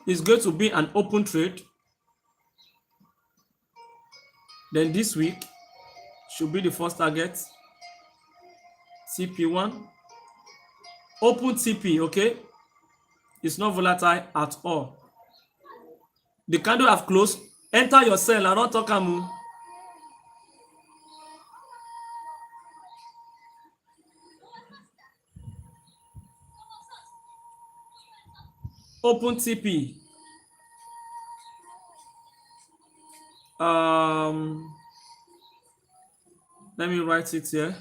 It's going to be an open trade. Then this week should be the first target. TP1. Open TP, okay? It's not volatile at all. The candle have closed. Enter your sell. I don't talk amu. Open TP. Let me write it here.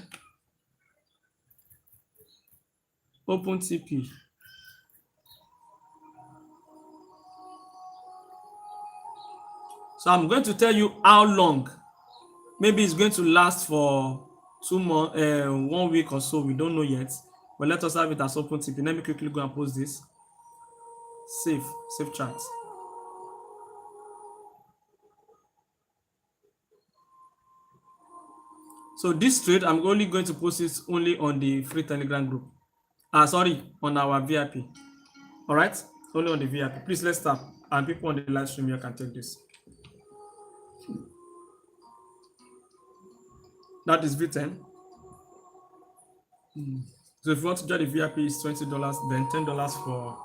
Open TP. So I'm going to tell you how long Maybe it's going to last for 2 months, 1 week or so. We don't know yet. But let us have it as open TP. Let me quickly go and post this. Save chat. So this trade, I'm only going to post it only on the free Telegram group. Sorry, on our VIP. All right, only on the VIP. Please let's start, and people on the live stream here can take this. That is V10. So if you want to join the VIP, it's $20, then $10 for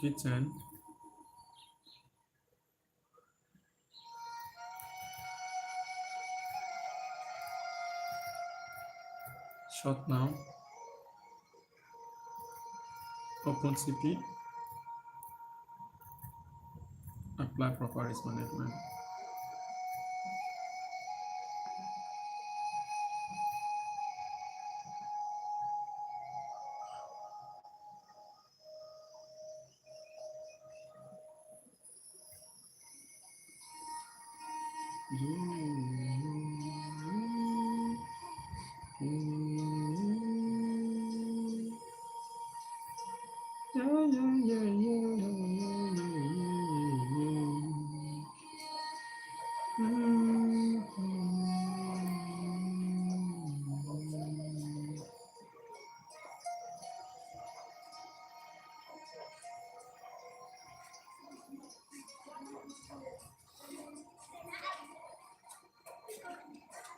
V10. Short now. Open CP. Apply proper risk management.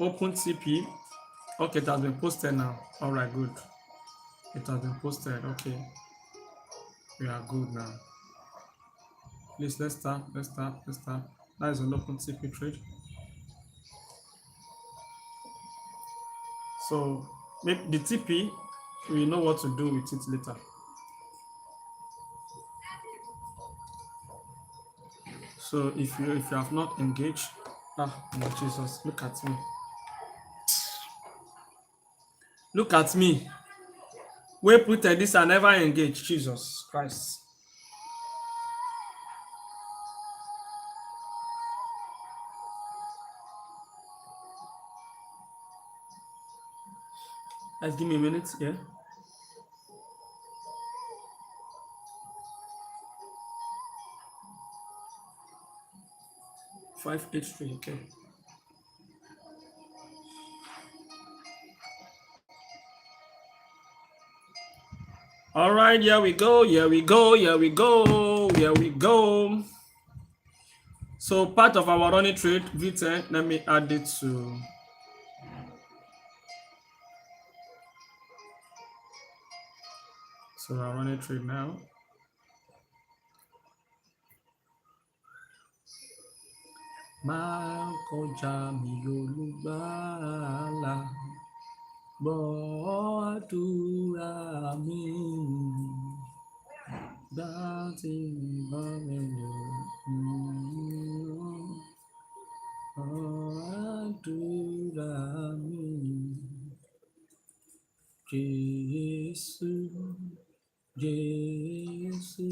Open TP. Okay, it has been posted now. All right, good. It has been posted. Okay, we are good now. Please let's start. That is an open TP trade. So maybe the TP, we know what to do with it later. So if you have not engaged, oh Jesus, look at me. Look at me. We put this and never engage. Jesus Christ. Let's give me a minute here. Yeah? 583, okay. All right, here we go. So part of our running trade, V10, let me add it to our running trade now. Máa kọjá mi Olùgbàlà, gbọ́ àdúrà mi, gbà tí bá mi lò, gbọ́ àdúrà mi, Jésù, Jésù.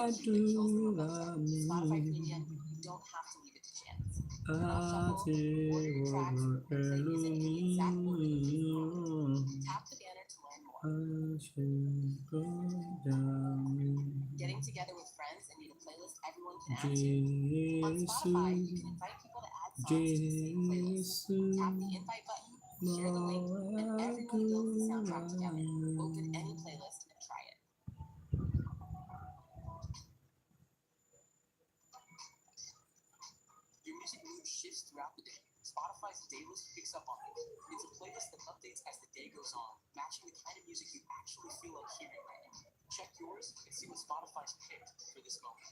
Àdúrà mi, àti ọ̀rọ̀ pẹ̀lú mi, àṣekọjá mi. Jésù, Jésù, àdúrà mi. Your music mood shifts throughout the day. Spotify's Daylist picks up on it. It's a playlist that updates as the day goes on, matching the kind of music you actually feel like hearing right now. Check yours and see what Spotify's picked for this moment.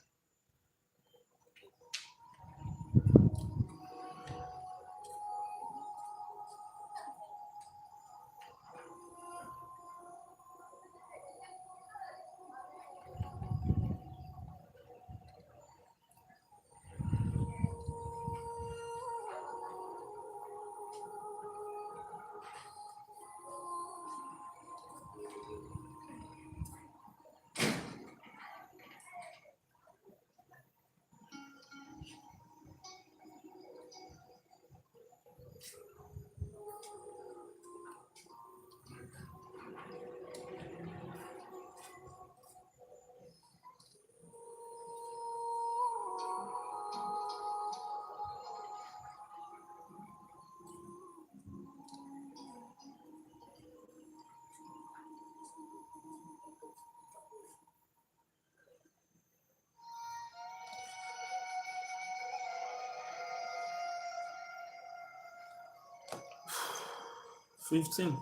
15.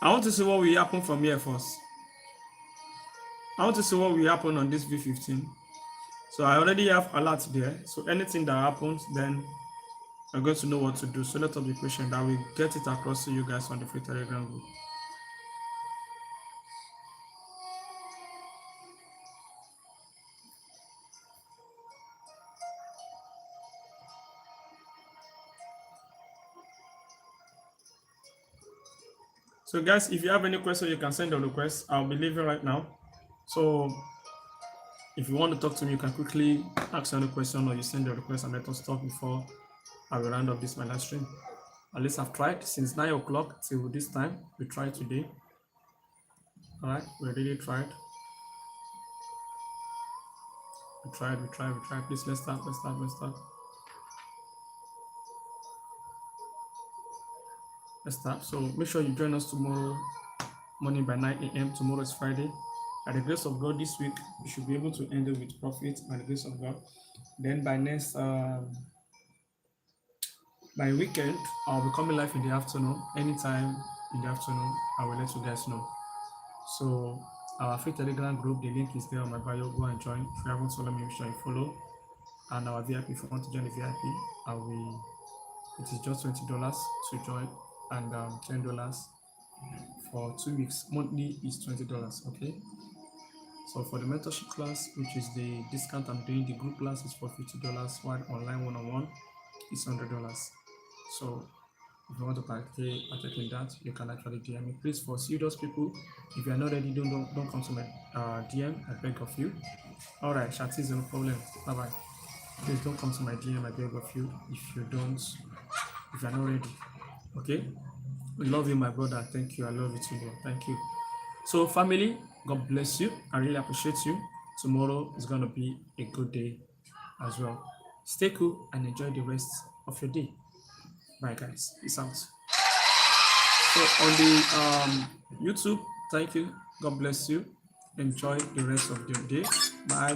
I want to see what will happen from here first. I want to see what will happen on this V15. So I already have alerts there. So anything that happens, then I'm going to know what to do. So let us be patient. I will get it across to you guys on the free Telegram group. So guys, if you have any question, you can send a request. I'll be leaving right now. So if you want to talk to me, you can quickly ask any question or you send a request and let us talk before I will round up this my live stream. At least I've tried since 9 o'clock till this time. We tried today. All right, we really tried. We tried. Please, let's start. Let's start. So make sure you join us tomorrow morning by 9 a.m. Tomorrow is Friday. By the grace of God, this week we should be able to end it with profit by the grace of God. Then by next by weekend, I'll be coming live in the afternoon. Anytime in the afternoon, I will let you guys know. So our free Telegram group, the link is there on my bio. Go and join. If you haven't followed me, make sure you follow. And our VIP, if you want to join the VIP, it is just $20 to join and $10 for 2 weeks. Monthly is $20. Okay. So for the mentorship class, which is the discount I'm doing, the group class is for $50, while online one-on-one is $100. So if you want to partake in that, you can actually DM me. Please, for serious people, if you are not ready, don't come to my DM. I beg of you. All right, chat is no problem. Bye bye. Please don't come to my DM. I beg of you. If you are not ready, okay. We love you, my brother. Thank you. I love you too, bro. Thank you. So, family, God bless you. I really appreciate you. Tomorrow is gonna be a good day as well. Stay cool and enjoy the rest of your day. Bye, guys. Peace out. So on the YouTube, thank you. God bless you. Enjoy the rest of your day. Bye.